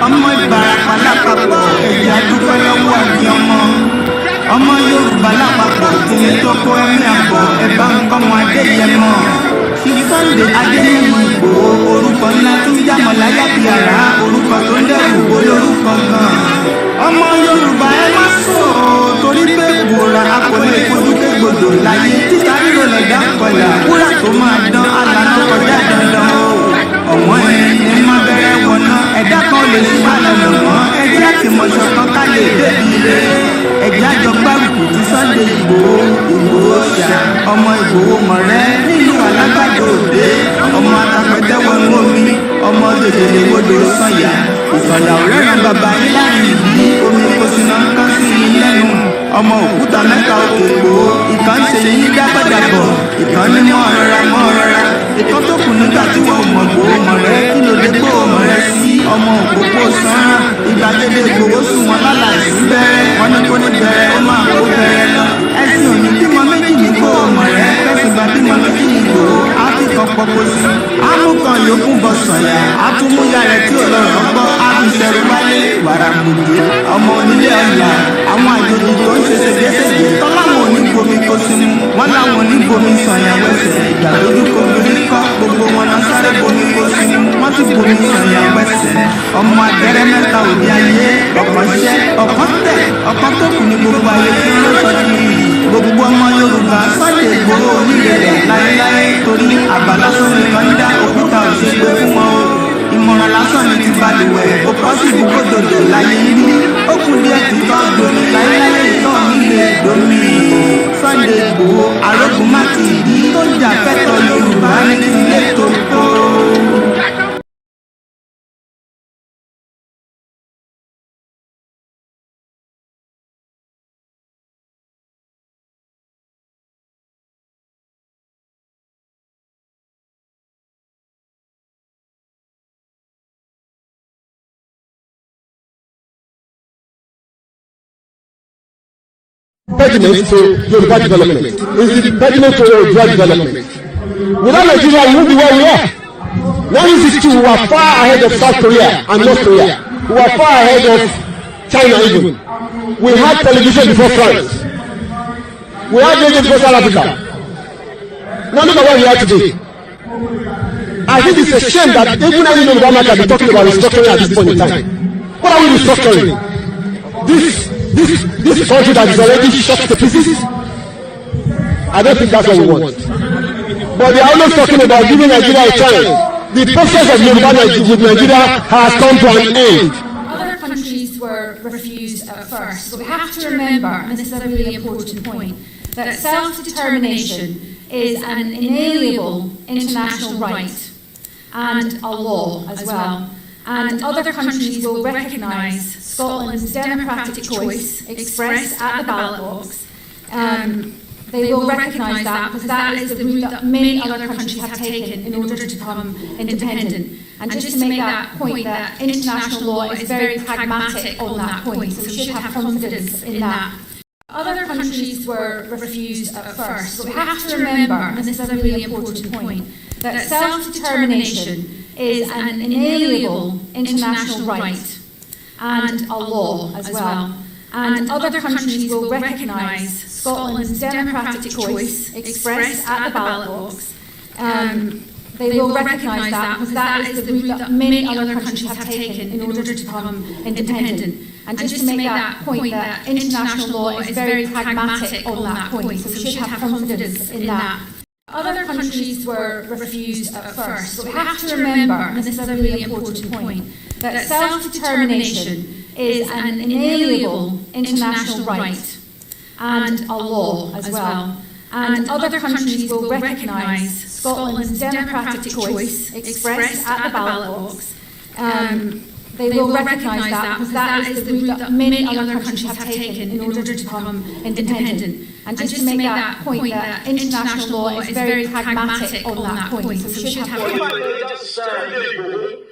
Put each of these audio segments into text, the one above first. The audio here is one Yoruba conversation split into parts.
ọmọ Ìbàràpá lápapọ̀ ẹ̀jẹ̀ àdúgbò lọ́wọ́ àbí ọmọ Yorùbá lápapọ̀ tìlẹ̀ tó kọ́ ẹ̀mí àbọ̀ ẹ̀bá nǹkan mọ́ Adéyẹmọ sí Sunday Adéyẹmọ Ìgbòho orúkọ ńlá tún jámọ̀ láyà bí ara orúkọ tó ń dẹ̀rù olórúkọ gan. ọmọ Yorùbá ẹ má sọ torí pé ìwòrán akọ̀lẹ̀ ìfojúkégbodò láyé títa ríro lẹ̀dá kọlà wúrà tó máa dán alànà kọjá dandan o. ọ̀wọ́n ẹni má bẹ̀rẹ̀ wọ̀nà ẹ̀dá kan lè ṣe má lọ mọ́ ẹjẹ́ àtìmọ̀ṣọ́ kan ká lè débi rẹ̀ ẹ̀jẹ̀ àjọgbá rùkù ti Sunday Ìgbòho ṣá ọmọ Ìgbòho mọ̀rẹ́ nílùú Alágbàdo Òde ọmọ atapẹ̀tẹ̀ wọnú omi ọmọ gègèlè wodò sànyà ìsọ̀yà òrẹ́ràn bàbá yín láàrin ìdí omi kò sí náà kán sí i lẹ́nu ọmọ òkúta mẹ́ta òkè Ìgbòho ìkan ṣe yín dábàdàbọ̀ ìkan ní mọ́ ọ̀rọ̀ra ìkan tó kù nígbà tí wọ́n mọ̀ Ìgbòho mọ̀rẹ́ kí ló dé Ìgbòho mọ̀rẹ́ sí ọmọ òpópó sánrán ìgbàgede Ìgbòho sùn wọn lálàyé bẹ́ẹ̀ wọn ní kó ní bẹ̀rẹ̀ ó máa kó bẹ̀rẹ̀ lọ ẹ̀sìn òní bímọ méjì ní Ìgbòho mọ̀rẹ́ fẹ́sìn gba bímọ méjì ní Ìgbòho á fi kan pọpọ sí amúkan yòókù bọ̀ sọ̀yà àtúmúyà rẹ̀ tí Ọlọ́run gbọ́ á fi ṣẹ̀rù wálé wàrà gbòdì ọmọ onílé ọ̀la àwọn àjòjì tó ń ṣe ṣègbésègbè tọ́láwọn oníbomi kó sínú wọn láwọn oníbomi sọ̀yà wẹ̀sẹ̀ ìgbà lójú kò lórí kọ́ gbogbo wọn náà sáré bomi kó sínú wọn ti bomi sọ̀yà wẹ̀sẹ̀ ọmọ àgẹrẹ mẹ́ta òde ayé ọ̀kan ṣẹ́ ọ̀kan tẹ̀ ọ̀kan tó kù ní gbogbo ayé tí wọ́n sọ ní gbogbo ọmọ Yorùbá Sunday Ìgbòho onírẹ̀lẹ̀ láéláé torí àbá lásán nìkan ń dá òkúta òṣèlú fún wọn o ìmọ̀ràn lásán ni ti balùwẹ̀ ó kọ́ sí ibùgbòdòdò láyé níbí ó kù díẹ̀ tí tọ́ gbòmí láéláé ìtọ́ nílé gbòmí Sunday Ìgbòho arógun má ti ìdí tó ń jà fẹ́tọ̀ Yorùbá ní tilé tó kó. Impediment to Yoruba development is the impediment to Yoruba development. Without Nigeria, we won't be where we are. 1962, we were far ahead of South Korea and North Korea. We were far ahead of China even. We had television before France. We had radio before South Africa. Now look at where we are today. I think it's a shame that even any Yoruba man can be talking about restructuring at this point in time. What are we restructuring? This country that is already shot to pieces? I don't think that's what we want. But they are always talking about giving Nigeria a chance. The process of Yoruba with Nigeria has come to an end. Other countries were refused at first, but we have to remember, and this is a really important point, that self-determination is an inalienable international right and a law as well. And other countries will recognise Scotland's democratic choice expressed at the ballot box. They will recognise that because that is the route that many other countries have taken in order to become independent. And just to make that point, that international law is very pragmatic on that point, so we should have confidence in that. Other countries were refused at first, but we have to remember, and this is a really important point, that self-determination is an inalienable international right and a law as well. And other countries will recognise Scotland's democratic choice expressed at the ballot box. They will recognise that because that is the route that many other countries have taken in order to become independent. And just to make that point, that international law is very pragmatic on that point, so we should have confidence in that. Other countries were refused at first, but we have to remember, and this is a really important point, that self-determination is an inalienable international right and a law as well. And other countries will recognise Scotland's democratic choice expressed at the ballot box. They will recognise that because that is the route that many other countries have taken in order to become independent. And just to make that point, that international law is very pragmatic on that point, so we should have.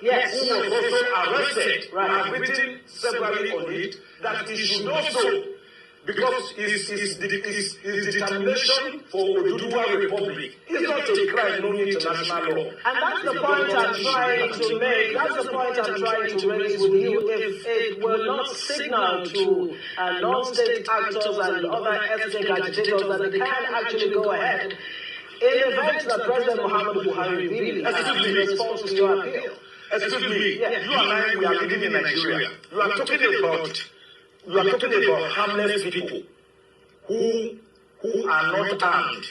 Yes, who was also arrested, right, written severally on it, that it should also because his determination for Oduduwa Republic is not a crime known international law. And that's the point I'm trying to make. That's the point I'm trying to raise with you. If it were not signal to non-state actors and other ethnic agitators that they can actually go ahead, in event that President Muhammadu Buhari really in response to your appeal. Excuse me, you and I, we are living in Nigeria. You are talking about harmless people who are not armed.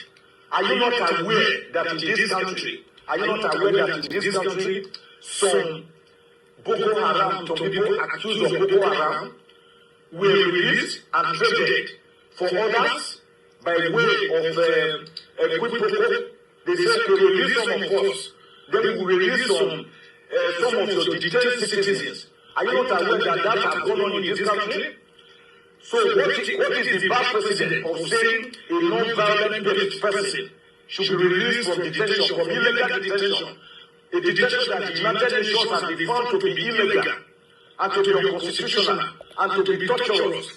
Are you not aware that in this country, some Boko Haram, some people accused of Boko Haram were released and traded for others by way of quid pro quo? They said to release some of us, then we will release some of your detained citizens. Are you not aware that has gone on in this country? So what is the bad precedent of saying a non-violent person should be released from detention, from illegal detention, a detention that the United Nations has been found to be illegal and to be unconstitutional and to be torturous?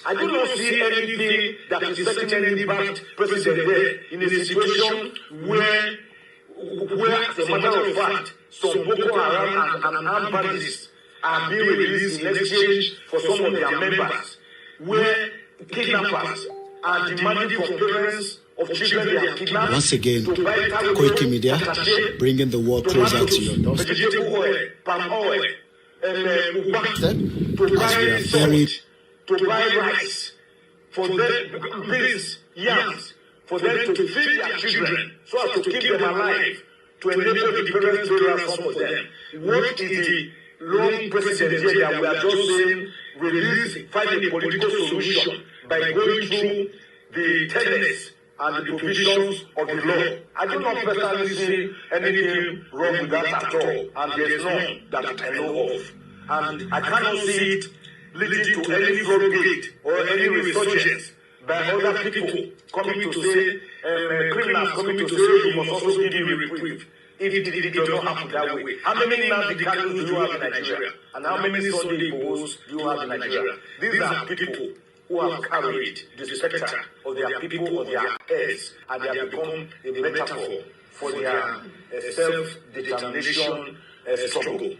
I do not see anything that is setting any bad precedent there in a situation where, as a matter of fact, some Boko Haram and armed bandits are being released in exchange for some of their members, where kidnappers are demanding from parents of children they are kidnapped. Once again, koikimedia, bringing the world closer to your doorstep. Vegetable oil, palm oil, to buy rice, for them, beans, yams, for them to feed their children, so as to keep them alive, to enable the parents to ransom for them. What is the long precedent here that we are just saying, find a political solution by going through the tenets and the provisions of the law? I do not personally see anything wrong with that at all, and there is none that I know of. And I cannot see it leading to any floodgate or any resurgence by other people coming to say, criminals coming to say, you must also give me reprieve. If it does not happen that way. How many Nnamdi Kanus do you have in Nigeria? And how many Sunday Igbohos do you have in Nigeria? These are people who have carried the spectre of their people on their heads, and they have become a metaphor for their self-determination struggle.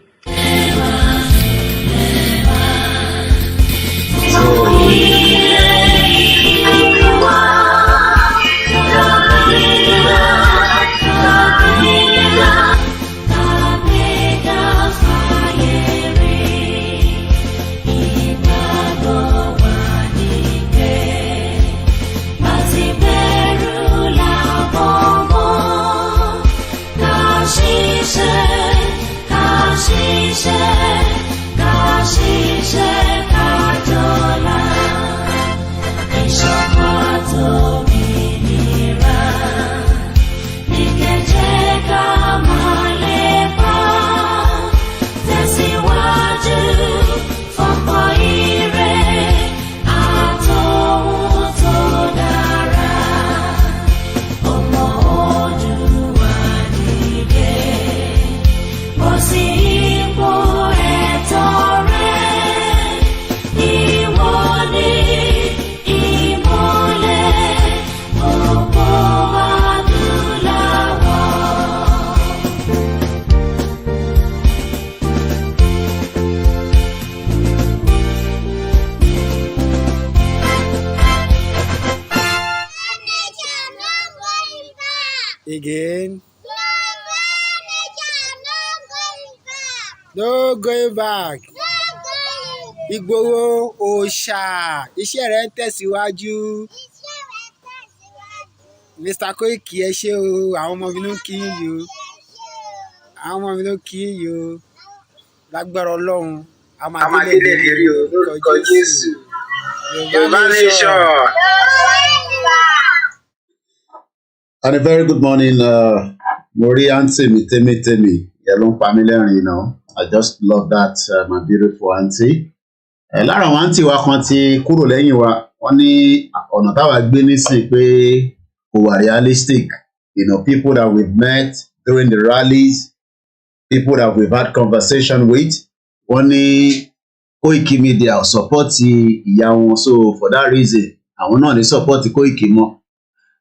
Again. No going back. Igboho Òòṣà, iṣẹ́ rẹ̀ ń tẹ̀síwájú. Mr. Koiki ẹ ṣé o, àwọn ọmọ mi ló ń kí yín o. Àwọn ọmọ mi ló ń kí yín o. Lágbára Ọlọ́run, a máa délé lérí o lórúkọ Jésù. Yorùbá nation. And a very good morning, Mori Auntie Temi. Yellow Pamela, you know. I just love that, my beautiful auntie. Lára àwọn auntie wa kan tí kúrò lẹ́yìn wa, wọ́n ní ọ̀nà táwa gbé nísìn pé kò wà realistic. You know, people that we've met during the rallies, people that we've had conversation with, wọ́n ní koikimedia support ìyá wọn. So for that reason, àwọn náà ní support Koiki mọ́.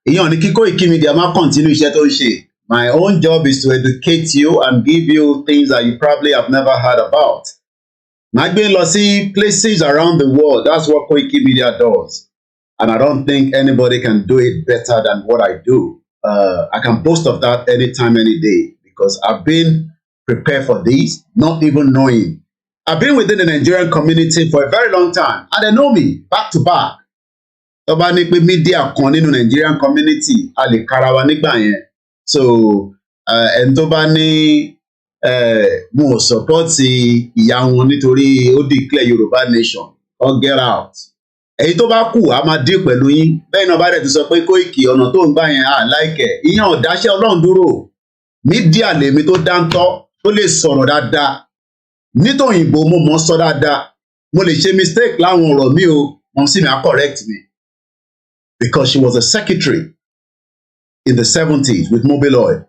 Ìyẹn ní kí KOKImedia má continue iṣẹ́ tó ń ṣe. My own job is to educate you and give you things that you probably have never heard about. Màá gbé lọ sí places around the world. That's what KOKImedia does. And I don't think anybody can do it better than what I do. I can boast of that anytime, any day, because I've been prepared for this, not even knowing. I've been within the Nigerian community for a very long time, and they know me back to back. Tó bá ní pé media kan nínú Nigerian community, a lè kára wa nígbà yẹn. So, ẹni tó bá ní mo support ìyá wọn nítorí ó declare Yoruba nation, or get out. Èyí tó bá kù á máa dín pẹ̀lú yín. Bẹ́ẹ̀ náà bá dẹ̀ ti sọ pé Koiki ọ̀nà tó ń gbà yẹn láìkẹ̀. Ìyẹn ọ̀dáṣẹ́ Ọlọ́run dúró. Mídíà lèmi tó dáńtọ́ tó lè sọ̀rọ̀ dáadáa. Nítòyìnbó mo mọ̀ sọ dáadáa. Mo lè ṣe mistake láwọn ọ̀rọ̀ mi o. Mọ̀ sí mi á correct me. Because she was a secretary in the 70s with Mobile Oil.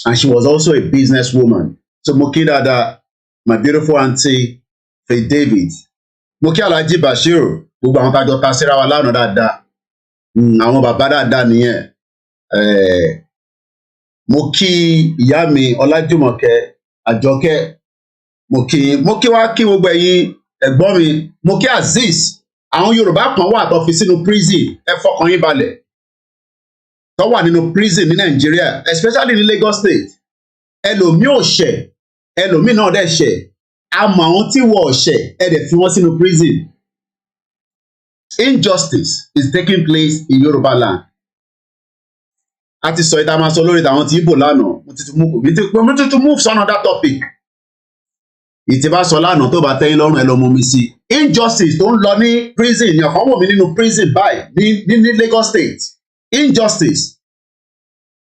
And she was also a businesswoman. So mo kí dáadáa, my beautiful auntie Faith David. Mo kí Alhaji Bashiru, gbogbo àwọn tájọ ta síra wa lánàá dáadáa. Àwọn bàbá dáadáa nìyẹn. Mo kí ìyá mi Ọlájùmọ̀kẹ́ Àjọkẹ́. Mo kí wá kí gbogbo ẹ̀yin ẹ̀gbọ́n mi. Mo kí Azeez. Àwọn Yorùbá kan wà tó fi sínú prison. Ẹ fọkàn yín balẹ̀. Tó wà nínú prison ní Nàìjíríà, especially ní Lagos State. Ẹlòmíì ò ṣẹ̀, ẹlòmíì náà dẹ̀ ṣẹ̀. Àmọ́ àwọn tí wọ́n ṣẹ̀ ẹ dẹ̀ fi wọ́n sínú prison. Injustice is taking place in Yoruba land. A ti sọ ìta máa sọ lórí tàwọn tí Igbo lánàá. Mo ti tún move on that topic. Ìtìbá sọ lánàá tó bá tẹ́yìn lọ́rùn ẹ lọ mú mi sí. Injustice tó ń lọ ní prison ní ọ̀kan wò mí nínú prison báyìí ní Lagos State. Injustice.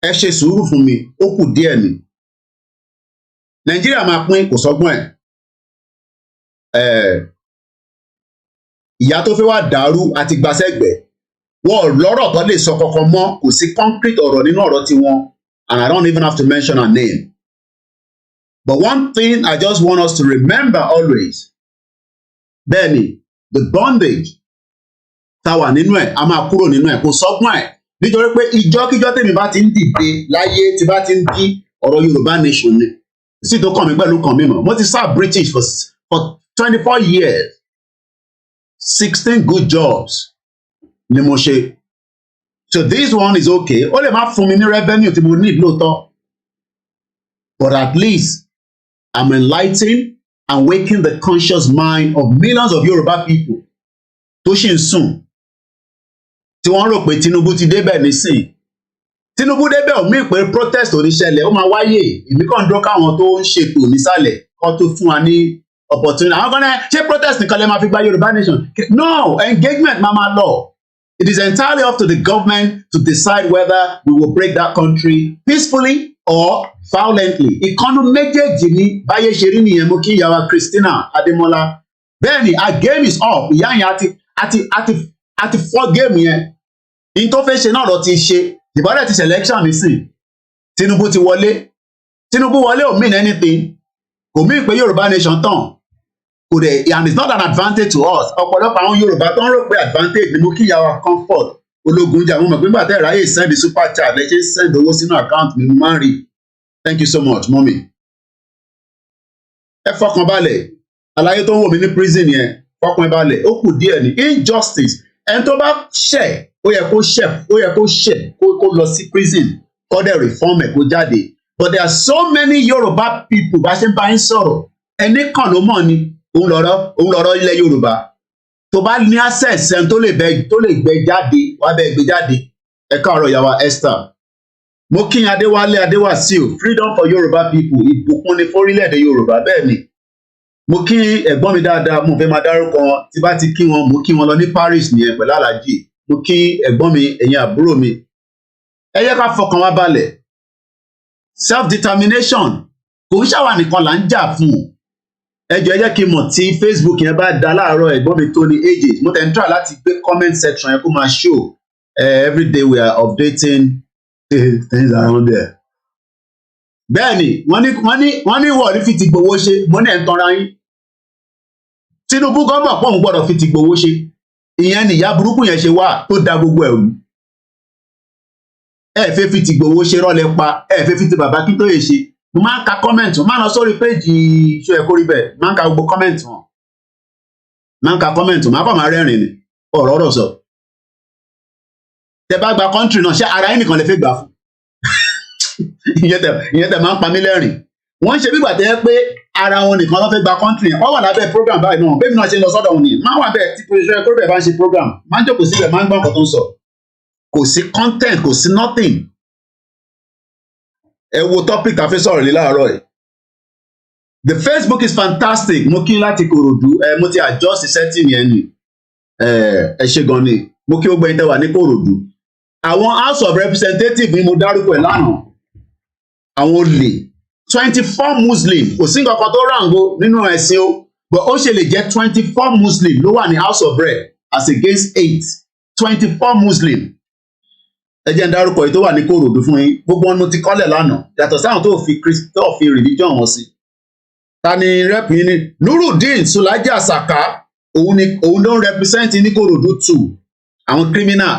Ẹ ṣe sùúrù fún mi, ó kù díẹ̀ ni. Nàìjíríà máa pín kò sọ́gbọ́n ẹ̀. Ìyá tó fẹ́ wá dàrú àti gbàsẹ́gbẹ̀. Wọ́n lọ́rọ̀ tó lè sọ kankan mọ́, kò sí concrete ọ̀rọ̀ nínú ọ̀rọ̀ tiwọn. And I don't even have to mention her name. But one thing I just want us to remember always. Bẹ́ẹ̀ni, the bondage tá wà nínú ẹ̀, a máa kúrò nínú ẹ̀, kò sọ́gbọ́n ẹ̀. Nítorí pé ìjọ́kíjọ́ tèmi bá ti ń dìde láyé tí bá ti ń di ọ̀rọ̀ Yorùbá nation ni. Sí tó kàn mí pẹ̀lú kàn mí mọ̀. Mo ti serve British for 24 years. 16 good jobs ni mo ṣe. So this one is okay. Ó lè má fún mi ní revenue tí mo need lóòótọ́. But at least I'm enlightening and waking the conscious mind of millions of Yoruba people tó ṣì ń sùn. Tí wọ́n rò pé Tinubu ti débẹ̀ nísìn. Tinubu débẹ̀ ò mí pé protest ò ní ṣẹlẹ̀, ó máa wáyé. Èmi kàn dúró káwọn tó ń ṣètò nísàlẹ̀ kó tó fún wa ní opportunity. Àwọn kan náà ṣé protest nìkan lè máa fi gba Yorùbá nation? No, engagement máa lọ. It is entirely up to the government to decide whether we will break that country peacefully or violently. Ìkànnì méjèèjì ni báyé ṣe rí nìyẹn. Mo kí ìyá wa Christina Adémọ́lá. Bẹ́ẹ̀ni, our game is up. Ìyá yẹn àti fọ́ game yẹn. In tó fẹ́ ṣe náà lọ ti ṣe. Ìbálẹ̀ ti selection nísìn. Tinubu ti wọlé. Tinubu wọlé ò mean anything. Kò mean pé Yorùbá nation tán. Kò dẹ̀, and it's not an advantage to us. Ọ̀pọ̀lọpọ̀ àwọn Yorùbá tó ń rò pé advantage ni mo kí ìyá wa Comfort Ológunjà. Mo mọ̀ pé nígbà tẹ́ ráyè send the super chat lẹ ṣe send owó sínú account mi, mo máa ń rí. Thank you so much, mommy. Ẹ fọkàn balẹ̀. Àlàyé tó ń wò mí ní prison yẹn, fọkàn balẹ̀. Ó kù díẹ̀ ni. Injustice. Ẹni tó bá ṣẹ̀, ó yẹ kó ṣẹ̀ kó lọ sí prison. Kó dẹ̀ reform ẹ̀ kó jáde. But there are so many Yoruba people bá ṣe ń bá yín sọ̀rọ̀. Ẹni kan ló mọ̀ ni. Òun lọ̀rọ̀ ilẹ̀ Yorùbá. Tó bá ní access ẹni tó lè gbé jáde, wá bẹ́ẹ̀ gbé jáde. Ẹ káàárọ̀ ìyá wa Esther. Mo kí Adéwálé Adéwàsíù, freedom for Yoruba people, ìbùkún ni fórílẹ̀-èdè Yorùbá, bẹ́ẹ̀ ni. Mo kí ẹ̀gbọ́n mi dáadáa, mo fẹ́ máa dárúkọ wọn, tí bá ti kí wọn, mo kí wọn lọ ní Paris nìyẹn pẹ̀lú Aláàjì. Mo kí ẹ̀gbọ́n mi, ẹ̀yin àbúrò mi. Ẹ yẹ ká fọkàn wá balẹ̀. Self-determination, kò ń ṣàwà nìkan là ń jà fún un. Ẹ jẹ́ kí n mọ̀ tí Facebook yẹn bá da láàárọ̀ ẹ̀gbọ́n mi tó ní ages. Mo tẹ̀ ń try láti gbé comment section yẹn kó máa show. Every day we are updating things around there. Bẹ́ẹ̀ni, wọ́n ní wọ́n ní fi ti gbowó ṣe, mo ní ẹ̀ ń tanra yín. Tinubu gọ́mọ̀ pọ̀ ń gbọ́dọ̀ fi ti gbowó ṣe. ìyẹn nìyá burúkú yẹn ṣe wà tó da gbogbo ẹ̀rù ẹ fẹ́ fi ti Ìgbòho ṣe rọ́lẹ̀ pa ẹ fẹ́ fi ti bàbá Akíntóyè ṣe mo máa ń ka comment mo máa ń lọ sórí péjì ṣó ẹ kórìí bẹ́ẹ̀ máa ń ka gbogbo comment wọn máa ń ka comment máa kọ́ máa rẹ́rìn ni ọ̀rọ̀ sọ tẹ bá gba country náà ṣé ara yín nìkan lè fẹ́ gbà fún ìyẹn tẹ máa ń pa mí lẹ́rìn wọ́n ń ṣe bí gbàtẹ́ pé ara wọn nìkan ló fẹ́ gba country yẹn wọ́n wà lábẹ́ program báyìí náà bẹ́ẹ̀ mi náà ṣe lọ sọ́dọ̀ wọn ni máa wà bẹ́ẹ̀ tí ṣó ẹ kórìí bẹ́ẹ̀ bá ń ṣe program máa ń jókòó síbẹ̀ máa ń gbọ́ nǹkan tó ń sọ kò sí content kò sí nothing ẹ wo topic tá a fẹ́ sọ̀rọ̀ lé láàárọ̀ yìí the Facebook is fantastic mo kí láti Kòròdú mo ti adjust setting yẹn ni ẹ ṣe gan ni mo kí gbogbo ẹ̀yin tẹ́ wà ní Kòròdú àwọn House of Representatives ni mo dárúkọ ẹ̀ lánàá àwọn olè 24 Muslim kò sí nǹkan kan tó ràǹgó nínú ẹ̀sìn o but ó ṣe lè jẹ́ 24 Muslim ló wà ní House of Rep as against 8 24 Muslim ẹ jẹ́ ń dárúkọ yìí tó wà ní Kòròdú fún yín gbogbo wọn mo ti kọ́lẹ̀ lánàá yàtọ̀ sáwọn tó fi religion wọn sí ta ni rep yín ni Nurudeen Sulaja Saka òun ló ń represent ní Kòròdú 2 àwọn criminal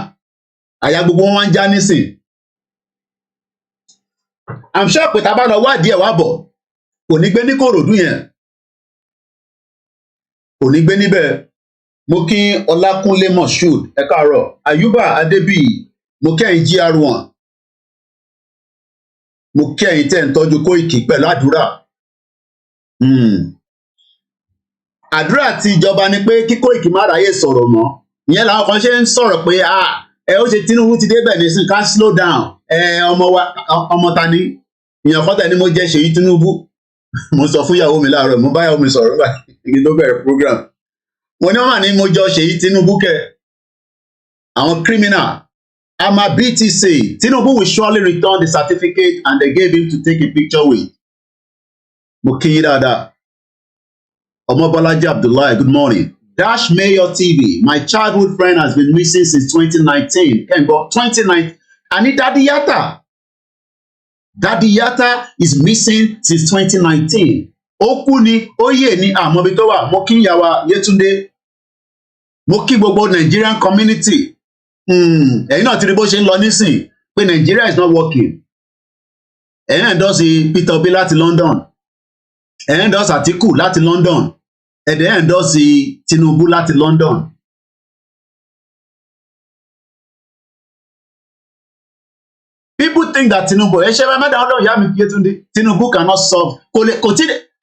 àyà gbogbo wọn wá ń já nísìn I'm sure pé tá a bá lọ wádìí ẹ̀ wá bọ̀ kò ní gbé ní Kòròdú yẹn kò ní gbé níbẹ̀ mo kí Ọlákúnlé Moshood ẹ káàárọ̀ Ayuba Adébíyì mo kẹ́yìn GR1 mo kẹ́yìn tẹ́ ń tọ́jú Kóìkì pẹ̀lú àdúrà àdúrà tí ìjọba ni pé kí Kóìkì má ráyè sọ̀rọ̀ mọ́ ìyẹn làwọn kan ṣe ń sọ̀rọ̀ pé ó ṣe Tinubu ti débẹ̀ nísìn ká slow down ọmọ ta ni ìyàn kọ́tà ni mo jẹ́ Ṣèyí Tinubu mo sọ fún ìyàwó mi láàárọ̀ mo bá ìyàwó mi sọ̀rọ̀ nígbà kí n tó bẹ̀rẹ̀ program mo ní wọ́n mà ní mo jọ Ṣèyí Tinubu kẹ́ àwọn criminal Ama BTC Tinubu will surely return the certificate and they gave him to take a picture with. Mo kí yín dáadáa. Ọmọbọ́lájí Abdullahi, good morning. Dash Mayor TV, my childhood friend has been missing since 2019. Kẹ́ńgbọ́ 2019. Àní Daddy Yatta. Daddy Yatta is missing since 2019. Ó kú ni, ó yè ni àmọ́bi tó wà. Mo kí ìyàwó Yétúndé. Mo kí gbogbo Nigerian community. Ẹ̀yin náà ti rí bó ṣe ń lọ nísìn pé Nigeria is not working. Ẹ̀yin endorse Peter Obi láti London. Ẹ̀yin endorse Atiku láti London. Ẹ̀yin endorse Tinubu láti London. People think that Tinubu ṣe mẹ́ta ọlọ́run yá mi Yétúndé Tinubu cannot solve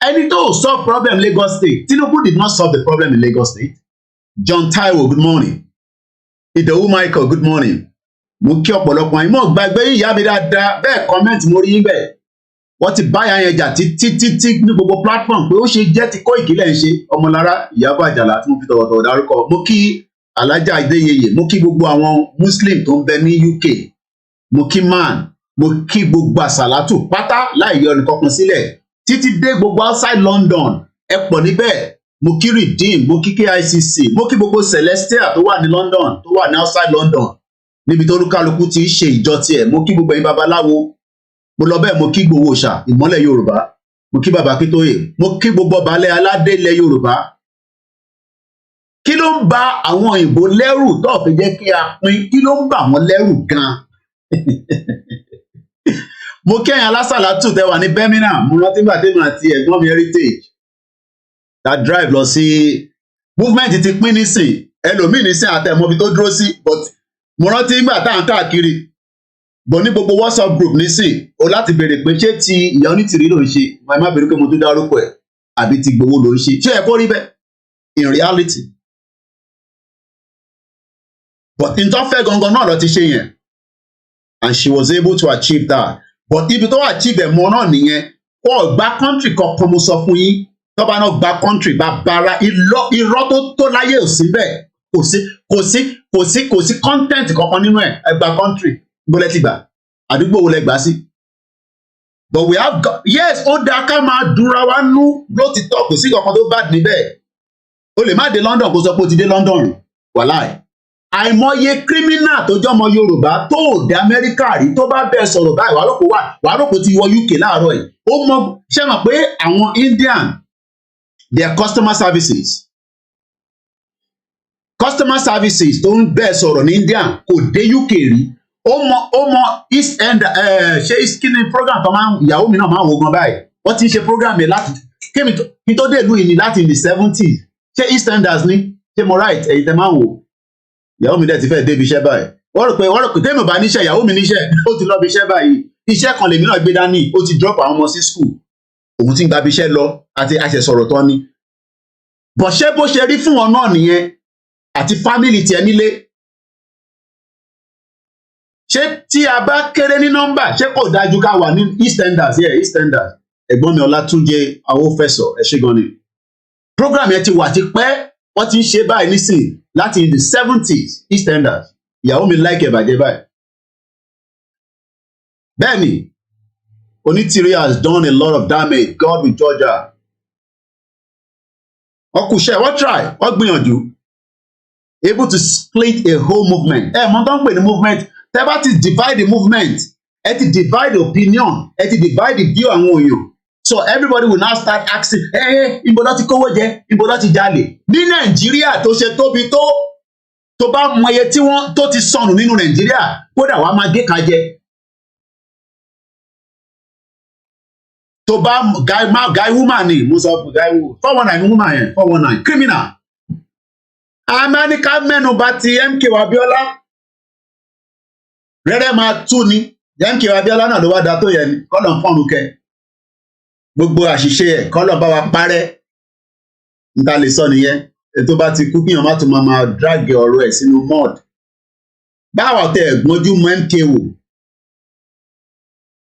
ẹni tó solve problem Lagos State Tinubu did not solve the problem in Lagos State. John Taiwo, good morning. Ìdòwú Michael, good morning. Mo kí ọ̀pọ̀lọpọ̀ àyìnbó gbàgbé ìyá mi dáadáa bẹ́ẹ̀ comment mo rí bẹ́ẹ̀. Wọ́n ti bá yẹn jà títí ní gbogbo platform pé ó ṣe jẹ́ ti Kóìkì lẹ́ ń ṣe Ọmọlára Ìyábọ̀ Àjàlá tí mo fi tọ̀wọ̀tọ̀wọ̀ dárúkọ. Mo kí Alájà Adéyẹyẹ, mo kí gbogbo àwọn Muslim tó ń bẹ ní UK. Mo kí man, mo kí gbogbo àsàlátù pátá láì yọ nìkankan sílẹ̀ títí dé gbogbo outside London ẹ pọ̀ níbẹ̀. Mo kí Redeem, mo kí KICC, mo kí gbogbo Celestia tó wà ní London tó wà ní outside London níbi tó olúkálukú ti ń ṣe ìjọ tiẹ̀. Mo kí gbogbo ẹ̀yin babaláwo, mo lọ bẹ́ẹ̀ mo kí Ìgbòho Òòṣà ìmọ́lẹ̀ Yorùbá, mo kí bàbá Akíntóyè, mo kí gbogbo ọbalẹ̀ aládé ilẹ̀ Yorùbá. Kí ló ń ba àwọn òyìnbó lẹ́rù tó fi jẹ́ kí a pín? Kí ló ń bà wọ́n lẹ́rù gan-an? Mo kí ẹ̀yin alásàlátù tẹ́ wà ní Birmingham, mo rántí gbàtẹ́nu àti ẹ̀gbọ́n mi Heritage that drive lọ sí movement ti pín nísìn ẹlòmíì nísìn àtẹ̀mọ́bi tó dúró sí but mo rántí nígbà tá à ń káàkiri bọ̀ ní gbogbo WhatsApp group nísìn o láti béèrè pé ṣé ti ìyá onítìrí ló ń ṣe ẹ má béèrè pé mo tún dárúkọ ẹ̀ àbí ti Ìgbòho ló ń ṣe ṣé ẹ kó rí bẹ́ẹ̀ in reality but nǹkan fẹ́ gangan náà lọ ti ṣe yẹn and she was able to achieve that but ibi tó achieve ẹ̀ mọ́ náà nìyẹn kó ọ̀gbá country kankan mo sọ fún yín tọ́ba náà gba country bá bara irọ́ tó láyé ò sí bẹ́ẹ̀ kò sí content kankan nínú ẹ̀ ẹ gba country gbọ́lẹ́ ti gbà àdúgbò wo lẹ gbà sí. But we have yes ó dáa ká máa dúnra wá nú lótìtọ́ kò sí kankan tó bá níbẹ̀ o lè má dé London kó sọ pé o ti dé London rìn wàláì àìmọye criminal tó jọmọ Yorùbá tó dé Amẹ́ríkà rí tó bá bẹ́ẹ̀ sọ̀rọ̀ báyìí wàá rò pé ti wọ UK láàárọ̀ yìí ó mọ ṣé mọ̀ pé àwọn Indian their customer services customer services tó ń bẹ́ẹ̀ sọ̀rọ̀ ní India kò dé UK rí ó mọ East End ṣé kí ni program tó máa ń ìyàwó mi náà máa ń wo gan báyìí wọ́n ti ń ṣe program yẹn láti kí tó dé ìlú yìí ní láti in the 70s ṣé East Enders ní ṣé mo right ẹ̀yin tẹ́ máa ń wò ìyàwó mi dẹ̀ ti fẹ́ débi iṣẹ́ báyìí wọ́n rò pé tẹ́mi ò bá níṣẹ́ ìyàwó mi níṣẹ́ ó ti lọ bí iṣẹ́ báyìí iṣẹ́ kan lèmi náà gbé dání ó ti drop àwọn ọmọ sí school òun ti ń gba bí iṣẹ́ lọ àti àṣẹsọ̀rọ̀ tán ni bọ̀ ṣé bó ṣe rí fún wọn náà nìyẹn àti family tiẹ̀ nílé ṣé tí a bá kéré ní nọ́mbà ṣé kò dájú ká wà ní East Enders East Enders ẹ̀gbọ́n mi Ọlátúnjẹ Awófẹsọ ẹ ṣé gan ni program yẹn ti wà ti pẹ́ wọ́n ti ń ṣe báyìí nísìn láti in the 70s East Enders ìyàwó mi láìkẹ́ bàjẹ́ báyìí bẹ́ẹ̀ni Onítìrí has done a lot of damage God will judge her wọ́n kúṣẹ́ wọ́n try wọ́n gbìyànjú able to split a whole movement mọ tó ń pè ní movement tẹ́ bá ti divide the movement ẹ ti divide the opinion ẹ ti divide the view àwọn èèyàn so everybody will now start asking ibo ló ti kówó jẹ ibo ló ti jalè ní Nàìjíríà tó ṣe tóbi tó bá mọ iye tí wọ́n tó ti sọnù nínú Nàìjíríà kódà wàá máa gé ka jẹ tó bá guy woman ni mo sọ fún guy 419 woman yẹn 419 criminal amẹ́ríkà mẹ́nu bá ti MK Abiola rẹ́rẹ́ máa tú ni MK Abiola náà ló wá da tó yẹ ni kọ́lọ̀ ń fọ́nrún kẹ gbogbo àṣìṣe ẹ̀ kọ́lọ̀ bá wa parẹ́ níta lè sọ nìyẹn ètò bá ti kú kíyàn má tún máa drag ọ̀rọ̀ ẹ̀ sínú mud báwa tẹ ẹ̀gbọ́njú mọ́ MK wò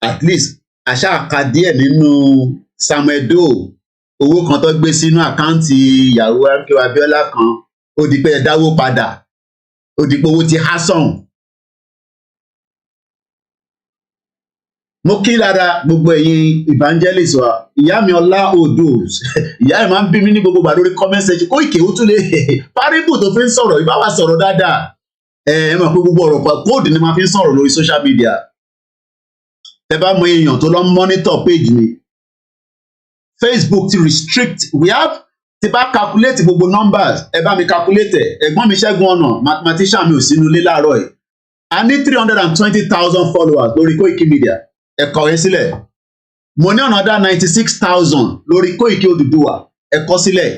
at least àṣà àka díẹ̀ nínú Samuel Doe owó kan tó gbé sínú àkáǹtì ìyàwó MK Abiola kan ó di pé ẹ dáwó padà ó di pé owó ti há sọ̀hún. mo kí lára gbogbo ẹ̀yin evangelist wa ìyá mi Ọlá Odos ìyá ẹ̀ máa ń bí mi ní gbogbo gbà lórí comment section Koiki ó tún lè paribu tó fi ń sọ̀rọ̀ ìbá wa sọ̀rọ̀ dáadáa ẹ mọ̀ pé gbogbo ọ̀rọ̀ kóòdù ni máa fi ń sọ̀rọ̀ lórí social media ẹ bá mọ èèyàn tó lọ monitor page mi Facebook ti restrict we have ti bá calculate gbogbo numbers ẹ bá mi calculate ẹ̀gbọ́n mi Ṣẹ́gun Ọ̀nà mathematician mi ò sínú ilé láàárọ̀ yìí a ní 320,000 followers lórí Koikimedia ẹ kọ ẹ sílẹ̀ mo ní another 96,000 lórí Koiki Odùduwà ẹ kọ sílẹ̀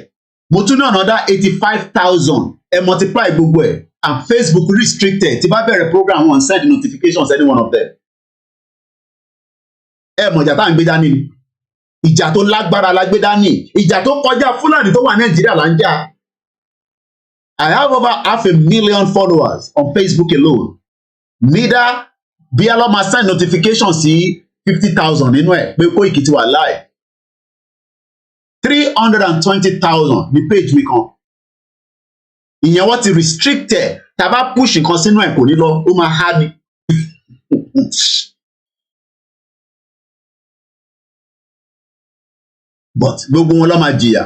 mo tún ní another 85,000 ẹ multiply gbogbo ẹ̀ and Facebook restricted tí bá bẹ̀rẹ̀ program wọn send notifications any one of them ẹ mọ̀jà tá à ń gbé dání ni ìjà tó lágbára la gbé dání ìjà tó kọjá Fúlàní tó wà Nàìjíríà là ń jà I have over 500,000 followers on Facebook alone neither bí alọ́mà send notification sí 50,000 nínú ẹ̀ pé Koiki ti wà live 320,000 ní page mi kan ìyẹn wọ́n ti restricted tá a bá push nǹkan sínú ẹ̀ kò ní lọ ó máa há ni. but gbogbo wọn ló máa jìyà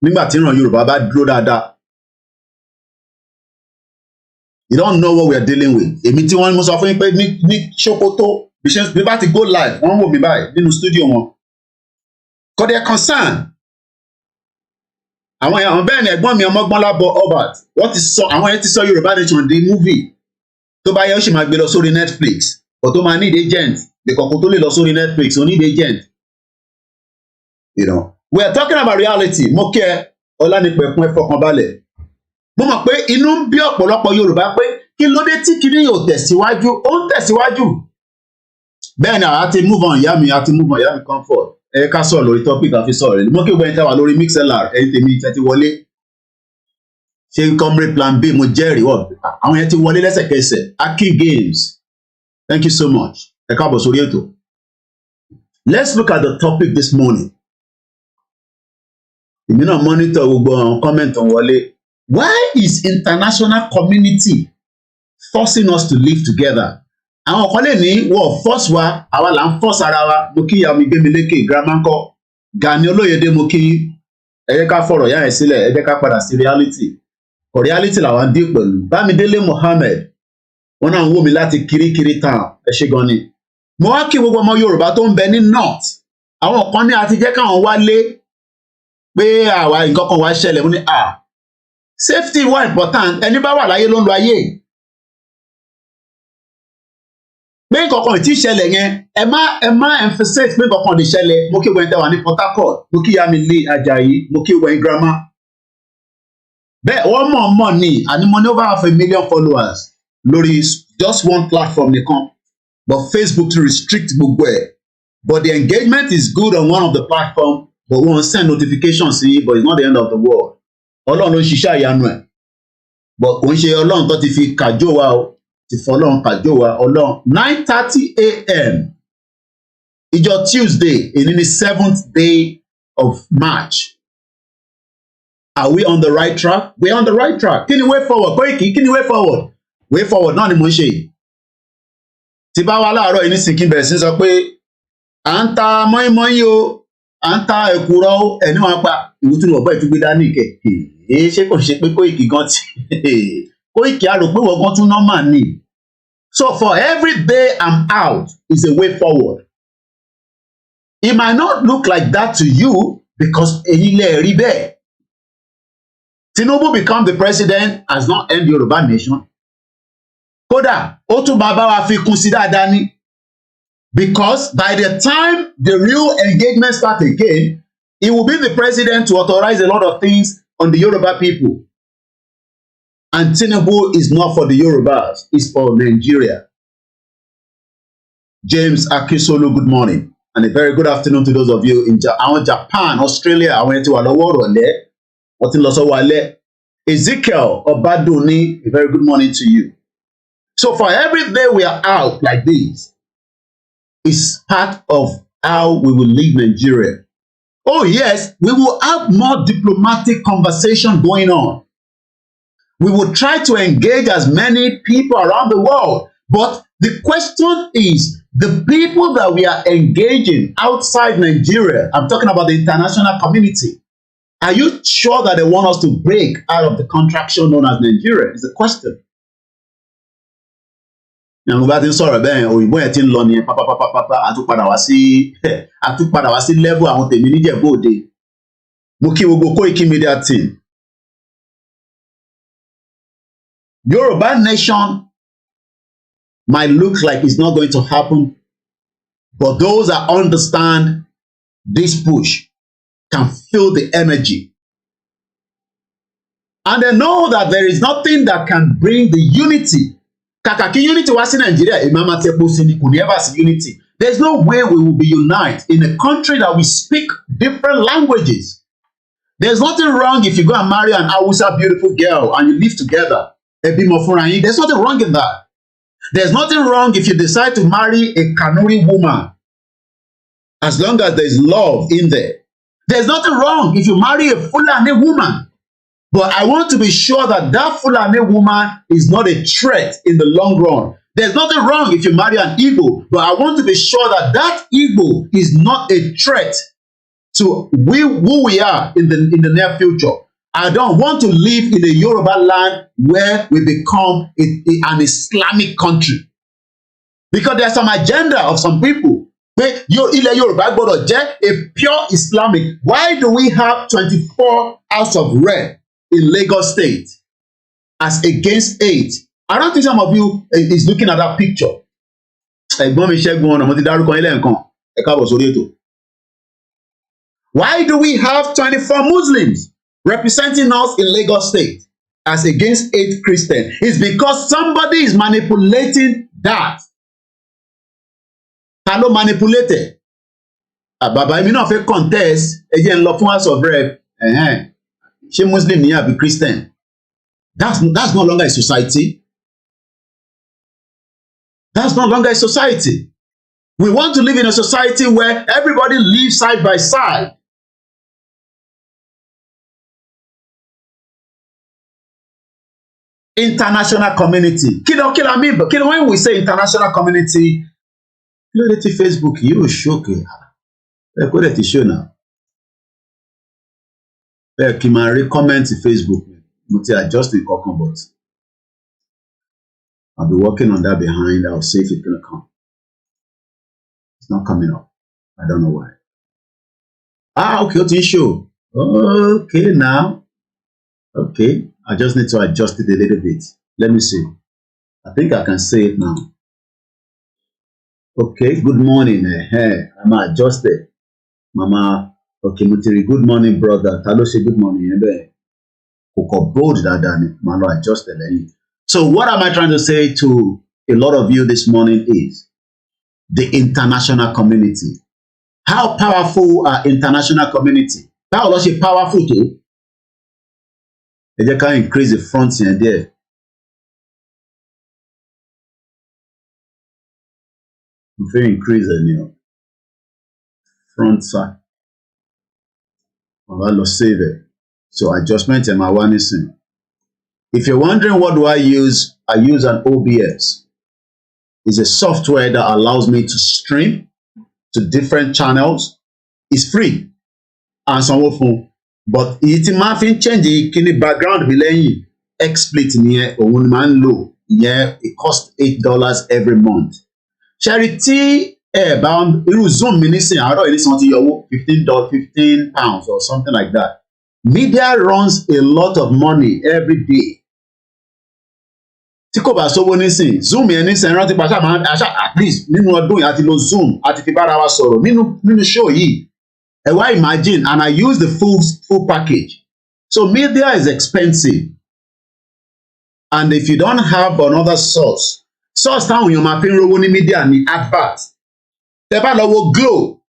nígbà tí ìran Yorùbá bá dúró dáadáa. You don't know what we are dealing with. Èmi tí wọ́n mú sọ fún yín pé ní Sokoto bí bá ti go live wọ́n wò mí báyìí nínú studio wọn. Kò dé concern. Àwọn bẹ́ẹ̀ ni ẹ̀gbọ́n mi Ọmọgbọ́nlábọ̀ Albert wọ́n ti sọ àwọn yẹn ti sọ Yorùbá Nation di movie tó bá yẹ ó sì máa gbé lọ sórí Netflix kò tó máa need agent ìkọ̀kọ̀ tó lè lọ sórí Netflix ó need agent. You know, we are talking about reality. Mo kí ẹ Ọlánipẹ̀kun ẹ fọkànbalẹ̀. Mo mọ̀ pé inú ń bí ọ̀pọ̀lọpọ̀ Yorùbá pé kí ló dé tí kìíní yóò tẹ̀síwájú ó ń tẹ̀síwájú. Bẹ́ẹ̀ ni àá ti move on ìyá mi comfort ẹ ká sọ̀rọ̀ lórí topic àfi sọ̀rọ̀ rẹ̀ mo kí gbẹ̀yìn táwa lórí MixLR ẹ̀yìn tèmi ìtẹ́ ti wọlé ṣé comrade plan B mo jẹ́rìí wọ̀ àwọn yẹn ti wọlé lẹ́sẹ̀kẹsẹ̀ Akin Games thank you so much ẹ káàbọ̀ sórí ètò. Let's look at the topic this morning. Èmi náà monitor gbogbo àwọn comment on wọlé. Why is international community forcing us to live together? Àwọn kan lè ní wọ́n force wa àwa là ń force ara wa mo kí ìyá mi gbé mi lékè grandma ńkọ́ Gani Olóyèdé mo kí ẹ jẹ́ ká fọ̀rọ̀ yá ẹ̀ sílẹ̀ ẹ jẹ́ ká padà sí reality for reality làwọn dé pẹ̀lú Bámidélé Mohammed wọn náà ń wò mí láti Kirikiri town ẹ ṣé gan ni. Mo wá kí gbogbo ọmọ Yorùbá tó ń bẹ ní north àwọn kan ní àti jẹ́ káwọn wálé pé àwa nǹkan kan wá ṣẹlẹ̀ mo ní Safety wà important. Ẹni bá wà láyé ló ń lo ayé. Pé nǹkankan tí ṣẹlẹ̀ yẹn, ẹ má emphasize pé nǹkankan lè ṣẹlẹ̀. Mo kí wẹ́n tẹ́ wà ní Port Harcourt, mo kí Yamile Ajayi, mo kí wẹ́n grandma. Bẹ́ẹ̀ wọ́n mọ̀ ní àní mo ní over 500,000 followers lórí just one platform nìkan. But Facebook to restrict gbogbo ẹ̀. But the engagement is good on one of the platforms, but we won't send notifications sí, but it's not the end of the world. Ọlọ́run ló ń ṣiṣẹ́ ìyanu ẹ̀. But kò ń ṣe Ọlọ́run tó ti fi kàjó wa o, ti fọ Ọlọ́run kàjó wa Ọlọ́run. 9:30 a.m. Ìjọ Tuesday, èyí ni 7th day of March. Are we on the right track? We're on the right track. Kí ni way forward? Koiki, kí ni way forward? Way forward náà ni mo ń ṣe yìí. Tí bá wá láàárọ̀ yìí nísìnyí kí n bẹ̀rẹ̀ sí sọ pé à ń ta mọ́ínmọ́ín o, à ń ta èkùrọ́ o, ẹni wọn pa ìwútú ọ̀bọ ìtúgbé dání ìkẹ́. Ṣé kò ṣe pé Koiki gan ti Koiki á rò pé wọ́n gan tún nọ́mà ni. So for every day I'm out is a way forward. It might not look like that to you because èyí lè rí bẹ́ẹ̀. Tinubu become the president has not end Yoruba nation. Kódà ó tún bá wa fi kún sí dáadáa ní. Because by the time the real engagement start again, he will be the president to authorize a lot of things on the Yoruba people. And Tinubu is not for the Yorubas, it's for Nigeria. James Akisolu, good morning. And a very good afternoon to those of you in Japan, Australia, àwọn tí wà lọ́wọ́ rọ̀lẹ́, wọ́n ti lọ sọ́wọ́ alẹ́. Ezekiel Obaduni, a very good morning to you. So for every day we are out like this, it's part of how we will leave Nigeria. Oh yes, we will have more diplomatic conversation going on. We will try to engage as many people around the world. But the question is, the people that we are engaging outside Nigeria, I'm talking about the international community, are you sure that they want us to break out of the contraction known as Nigeria? Is the question. Àwọn bá ti ń sọ̀rọ̀ bẹ́ẹ̀ òyìnbó yẹn ti ń lọ ní pápápápápá àtúpadà wá sí level àwọn tèmi níjẹ̀bú òde. Mo kí gbogbo KOKIMEDIA team. Yoruba nation might look like it's not going to happen, but those that understand this push can feel the energy. And they know that there is nothing that can bring the unity. Kàkàkí unity wá sí Nigeria, Imama Tepo Sini kò ní ever see unity. There's no way we will be united in a country that we speak different languages. There's nothing wrong if you go and marry an Hausa beautiful girl and you live together. There's nothing wrong in that. There's nothing wrong if you decide to marry a Kanuri woman, as long as there's love in there. There's nothing wrong if you marry a Fulani woman. But I want to be sure that that Fulani woman is not a threat in the long run. There's nothing wrong if you marry an Igbo, but I want to be sure that that Igbo is not a threat to who we are in the near future. I don't want to live in a Yoruba land where we become an Islamic country. Because there's some agenda of some people. Ilẹ̀ Yorùbá gbọ́dọ̀ jẹ́ a pure Islamic. Why do we have 24 House of Rep in Lagos State as against 8? I don't think some of you is looking at that picture. Ẹ̀gbọ́n mi Ṣẹ́gun ọ̀nà mo ti dárúkọ ilé nǹkan ẹ káàbọ̀ sórí ètò. Why do we have 24 Muslims representing us in Lagos State as against 8 Christians? It's because somebody is manipulating that. Ta ló manipulate? Bàbá mi náà fẹ́ contest ẹ jẹ́ ń lọ fún House of Rep. Ṣé Muslim ni àbí Christian? That's no longer a society. That's no longer a society. We want to live in a society where everybody lives side by side. International community. Kí mean? But when we say international community, kí ló dé tí Facebook yóò ṣókè? Ẹ kó dẹ̀ ti show now. Bẹ́ẹ̀ kí n máa rí comment Facebook mo ti adjust nǹkankan, but I'll be working on that behind. I'll see if it's gonna come. It's not coming up. I don't know why. Okay, ó ti show. Okay now. Okay, I just need to adjust it a little bit. Let me see. I think I can say it now. Okay, good morning. I'm adjusted. Mama, okay, Mutiri, good morning, brother. Talo say good morning. Koko bold that Malo adjusted. So what am I trying to say to a lot of you this morning is the international community. How powerful are international community? How does it powerful too? They can increase the front here and there. If you increase the front side, I'll save it. So adjustment in my one is in. If you're wondering what do I use an OBS. It's a software that allows me to stream to different channels. It's free and some phone. But it might change the background below XSplit near or man low. Yeah, it costs $8 every month. Charity bound Zoom ministry I don't something £15 or something like that. Media runs a lot of money every day. Tí kò bá sówó nísìn Zoom yẹn nísìn rántí pàṣẹ máa at least nínú ọdún yìí àti lo Zoom àti fi bára wa sọ̀rọ̀ nínú show yìí. Ẹ wá imagine and I use the full package. So media is expensive. And if you don't have another source táwọn èèyàn máa fi ń rówó ní media ní advert. Tẹ́ bá lọ wo Glo,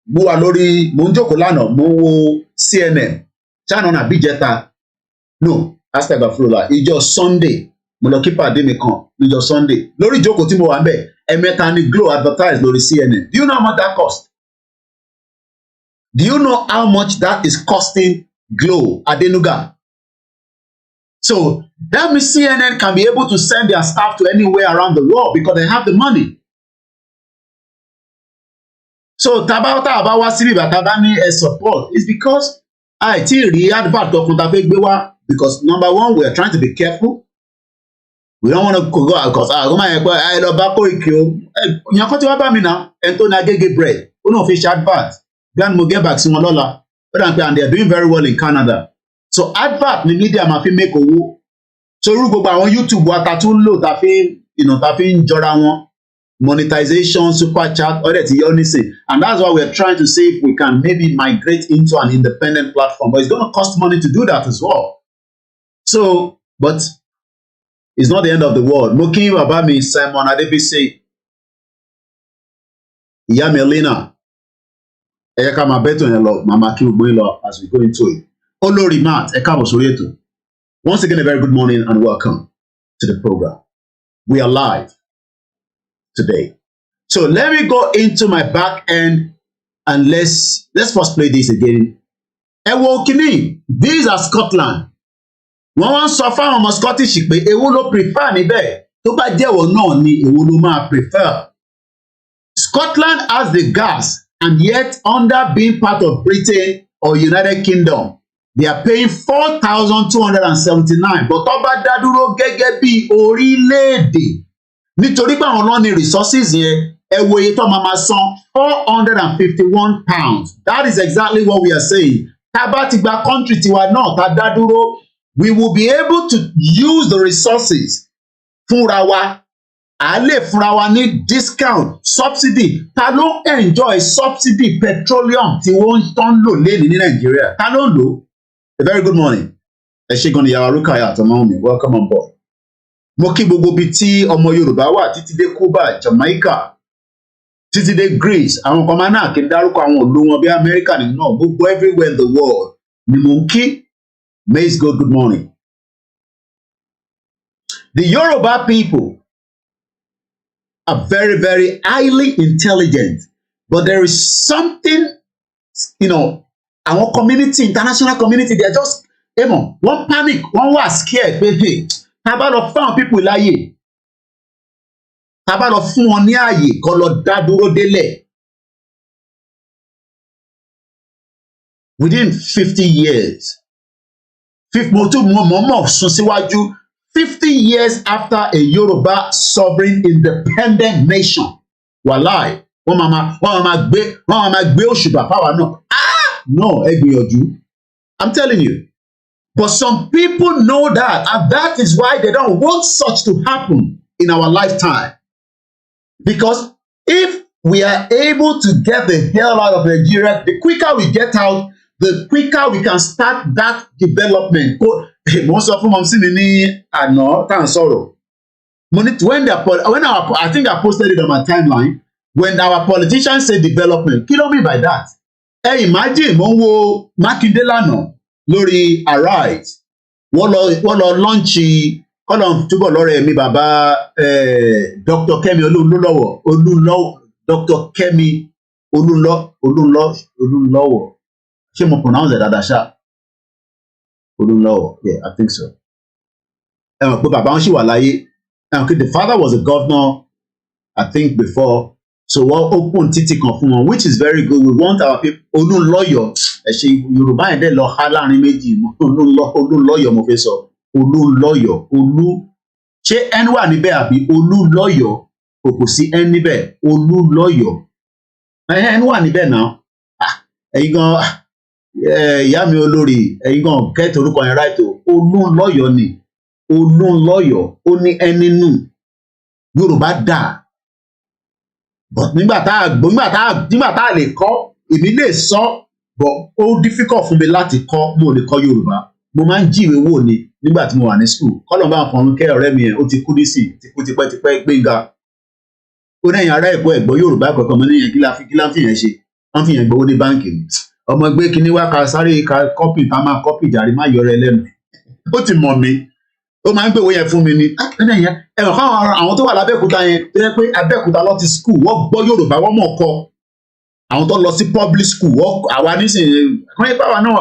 mo wà lórí mo ń jókòó lánàá mo wo CNN channel na bíjẹta no astagfirullah ìjọ Sunday mo lọ kí pàdé mi kan níjọ Sunday lórí ìjókòó tí mo wà ń bẹ̀ ẹ̀mẹ́ta ni Glo advertise lórí CNN. Do you know how much that cost? Do you know how much that is costing Glo Adenuga? So that means CNN can be able to send their staff to anywhere around the world because they have the money. So tabata abawa síbi bàtà ní support is because I ti rí advert ọkùnrin tá fẹ́ gbé wá because number one we are trying to be careful. We don't want to go because I lọ bá Koiki o. Ìyẹn kan tí wọ́n bá mi náà ẹni tó ní agége bread ó náà fi ṣe advert bí wọ́n mo get back sí wọn lọ́la and they are doing very well in Canada. So advert ni media máa fi make owó. So irú gbogbo àwọn YouTube wa ta tún lò ta fi ń jọra wọn monetization super chat ọ̀rẹ́ ti yọ nísìn and that's why we are trying to see if we can maybe migrate into an independent platform but it's going to cost money to do that as well. So but it's not the end of the world. Mo kí bàbá mi Simon Adébísí ìyá mi Elena ẹ yẹ ká máa bẹ́tò yẹn lọ màmá kí gbogbo yín lọ as we go into it. Olórí Matt ẹ káàbọ̀ sórí ètò. Once again, a very good morning and welcome to the program. We are live today. So let me go into my back end and let's first play this again. Ẹ wo kíní, these are Scotland. Wọ́n wá ń sọ fáwọn ọmọ Scottish pé èwo ló prefer níbẹ̀ tó bá jẹ́wọ́ náà ni èwo ló máa prefer. Scotland has the gas and yet under being part of Britain or United Kingdom. They are paying 4,279 but tó bá dá dúró gẹ́gẹ́ bí orílẹ̀-èdè nítorí pé àwọn lọ́ni resources yẹn ẹ wo iye tó máa san £451. That is exactly what we are saying. Tá bá ti gba country tiwa náà tá dá dúró we will be able to use the resources fúnra wa à lè fúnra wa ní discount subsidy. Ta ló enjoy subsidy petroleum tí wọ́n tán lò lẹ́nu ní Nàìjíríà? Ta ló ń lò? A very good morning. Ẹ ṣé gan ni yàrá Rukaya àtọmọ mi. Welcome on board. Mo kí gbogbo ibi tí ọmọ Yorùbá wà títí dé Cuba, Jamaica, títí dé Greece. Àwọn kan máa náà kí n dárúkọ àwọn òlu wọn bí America nínú náà. Gbogbo everywhere in the world ni mo ń kí. Maze God, good morning. The Yoruba people are very, very highly intelligent. But there is something, our community, international community, they are just, one panic, one was scared, baby. Tá bá lọ fún people láyè. Tá bá lọ fún wọn ní ààyè kó lọ dá dúró délẹ̀. Within 50 years, 50 years after a Yoruba sovereign independent nation, wàláì, wọ́n máa gbé òṣùbà fáwa náà. No, ẹ gbìyànjú. I'm telling you. But some people know that, and that is why they don't want such to happen in our lifetime. Because if we are able to get the hell out of Nigeria, the quicker we get out, the quicker we can start that development. Most of them I'm seeing àná tá à ń sọ̀rọ̀. I think I posted it on my timeline. When our politicians say development, kí ló mean by that? Imagine mo ń wo Mákindé lánàá lórí Arise. Wọ́n lọ lọ́ǹchì kọ́lọ̀ túbọ̀ lọ́rẹ̀ mi bàbá Dr. Kemi Olúnlọ́wọ̀ Dr. Kemi Olúnlọ́wọ̀. Ṣé mo pronounce it dáadáa ṣá? Olúnlọ́wọ̀, yeah, I think so. Pé bàbá wọn ṣì wà láyé. The father was a governor, I think, before. So wọ́n open títì kan fún wọn, which is very good. We want our people. Olúnlọ́yọ̀ ẹ̀ṣẹ̀ Yorùbá yẹn dẹ̀ lọ há láàrin méjì. Olúnlọ́yọ̀ mo fẹ́ sọ. Olúnlọ́yọ̀ ṣé ẹni wà níbẹ̀ àbí Olúnlọ́yọ̀ kò sí ẹni níbẹ̀. Olúnlọ́yọ̀ ẹni wà níbẹ̀ náà. Ẹ̀yin gan ìyá mi olórí ẹ̀yin gan kẹ́tì orúkọ yẹn ráìtò. Olúnlọ́yọ̀ ni Olúnlọ́yọ̀ ó ní ẹni nù. Yorùbá dà. But nígbà tá a lè kọ́, èmi lè sọ, but ó difficult fún mi láti kọ́, mo lè kọ́ Yorùbá. Mo máa ń jíwèé wò ni nígbà tí mo wà ní school. Kọ́lọ̀ bá fọ̀run kẹ́ ọ̀rẹ́ mi yẹn, ó ti kú nísìn, ti kú tipẹ́tipẹ́ Gbénga. Ó ní ẹ̀yin ará Èkó ẹ̀gbọ́ Yorùbá kankan mo ní yẹn kí la fi yẹn ṣe. Wọ́n fi yẹn gbowó ní báǹkì ni. Ọmọ ẹgbẹ́ kínní wá ka sáré ka kọ́pì tá máa kọ́pì jàre má yọrọ ẹ lẹ́nu. Ó ti mọ̀ mi. Ó máa ń gbé owó yẹn fún mi ni. Ẹ̀rọ káwọn àwọn tó wà lábẹ́òkúta yẹn tó yẹ pé Abẹ́òkúta lọ ti school wọ́n gbọ́ Yorùbá wọ́n mọ̀ kọ́. Àwọn tó lọ sí public school àwa nísìnyí kọ́ yẹ báwa náà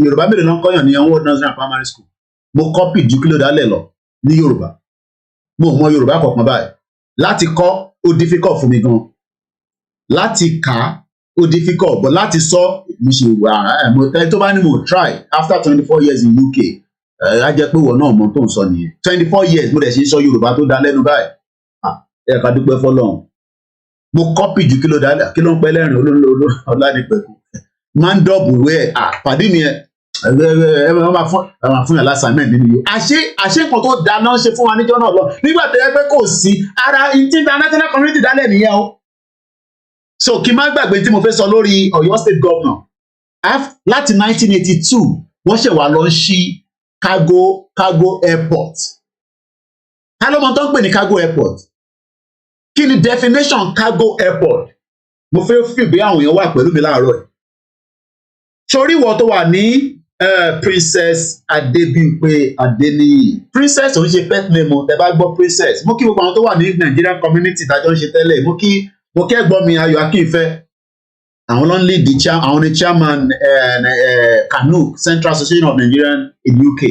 Yorùbá mélòó náà kọ́yàn ní ẹ̀wọ̀n nursery primary school. Mo copy ju kí ló dálẹ̀ lọ ní Yorùbá. Mo mọ Yorùbá kọ̀ọ̀kan báyìí. Láti kọ́ ó difficult fún mi gan. Láti kà ó difficult, but láti sọ mi ṣe wà tó bá ní mo try after 24 years in UK. Á jẹ́ pé wọ́n náà mọ̀ tó ń sọ nìyẹn. 24 years mo dẹ̀ ṣe sọ Yorùbá tó dá lẹ́nu báyìí. Ẹ ká dúpẹ́ fọ́lọ́run. Mo copy ju kí ló ń pẹ́ lẹ́rìn Ọlánìpẹ̀kun. Máa ń dọ̀bù wẹ́ pàdé mi ẹ̀ wọ́n máa fún yàn lásàmẹ́ nínú yìí. Àṣé nǹkan tó dáná ṣe fún wa níjọ́ náà lọ. Nígbà tó yẹ pé kò sí ara international community dálẹ̀ nìyẹn o. So kí n má gbàgbé tí mo fẹ́ sọ lórí Ọ̀yọ́ state governor. Láti 1982 wọ́n ṣẹ̀ wá lọ sí cargo airport. Ta ló mọ̀ tó ń pè ní cargo airport? Kí ni definition cargo airport? Mo fẹ́ fi bí àwọn èèyàn wà pẹ̀lú mi láàárọ̀ ẹ̀. Sórí ìwọ tó wà ní Princess Adébímpé Adéníyì. Princess ò ń ṣe pet name o, tẹ́ bá gbọ́ princess. Mo kí gbogbo àwọn tó wà ní Nigerian community tájọ́ ń ṣe tẹ́lẹ̀. Mo kí ẹ̀gbọ́n mi Ayọ̀ Akínfẹ́. Àwọn ló ń lead àwọn ni chairman KANUK, Central Association of Nigerian in UK.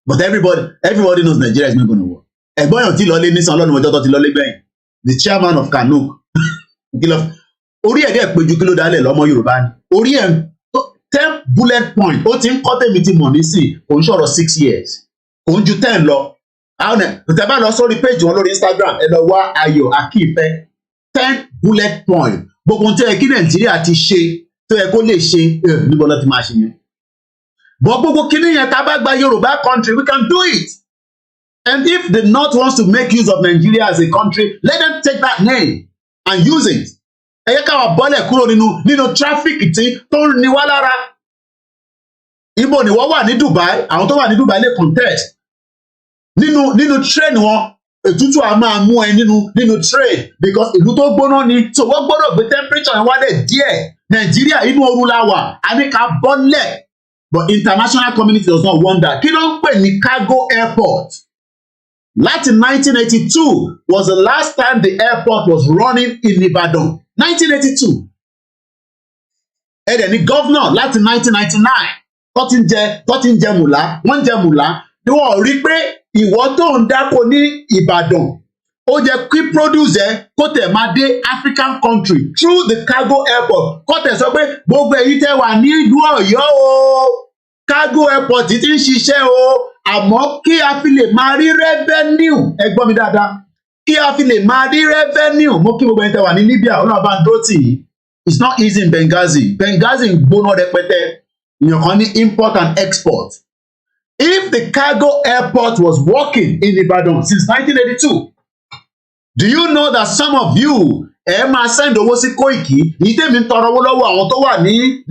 But everybody knows Nigeria is not going to work. Ẹ̀gbọ́n yàn tí lọlé ní Sanlọ́nù ọjọ́ tó ti lọlé gbẹ̀yìn. The chairman of KANUK. Orí ẹ̀ dẹ̀ péjú kí ló dálẹ̀ lọ́mọ Yorùbá ni. Orí ẹ̀ 10 bullet point ó ti ń kọ́ tèmi ti mọ̀ nísìn kò ń ṣọ̀rọ̀ 6 years. Kò ń ju 10 lọ. Àwọn ẹ̀ bá lọ sórí page wọn lórí Instagram ẹ lọ wá Ayọ̀ Akínfẹ́ 10 bullet point. Gbogbo tí ẹ kí Nàìjíríà ti ṣe tó yẹ kó lè ṣe níbo ló ti máa ṣe yẹn. But gbogbo kíní yẹn tá a bá gba Yorùbá country we can do it. And if the North wants to make use of Nigeria as a country, let them take that name and use it. Ẹ yẹ káwa bọ́lẹ̀ kúrò nínú traffic tí tó ń ní wá lára. Ibo ni wọ́n wà ní Dubai, àwọn tó wà ní Dubai lè contest. Nínú train wọn, ètútù a máa mú ẹ nínú train because ìlú tó gbóná ni. So wọ́n gbọ́dọ̀ gbé temperature yẹn wálẹ̀ díẹ̀. Nàìjíríà inú ooru la wà, a ní ká bọ́lẹ̀. But international community does not want that. Kí ló ń pè ní cargo airport? Láti 1982 was the last time the airport was running in Ibadan. 1982. Ẹ̀dẹ̀ ni governor láti 1999. Tó ti ń jẹ mùlá, wọ́n ń jẹ mùlá. Ni wọ́n rí pé ìwọ tó ń dáko ní Ìbàdàn, ó jẹ́ kí produce ẹ̀ kó tẹ̀ máa dé African country through the cargo airport. Kó tẹ̀ sọ pé gbogbo èyí tẹ́ wà ní ìlú Ọ̀yọ́ o. Cargo airport ti ń ṣiṣẹ́ o. Àmọ́ kí a fi lè máa rí revenue, ẹ gbọ́ mi dáadáa, kí a fi lè máa rí revenue. Mo kí gbogbo ẹni tẹ́ wà ní Libya, Ọlọ́run bá ń dúró tì yín. It's not easy in Benghazi. Benghazi ń gbóná rẹpẹtẹ. èèyàn kan ní import and export. If the cargo airport was working in Ibadan since 1982, do you know that some of you máa send owó sí Koiki ní tèmi ń tọrọ owó lọ́wọ́ àwọn tó wà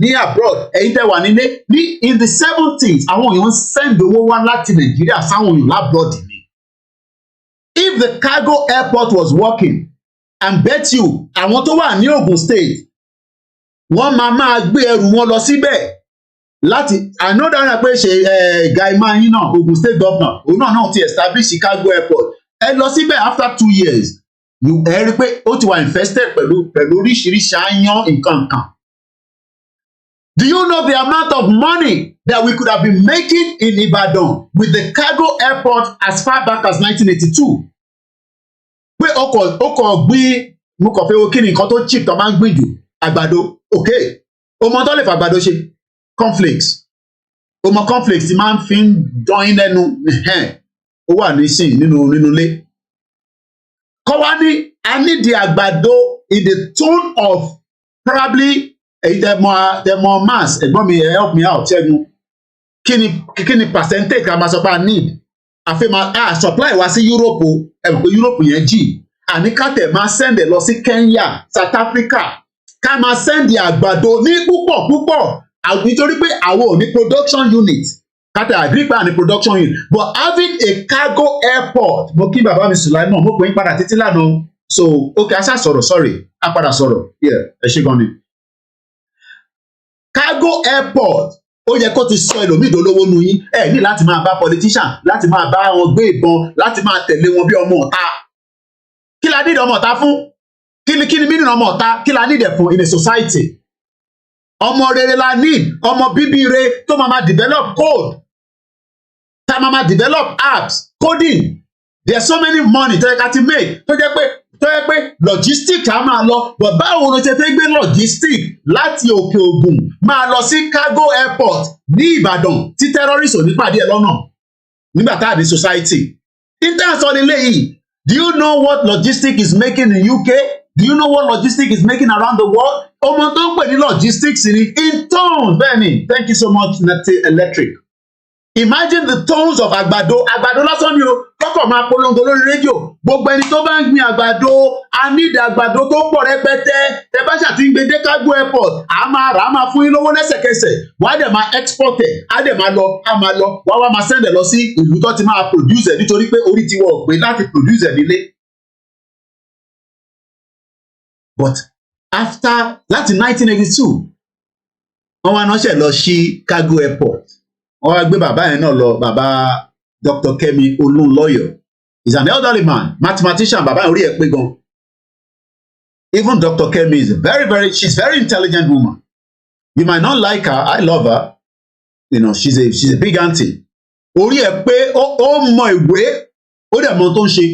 ní abroad ẹ̀yin tẹ́ wà nílé ní in the 70s àwọn èèyàn ń send owó wá láti Nàìjíríà sáwọn èèyàn lábroad ni. If the cargo airport was working, and bet you àwọn tó wà ní Ogun State wọ́n máa gbé ẹrù wọn lọ síbẹ̀ láti ànádàára pé ṣe Gaima yín náà Ogun State governor òun náà ti establish Chicago airport ẹ lọ síbẹ̀ after 2 years ẹ rí pé ó ti wà infested pẹ̀lú oríṣiríṣi aáyán nǹkan kan. Do you know the amount of money that we could have been making in Ibadan with the cargo airport as far back as 1982? Pé ọkọ̀ gbin mo kàn fẹ́ wo kí ni nǹkan tó cheap tó máa ń gbìn jù àgbàdo okay ọmọ tó lè fa àgbàdo ṣe cornflakes ọmọ cornflakes ti máa ń fi ń dán in lẹ́nu ó wà nísìn nínú ilé. Kọ́ wá ní I need the àgbàdo in the tone of probably tẹmọ mass ẹ̀gbọ́n mi help me out ṣẹ́gun kí ni percentage ká máa sọ pé I need àfi máa supply wá sí Europe ẹ̀rù pé Europe yẹn jì àní ká tẹ̀ máa send ẹ̀ lọ sí Kenya South Africa ká máa send àgbàdo ní púpọ̀ nítorí pé àwọn ò ní production unit ká tẹ̀ agree pé à ní production unit but having a cargo airport mo kí bàbá mi Sulaiman mo pè ń padà títí lánàá so okay aṣá sọ̀rọ̀ sorry á padà sọ̀rọ̀ ẹ ṣé gan ni. Cargo airport ó yẹ kó ti sọ ẹlòmíì dolówó nu yín ẹ ní láti máa bá politician láti máa bá wọn gbé ìbọn láti máa tẹ̀lé wọn bí ọmọ ọ̀tá kí la nídìí ọmọ ọ̀tá fún kí ni mínú ọmọ ọ̀tá kí la nídìí fún in a society ọmọ rere la need ọmọ bíbí re tó máa develop code tá máa develop apps coding there are so many money tó yẹ ká ti make tó jẹ́ pé logistics á máa lọ but báwo ló ṣe fẹ́ gbé logistics láti òkè ògùn máa lọ sí cargo airport ní Ìbàdàn tí terrorist ò ní pàdé ẹ lọ́nà nígbà tá a ní society intanet sọ lélẹ́yìí do you know what logistics is making in UK do you know what logistics is making around the world ọmọ tó ń pè ní logistics ni in tons bẹ́ẹ̀ ni thank you so much Nete Electric imagine the tons of àgbàdo lásán ni o kọ́kọ́ máa polongo lórí rédíò gbogbo ẹni tó bá ń gbin àgbàdo a nídìí àgbàdo tó pọ̀ rẹpẹtẹ tẹ bá ṣàti ń gbé dé cargo airport a máa rà á máa fún yín lówó lẹ́sẹ̀kẹsẹ̀ wàá dẹ̀ máa export ẹ̀ á dẹ̀ máa lọ wàá wá máa send ẹ̀ lọ sí ìlú tó ti máa produce ẹ̀ nítorí pé orí ti wọ̀ pé láti produce ẹ̀ nílé. But after láti 1982 wọ́n wá ránṣẹ́ lọ sí cargo airport wọ́n wá gbé bàbá yẹn náà lọ bàbá Dr. Kemi Olunloyo is an elderly man mathematician bàbá yẹn orí ẹ̀ pé gan even Dr. Kemi is she's very intelligent woman you might not like her I love her you know she's a big auntie orí ẹ̀ pé ó mọ ìwé ó dẹ̀ mọ tó ń ṣe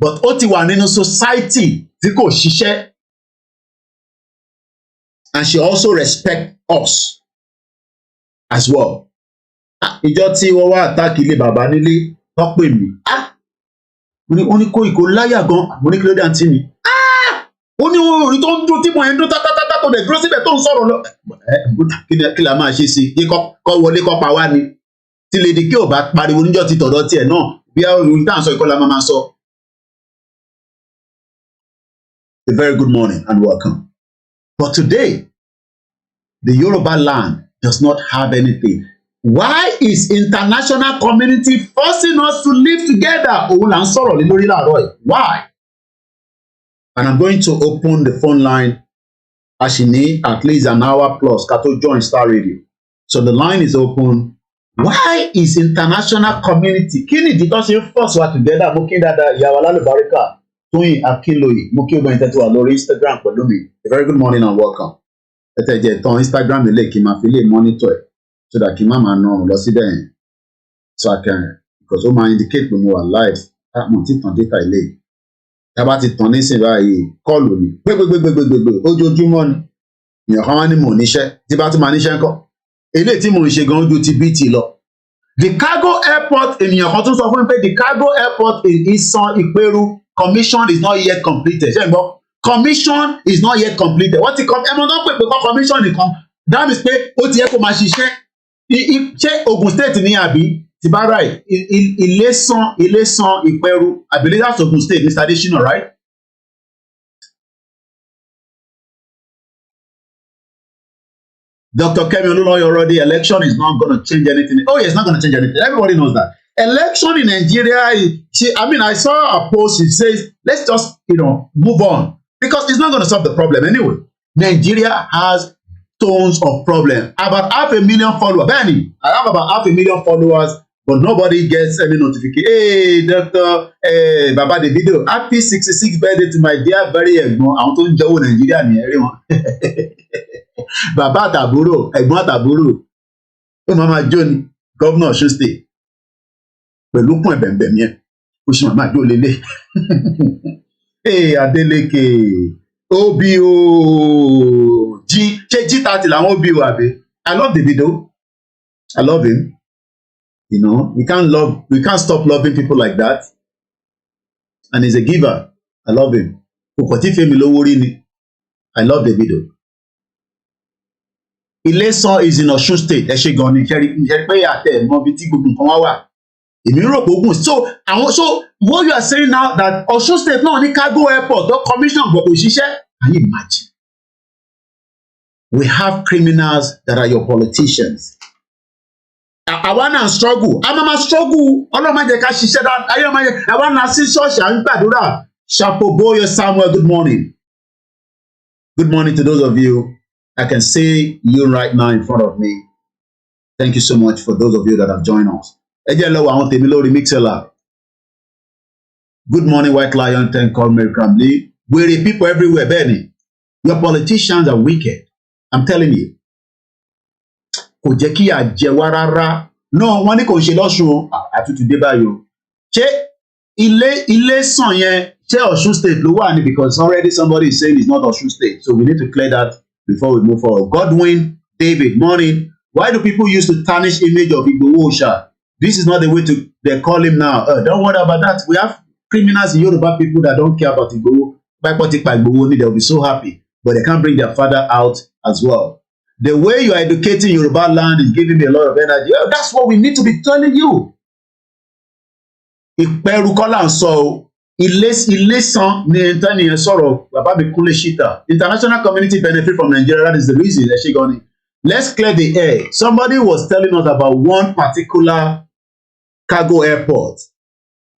but ó ti wà nínú society tí kò ṣiṣẹ́ and she also respect us as well. Ìjọ tí wọ́n wá àtàkì ilé bàbá nílé wọ́n pè mí wọ́n ní Koiki láyà gan mo ní kí ló dé àǹtí mi ó ní orin tó ń dún tí mo ń dún tátátátá tó dẹ̀ dúró síbẹ̀ tó ń sọ̀rọ̀ lọ kí la máa ṣe sí i kọ́ wọlé kọ́ pa wá ni tí lè di kí ò bá pariwo níjọ́ ti tọ̀dọ̀ tiẹ̀ náà bí orin tá à ń sọ ìkọlá máa sọ. A very good morning and welcome. But today the Yoruba land does not have anything. Why is international community forcing us to live together? Òun là ń sọ̀rọ̀ lé lórí láàárọ̀ yìí. Why? And I'm going to open the phone line as she need at least an hour plus ká tó join Star Radio. So the line is open. Why is international community? Kí ni ìdí tó ṣe ń force wa together? Mo kí dáadáa ìyàwó alálùbáríkà Tóyìn Akínlóye. Mo kí ogun ìtẹ́tù wà lórí Instagram pẹ̀lú mi. A very good morning and welcome. Ẹ tẹ̀ jẹ́ tán Instagram ilé kí n máa fi lè monitor ẹ̀. So that kí má máa ná ọ̀run lọ síbẹ̀ yẹn so I can because ó máa indicate pé mo wà live mo ti tàn data ilé tá a bá ti tàn nísìnyí báyìí kọ́ọ̀lù ni gbégbégbégbégbé ojoojúmọ́ ni èèyàn kan wá ní mò ń níṣẹ́ tí bá tún máa níṣẹ́ ńkọ́ eléyìí tí mò ń ṣe gan ojú ti BT lọ. The cargo airport ènìyàn kan tún sọ fún mi pé the cargo airport in Isan Ìpẹ́rù commission is not yet completed ṣé ń gbọ́ commission is not yet completed wọ́n ti ẹmọ náà pè pé kọ́ commission nìkan that means pé ó ti yẹ kó máa ṣiṣẹ́ Ṣé Ogun State ní àbí? Ti bá right. Ilésan, Ìpẹ̀rù. I believe that's Ogun State, Mr. Adesina, right? Dr. Kemi Olunloyo already, election is not going to change anything. Oh, yeah, it's not going to change anything. Everybody knows that. Election in Nigeria, I saw a post, it says, let's just, move on. Because it's not going to solve the problem anyway. Nigeria has tons of problems. About 500,000 followers. Benny, I have about 500,000 followers, but nobody gets any notification. Hey, Dr. Baba Davido, happy 66th birthday to my dear very ẹ̀gbọ́n. Àwọn tó ń jẹ́wọ́ Nàìjíríà ní ẹ̀rí wọn. Bàbá àtàbúrò, ẹ̀gbọ́n àtàbúrò. Ó máa jó ní Governor Ọ̀ṣun State. Pẹ̀lú kún ẹ̀bẹ̀m̀bẹ̀m yẹn. Ó ṣe máa jó lélẹ̀. Hey, Adeleke. OBO. G30 làwọn OBO àbí. I love Davido. I love him. We can't stop loving people like that. And he's a giver. I love him. I love Davido. Ilésan is in Osun State. Ẹ ṣe gan ni ṣe pé àtẹ mọ bí tí gbogbo nǹkan wá wà. Èmi rò pé Ogun. So what you are saying now that Osun State náà ní cargo airport don commission gbogbo òṣìṣẹ́. Can you imagine? We have criminals that are your politicians. Àwa náà struggle. A máa struggle. Ọlọ́run má jẹ́ ká ṣiṣẹ́ dáadáa. Ayé máa jẹ́ àwa náà sí ṣọ́ọ̀ṣì à ń gbàdúrà. Chapeau Boyo Samuel, good morning. Good morning to those of you. I can see you right now in front of me. Thank you so much for those of you that have joined us. Ẹ jẹ́ lọ́wọ́ àwọn tèmi lórí Mixlr. Good morning, White Lion, thank God, Mary Cramley. We're people everywhere, Benny. Your politicians are wicked. I'm telling you. Kò jẹ́ kí àjẹ wá rárá. No, wọ́n ní kò ṣe lọ́ṣun àtútù dé báyò. Ṣé Ilésan yẹn ṣé Ọ̀ṣun State ló wà ní because already somebody is saying it's not Ọ̀ṣun State. So we need to clear that before we move forward. Godwin, David, morning. Why do people use to tarnish image of Igboho Osha? This is not the way they call him now. Don't worry about that. We have criminals in Yoruba people that don't care about Igboho. They'll be so happy. But they can't bring their father out as well. The way you are educating Yoruba land is giving me a lot of energy. That's what we need to be telling you. Ìpẹ̀rù kọ́lá ń sọ Ilésan ní ẹ̀ńtẹ́nìyẹn sọ̀rọ̀ bàbá mi Kúnlé Ṣítà. International community benefit from Nigeria, that is the reason. Let's clear the air. Somebody was telling us about one particular cargo airport.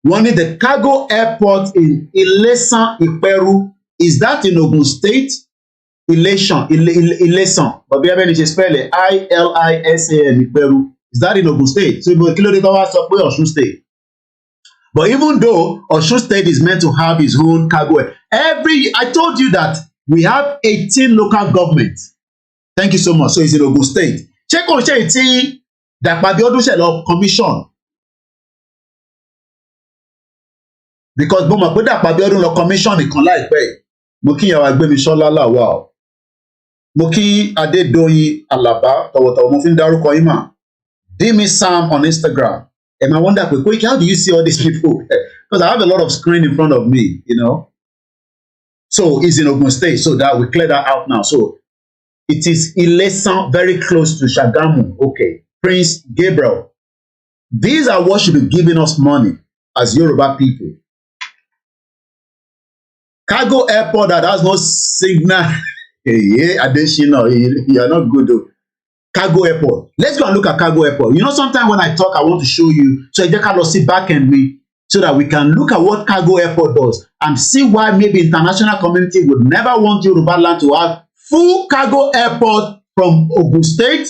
One is the cargo airport in Ilésan, Ìpẹ̀rù. Is that in Ogun State? Ilésan. But we have any spell it. ILISAN, Ìpẹ̀rù. Is that in Ogun State? So kí ló dé tó wá sọ pé Ọ̀ṣun State. But even though Osun State is meant to have its own cargo, I told you that we have 18 local governments. Thank you so much. So it's in Ogun State. Check on tí Dàpọ̀ Abíọ́dún ṣe lọ commission. Because bó mọ̀ pé Dàpọ̀ Abíọ́dún lọ commission nìkan láìpẹ́. Mo kí ìyàwó Agbémisọ́lá Lawal. Mo kí Adédoyin Àlàbá tọ̀wọ̀tọ̀wọ̀ mo fi ń dárúkọ yín mà. Dimi Sam on Instagram. And I wonder, quick, how do you see all these people? Because I have a lot of screen in front of me, So it's in Ogun State, so that we clear that out now. So it is Ilésan, very close to Ṣàgámù. Okay, Prince Gabriel. These are what should be giving us money as Yoruba people. Cargo airport that has no signal. Yeah, Adesina, you're not good though. Cargo airport. Let's go and look at cargo airport. Sometimes when I talk, I want to show you. So I can sit back and me so that we can look at what cargo airport does and see why maybe international community would never want Yoruba land to have full cargo airport from Ogun State,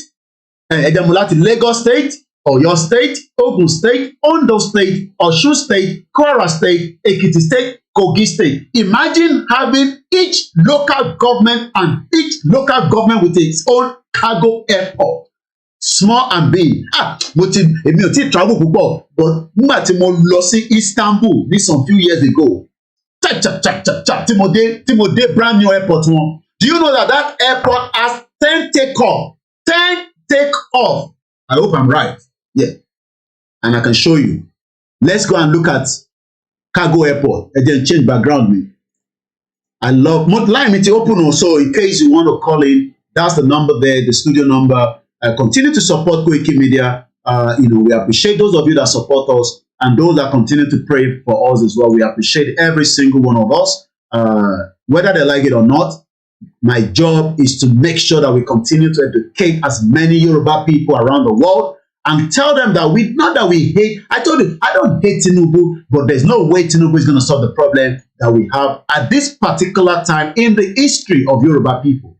Lagos State, Oyo State, Ogun State, Ondo State, Osun State, Kwara State, Ekiti State, Kogi State. Imagine having each local government with its own cargo airport, small and big. Èmi ò tí travel púpọ̀, but nígbà tí mo lọ sí Istanbul ní some few years ago, tí mo dé brand new airport wọn. Do you know that airport has 10 takeoff? 10 takeoff. I hope I'm right. Yeah, and I can show you. Let's go and look at cargo airport. And then change background me. I love line me to open also in case you want to call in. That's the number there, the studio number. Continue to support koikimedia. We appreciate those of you that support us and those that continue to pray for us as well. We appreciate every single one of us, whether they like it or not. My job is to make sure that we continue to educate as many Yoruba people around the world and tell them that not that we hate. I told you, I don't hate Tinubu, but there's no way Tinubu is going to solve the problem that we have at this particular time in the history of Yoruba people.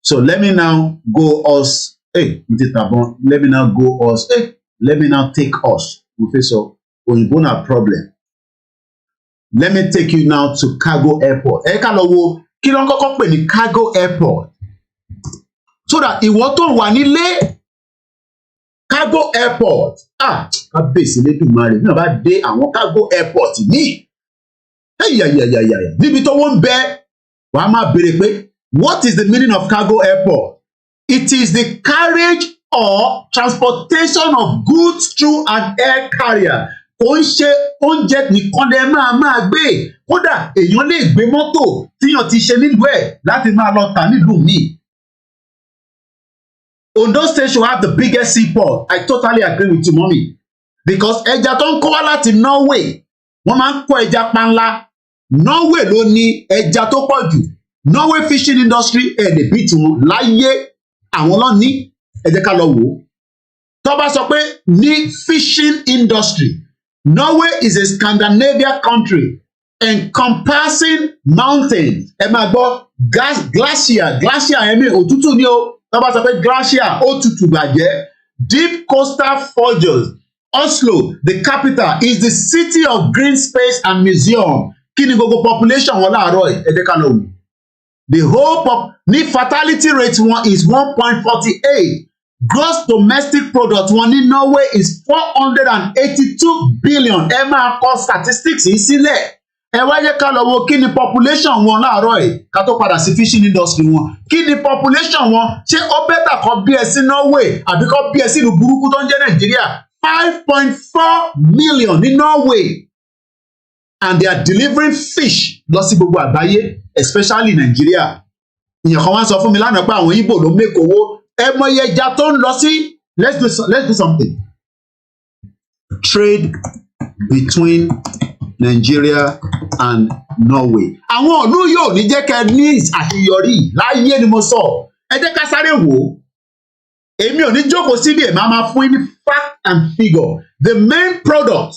So let me now go us. Let me now go us. Let me now take us. So we don't have problem. Let me take you now to Cargo Airport. Kí ló ń kọ́kọ́ pè ní Cargo Airport? So that ìwọ tó wà nílé Cargo Airport. Kábíyèsí Elédùmarè bí wọ́n bá dé àwọn Cargo Airport ní. Níbi tó wọ́n bẹ, wàá máa béèrè pé what is the meaning of Cargo Airport? It is the carriage or transportation of goods through an air carrier. Ó ń ṣe oúnjẹ nìkan lẹ máa gbé. Kódà èèyàn lè gbé mọ́tò tíyàn ti ṣe nílùú ẹ̀ láti máa lọ tà nílùú míì. Ondo State should have the biggest seaport. I totally agree with you, mommy. Because ẹja tó ń kó wá láti Norway, wọ́n máa ń kó ẹja panla. Norway ló ní ẹja tó pọ̀ jù. Norway fishing industry ẹ̀ lè bí tiwọn láyé àwọn lọ ní ẹ jẹ́ ká lọ wò ó. Tó bá sọ pé ní fishing industry, Norway is a Scandinavian country encompassing mountains. Ẹ máa gbọ́ glacier ẹ̀mí òtútù ni o. Tó bá sọ pé glacier ó tutù bàjẹ́. Deep coastal fjords. Oslo, the capital, is the city of green space and museum. Kí ni gbogbo population wọn láàárọ̀ ẹ̀? Ẹ jẹ́ ká lọ wò. The whole fatality rate one is 1.48. Gross domestic product one in Norway is 482 billion. Ẹ máa kọ statistics yìí sílẹ̀. Ẹ wá jẹ́ ká lọ wo kí ni population wọn láàárọ̀ ẹ̀ ká tó padà sí fishing industry wọn. Kí ni population wọn? Ṣé ó bẹ́tà kọ́ bí ẹ sí Norway àbí kọ́ bí ẹ sí ìlú burúkú tó ń jẹ́ Nàìjíríà? 5.4 million ní Norway. And they are delivering fish lọ sí gbogbo àgbáyé, especially Nigeria. Ìyẹn kan wá sọ fún mi lánàá pé àwọn Igbo ló make owó. Ẹ mọye ẹja tó ń lọ sí. Let's do something. Trade between Nigeria and Norway. Àwọn ìlú yóò ní jẹ́ kẹ́ ní àṣeyọrí láyé ni mo sọ. Ẹ jẹ́ ká sáré wò ó. Èmi ò ní jókòó síbi ẹ̀ máa fún yín ní fact and figure. The main product,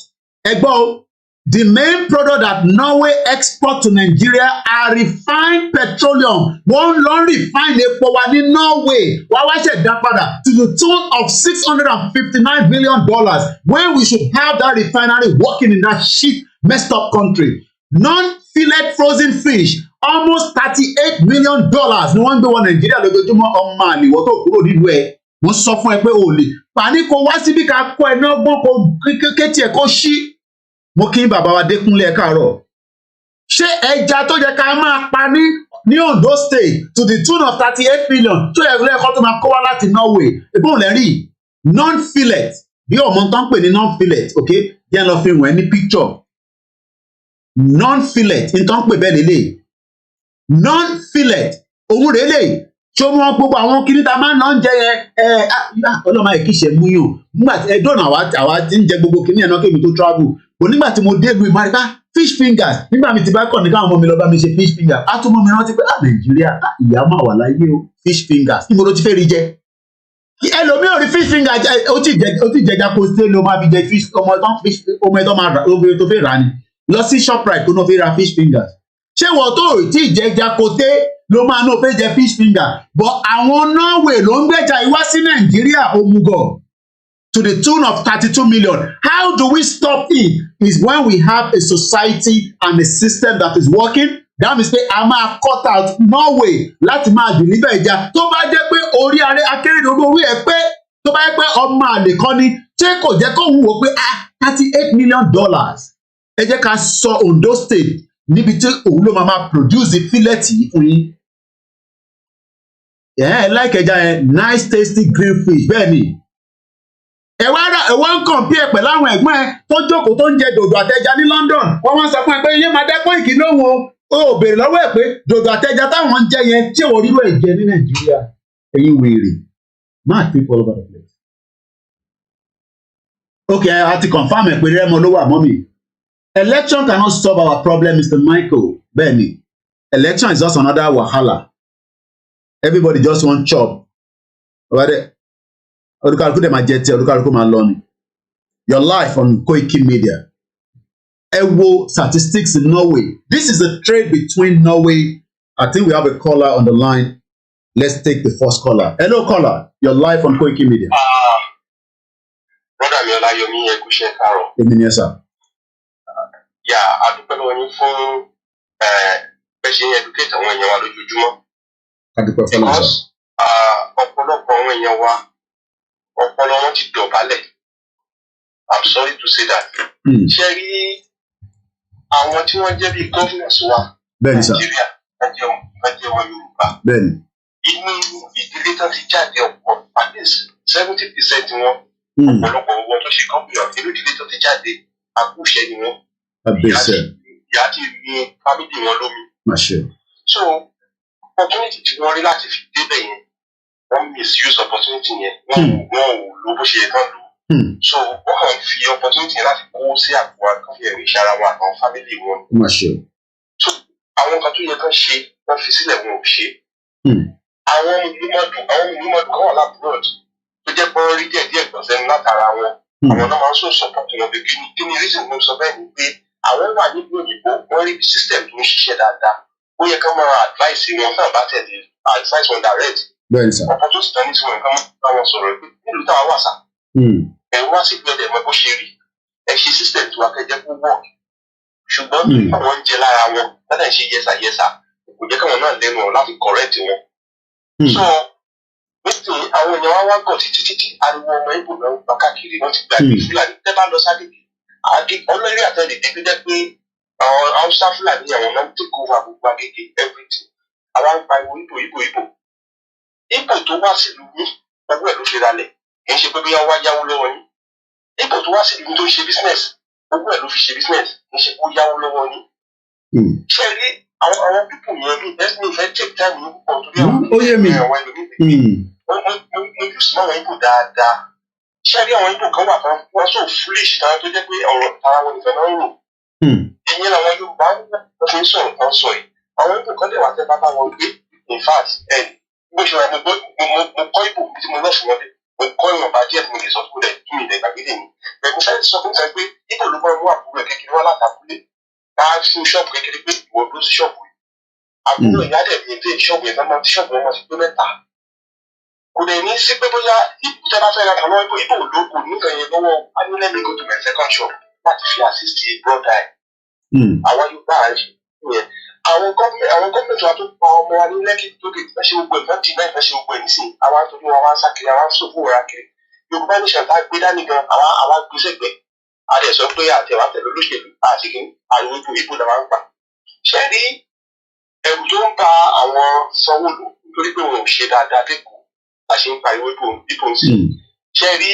the main product that Norway export to Nigeria are refined petroleum. Wọ́n lọ refine epo wa ní Norway. Wá ṣe dá padà to the tune of $659 billion when we should have that refinery working in that shit messed up country. Non-fillet frozen fish, almost $38 million ni wọ́n ń gbé wọ Nigeria lójoojúmọ́. Ọmọ àlèwọ́ tó kúrò nínú ẹ̀. Mo sọ fún ẹ pé o lè. Pàní kò wá síbí ká kọ́ ẹ náà gbọ́n kó kékeré ẹ̀ kó ṣí. Mo kí bàbá wa Dékúnlé ẹ káàárọ̀. Ṣé ẹja tó yẹ ká máa pa ní Ondo State to the tune of 38 million tó yẹ kó tó máa kó wá láti Norway? Ìbọn lẹ́rìí non-fillet bí ọmọ tó ń pè ní non-fillet, okay? Yẹn lọ fi wọ̀n ẹ́ ní picture. Non-fillet ní tó ń pè bẹ́ẹ̀ lélẹ̀. Non-fillet òun rèé lè ṣé wọn gbogbo àwọn kiri tá a máa ń lọ ń jẹ ọlọ́mọ ẹ̀ kì í ṣe múyàn nígbà tí ẹ̀dọ́nà àwa ti ń jẹ gbogbo kiri ẹ̀ náà kémi tó travel. Bò nígbà tí mo dé ìlú ìmárìká fish fingers nígbà mi ti bá kàn ní káwọn ọmọ mi lọ bá mi ṣe fish fingers á tún mú mi rántí pé Nàìjíríà ìyá máa wà láyé o fish fingers níbo ló ti fẹ́ rí jẹ. Ẹlòmíràn rí fish fingers ó ti jẹjà kó ṣe ló máa fi jẹ fish ọmọ ẹ̀ tó máa rà obìnrin tó fẹ́ rà ni lọ sí Shoprite tó náà fi ra fish fingers. Ṣé wọ́n tó tí ìjẹjà kó tẹ́ ló máa náà fẹ́ jẹ fish finger but àwọn Norway ló ń gbẹ́jà ìwá sí Nàìjíríà òmùgọ̀ to the tune of 32 million. How do we stop it? Is when we have a society and a system that is working. That means pé a máa cut out Norway láti máa deliver ìjà. Tó bá jẹ́ pé orí Akérédolú orí ẹ̀ pé tó bá jẹ́ pé ọmọ àlè kan ni ṣé kò jẹ́ kó wù ó pé $38 million. Ẹ jẹ́ ká sọ Ondo State níbi tí òun ló máa produce the fillet yìí fún yín. Like ẹja yẹn nice tasty grilled fish bẹ́ẹ̀ ni. Ẹ wá ń compare pẹ̀lú àwọn ẹ̀gbọ́n ẹ tó jókòó tó ń jẹ dòdò àtẹja ní London. Wọ́n sọ fún ẹ pé iye máa dẹ́kun ìkìlóhùn o béèrè lọ́wọ́ ẹ̀ pé dòdò àtẹja táwọn ń jẹ yẹn ṣé wọ́n rírò ẹ̀ jẹ ní Nàìjíríà. Ẹ̀yin wèrè Mad people all over the place. Okay, I have to confirm it. Mommy. Election cannot solve our problem, Mr. Michael. Benny. Election is just another wahala. Everybody just want chop. Your life on koikimedia. Ewo statistics in Norway. This is a trade between Norway. I think we have a caller on the line. Let's take the first caller. Hello, caller. Your life on koikimedia. Brother Miola Yomi Ekushe Karo. Yes, sir. Yeah, I depend on you for patient educate àwọn èèyàn wa lójoojúmọ́. Because ọ̀pọ̀lọpọ̀ àwọn èèyàn wa ọpọlọ wọn ti dọ̀bálẹ̀. I'm sorry to say that. Ṣé rí àwọn tí wọ́n jẹ́ bí governors wa Nàìjíríà ẹjẹ́ wọn Yorùbá. Inú ìdílé tán ti jáde ọ̀pọ̀ at least 70% wọn. Ọ̀pọ̀lọpọ̀ wọn tó ṣe gómìnà inú ìdílé tó ti jáde àkúṣe ni wọn. Ìyá ti ní family wọn lómi. So opportunity tí wọ́n rí láti fi débẹ̀ yẹn wọ́n misuse opportunity yẹn wọ́n ò lo bó ṣe yẹ kán lò. So wọ́n kàn fi opportunity yẹn láti kó sí àpò àkànfì ẹ̀rí iṣẹ́ ara wọn àtàwọn family wọn. So àwọn kan tó yẹ kán ṣe wọ́n fi sílẹ̀ wọn ò ṣe. Àwọn mímọ́dù kan wà lábúròd tó jẹ́ pé wọ́n rí díẹ̀ gbọ̀nsẹ̀ látara wọn. Àwọn náà máa ń sọ support wọn pé kí ni reason mo sọ bẹ́ẹ̀ ni pé àwọn wà níbi òyìnbó wọ́n rí system tó ń ṣiṣẹ́ dáadáa. Ó yẹ ká máa advice wọn náà bá tẹ̀lé advice wọn direct. Ọ̀pọ̀ tó sì tán ní tí wọn kàn máa wọn sọ̀rọ̀ pé nílùú táwa wà sá. Ẹ wá sí gbẹdẹ̀ mọ́ bó ṣe rí. Ẹ ṣe system tí wàá kẹjẹ kó work. Ṣùgbọ́n àwọn ń jẹ lára wọn látà ṣe yẹsà kò jẹ́ káwọn náà lẹ́nu ọ̀ láti correct wọn. So nítorí àwọn èèyàn wá wá gọ̀ títí ariwo ọmọ Ìgbò náà ń gbà káàkiri wọ́n ti gbàgbé Fúlàní tẹ́ bá lọ ságègè ọlọ́rí àtẹ̀lẹ́dẹ́ tó jẹ́ pé àwọn Haúsá Fúlàní àwọn náà ń take over gbogbo Agége everything àwa ń pariwo Ìgbò tó wá sílùú yín owó ẹ̀ ló fi ralẹ̀ kì í ṣe pé bóyá wá yáwó lọ́wọ́ yín Ìgbò tó wá sílùú tó ń ṣe business owó ẹ̀ ló fi ṣe business kì í ṣe pé ó yáwó lọ́wọ́ yín. Ṣé rí àwọn pípò yẹn bí ẹ̀sìn ìfẹ́ take time ní púpọ̀ torí àwọn ẹlòmíì mo jù sí àwọn Ìgbò dáadáa. Ṣé rí àwọn Ìgbò kan wà kan wọ́n so foolish tára tó jẹ́ pé ọ̀rọ̀ tara wọn nìkan náà ń rò. Ìyẹn làwọn Yorùbá wọ́n fi ń sọ̀rọ̀ kan sọ yìí. Àwọn Ìgbò kan lè wà tẹ́ bàbá wọn gbé in fact bó ṣe wà mo kọ́ Ìgbò tí mo lọ́ fún wọn dé mo kọ́ ìwọ̀nba díẹ̀ tí mo lè sọ fún rẹ̀ kí mi lè gbàgbé lè ní. Bẹ̀rù sáré sọ fún mi pé Ìgbò ló bá mú àbúrò kékeré wá látàkùlé bá fún ṣọ́ọ̀bù kékeré pé ìwọ ló sí ṣọ́ọ̀bù yìí. Àbúrò ìyá dẹ̀ mi dé ṣọ́ọ̀bù yẹn tán máa ti ṣọ́ọ̀bù wọn ti pé mẹ́ta. Kò dẹ̀ ní sí pé bóyá ìjọba bá fẹ́ ra kan lọ́wọ́ Ìgbò ló kò nífẹ̀ẹ́ yẹn lọ́wọ́ I mean let me go to my second shop láti fi assist a brother ẹ̀. Àwọn Yorùbá àìsí yẹn àwọn gọ́ọ̀mẹ̀ntì wa tó pa ọmọ wa ní Lẹ́kì tó kè fẹ́ ṣe gbogbo ẹ̀ fẹ́ ti bẹ́ẹ̀ fẹ́ ṣe gbogbo ẹ̀ nísìnyí àwa tó ní wọn wá sákiri àwa sófò wọra kiri Yorùbá nation tá a gbé dání gan àwa gbé sẹ́gbẹ̀ẹ́ a dẹ̀ sọ pé àtẹ̀wá tẹ̀lé olóṣèlú àṣìkí ariwo Ìgbò náà máa ń pa. Ṣé rí ẹ̀rù tó ń ba àwọn Sanwó-Olú nítorí pé wọn ò ṣe dáadáa lẹ́kọ̀ọ́ la ṣe ń pariwo Ìgbò ń sìn. Ṣé rí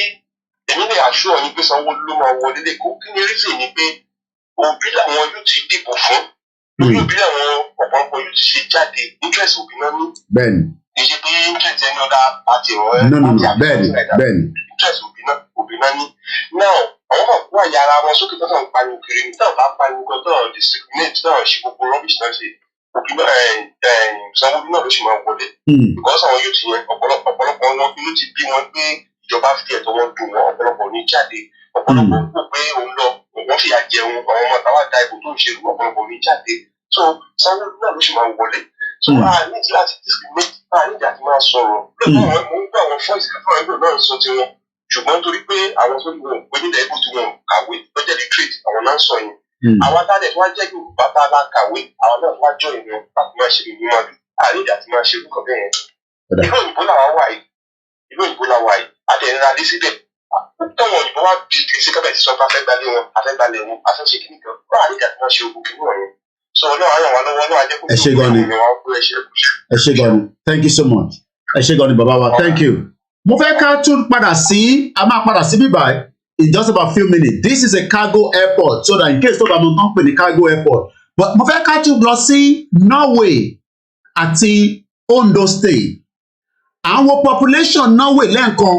èmi lè aṣọ yín pé Sanwó-Olú ló máa wọlé lẹ́kọ̀ọ́ kí ni rísì ni pé òbí làwọn yóò ti dìbò fún lórí òbí làwọn ọ̀pọ̀lọpọ̀ yóò ti ṣe jáde interest òbí náà ní. Bẹ́ẹ̀ni. Kì í ṣe pé interest ẹni ọ̀dà àti ọ̀rẹ́ bẹ́ẹ̀ni. Interest òbí náà ní. Now àwọn máa kó àyà ara wọn sókè tó náà ń pariwo kiri ní táwọn bá pariwo kan tó náà discriminate tó náà ṣe gbogbo rubbish náà ṣe òbí náà Sanwó-Olú náà ló ṣì máa wọlé. Because àwọn yóò ti yẹn ọ̀pọ̀lọpọ̀ wọn inú ti bí wọn pé ìjọba fi ẹ̀tọ́ wọn dùn wọn ọ̀pọ̀lọpọ̀ ní jáde ọ̀pọ̀lọpọ̀ kò pé òun lọ wọ́n fìyà jẹun àwọn ọmọ táwa da ìbò tó ń ṣerú ọ̀pọ̀lọpọ̀ ní jáde so Sanwó-Olú náà ló ṣì máa wọlé. So a ní láti discriminate a ní láti máa sọ̀rọ̀ lóòótọ́ mo ń gbọ́ àwọn fọ́ọ̀sì kan fún ẹgbẹ́ náà sọ tiwọn ṣùgbọ́n torí pé àwọn tó ń wọ̀ pé nílẹ̀ Ìgbò tí wọn kàwé lọ́jọ́ literate àwọn náà ń sọ yẹn àwọn adájọ́ tó wá jẹ́ Yorùbá tá a bá kàwé àwọn náà wá jọ ìran láti máa ṣe ìlú máa dùn àríjà ti máa ṣe nǹkan bẹ́ẹ̀ yẹn. Ìlú òyìnbó làwa wà yìí àtẹ̀yìnra dé síbẹ̀ táwọn òyìnbó wá bí sí kábẹ̀tì sọ pé afẹ́gbalẹ̀ wọn afẹ́ṣe kìíní kan wọ́n àríjà ti máa ṣe ogun kìíní wọ̀nyẹn. So náà àyàn wà lọ́wọ́ náà ajẹ́kùn ẹ ṣé gan ni thank you so much ẹ ṣé gan ni bàbá wa thank you. Mo fẹ́ ká tún a máa padà sí bíbá in just about few minutes. This is a cargo airport so that in case tó bá mo tán pè ní cargo airport but mo fẹ́ ká tún lọ sí Norway àti Ondo State Àwọn population Norway lẹ́ǹkan.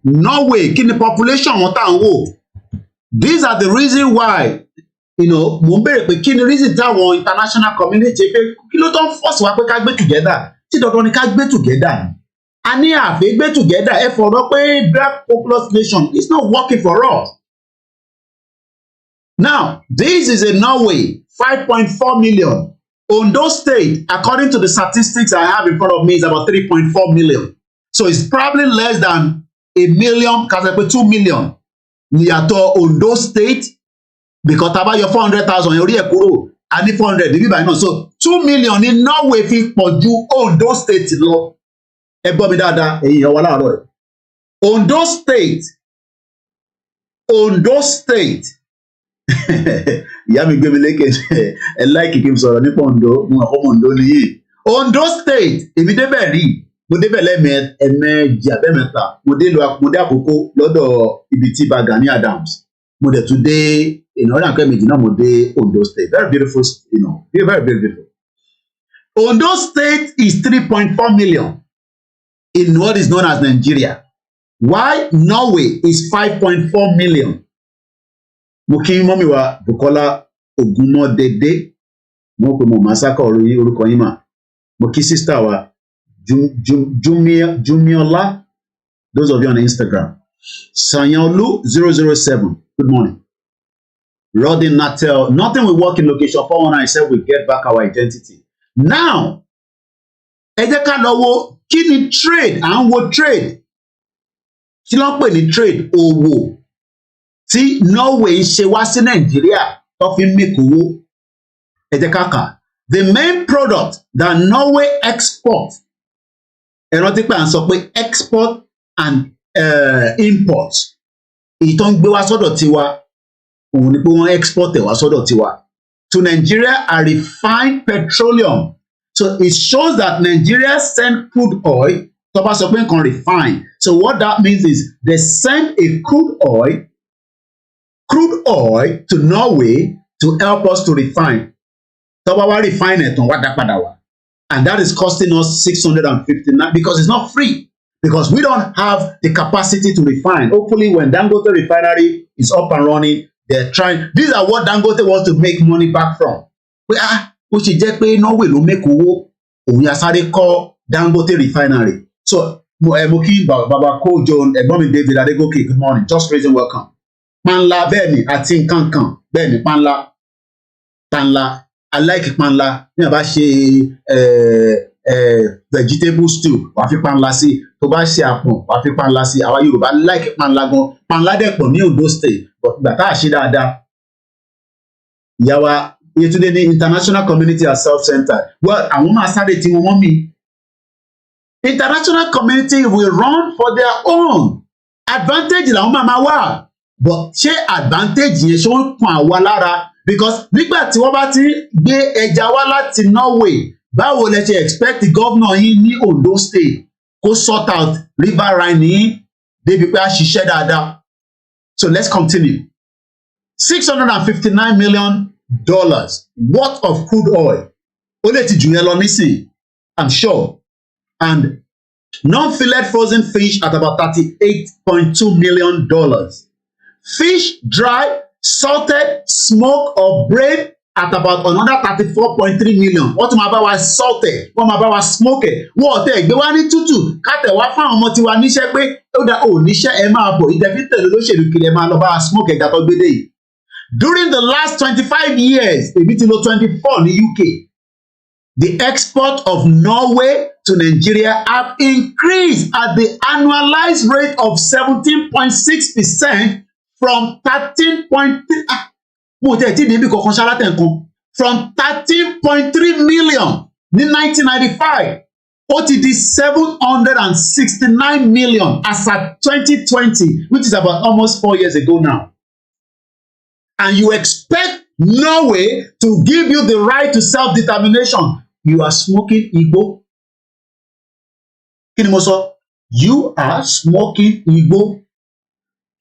Norway, kí ni population wọn tá ń wò? These are the reason why, mo ń bèrè pé kí ni reason táwọn international community pé kí ló tó ń force wa pé ká gbé together? Tí dandan ni ká gbé together. A ní àfẹ́ gbé together ẹ fọ̀rọ̀ pé black populous nation is not working for us. Now, this is a Norway, 5.4 million. Ondo State, according to the statistics I have in front of me, is about 3.4 million. So it's probably less than a million, because I put 2 million. Níyàtọ̀ Ondo State, because taba your 400,000, orí ẹ̀ kúrò, a ní 400, divided by now. So 2 million in Norway fi pọ̀ ju Ondo State lọ. Ẹ gbọ́ mi dáadáa, èyí yẹn wà láàárọ̀ ẹ̀. Ondo State, ìyá mi gbé mi lékè ẹ láìkì kí n sọ̀rọ̀ nípa Ondo, mo àkọ́mọ Ondo nìyí. Ondo State, èmi débẹ̀ rí, mo débẹ̀ lẹ́ẹ̀mejì àbẹ́mẹ́ta, mo dé Àkókó lọ́dọ̀ ibi tí Ba Gani Adams, mo dẹ̀ tún dé ọ̀rẹ́ àkọ́ méjì náà mo dé Ondo State, very beautiful, very, very beautiful. Ondo State is 3.4 million in what is known as Nigeria. Why Norway is 5.4 million? Mo kí mọ́mí wa Bukola Ogunmọ́dédé, mo pe mo masaka orúkọ yín mà. Mo kí sister wa Jumiola, those of you on Instagram. Sanyaolu 007, good morning. Rodin Natel, nothing will work in location 419 except we get back our identity. Now, ẹ jẹ́ ká lọ wo kí ni trade, à ń wo trade. Kí ló ń pè ní trade? Òwò tí Norway ṣe wá sí Nàìjíríà tó fi ń make owó. Ẹ jẹ́ ká kà. The main product that Norway export, ẹ rántí pé à ń sọ pé export and import, èyí tó ń gbé wá sọ́dọ̀ tiwa, òun ni pé wọ́n export ẹ̀ wá sọ́dọ̀ tiwa. To Nigeria are refined petroleum. So it shows that Nigeria send crude oil, tó bá sọ pé nǹkan refine. So what that means is they send a crude oil to Norway to help us to refine. Tó bá wá refine ẹ̀ tán wá dá padà wá. And that is costing us 659 because it's not free. Because we don't have the capacity to refine. Hopefully when Dangote refinery is up and running, they're trying. These are what Dangote wants to make money back from. Ó ṣe jẹ́ pé Norway ló make owó, òun yà sáré kọ́ Dangote refinery. So mo kí bàbá Kojo ẹ̀gbọ́n mi David Adegoke, good morning, just praising welcome. Panla bẹ́ẹ̀ ni àti nǹkan kan bẹ́ẹ̀ ni panla I like panla. Ní àbá ṣe vegetable stew wàá fi panla sí, tó bá ṣe àpọ̀n wàá fi panla sí. Àwa Yorùbá like panla gan. Panla dẹ̀ pọ̀ ní Ondo State, but ìgbà tá a ṣe dáadáa. Ìyá wa Yetunde ní international community are self-centered. Well, àwọn máa sáré tí wọ́n mọ́ mi. International community will run for their own. Advantage làwọn máa wà. But ṣé advantage yẹn ṣé wọ́n kàn àwa lára? Because nígbà tí wọ́n bá ti gbé ẹja wá láti Norway, báwo lẹ ṣe expect the governor yín ní Ondo State kó sort out river Rhine yín débi pé a ṣiṣẹ́ dáadáa? So let's continue. $659 million worth of crude oil. Ó lè ti jù yẹn lọ nísìn, I'm sure. And non-fillet frozen fish at about $38.2 million. Fish dry, salted, smoked or braised at about another $34.3 million. Wọ́n tún máa bá wa salted, wọ́n máa bá wa smoked. Wọ́n ọ̀tẹ̀ gbé wá ní tútù, kátẹ̀ wá fún àwọn ọmọ tiwa níṣẹ́ pé ó dá níṣẹ́ ẹ máa bọ̀, ìdẹ́fítẹ̀ lóṣèlú kiri ẹ máa lọ bá wa smoke ẹja tó gbé dé yìí. During the last 25 years, èmi ti lò 24 ní UK, the export of Norway to Nigeria have increased at the annualized rate of 17.6% from 13.3 from 13.3 million in 1995 ó ti di 769 million as at 2020, which is about almost 4 years ago now. And you expect Norway to give you the right to self-determination. You are smoking Igbo. Kí ni mo sọ? You are smoking Igbo.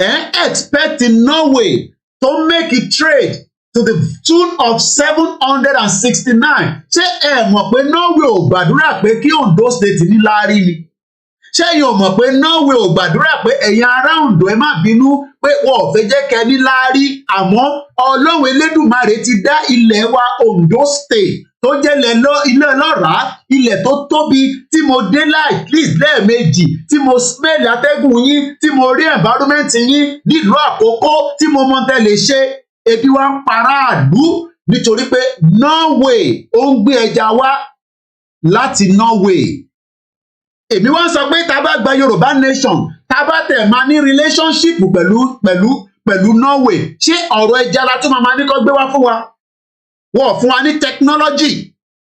And expecting Norway to make a trade to the tune of 769. Ṣé ẹ mọ̀ pé Norway ò gbàdúrà pé kí Ondo State ní láárí ni? ṣẹ́yìn ò mọ̀ pé Norway ò gbàdúrà pé ẹ̀yin ará Oǹdó ẹ má bínú pé wọn ò fẹ́ jẹ́ kẹ́ ní láárí àmọ́ Ọlọ́run Elédùmarè ti dá ilẹ̀ wa Ondo State tó jẹ́ ilẹ̀ ọlọ́ràá ilẹ̀ tó tóbi tí mo dé at least lẹ́ẹ̀mejì tí mo smell atẹ́gùn yín tí mo rí environment yín nílùú Àkókó tí mo mọ̀ tẹ́lẹ̀ ṣe ebi wa ń paráàlú nítorí pé Norway ó ń gbé ẹja wá láti Norway. Èmi wá sọ pé tá bá gba Yorùbá nation tá bá tẹ̀ máa ní relationship pẹ̀lú Norway ṣé ọ̀rọ̀ ẹja la tún máa ní kó gbé wá fún wa? Wọ́n fún wa ní technology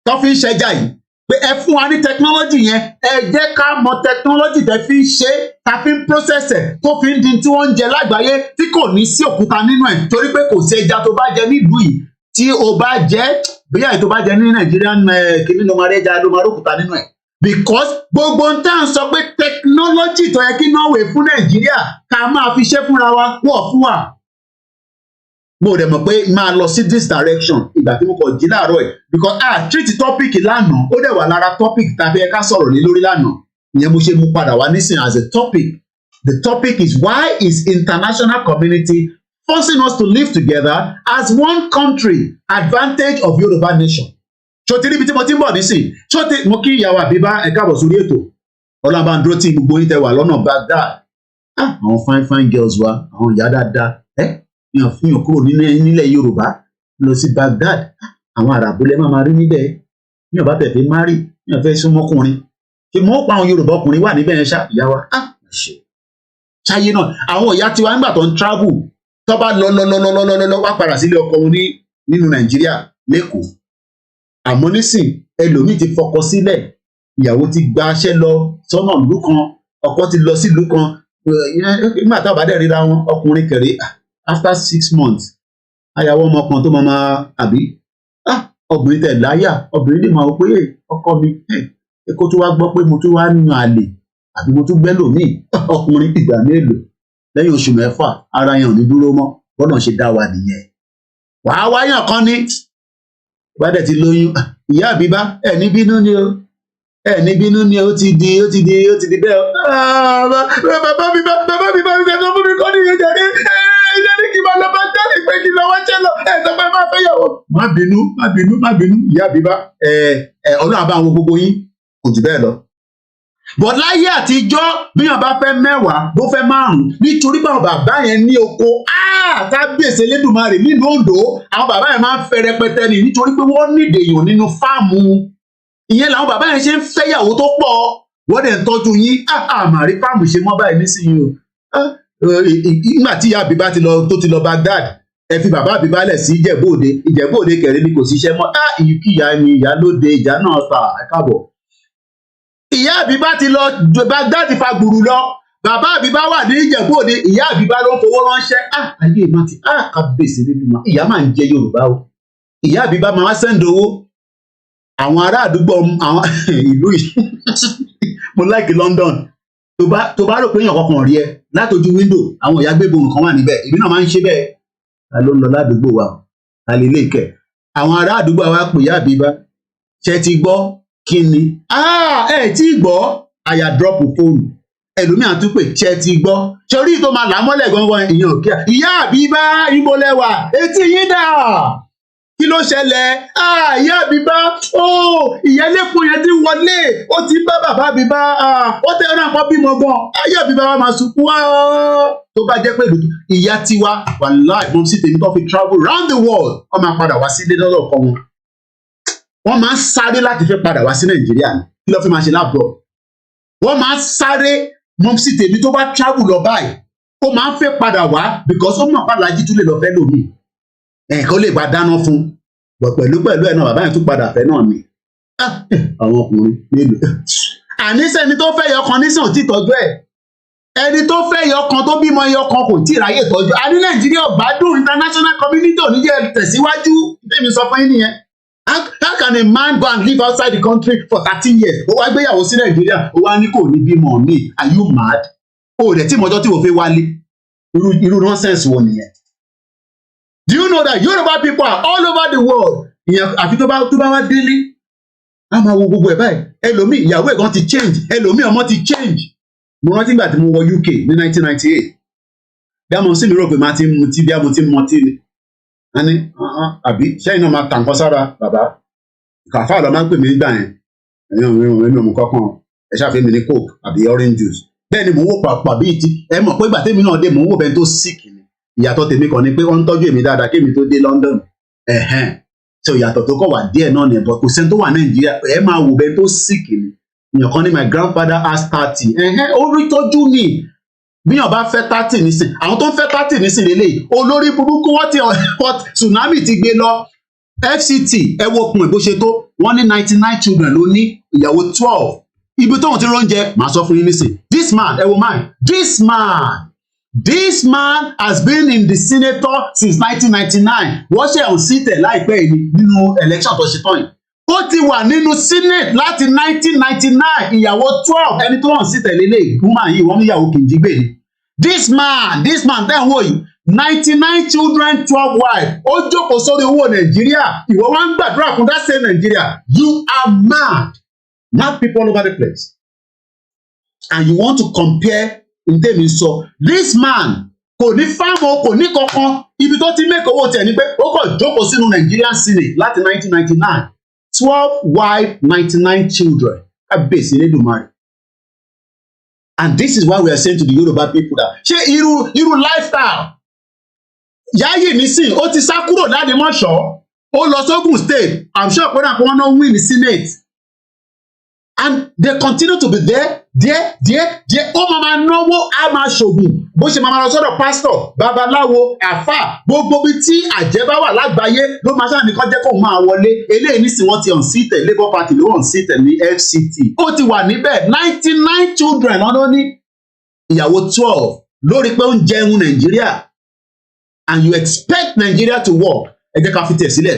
tó fi ń ṣẹja yìí pé ẹ fún wa ní technology yẹn ẹ jẹ́ ká mọ technology tẹ́ fi ń ṣe tá fi ń process ẹ̀ tó fi ń di tí wọ́n ń jẹ lágbàáyé tí kò ní sí òkúta nínú ẹ̀ torí pé kò sí ẹja tó bá jẹ nílùú yìí tí o bá jẹ bóyá èyí tó bá jẹ ní Nàìjíríà kìíní ló máa rí ẹja ló máa rí òkúta nínú ẹ̀ because gbogbo ń tàn sọ pé technology tó yẹ kí Norway fún Nàìjíríà ká máa fi ṣe fúnra wa wọ̀ fún wa. Mo dẹ̀ mọ̀ pé máa lọ sí this direction ìgbà tí mo kọ̀ jí láàárọ̀ ẹ̀ because treat topic lánàá ó dẹ̀ wà lára topic tàbí ẹ ká sọ̀rọ̀ lé lórí lánàá ìyẹn mo ṣe mú padà wá nísìn as a topic. The topic is why is international community forcing us to live together as one country advantage of Yoruba nation. Ṣó ti níbi tí mo ti ń bọ̀ nísìn ṣó ti mo kí ìyàwó Àbíbá ẹ káàbọ̀ sórí ètò Ọlábàndúró tí gbogbo yín tẹ wà lọ́nà Baghdad àwọn fine girls wa àwọn ìyá dáadáa yàn kúrò nílẹ̀ Yorùbá lọ sí Baghdad àwọn àràbólẹ̀ máa rí níbẹ̀ ní ọba tẹ̀fẹ́ márì ní ọ̀fẹ́ súnmọ́kùnrin kí wọ́n pa àwọn Yorùbá ọkùnrin wà níbẹ̀ yẹn ṣá ìyá wa ṣáyé náà àwọn ìyá tiwa nígbà tó ń travel tó bá lọ wá padà sílé ọkọ wọn nínú Nàìjíríà lẹ́kọ̀ọ́ àmọ́ nísìn ẹlòmíì ti fọkọ sílẹ̀ ìyàwó ti gba aṣẹ́ lọ sọ́nà ìlú kan ọkọ ti lọ sílùú kan nígbà tá a bá dẹ̀ ríra wọn ọkùnrin kẹrẹ after 6 months ayàwó ọmọ kan tó máa àbí obìnrin tẹ̀ láyà obìnrin lè máa wọ pé ọkọ mi kó tó wá gbọ́ pé mo tún wá yan àlè àbí mo tún gbẹ́ lòmíì ọkùnrin ìgbà mélòó lẹ́yìn oṣù 6 ara yẹn ò ní dúró mọ́ bọ́dọ̀ ṣe dá wa nìyẹn wàá wáyàn kan ní bá dẹ̀ ti lóyún ìyá Àbíbá ẹ̀ ní bínú ni o ó ti di bẹ́ẹ̀ o bàbá mi bá tó fún mi kọ́ nìyẹn jáde ẹ ní kí n máa lọ bá jáde pé kí n lọ wá ṣẹ́ lọ ẹ sọ pé máa fẹ́ yàwó. má bínú ìyá Àbíbá Ọlọ́run àbá àwọn gbogbo yín kò jù bẹ́ẹ̀ lọ. bọ̀ láyé àtijọ́ bí wọn bá fẹ́ 10 bó fẹ́ 5 nítorí báwọn bàbá yẹn ní oko Kábíyèsí Elédùmarè nínú Oǹdó àwọn bàbá yẹn máa ń fẹ́ rẹpẹtẹ ni nítorí pé wọ́n nídìí èèyàn nínú fáàmù ìyẹn làwọn bàbá yẹn ṣe ń fẹ́yàwó tó pọ̀ wọ́n dẹ̀ ń tọ́jú yín àmàrí fáàmù ṣe mọ́ báyìí nísìnyí o nígbà tí ìyá Àbíbá tó ti lọ Baghdad ẹ fi bàbá Àbíbá lẹ̀ sí Ìjẹ̀bú Òde kẹrin ni kò síṣẹ́ mọ́ ìyá ni ìyá lóde ìjà náà fà ẹ káàbọ̀. ìyá Àbíbá ti lọ Baghdad fa gbùrù lọ bàbá Àbíbá wà ní Ìjẹ̀bú Òde ìyá Àbíbá ló ń fowó ránṣẹ́ ayé ìmọ̀ ti Kábíyèsí nínú ma ìyá máa ń jẹ Yorùbá o ìyá Àbíbá máa wá sẹ́ńdọ̀ owó àwọn ará àdúgbò àwọn ìlú yìí mo like London tó bá rò pé èèyàn kankan rí ẹ látọjú wíńdò àwọn ìyá gbé bohùn kan wà níbẹ̀ èmi náà máa ń ṣe bẹ́ẹ̀ ta ló ń lọ ládùúgbò wa ta lè lè kẹ àwọn ará àdúgbò wa pè ìyá Àbíbá ṣe ti gbọ́ kí ni ẹ tí gbọ́ àyà drop fóònù ẹlòmíà tún pè ṣe ti gbọ́ sórí tó máa là mọ́lẹ̀ gangan ìyẹn ò kíá ìyá Àbíbá ibo lẹwà etí yín dà kí ló ṣẹlẹ̀ ìyá Àbíbá ìyá lẹ́kùn yẹn ti wọlé ó ti bá bàbá Àbíbá ó tẹ ọ̀nà kan bímọ gan ìyá Àbíbá wa máa sunkún tó bá jẹ́ pé ìyá tiwa wàláì mọ́ sí tèmi tó fi travel round the world wọ́n máa padà wá sílé lọ́dọ̀ ọkọ wọn wọ́n máa ń sáré láti fẹ́ padà wá sí Nàìjíríà ni kí ló fi máa ṣe láàbọ̀ wọ́n máa ń sáré mọ́ sí tèmi tó bá travel lọ báyìí ó máa ń fẹ́ padà wá because ó mọ̀ pàlájì tún lè lọ fẹ́ lómi ẹ̀kọ́ lè gba dáná fún pẹ̀lú ẹ̀ náà bàbá yẹn tún padà fẹ́ náà ni àwọn ọkùnrin mélòó àníṣe ẹni tó fẹ́ yọkan nísàn tí tọ́jú ẹ̀ ẹni tó fẹ́ yọkan tó bímọ yọkan kò tí ì ráyè tọ́jú a ní Nàìjíríà gbádùn international community oníjẹ́ tẹ̀síwájú tèmi sọ fún yín nìyẹn how can a man go and live outside the country for 13 years ó wá gbéyàwó sí Nàìjíríà ó wá ní kò ní bímọ mi are you mad ó rẹ̀ tí mọ́jọ́ tí mo fẹ́ wálé irú nonsense wo nìyẹn. Do you know that Yoruba people are all over the world? Ìyẹn àfi tó bá wá délé a máa wo gbogbo ẹ̀ báyìí ẹlòmíì ìyàwó ẹ̀ gan ti change ẹlòmíì ọmọ ti change mo rántí ìgbà tí mo wọ UK ní 1998 bí àmọ́ sí mi rò pé máa ti mutí bí àmọ́ ti mọtí ni a ní àbí sẹ́yìn náà máa tàǹkan sára bàbá kàfáà lọ máa ń pè mí gbà yẹn ẹ̀yìn ọmọ kankan ẹ̀ ṣàfihàn mi ní coke àbí orange juice bẹ́ẹ̀ ni mò ń wò pàápàá bíi ti ẹ mọ̀ pé ìgbà tèmi náà dé mò ń wò bẹ́ẹ̀ tó sick ni ìyàtọ̀ tèmi kan ni pé wọ́n ń tọ́jú èmi dáadáa kémi tó dé London so ìyàtọ̀ tó kọ̀ wà díẹ̀ náà ni ẹ̀bọ̀ kò sẹ́ni tó wà Nàìjíríà ẹ máa wò bẹ́ẹ̀ tó sick ni èèyàn kan ní my grandfather has 30 ó rí tọ́jú ni bíyàn bá fẹ́ 30 nísìn àwọn tó ń fẹ́ 30 nísìn lélẹ̀ olórí burúkú wọ́n ti tsunami ti gbé lọ FCT ẹ wo okùn bó ṣe tó wọ́n ní 99 children ló ní ìyàwó 12 ibi tóun ti róúnjẹ màá sọ fún yín nísìn this man ẹ wo man this man has been in the senator since 1999 wọ́n ṣe ọ̀hún síìtẹ̀ láìpẹ́ yìí nínú election tó ṣe tán yìí ó ti wà nínú senate láti 1999 ìyàwó 12 ẹni tó hàn síìtẹ̀ lélẹ̀ woman yìí wọ́n níyàwó kìí gbé ni this man tẹ́ ń wò yìí 99 children 12 wives ó jókòó sórí owó Nàìjíríà ìwọ wá ń gbàdúrà fún that same Nigeria you are mad people all over the place and you want to compare ntẹ́mi sọ this man kò ní fáàmù kò ní kankan ibi tó ti make owó tiẹ̀ ni pé ó kàn jókòó sínú Nigerian Senate láti 1999 12 wives 99 children kábíyèsí Elédùmarè and this is why we are saying to the Yoruba people that ṣé irú lifestyle Yayi nísìn ó ti sá kúrò l'Ádìmọ́ṣọ́ ó lọ sógun state I'm sure pé náà wọ́n náà win the Senate and they continue to be there ó máa náwó á máa ṣògùn bó ṣe máa lọ sọ́dọ̀ pásítọ̀ babaláwo àfà gbogbo bí tí àjẹ́ bá wà lágbàáyé ló máa ṣáà nìkan jẹ́ kó máa wọlé eléyìí nísìn wọ́n ti hàn sí tẹ̀ Labour Party ló hàn sí tẹ̀ ní FCT ó ti wà níbẹ̀ 99 children lọ́dún ní ìyàwó 12 lórí pé ó ń jẹun Nàìjíríà and you expect Nigeria to work ẹ jẹ́ ká fi tẹ̀ sílẹ̀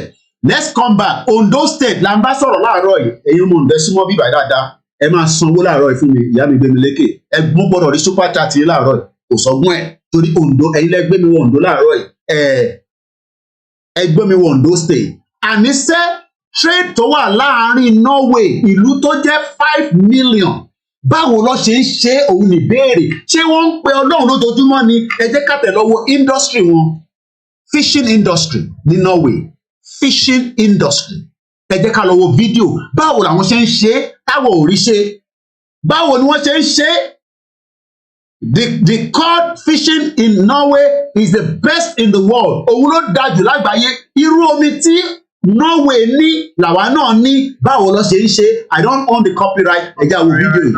let's come back Ondo State là ń bá sọ̀rọ̀ láàárọ̀ yìí ẹ̀yin mo ń bẹ súnmọ́ bíbá dáadáa ẹ máa sanwó láàárọ̀ yìí fún mi ìyá mi gbé mi lékè ẹ mú gbọ́dọ̀ rí super chat yìí láàárọ̀ yìí kò sọgbọ́n ẹ̀ torí Ondo ẹ̀yin lẹ gbé mi wọ Ondo láàárọ̀ yìí ẹ gbé mi wọ Ondo State àníṣe trade tó wà láàárín Norway ìlú tó jẹ́ 5 million báwo ló ṣe ń ṣe òun ìbéèrè ṣé wọ́n ń pe Ọlọ́run lójoojúmọ́ ni ẹ jẹ́ ká tẹ̀ lọ́wọ́ industry wọn fishing industry ní Norway fishing industry ẹ jẹ́ ká lọ wo fídíò báwo làwọn ṣe ń ṣe táwọn ò rí ṣe báwo ni wọ́n ṣe ń ṣe the cod fishing in Norway is the best in the world òun ló dájú lágbàáyé irú omi tí Norway ní làwa náà ní báwo ló ṣe ń ṣe I don't own the copyright ẹ jẹ́ àwọn fídíò yìí.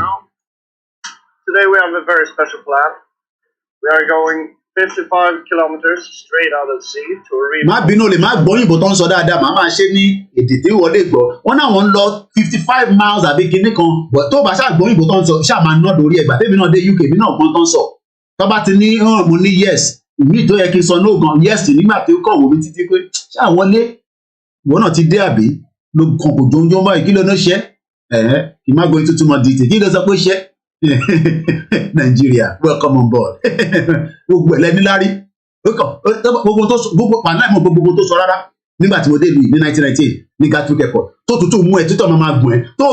Today we have a very special plan. We are going 55 kilometers straight out of the sea to a reef. má bínú lè má gbọ́ òyìnbó tó ń sọ dáadáa màá máa ṣe ní èdè tí wọlé gbọ́ wọn náà wọ́n ń lọ 55 miles àbí kinní kan bọ̀ tó bá ṣáà gbọ́ òyìnbó tó ń sọ ṣáà máa ná lórí ẹgbàá tèmi náà dé UK mi náà gbọ́n tó ń sọ tó bá ti ní mo ní yes ìmí tó yẹ kí n sọ no gan yes nígbà tí ó kọ̀ wò mí títí pé ṣáà wọlé ìwọ náà ti dé àbí ló kàn kò jọjọ báyìí kí ló ní ṣe kì má gbọ́ tuntun mọ́ dìtì kí ló sọ pé ṣe Nigeria welcome on board gbogbo ẹ̀ lẹ́ni lárí gbogbo pàdánù gbogbo tó sọ rárá nígbà tí mo dé ìlú ní 1998 ní Gatwick airport tó tutù mú ẹ títọ́ máa gùn ẹ tó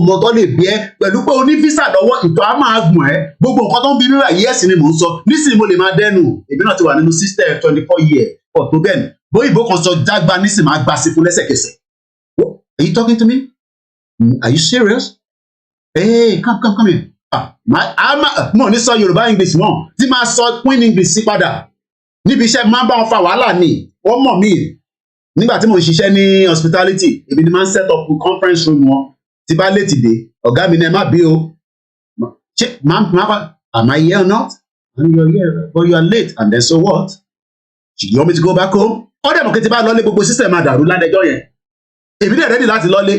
mọ̀ tó lè bí ẹ pẹ̀lú pé o ní físà lọ́wọ́ ìtọ́ á máa gùn ẹ gbogbo nǹkan tó ń bí rírà yí ẹ̀sìn ni mò ń sọ nísìnyí mo lè máa dẹ́nu èmi náà ti wà nínú system 24 years ọ̀tún bẹ́ẹ̀ ni bóyìnbó kan sọ jágba nísìnyí máa gbà sí fún lẹ́sẹ̀kẹsẹ̀. Are you talking to me? Are you serious? Hey, come here. Mo ní sọ Yorùbá English mọ́ tí máa sọ Queen English sí padà níbi iṣẹ́ máa bá wọn fa wàhálà ní wọ́n mọ̀ mí nígbà tí mo ń ṣiṣẹ́ ní hospitality èmi ni máa ń set up conference room wọn tí bá létí dé ọ̀gá mi ní ẹ má bí o ṣé am I here or not? And you're here but you are late and then so what? You want me to go back home? Ọ̀dẹ̀ mọ̀ kí ti bá lọ́lé gbogbo system máa dàrú ládẹjọ́ yẹn èmi dẹ̀ ready láti lọ́lé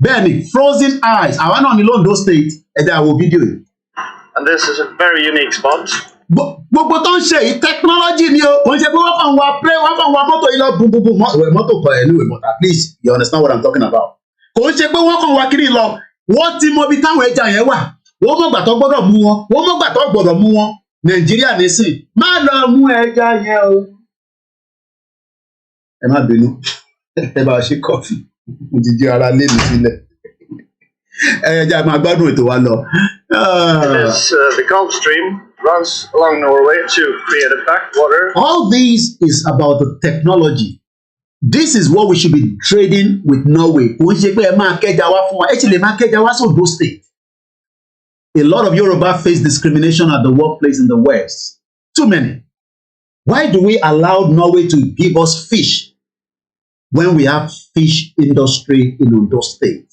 bẹ́ẹ̀ ni frozen eyes àwa náà ní Ondo State ẹ̀dá àwọ̀ fídíò yìí. And this is a very unique spot. Gbogbo tó ń ṣe yìí technology ni o kò ń ṣe pé wọ́n kàn wá mọ́tò yìí lọ bùbùbù mọ́tò kan anyway but at least you understand what I'm talking about. Kò ń ṣe pé wọ́n kàn wá kiri lọ wọ́n ti mọ ibi táwọn ẹja yẹn wà wọ́n mọ̀gbà tó gbọ́dọ̀ mú wọn wọ́n mọ̀gbà tó gbọ́dọ̀ mú wọn Nàìjíríà nísìn má lọ mú ẹja yẹn o. Ẹ má bínú ẹ bá ṣe kọfí mo ti jẹ ara lé mi sílẹ̀ ẹja máa gbádùn ètò wa lọ The Gulf Stream runs along Norway to create a backwater. All this is about the technology. This is what we should be trading with Norway. A lot of Yoruba face discrimination at the workplace in the West. Too many. Why do we allow Norway to give us fish when we have fish industry in Ondo State?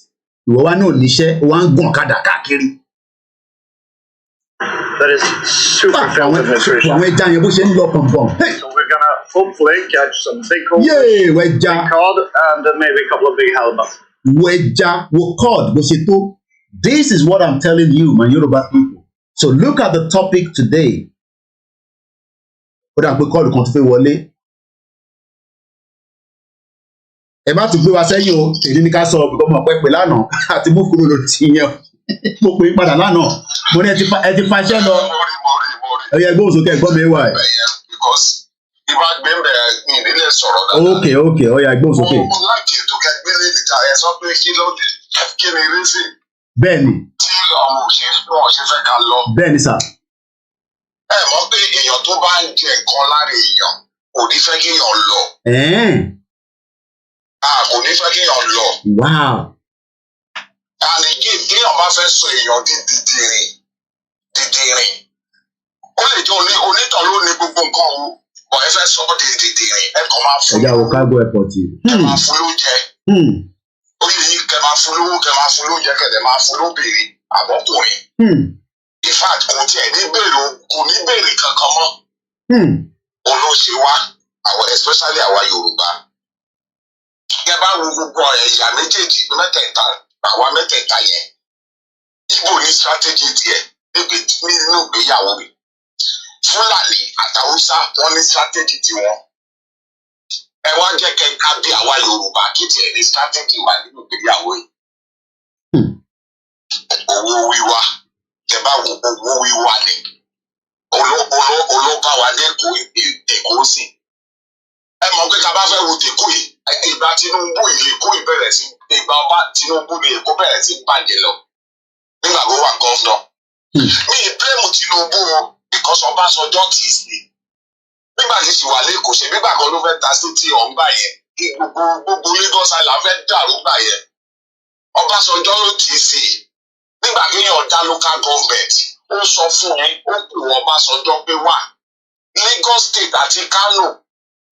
That is super filtered nutrition. So we're gonna hopefully catch some big cod, big cod and maybe a couple of big halibut. This is what I'm telling you, my Yoruba people. So look at the topic today. Ẹ má tún gbé wa sẹ́yìn o, èyí ni ká sọ ọ̀gbọ́n mọ̀ pẹ́ pé lánàá àti mú kúrò lórí ti yẹn mo pè é padà lánàá mo ní ẹ ti faṣẹ́ lọ ẹ̀yẹ gbóhùn sókè ẹ̀gbọ́n mi wà ẹ̀. Ìbá gbé ń bẹ̀rẹ̀ ní ìdílé sọ̀rọ̀ dáadáa. Ok, ọ̀yà gbóhùn sókè. Mo láti ètò kẹgbẹ́lé nìta ẹ sọ pé kí ló dé kí ni rí sí. Bẹ́ẹ̀ni. Tí àwọn òṣèré fẹ́ ká lọ. Bẹ́ẹ̀ni sà. Ẹ mọ̀ pé èèyàn tó bá ń jẹ nǹkan lára èèyàn kò ní fẹ́ kéèyàn lọ. Kò ní fẹ́ kéèyàn lọ. Wow. Àníkè kéèyàn bá fẹ́ sọ èèyàn di dìdìrìn. Ó lè jẹ́ onítàn ló ní gbogbo nǹkan o. Bọ̀ ẹ fẹ́ sọ ọ́ di dìdìrìn. Ẹ kàn máa fún. Ẹja wo kágò airport yìí. Ẹ máa fún lóúnjẹ. Ó yẹ yín kẹ máa fún lówó kẹ máa fún lóúnjẹ kẹ̀dẹ̀ máa fún lóbìnrin àbọ̀kùnrin. In fact kò tiẹ̀ ní bèrè kò ní bèrè kankan mọ́. Òun ló ṣe wá especially àwa Yorùbá. Kẹ bá wo gbogbo ẹ̀yà méjèèjì mẹ́tẹ̀ẹ̀ta àwa mẹ́tẹ̀ẹ̀ta yẹn. Igbo ní strategy tiẹ̀ nínú ìgbéyàwó mi. Fúlàní àtàwùsá wọn ní strategy tiwọn. Ẹ wá jẹ́ kẹ́ ká bí àwa Yorùbá kí tiẹ̀ ní strategy wà nínú ìgbéyàwó yìí. Owó wíwá tẹ bá wo owó wíwá ni olóbá wa ní Èkó sí. Ẹ mọ̀ pé ká bá fẹ́ wo tèkó yìí ìgbà Tinubu yìí Èkó ìbẹ̀rẹ̀ sí ìgbà ọba Tinubu ni Èkó bẹ̀rẹ̀ sí bàjẹ́ lọ nígbà tó wà gọ́fúnà. Mi ì blame Tinubu o because Ọbásanjọ́ tì í sí. Nígbà tí sì wà lẹ́kọ̀ọ́ ṣe nígbà kan ló fẹ́ ta city ọ̀hún gbà yẹn kí gbogbo Lagos Island fẹ́ dàrú gbà yẹn. Ọbásanjọ́ ló tì í sí. Nígbà tí yẹn ọ̀dà local government ó sọ fún mi ó kù Ọbásanjọ́ pé wà Lagos State àti Kano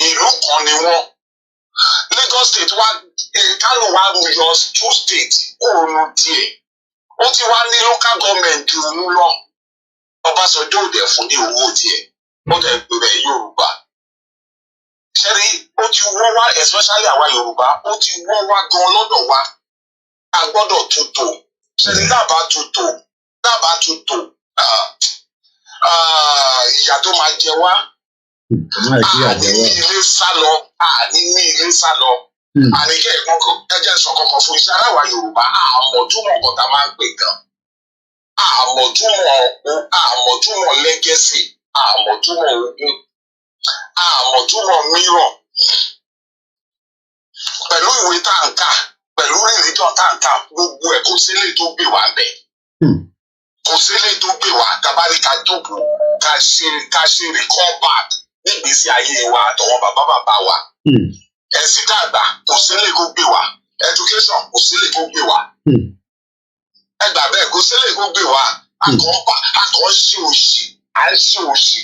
ìlú kan ni wọ́n. Lagos State wá Kano wá yọ 2 states òòrùn tiẹ̀. Ó ti wá ní local government jù ú lọ. Ọbásanjọ́ ò dẹ̀ fún ní owó tiẹ̀. Ó dẹ̀ gbé Yorùbá. Ṣẹ́rí ó ti wọ́ wá especially àwa Yorùbá ó ti wọ́ wá gan lọ́dọ̀ wa. A gbọ́dọ̀ tutù. Ṣẹ́rí dábàá tutù. Ìyà tó máa jẹ wá. Àní ní ilé sá lọ. Àníkẹ́ ẹjẹ́ sọ kọ̀ọ̀kan fún iṣẹ́ aráwá Yorùbá àmọ̀túmọ̀ ọ̀tá máa ń pè gan. Àmọ̀túmọ̀ lẹ́gẹ́sì, àmọ̀túmọ̀ ogun, àmọ̀túmọ̀ mìíràn. Pẹ̀lú ìwé tá à ń kà, pẹ̀lú religion tá à ń kà, gbogbo ẹ̀ kò sílé tó gbé wá bẹ̀. Kò sílé tó gbé wá kábàárì ká jókòó ká ṣe recall back nígbésí ayé wa àtọwọ́ bàbá wa. Ẹ̀sìn dàgbà kò sílé kó gbé wá. Education kò sílé kó gbé wá. Ẹgbà bẹ́ẹ̀ kò sílé kó gbé wá. Àkọ́ ṣe òṣì,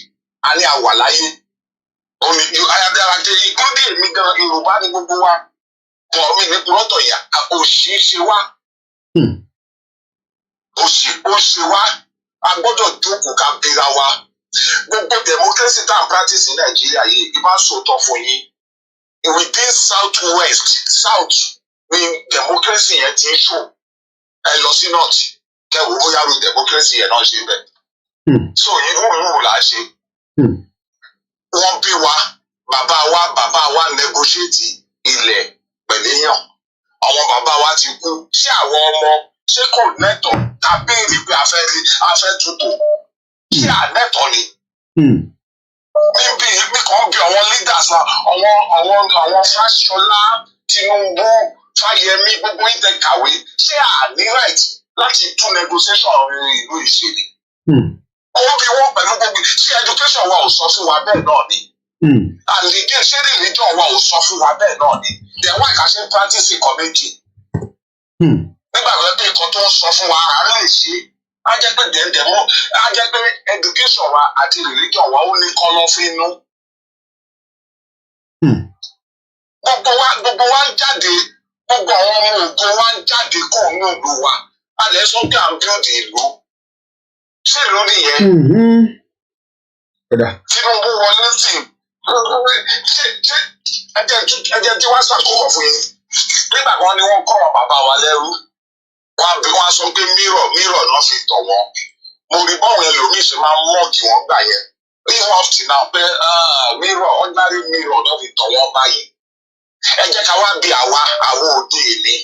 a ní àwà láyé. Ayábẹ́rẹ́ ìkúndé mi gan Yorùbá ní gbogbo wa. Bọ̀ mí ní kúrọ́tọ̀ yà òṣì ṣe wá. Òṣì wá. A gbọ́dọ̀ jókòó ká bíra wa. Gbogbo democracy tá à ń practice ní Nàìjíríà yìí ìbá sòótọ́ fún yín. Within South ni democracy yẹn ti ń ṣò. Ẹ lọ sí North kẹwò ó yàrá democracy yẹn náà ṣe bẹ́ẹ̀. So ìwúrú là á ṣe. Wọ́n bí wa bàbá wa negotiate ilẹ̀ pẹ̀lẹ́yàn. Àwọn bàbá wa ti kú. Ṣé àwọn ọmọ ṣé kò nẹ́tọ̀ ká béèrè pé a fẹ́ tutù? Ṣé ànẹ́tọ̀ ni? Níbi kan bí àwọn leaders wa àwọn Fáṣọlá Tinubu Fáyẹmí gbogbo ìtẹ̀kàwé ṣé àní right láti tún negotiation ìlú ìṣèlú. Owó bí wọ́n pẹ̀lú gbogbo ṣé education wa ò sọ fún wa bẹ́ẹ̀ náà ni. And again ṣé religion wa ò sọ fún wa bẹ́ẹ̀ náà ni. Then why can she practice economy? Nígbà tó pé nǹkan tó ń sọ fún wa àárẹ̀ lè ṣe á jẹ́ pé dẹ̀ndẹ̀mọ́ á jẹ́ pé education wa àti religion wa ó ní kọ́lọ́fínú. Gbogbo wa ń jáde gbogbo àwọn ọmọ ògo wa ń jáde kó ní ìlú wa a lè sọ pé à ń build ìlú ṣé ìlú nìyẹn. Tinubu wọlé sí ẹjẹ tí wọ́n ṣàkóso fún yín nígbà kan ni wọ́n kọ́ ọ bàbá wa lẹ́rú wọ́n sọ pé mírọ̀ náà fi tọ̀ wọ́n mo rí bọ́ọ̀lù ẹlòmíì ṣe máa ń mọ̀ kí wọ́n gbà yẹn even up till now pé mírọ̀ ordinary mírọ̀ náà fi tọ̀ wọ́n báyìí. Ẹ jẹ́ ká wá bí àwọn òde èmi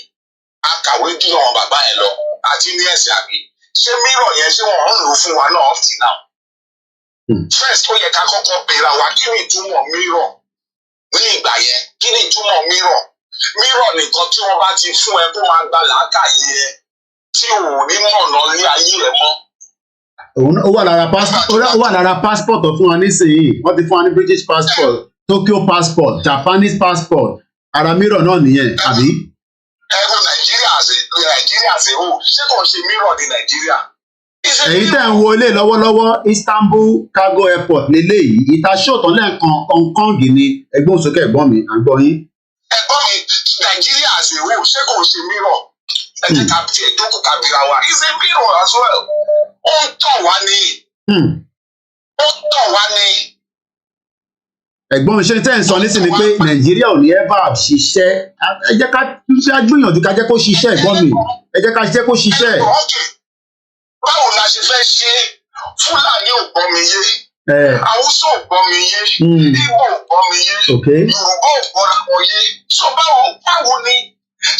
akàwé jù àwọn bàbá yẹn lọ àti ní ẹ̀sìn àbí ṣé mírọ̀ yẹn ṣé wọ́n ń lò fún wa náà up till now. First ó yẹ ká kọ́kọ́ béèrè wa kí ni ìtumọ̀ mírọ̀ ní ìgbà yẹn kí ni ìtumọ̀ mírọ̀ nìkan tí wọ́n bá ti fún ẹ kó máa gba làákàyè ẹ tí ò ní mọ̀nà ní ayé ẹ mọ́. Ó wà lára passport fún wa nísìnyí wọ́n ti fún wa ní British passport Tokyo passport Japanese passport ara mírọ̀ náà nìyẹn àbí. Ẹ̀rọ Nàìjíríà ṣe ó ṣé kò ṣe mírọ̀ ní Nàìjíríà. Èyí tẹ̀ ń wo ilé lọ́wọ́lọ́wọ́ Istanbul Cargo Airport lélẹ́yìí ìta ṣòtán lẹ́ẹ̀kan Hong Kong ni ẹgbẹ́ òsókè ẹ̀gbọ́n mi à ń gbọ́ yín. Ẹ̀gbọ́n mi Nàìjíríà ṣe ó ṣé kò ṣe mírọ̀ ẹ jẹ́ ká tiẹ̀ jókòó ká bira wa is a mirror as well. Ó ń tàn wá ní. Ẹ̀gbọ́n mi ṣe tẹ́ ń sọ nísìnyí pé Nàìjíríà ò ní ever ṣiṣẹ́ ẹ jẹ́ ká gbìyànjú ká jẹ́ kó ṣiṣẹ́ ẹ̀gbọ́n mi ẹ jẹ́ ká jẹ́ kó ṣiṣẹ́. Báwo la ṣe fẹ́ ṣe Fúlàní ò gbọ́ mi yé Haúsá ò gbọ́ mi yé Ìgbò ò gbọ́ mi yé Yorùbá ò gbọ́ wọn yé sọ báwo ni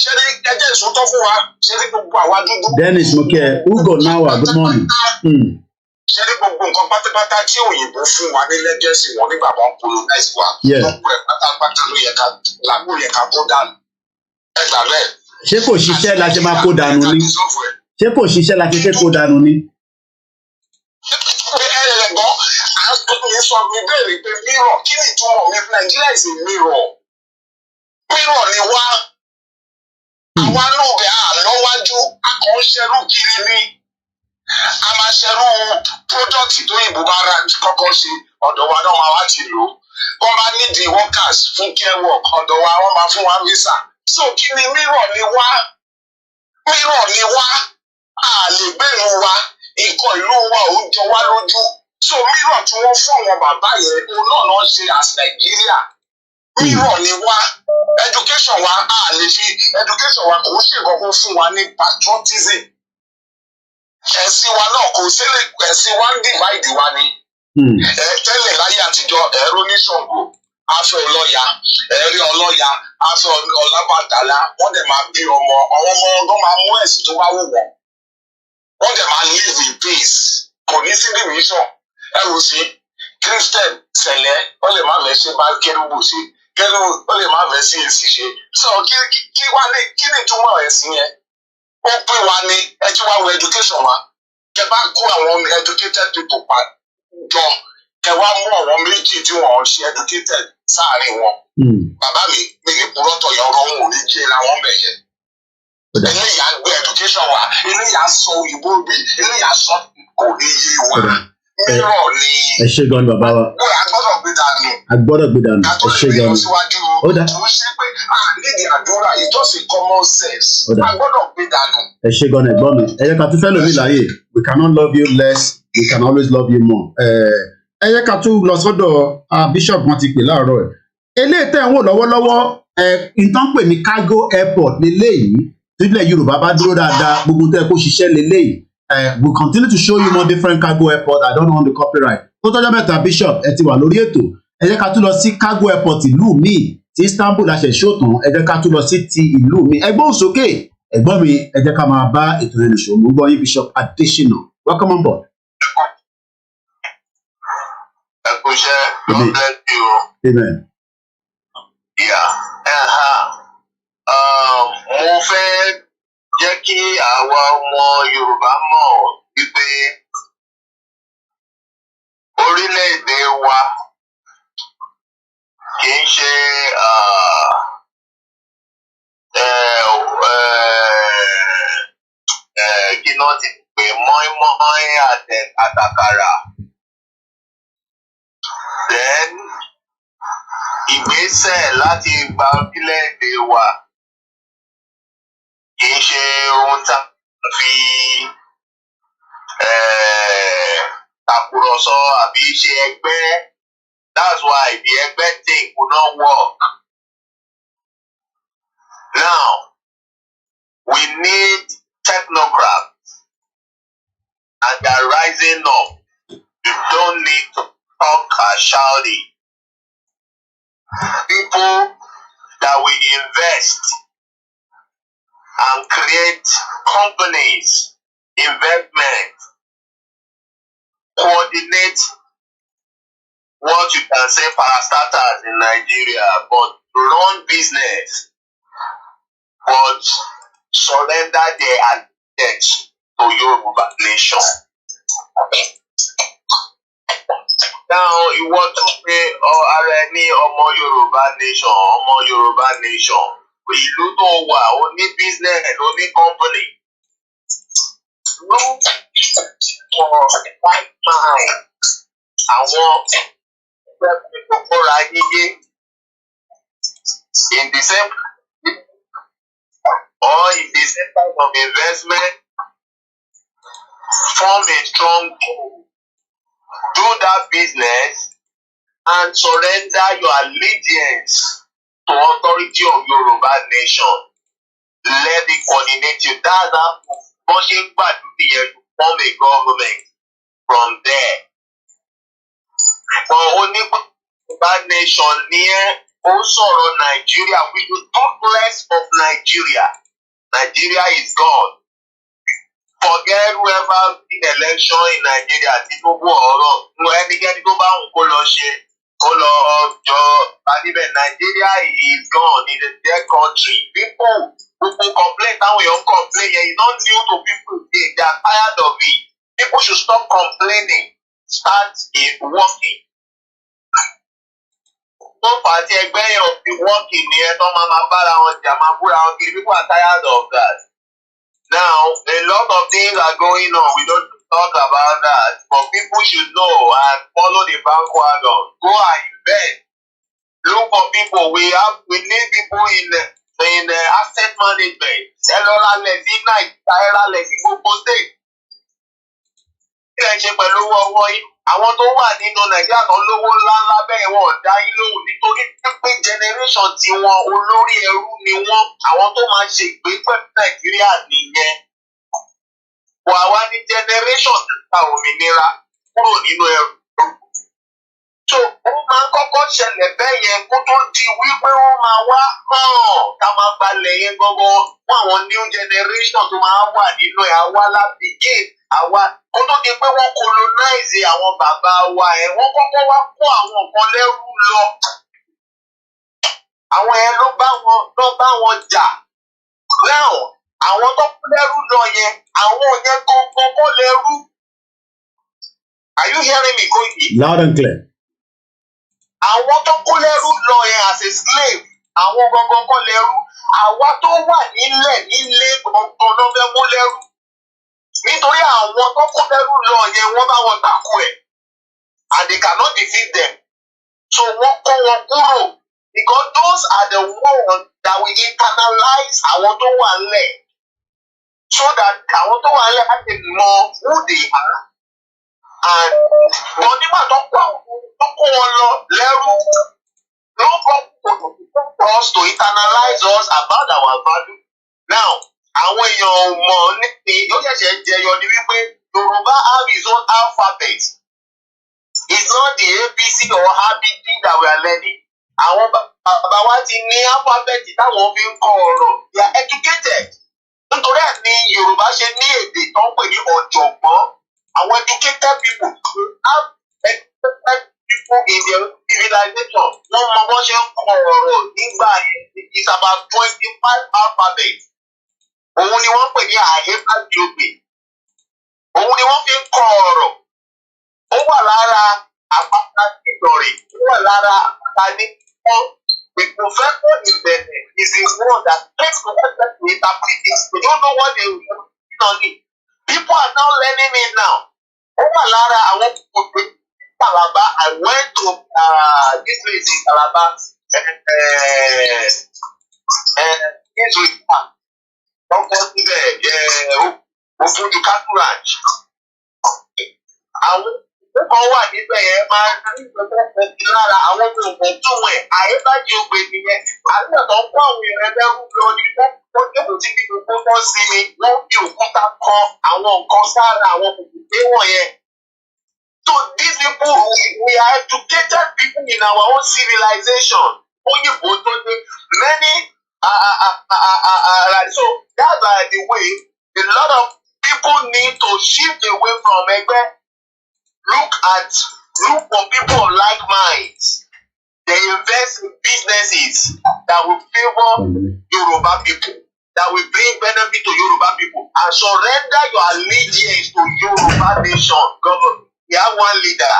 ṣe ní ẹjẹ́ ìsúntọ́ fún wa ṣe ní gbogbo àwa dúdú. Dennis Moke Ugo Nawa good morning. Ṣé ní gbogbo nǹkan pátápátá tí òyìnbó fún wa ní lẹ́gẹ̀sì wọn nígbà wọn colonize wa gbogbo ẹ̀ pátápátá ló yẹ ká kó dànù ẹ gbà bẹ́ẹ̀. Ṣé kò ṣiṣẹ́ la ṣe máa kó dànù ni? Ṣé kò ṣiṣẹ́ la ṣe fẹ́ kó dànù ni? Ẹ̀gbọ́n mi sọ mi bẹ́ẹ̀ pé mírọ̀ kí ni ìtumọ̀ mi Nàìjíríà is a mirror ni wá àwa náà bẹ̀ àlọ́wájú akọ̀ọ́ṣẹ́rú kiri ni a máa ṣerú pọ́dọ̀tì tó yìnbó bá ra kọ́kọ́ ṣe ọ̀dọ̀ wa náà máa wá ti lò ó wọ́n máa nídi workers fún care work ọ̀dọ̀ wa wọ́n máa fún wa visa so kí ni mírọ̀ ni wá a lè gbẹ̀rù wa ikọ̀ ìlú wa ò jọ wá lójú so mírọ̀ tí wọ́n fún àwọn bàbá yẹn òun náà ṣe as Nàìjíríà mírọ̀ ni wá education wa a lè fi education wa kò ṣe kankan fún wa ní patriotism ẹ̀sìn wa náà kò sílẹ̀ ẹ̀sìn wa ń divide wa ni tẹ́lẹ̀ láyé àtijọ́ ẹ̀rọ oníṣàngó aṣọ ọlọ́ya ẹ̀rí ọlọ́ya aṣọ ọlábàtàlá wọ́n dẹ̀ máa bí ọmọ àwọn ọmọ ọgbọ́n máa mú ẹ̀sìn tó bá wù wọ́n dẹ̀ máa live in peace kò ní sí division ẹrù sí Christian sẹ̀lẹ̀ ó lè má fẹ́ ṣe bá kérúbù sí kérúbù ó lè má fẹ́ sí èsì ṣe sọ kí ni túmọ̀ ẹ̀sìn yẹn ó pè wá ní ẹtí wá wo education wa kẹ bá kó àwọn educated people pa jọ kẹ wá mú àwọn méjì tí wọn ṣe educated sáàrin wọn bàbá mi ní purọ́tọ̀ yẹn ọ̀rọ̀ wọn ò ní jẹ́ làwọn bẹ̀ yẹn eléyà gbé education wa eléyà sọ òyìnbó bí eléyà sọ kò ní yé wa mírọ̀ ni ẹ ṣe gan ni bàbá wa agbọ́dọ̀ gbé dànù ẹ ṣe gan ni ó dá tó ṣe pé nídìí àdúrà yìí tó sì common sense agbọ́dọ̀ gbé dànù. Ẹ ṣe gan ni ẹ̀gbọ́n mi ẹ yẹ ká tún fẹ́ lómi láàyè we cannot love you less we can always love you more. Ẹ yẹ ká tún lọ sọ́dọ̀ bishop wọn ti pè láàárọ̀ ẹ̀ eléyìí tẹ̀ ń wò lọ́wọ́lọ́wọ́ nǹkan pè ní cargo airport lélẹ́yìí tílẹ̀ Yorùbá bá dúró dáadáa gbogbo tẹ́ kó ṣiṣẹ́ lélẹ́yìí we continue to show you more different cargo airport I don't want the copyright tó tọ́jọ́ mẹ́ta bishop ẹ ti wà lórí ètò ẹ jẹ́ ká tún lọ sí cargo airport ìlú míì tí Istanbul láṣẹ ṣòtàn ẹ jẹ́ ká tún lọ sí ti ìlú míì ẹgbọ́n òsókè ẹ̀gbọ́n mi ẹ jẹ́ ká máa bá ètò yẹn nìṣó mo gbọ́ yín bishop Adesina welcome on board. ẹ kú iṣẹ́ God bless you. Amen. Mo fẹ́ jẹ́ jẹ́ kí àwa ọmọ Yorùbá mọ̀ wípé orílẹ̀-èdè wa kì í ṣe kí náà ti pè mọ́ínmọ́ín àtàkàrà. Then ìgbésẹ̀ láti gba orílẹ̀-èdè wa kì í ṣe ohun tá a fi tàkùrọ̀sọ àbí ṣe ẹgbẹ́. That's why the ẹgbẹ́ thing could not work. Now, we need technocrats and they're rising up. You don't need to talk and shout it. People that will invest and create companies, investment, coordinate what you can say parastatals in Nigeria, but run business, but surrender their assets to Yoruba nation. Now, ìwọ tó pé ara ẹ ní ọmọ Yorùbá nation, ìlú tó wà ó ní business, ó ní company. Look for white mind. Àwọn kókóra yíyé in the same or in the same type of investment, form a strong group, do that business and surrender your allegiance to authority of Yoruba nation. Let it coordinate you. That's how pushing back to form a government from there. But only Yoruba nation near also Nigeria. We will talk less of Nigeria. Nigeria is gone. Forget whoever in election in Nigeria. Nigeria is gone. It's a dead country. People complain. Now we don't complain. It's not new to people. They are tired of it. People should stop complaining. Start working. Don't party ẹgbẹ́ of the working near Mama Bara on Jamabura. People are tired of that. Now, a lot of things are going on. We don't talk about that, but people should know and follow the bandwagon. Go and invest. Look for people. We need people in asset management. Àwọn tó wà nínú Nàìjíríà kan lówó ńláńlá bẹ́ẹ̀ wọ́n dá yín lóhùn nítorí pé generation tiwọn olórí ẹrú ni wọ́n. Àwọn tó máa ṣe ìgbé pẹ̀lú Nàìjíríà nìyẹn. Wà wá ní generation ta òmìnira kúrò nínú ẹrú. So ó máa ń kọ́kọ́ ṣẹlẹ̀ bẹ́ẹ̀ yẹn kó tó di wípé ó máa wá ká máa balẹ̀ yẹn gangan fún àwọn new generation tó máa wà nínú ẹ̀ àwa láti gé àwa kó tó di pé wọ́n colonize àwọn bàbá wa ẹ̀ wọ́n kọ́kọ́ wá kó àwọn nǹkan lẹ́rú lọ. Àwọn ẹ̀ ló bá wọn jà. Now àwọn tó kó lẹ́rú lọ yẹn àwọn yẹn gangan kó lẹ́rú. Are you hearing me, Koiki? Loud and clear. Àwọn tó kó lẹ́rú lọ yẹn as a slave, àwọn gangan kọ́ lẹ́rú. Àwa tó wà nílé gangan ló fẹ́ mú lẹ́rú. Nítorí àwọn tó kó lẹ́rú lọ yẹn wọ́n bá wọn takò ẹ̀. And they cannot defeat them. So wọ́n kó wọn kúrò. Because those are the ones that will internalize àwọn tó wà nílẹ̀. So that àwọn tó wà nílẹ̀ á lè mọ who they are. And wọ́n nígbà tó kó wọn lọ lẹ́rú. No problem for us to internalize us about our value. Now, àwọn èèyàn mọ̀ ní yóò ṣẹ̀ṣẹ̀ jẹyọ ní wípé Yoruba have his own alphabet. It's not the ABC or ABD that we are learning. Àwọn bàbá wa ti ní alphabet táwọn fi ń kọ ọ̀rọ̀. They are educated. Nítorí ẹ̀ ni Yorùbá ṣe ní èdè tó ń pè ní ọ̀jọ̀gbọ́n. Àwọn educated people have educated people in their civilization. Wọ́n mọ bó ṣe ń kọ ọ̀rọ̀ nígbà yẹn. It's about 25 alphabets. Òun ni wọ́n pè ní àyébájúgbe. Òun ni wọ́n fi ń kọ ọ̀rọ̀. Ó wà lára àpáta Ìlọrin. Ó wà lára àpáta ní wọ́n. The professor in Benin is the one that takes professor to interpret it. They don't know what they will do on it. People are now learning it now. Ó wà lára àwọn kòkòrò Calabar. I went to this place in Calabar. Israel Park. Wọ́n kọ́ síbẹ̀ Ofudu Cattle Ranch. Àwọn kan wà níbẹ̀ yẹn máa ń rí ìgbésẹ̀ lára àwọn oògùn tó wẹ̀ àyébájúgbe nìyẹn. Àgbẹ̀ tó ń kó àwọn èèyàn ẹlẹ́rú lọ ní wọ́n débò tí kí gbogbo wọn sí mi. Wọ́n fi òkúta kọ àwọn nǹkan sára àwọn kòkòrò wọ̀nyẹn. So these people, we are educated people in our own civilization. Oyinbo tó dé many so that's by the way a lot of people need to shift away from ẹgbẹ́. Look for people of like minds. They invest in businesses that will favor Yoruba people, that will bring benefit to Yoruba people, and surrender your allegiance to Yoruba nation government. We have one leader,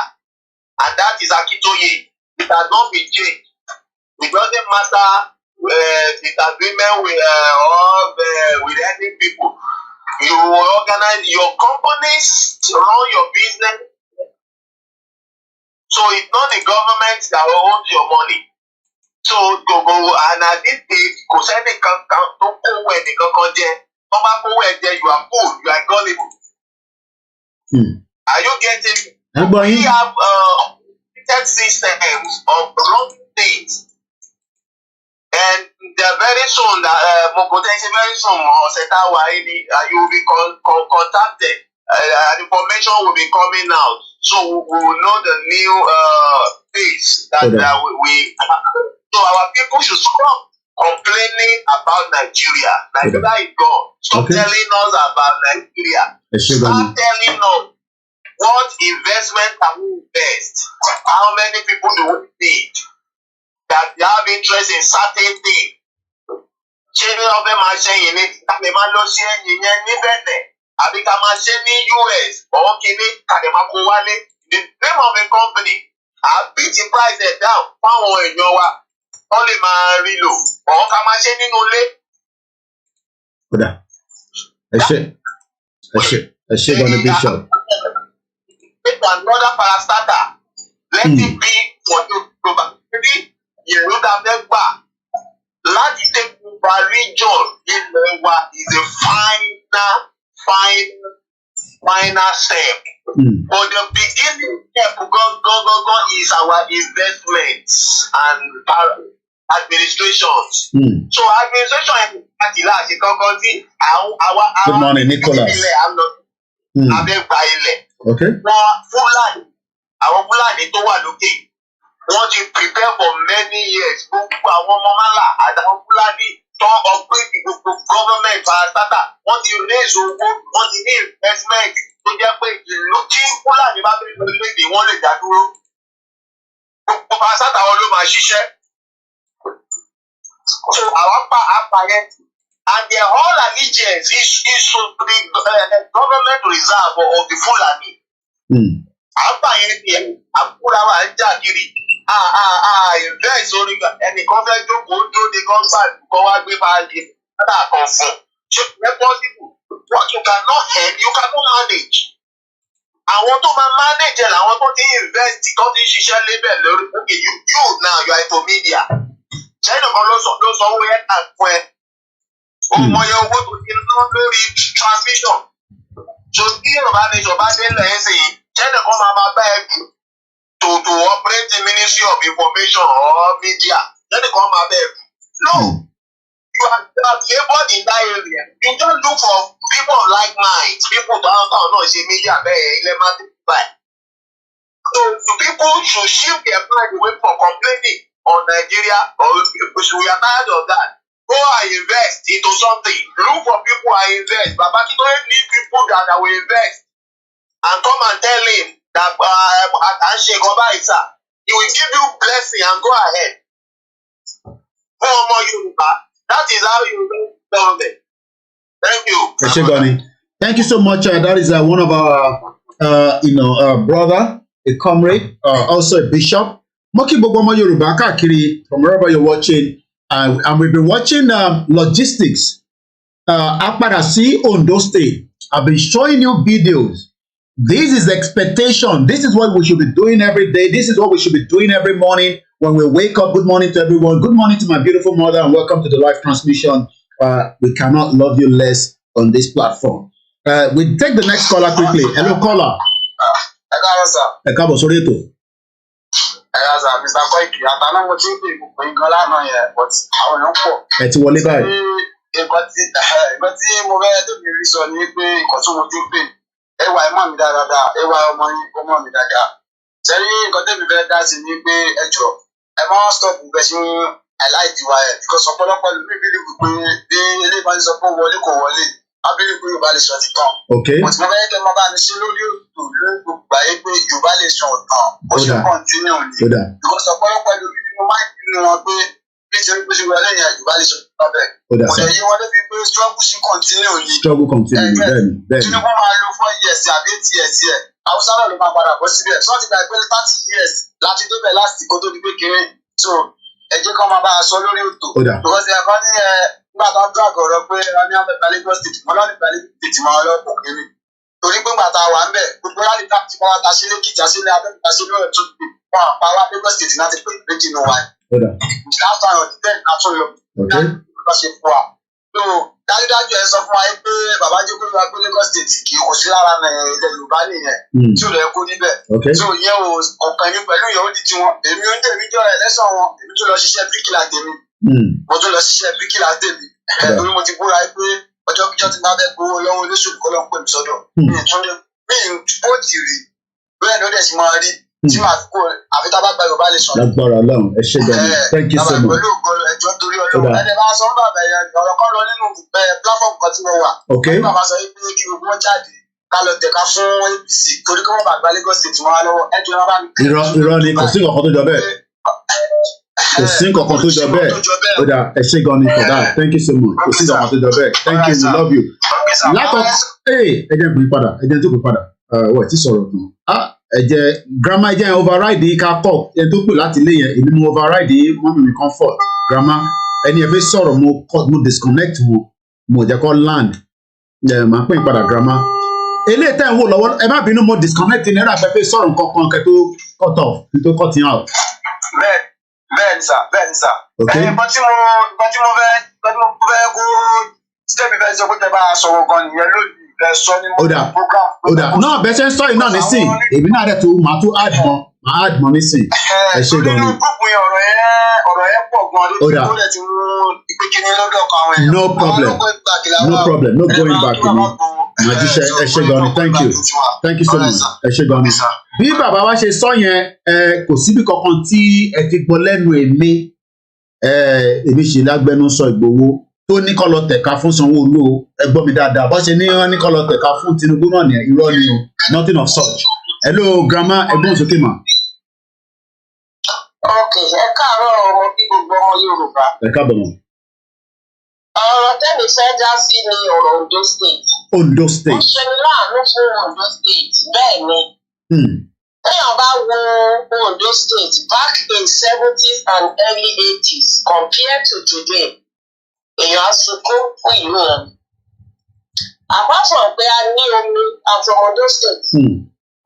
and that is Akintoye. It has not been changed. It doesn't matter disagreement with any people. You organize your companies, run your business. So it's not the government that owns your money. So and at this stage, kò sẹ́ni kankan tó kówó ẹnìkan kan jẹ. Wọ́n bá kówó ẹ jẹ, you are full, you are gullible. Are you getting? We have systems of wrong things. And very soon, very soon, you will be contacted. Information will be coming out. So we will know the new things that we so our people should stop complaining about Nigeria. Nigeria is gone. Stop telling us about Nigeria. Start telling us what investment can we invest? How many people do we need that they have interest in certain things? Ṣé ní ọbẹ̀ máa ṣe yìí ní kàdé máa lọ sí ẹ̀yìn yẹn ní Benin àbí ká máa ṣe ní US ọ̀ọ́kìnní kàdé máa kó wálé? The name of the company àbí ti price ẹ̀ down fáwọn èèyàn wa wọ́n lè máa rí lò ọ̀ọ́ ká máa ṣe nínú ilé. Kódà ẹ ṣe gan ni Bishop. Another parastatal. Let it be for you. Maybe you would have never láti take over region ilẹ̀ wa is a final step. But the beginning step go is our investments and administrations. So administration láti láti kọ́kọ́ sí àwọn Good morning, Nicholas. Abẹ́gba ilẹ̀. Okay. Àwọn Fúlàní tó wà lókè. Wọ́n ti prepare for many years. Gbogbo àwọn ọmọ Málà àtàwọn Fúlàní tó upgrade gbogbo government parastatal. Wọ́n ti raise owó, wọ́n ti ní investment tó jẹ́ pé ìlú tí Fúlàní bá bẹ̀rẹ̀ lórílẹ̀-èdè wọ́n lè dá dúró. Gbogbo parastatal wọn ló máa ṣiṣẹ́. So àwọn apá yẹn. And their whole allegiance is to the government reserve of the Fulani. Àpá yẹn ni àkúrà wa ń jà kiri. Invest orí ẹnìkan fẹ́ jókòó dúró de kọ́ńtà kọ́ wá gbé báàgì nígbà kan fún. Ṣé ẹ possible? What you cannot help, you cannot manage. Àwọn tó máa manage ẹ̀ làwọn tó ti invest tó ti ṣiṣẹ́ lébẹ̀ lórí. Okay, you now you are into media. Ṣé ẹnìkan ló sọ owó yẹn kà fún ẹ? Ọmọ yẹn owó tó ti ná lórí transmission. So tí Yorùbá nation bá dé lẹ́yìn sí i, ṣẹ́ni kan máa bá ẹ jù to operate the Ministry of Information or Media. Ṣẹ́ni kan máa bá ẹ jù. No, you have laboured in that area. You don't look for people of like minds, people tó àwọn náà ṣe media bẹ́ẹ̀ ilẹ̀ máa ti bá ẹ̀. So the people should shift their mind away from complaining on Nigeria or we are tired of that. Go and invest into something. Look for people and invest. Baba Akintoye need people that will invest and come and tell him that he will give you blessing and go ahead. That is how you make government. Thank you. Thank you so much. That is one of our, brother, a comrade, also a bishop. Moki Bogomo Yoruba Kakiri, from wherever you're watching. And we've been watching logistics. Aparasi Ondo State. I've been showing you videos. This is expectation. This is what we should be doing every day. This is what we should be doing every morning when we wake up. Good morning to everyone. Good morning to my beautiful mother, and welcome to the live transmission. We cannot love you less on this platform. We take the next caller quickly. Hello, caller. Mr. Koiki, àtàná mo ti ń pè gbogbo nǹkan lánàá yẹn, but àwọn èèyàn pọ̀. Ẹ ti wọlé báyìí. Nǹkan tí mo fẹ́ tèmi rí sọ ni pé nǹkan tí mo ti ń pè ẹwà ẹ mọ̀ mi dáadáa, ẹwà ọmọ yín ó mọ̀ mi dáadáa. Sẹ́yìn nǹkan tèmi fẹ́ dá sí ni pé ẹ jọ ẹ má stop bẹ́ẹ̀ ṣe aláìdíwá ẹ̀ because ọ̀pọ̀lọpọ̀ lómi bílíìfù pé bí eléyìí bá ń sọ pé wọlé kò wọlé abílí pé Yorùbá lè sọ ti tán. Mo ti mọ fẹ́ kẹ́ mọ bá mi ṣe lórí òtò lórí gbogbo àyè pé Yorùbá lè sọ ọ̀tàn ó ṣe kọ́ńtínú ni. Because ọ̀pọ̀lọpọ̀ lómi ni mo máa ń pinnu wọn pé bí ṣe ń pèsè wọlé yẹn Yorùbá lè sọ ọ̀tàn bẹ́ẹ̀. Kò lè yí wọn débi pé struggle ṣì kọ́ńtínú ni. Tinubu máa lo 4 years àbí 8 years yẹ Hausa náà ló máa padà bọ́ síbẹ̀ sọ́ọ́ ti gbà pé 30 years láti débẹ̀ láti kó tó di pé kéré so ẹ jẹ́ kí wọ́n máa bá a sọ lórí òtò. Because ẹ̀kọ́ ní nígbà tó ń drag ọ̀rọ̀ pé wọ́n ní àfẹ́ Lagos State mọ́ lọ́nà Lagos State máa lọ́pọ̀ kéré torí pé gbàtà wà ń bẹ̀ gbogbo láti ká ti máa ta sílé kìtà sílé abẹ́kúta sílé ọ̀rẹ́ tó gbé wọn àpá wá Lagos State láti pè é méjì nù wáyé. Last time on the 10th látún lọ lọ ṣe fún wa. So dájúdájú ẹ sọ fún wa pé bàbá jẹ́ kó lọ́wọ́ pé Lagos State kì í kò sí lára ilẹ̀ Yorùbá nìyẹn tí ò lè kó níbẹ̀. So ìyẹn ò ọ̀kan mi pẹ̀lú ìyẹn ó di tiwọn èmi ó ń tẹ̀mí jọ ẹ̀ lẹ́sàn wọn èmi tó lọ ṣiṣẹ́ bíríkìlà tèmi mo tó lọ ṣiṣẹ́ bíríkìlà tèmi torí mo ti búra pé ọjọ́ kíjọ́ ti bá fẹ́ gbowó lọ́wọ́ olóṣèlú kọ́ ló ń pè mí sọ́dọ̀ mi ì bó ti rí bẹ́ẹ̀ ni ó dẹ̀ sì máa rí tí màá kó àfi tá a bá gba Yorùbá lè sọ. Lágbára Ọlọ́run ẹ ṣé gan ni thank you so much. pẹ̀lú ògbọ́n ẹjọ́ torí Ọlọ́run ẹni bá sọ ń bàbá yẹn ọ̀rọ̀ kan lọ nínú platform kan tí mo wà. ní bàbá sọ pé kí gbogbo wọn jáde ká lọ tẹ̀ka fún APC torí kí wọ́n bá gba Lagos State mọ́ wa lọ́wọ́ ẹjọ́ wọn bá mi. irọ́ ni kò sí nǹkan tó jọ bẹ́ẹ̀ kò sí nǹkan tó jọ bẹ́ẹ̀ ó dà ẹ ṣé gan ni for that thank you so much kò sí nǹkan tó jọ bẹ́ẹ̀ thank you we love you. lákọ̀ọ́ ẹ jẹ́ gbé padà ẹ jẹ́ tó gbé padà wọ́n ti sọ̀rọ̀ tán ẹ jẹ́ grandma ẹ jẹ́ override ká kọ́ ẹ tó pè láti ilé yẹn èmi mo override mọ́mí mi comfort grandma ẹni ẹ fẹ́ sọ̀rọ̀ mo disconnect mo jẹ́ kó land máa pè é padà grandma eléyìí tẹ́ ń wò lọ́wọ́ ẹ má bínú mo disconnect ní ẹ̀rọ afẹ́fẹ́ sọ̀rọ̀ nǹkan kan kẹ́ tó cut off kí tó cut in out. bẹ́ẹ̀ni sà nǹkan tí mo fẹ́ kó step ìfẹ́ sọ pé tẹ bá a sọ̀rọ̀ gan nìyẹn lónìí. náà bẹ́ẹ̀ ṣe ń sọ yìí náà nísìn èmi náà rẹ̀ tó máa tó add mọ́ nísìn ẹ ṣe gan ni. nínú gúúpù yẹn ọ̀rọ̀ yẹn pọ̀ gan lórí tó lẹ̀ ti mú ìpèkìní lọ́dọ̀ kan àwọn èèyàn. no problem no going back ni màjíṣẹ́ ẹ ṣe gan ni thank you so much ẹ ṣe gan ni. bí bàbá wa ṣe sọ yẹn kò síbi kankan tí ẹ ti gbọ́ lẹ́nu èmi ṣe lágbẹnusọ Ìgbòho tó ní kọ́ lọ tẹ̀ka fún Sanwó-Olú ẹ gbọ́ mi dáadáa bó ṣe ní wọ́n ní kọ́ lọ tẹ̀ka fún Tinubu náà ní irọ́ ni o nothing of such. Hello grandma ẹgbọ́n sókè mà. ok ẹ káàárọ̀ ọmọ bí gbogbo ọmọ Yorùbá. ẹ káàbọ̀ mọ́. ọ̀rọ̀ tẹ́mi fẹ́ dá sí ni ọ̀rọ̀ Ondo State. Ondo State. ó ṣe ní láàánú fún Ondo State bẹ́ẹ̀ ni. téèyàn bá wo Ondo State back in 70s and early 80s compared to today èèyàn á sunkún fún ìlú yẹn. apart from pé a ní omi àti Ondo State.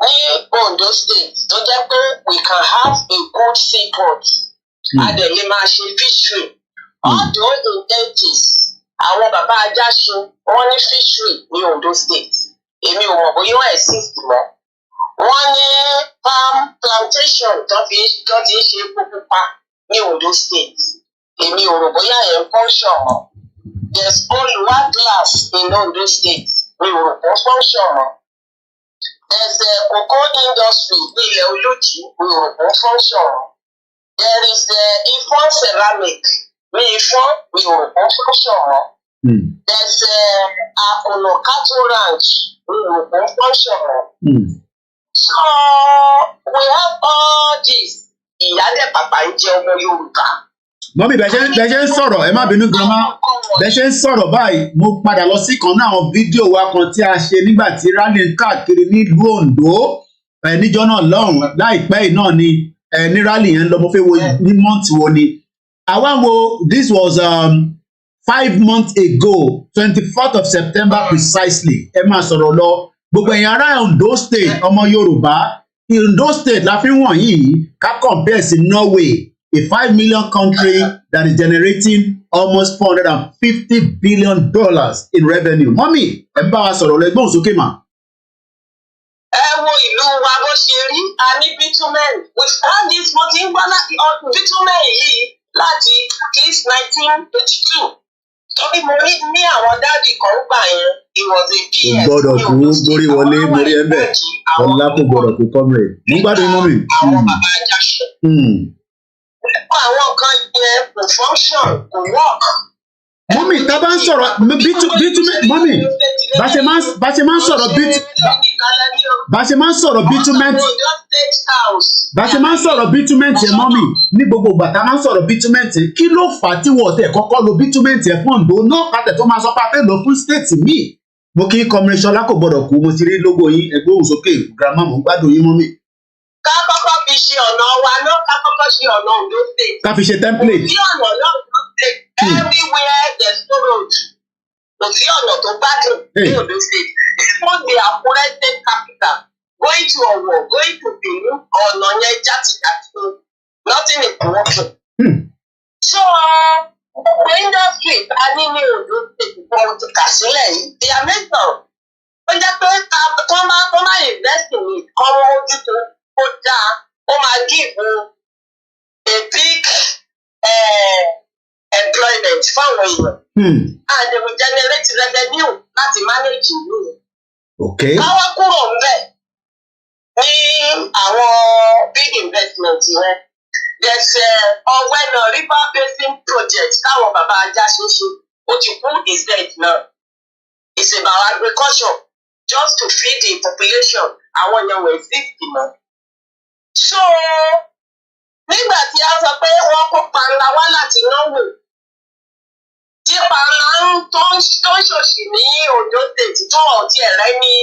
ní Ondo State tó jẹ́ pé we can have a good seaport. a dẹ̀ lè máa ṣe fishery. although in 80s àwọn bàbá Ajáṣin wọ́n ní fishery ní Ondo State. èmi ò mọ̀ bóyá wọ́n exist mọ́. wọ́n ní palm plantation tó ti ń ṣe epo pupa ní Ondo State. èmi ò rò bóyá yẹn function mọ́. there's Oluwa glass in Ondo State. mi ò rò pé function mọ́. there's a cocoa industry ní ilẹ̀ Olójì. mi ò rò pé function mọ́. there is the Ifon ceramic ní Ifon. mi ò rò pé function mọ́. there's Akono cattle ranch. mi ò rò pé function mọ́. so we have all this. ìyá dẹ̀ bàbá ń jẹ́ ọmọ Yorùbá. Mọ́mí bẹ́ẹ̀ ṣe ń sọ̀rọ̀ ẹ má bínú grandma bẹ́ẹ̀ ṣe ń sọ̀rọ̀ báyìí mo padà lọ sí kan náà àwọn fídíò wa kan tí a ṣe nígbà tí rally ń káàkiri nílùú Ondo níjọ́ náà lọ́hùn láìpẹ́ yìí náà ni ní rally yẹn lọ mo fẹ́ wo ní month wo ni àwa wo this was 5 months ago 24th of September precisely ẹ máa sọ̀rọ̀ lọ gbogbo ẹ̀yin ará Ondo state ọmọ Yorùbá Ondo state la fi wọ̀nyí ká compare sí Norway a 5 million country that is generating almost $450 billion in revenue. Mọ́mí ẹ bá wa sọ̀rọ̀ lẹ́gbọ́n sókè mà. Ẹ wo ìlú wa bó ṣe rí a ní bitumen we found this mo ti ń gbọ́ bitumen yìí láti at least 1982 torí mo rí ní àwọn dáàdì kan gbà yẹn it was a PS. Gbọ́dọ̀ kú mórí wọlé mórí ẹ̀bẹ̀ ọ̀la kò gbọ́dọ̀ kú kọ́mìrì mo gbádùn mọ́mí. Àwọn bàbá ajá ṣe. Àwọn kan yẹn kò function kò work. Mọ́mí tá a bá ń sọ̀rọ̀ bitumen mọ́mí bá ṣe máa ń sọ̀rọ̀ bitumen bá ṣe máa ń sọ̀rọ̀ bitumen tiẹ̀ mọ́mí ní gbogbo ìgbà tá a máa ń sọ̀rọ̀ bitumen tiẹ̀ kí ló fà á tí wọ́n tẹ̀ kọ́kọ́ lo bitumen tiẹ̀ fún Ondo náà kàtẹ́ tó máa sọ pé a fẹ́ lọ fún stéètì míì mo kí kọmírin Ṣọlá kò gbọdọ̀ kú mo ti rí lógo yín ẹgbẹ́ òun sókè girama mo ń gbádùn yín mọ́mí. Ká kọ́kọ́ fi ṣe ọ̀nà wa náà ká kọ́kọ́ ṣe ọ̀nà Ondo state. Ká fi ṣe template. Kò sí ọ̀nà náà Ondo state everywhere there's no road. Kò sí ọ̀nà tó gbádùn ní Ondo state. Even the Akure state capital going to Owo going to Benin ọ̀nà yẹn játijàti nothing is working. So gbogbo industry a ní ní Ondo state kan ti kà sílẹ̀ yìí they are made of. Ó jẹ́ pé tó máa invest in it kọ́ wọ́n ojútùú. Ó dáa ó máa give a big employment fáwọn èèyàn and they will generate revenue láti manage ìlú yẹn. Káwá kúrò ńbẹ̀ ní àwọn big investment yẹn there's Ọ̀wẹ́nà river basin project táwọn bàbá ajá ṣe ó ti kú is dead now it's about agriculture just to feed the population àwọn èèyàn wọ̀ exist mọ́. So nígbà tí a sọ pé wọ́n kó panla wá láti Norway tí panla tó ń ṣòṣì ní Ondo state tó ọ̀tí ẹ̀ rẹ́ ní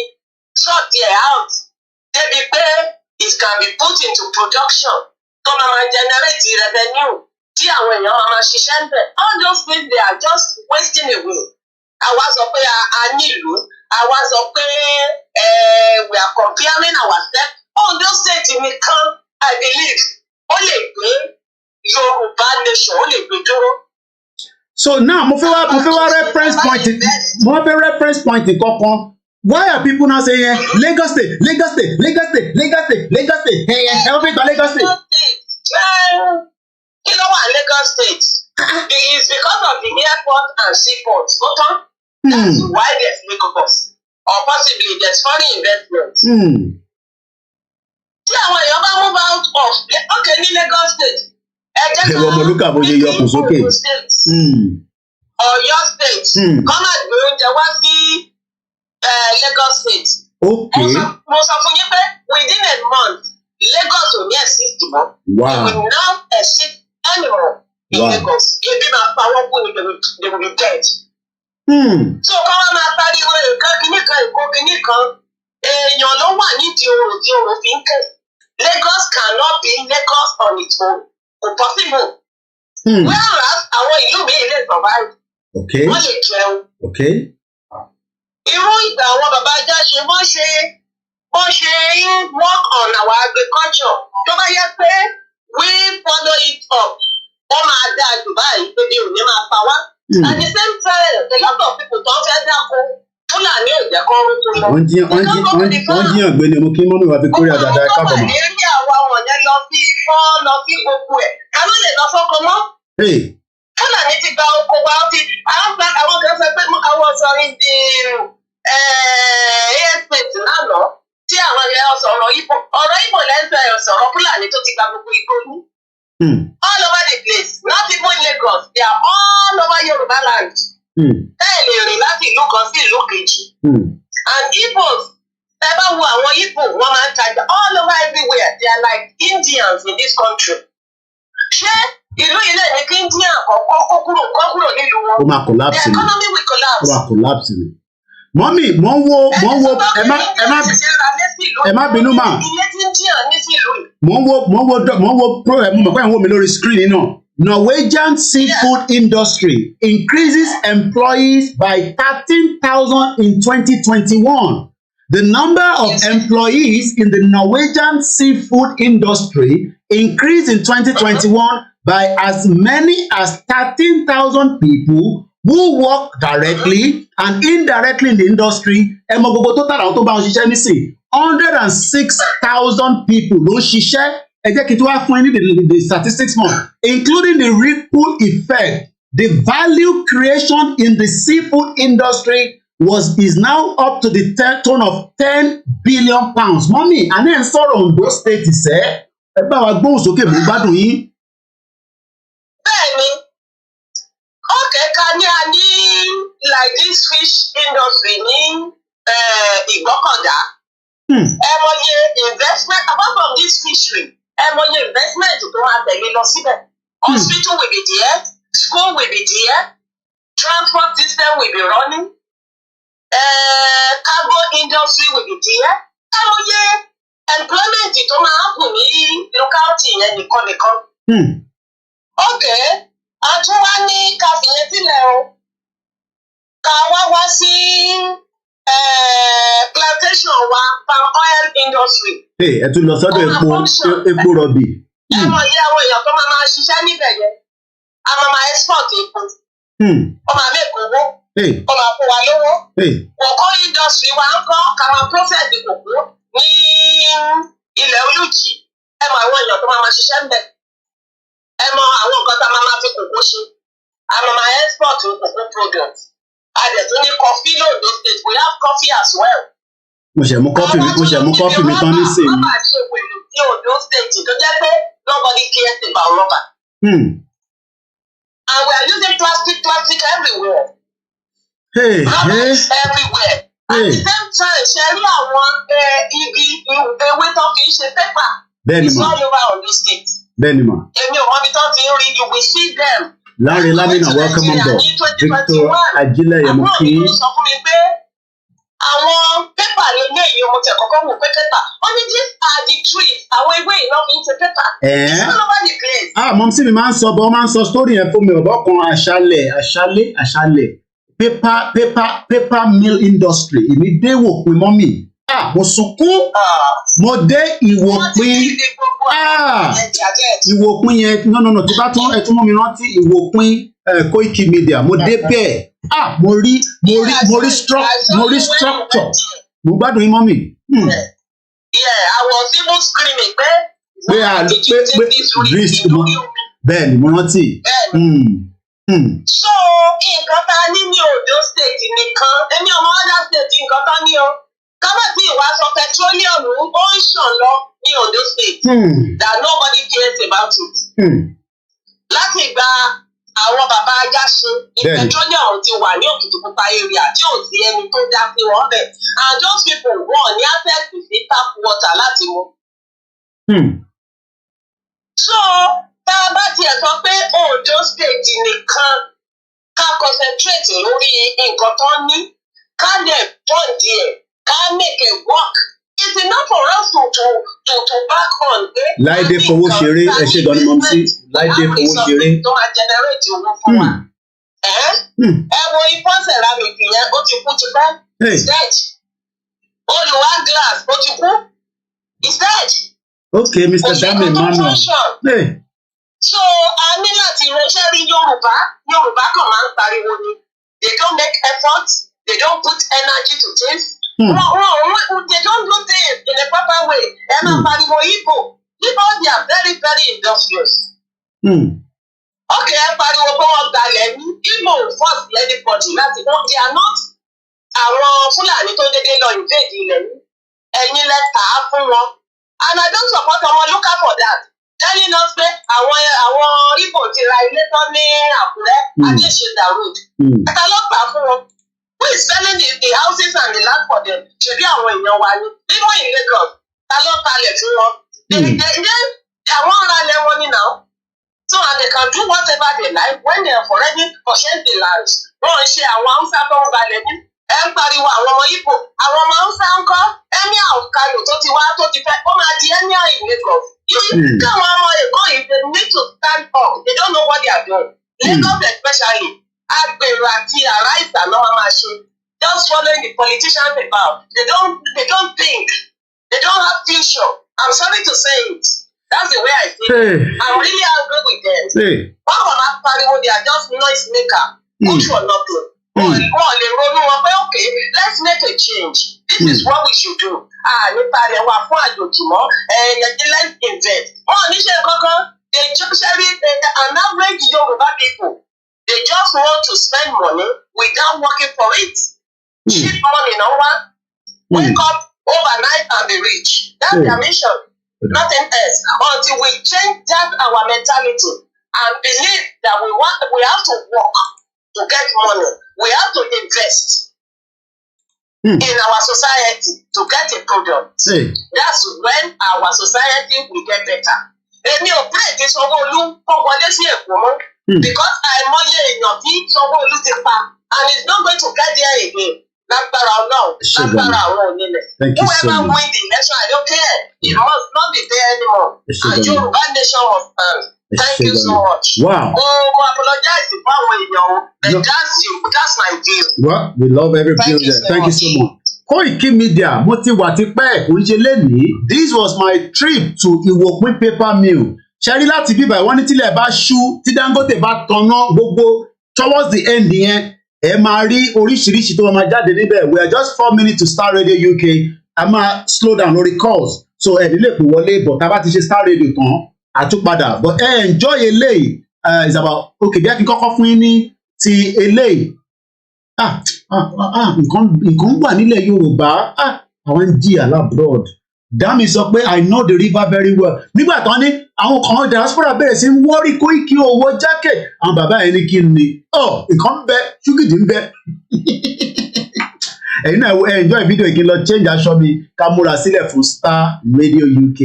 sort ẹ̀ out débi pé it can be put into production tó máa generate revenue tí àwọn èèyàn máa ṣiṣẹ́ ń bẹ̀ all those things they are just wasting away. Àwa sọ pé a nílùú àwa sọ pé we are comparing ourselves. Ondo state nìkan I believe ó lè gbé Yorùbá nation ó lè gbé dúró. So now mo fẹ́ wá reference point kankan why are people now saying Lagos state Lagos state Lagos state Lagos state Lagos state ẹ wọ́n fi gba Lagos state. Kí ló wà Lagos state? It is because of the airport and seaport. That's why there's Lagos or possibly there's foreign investment. Tí àwọn èèyàn bá move out of ní Lagos state ẹ jẹ́ ká Ọ̀yọ́ state kọ́ máa gbé oúnjẹ wá sí Lagos state. Mo sọ fún yín pé within a month Lagos ò ní exist mọ́. It will now exist anymore in Lagos. Ebi máa pa wọ́n kú ni they will be dead. So kọ́ wá máa pariwo nǹkan kìnnìkan ìkó kìnnìkan èèyàn ló wà nídìí oòrùn tí oòrùn fi ń kẹ́. Lagos cannot be Lagos on its own. Kò possible. Whereas àwọn ìlú mi lè survive. Wọ́n lè jẹun. Irú ìgbà àwọn bàbá ajá ṣe wọ́n ṣe work on our agriculture. Tó bá yẹ pé we follow it up, wọ́n máa dá Dubai ebi ò ní máa pa wá. At the same time, a lot of people tó ń fẹ́ dáko. Fúlàní ò jẹ́ kọ́ orúkọ lọ. Wọ́n jíyàn gbé ni mo kí mọ́mí wa fi kórè àdàdà ẹ̀ kábọ̀ mọ́. Ọmọ ìrírí àwa wọ̀nyẹn lọ sí Ifọ̀ lọ sí gbogbo ẹ̀. Ta ló lè lọ sọ́kọ mọ́? Fúlàní ti gba oko wa ó ti àwọn kan sọ pé àwọn sọrí di airspace lánàá tí àwọn ilẹ̀ sọ̀rọ̀ Ìgbò ọ̀rọ̀ Ìgbò lẹ́sẹ̀ sọ̀rọ̀ Fúlàní tó ti gba gbogbo Ìgbò ní. All over the place, not even Lagos, they are all over Yoruba land. Bẹ́ẹ̀ lè rìn láti ìlú kan sí ìlú kejì. And Igbos, ẹ bá wo àwọn Igbo, wọ́n máa ń tajà all over everywhere. They are like Indians in this country. Ṣé ìlú ilé ní kí India kọ́kọ́ kúrò nílùú wọn. Ó máa collapse the ni. economy will collapse. Ó máa collapse ni. Mọ́mì, mo ń wo ẹ má bínú mà. Ilé tí India ní sí ìlú yìí. Mo ń wo program mo mọ̀ pé àwọn mi lórí screen náà. Norwegian seafood industry increases employees by 13,000 in 2021. The number of employees in the Norwegian seafood industry increased in 2021 by as many as 13,000 people who work directly and indirectly in the industry. Ẹ mọ gbogbo tó tààrà àwọn tó bá wọn ṣiṣẹ́ nísìn 106,000 people ló ń ṣiṣẹ́. Ẹ jẹ́ kí n tó wá fún ẹ ní the statistics more, including the ripple effect. The value creation in the seafood industry is now up to the tone of 10 billion pounds. Mọ́mí, àná ẹ̀ ń sọ̀rọ̀ Ondo State ìṣẹ́. Ẹ bá wa gbóhùn sókè mú gbádùn yín. Bẹ́ẹ̀ni, okay, ká ní a ní like this fish industry ní Ìgbọ́kọ̀dá. Ẹ mọye investment apart from this fishery, ẹ mọye investment tó máa tẹ̀lé lọ síbẹ̀. Hospital will be there, school will be there, transport system will be running, cargo industry will be there. Ẹ mọye employment tó máa happen ní locality yẹn nìkan. Okay, àtúwá ní ká fìyẹn sílẹ̀ o. Ká wá sí plantation wa palm oil industry. Ẹ tún lọ sọ́dọ̀ epo rọ̀bì. Ẹ mọ̀ iye àwọn èèyàn tó máa ṣiṣẹ́ níbẹ̀ yẹn. A máa export epo. Ó máa make owó. Ó máa fún wa lówó. Kòkó industry wa ń kọ́ ká máa process kòkó ní ilẹ̀ Olújì. Ẹ mọ̀ àwọn èèyàn tó máa ṣiṣẹ́ níbẹ̀. Ẹ mọ̀ àwọn nǹkan tá a máa fi kòkó ṣe. A máa export kòkó products. A dẹ̀ tún ní coffee l'Ondo State. We have coffee as well. Mo ṣe mú kọ́fì mi tán nísìnyí. Wọ́n máa ṣe wèlò ní Ondo State tó jẹ́ pé nobody cares about rubber. And we are using plastic everywhere. Rubber is everywhere. At the same time, ṣe rí àwọn igi ewé tó fi ń ṣe pépà. It's all over Ondo State. Bẹ́ẹ̀ni mà. Èmi ò mọ ibi tó ti ń rí, you will see them. Láre Lámìnà, welcome on board. Victor Ajílẹ̀ Yẹmọ̀kí. Àbúrò mi sọ fún mi pé àwọn pépà lè ní èyí mo tẹ̀ kọ́kọ́ wò pé pépà. Wọ́n ní these are the trees. Àwọn ewé iná fi ń ṣe pépà. It's all over the place. Mọ̀mísí mi máa ń sọ bọ́, máa ń sọ story yẹn fún mi ọ̀bọ̀ kan àṣálẹ̀. Paper mill industry. Èmi dé Ìwòpin mọ́mì. Mo sunkún. Mo dé Ìwòpin. Ìwòpin yẹn no tí bá tún ẹ tún mú mi rántí Ìwòpin koikimedia. Mo dé bẹ́ẹ̀. Mo rí structure. Mo gbádùn yín mọ́mì. Yeah, I was even screaming pé risk mo bẹ́ẹ̀ ni mo rántí. So nǹkan tá a ní ní Ondo State nìkan, èmi ọmọ other state nǹkan tá a ní o. Kábàtì ìwà sọ petroleum ó ń ṣàn lọ ní Ondo State. That nobody cares about it. Láti ìgbà àwọn bàbá Ajáṣin ní petroleum ti wà ní Òkìtìpupa area tí ò sí ẹni tó dá sí wọn bẹ̀. And those people wọ́n ní access sí tap water láti mu. So tá a bá tiẹ̀ sọ pé Ondo State nìkan ká concentrate lórí nǹkan tó ní ká dẹ̀ pọ̀ díẹ̀ ká make it work. It's enough for us to back on. Láìdé fowó ṣeré ẹ ṣe gan ni mo sí Láìdé fowó ṣeré. Tó máa generate owó fún wa. Ẹ wo ifọ̀ ceramic yẹn ó ti kú ti pẹ́. It's dead. Olùwà glass ó ti kú. It's dead. Okay, Mr. Dami Emmanuel. So a ní láti ránṣẹ́ rí Yorùbá kan máa ń pariwo ni. They don't make effort. They don't put energy to things. They don't do things in a proper way. Ẹ máa pariwo Igbo. Igbo they are very very industrious. Okay, ẹ pariwo pé wọ́n gbalẹ̀ ní Igbo force anybody láti wọ́n. They are not àwọn Fúlàní tó dédé lọ invade ilẹ̀ yìí. Ẹ̀yin lẹ tà á fún wọn. And I don't support ọmọ local for that. Telling us pé àwọn Igbo ti ra ilé tán ní Àkúrẹ́ Adéṣèdà road. Ẹ̀ka ló gbà fún wọn. Who is selling the houses and the land for them? Ṣebí àwọn èèyàn wa ni. Even in Lagos, ta ló talẹ̀ fún wọn? Àwọn ará ilẹ̀ wọn ni now. So that they can do whatever they like when they have already purchased the lands. Wọ́n ṣe àwọn Hausa tó ń balẹ̀ ní. Ẹ ń pariwo àwọn ọmọ Igbo. Àwọn ọmọ Hausa ń kọ́ Emir of Kano tó ti wá tó ti fẹ́. Ó máa di Emir in Lagos. Káwọn ọmọ Èkó yìí they need to stand up. They don't know what they are doing. Lagos especially. Agbèrò àti àrá ìtàná máa ṣe. Just following the politicians about. They don't think. They don't have future. I'm sorry to say it. That's the way I feel. I'm really angry with them. They are just noise maker. Good for nothing. Okay, let's make a change. This is what we should do. Let's invest. They just an average Yoruba people. They just want to spend money without working for it. Cheap money, no one. Wake up overnight and be rich. That's their mission. Nothing else. Until we change that our mentality and believe that we have to work to get money. We have to invest in our society to get a product. That's when our society will get better. Èmi ò pray kí Sanwó-Olú kó wọlé sí Èkó mọ́ because àìmọye èèyàn tí Sanwó-Olú ti pa and it's not going to get there again. Lágbára Ọlọ́run, lágbára àwọn onílẹ̀. Whoever win the election, I don't care. It must not be there anymore. And Yoruba nation must stand. Thank you so much. Wow. Oh, I apologize if I were but that's you. That's my view. Well, we love every view there. Thank you so much. Koikimedia, mo ti wà tipẹ́ kò ń ṣe lénìí. This was my trip to Iwopin paper mill. Ṣẹ́rí láti bíbá ìwọ́n ní tílẹ̀ bá ṣú tí Dangote bá tanná gbogbo towards the end yẹn. Ẹ máa rí oríṣiríṣi tó máa jáde níbẹ̀. We are just 4 minutes to Star Radio UK. A máa slow down lórí calls. So ẹ̀ nílé pè wọlé but tá a bá ti ṣe Star Radio tán àtúpadà. But enjoy eléyìí is about okay bí a kì í kọ́kọ́ fún yín ní ti eléyìí. Nǹkan wà nílẹ̀ Yorùbá. Àwọn ń jìyà labroad. Dami sọ pé I know the river very well. Nígbà tán ní àwọn kan diaspora bẹ̀rẹ̀ sí ń wọ́rí Koiki owó jákè. Àwọn bàbá yẹn ní kí ni. Nǹkan ń bẹ, ṣúgìdì ń bẹ. Ẹ̀yin náà enjoy video yìí kí n lọ change aṣọ mi ká múra sílẹ̀ fún Star Radio UK.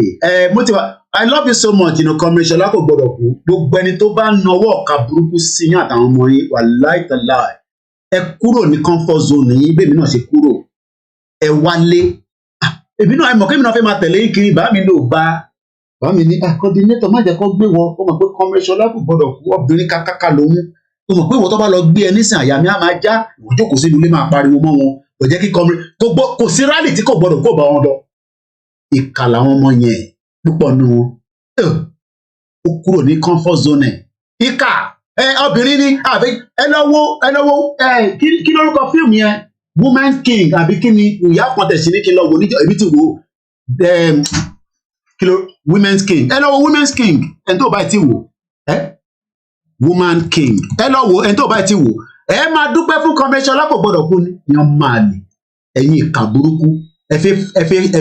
Mo ti wá I love you so much. Comrade Ṣọlá kò gbọdọ̀ kú. Gbogbo ẹni tó bá nawọ́ ọ̀ka burúkú sí yín àtàwọn ọmọ yín wà láìtàláì. Ẹ kúrò ní comfort zone yín bẹ́ẹ̀ mi náà ṣe kúrò. Ẹ wálé. Èmi náà mọ̀ kí èmi náà fẹ́ máa tẹ̀lé yín kiri bá mi lò bá mi ní coordinator má jẹ́ kó gbé wọ ó mọ̀ pé Comrade Ṣọlá kò gbọdọ̀ kú obìnrin kákáká lòun ó mọ̀ pé ìwọ tó bá lọ gbé ẹ nísìn àyà mi á máa já ìjókòó sínú ilé máa pariwo mọ́ wọn kò jẹ́ kí Comrade kò sí rálì tí kò gbọdọ̀ kó bá wọn lọ. Ìkà làwọn ọmọ yẹn púpọ̀ nù wọn ó kúrò ní comfort zone ẹ̀. Ìkà obìnrin ni àbí ẹ lọ́wọ́ kí lórúkọ fíìmù yẹn Women's King àbí kí ni ìyá kan tẹ̀sí ní kí n lọ wò níjọ èmi ti wò Women's King ẹ lọ wo Women's King ẹni tó bá ti wò Woman King ẹ lọ wo ẹni tó bá ti wò ẹ máa dúpẹ́ fún Comrade Ṣọlá kò gbọdọ̀ kú ni yan máa lè ẹ̀yin ìkà burúkú ẹ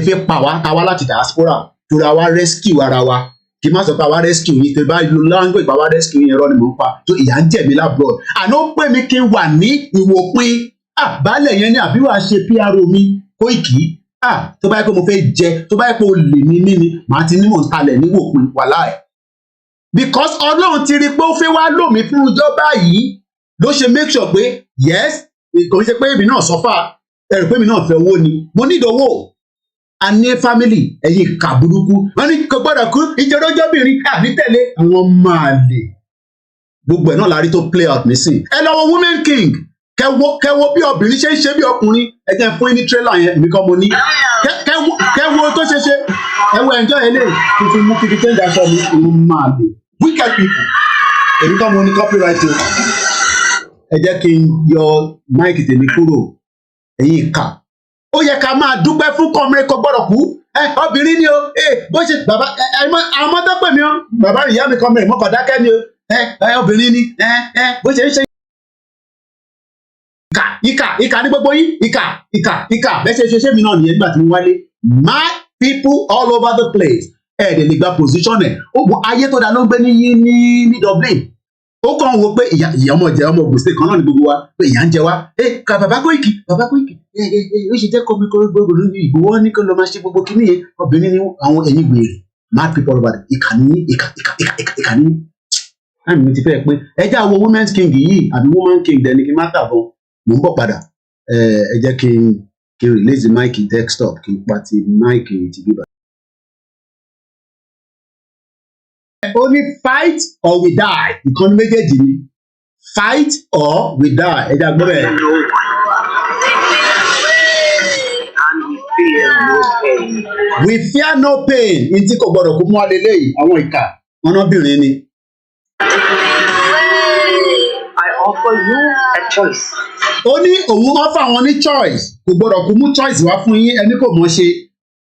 fẹ́ pa wá ta wá láti diaspora torí àwa rescue ara wa kì í má sọ pé àwa rescue yín tẹ bá lo language àwa rescue yín ẹ̀rọ ni mò ń pa tó ìyá ń jẹ̀mí labroad àná ó pè mí kí n wà ní Ìwòpin àbálẹ̀ yẹn ni àbí wàá ṣe PRO mi Koiki tó bá yẹ pé mo fẹ́ jẹ tó bá yẹ pé o lè ní níní màá ti ní mò ń talẹ̀ ní Ìwòpin wàláì because Ọlọ́run ti rí pé ó fẹ́ wá lò mí fún ọjọ́ báyìí ló ṣe make sure pé yes kò ń ṣe pé èmi náà sọ́fà ẹ̀rù pé èmi náà fẹ́ owó ni mo ní ìdánwò a ní family ẹ̀yin ìkà burúkú wọ́n ní kò gbọ́dọ̀ kú ìjọ́rọ́jọ́bìnrin àbí tẹ̀lé àwọn máa lè gbogbo ẹ̀ náà la rí tó play out nísìn ẹ lọ wo Women King kẹwo bí obìnrin ṣe ń ṣe bí ọkùnrin ẹ jẹ́ fún yín ní trailer yẹn èmi kan mo ní kẹwo tó ṣe ẹwọ ẹjọ́ ẹ lè tuntun mú kí change aṣọ mi ìlú máa lè wicked people èmi kan mo ní copyright o ẹ jẹ́ kí n yọ máìkì tèmi kúrò ẹ̀yin ìkà ó yẹ ká máa dúpẹ́ fún Comrade kò gbọ́dọ̀ kú obìnrin ni o bó ṣe bàbá àwọn ọmọ tó pè mí o bàbá ìyá mi Comrade mọ́kàn dákẹ́ ni o obìnrin ni bó ṣe ń ṣe. Ìkà ní gbogbo yín ìkà bẹ́ẹ̀ ṣe mi náà nìyẹn nígbà tí mo wálé my people all over the place ẹ̀ẹ́dẹ̀ lè gba position ẹ̀ ogun ayé tó dáa ló ń gbé ní Dublin ó kàn wò pé ìyá ọmọ gbèsè kan náà ní gbogbo wa pé ìyá ń jẹ wá ka bàbá Koiki ó ṣe jẹ́ kọ́mi gbogbo Ìgbòho ní kí ló máa ṣe gbogbo kíní yẹn obìnrin ni àwọn ẹ̀yìn gbèrè mad people all over ìkà ní àmì ti fẹ́ pé ẹ jẹ́ àwọn women's king yìí àbí woman king dẹni kí n má tàbọ̀ mò ń bọ̀ padà ẹ jẹ́ kí n release mic desktop kí n pa ti mic ti bíbá. Only fight or we die ìkànnì méjèèjì ni fight or we die ẹ jẹ́ àgbọ̀ bẹ́ẹ̀. We fear no pain ní tí kò gbọdọ̀ kó mú wa lélẹ́yìí àwọn ìkà ọ̀nàbìnrin ni. I offer you a choice. Ó ní òun offer àwọn ní choice kò gbọdọ̀ kó mú choice wá fún yín ẹni kò mọ̀ ṣe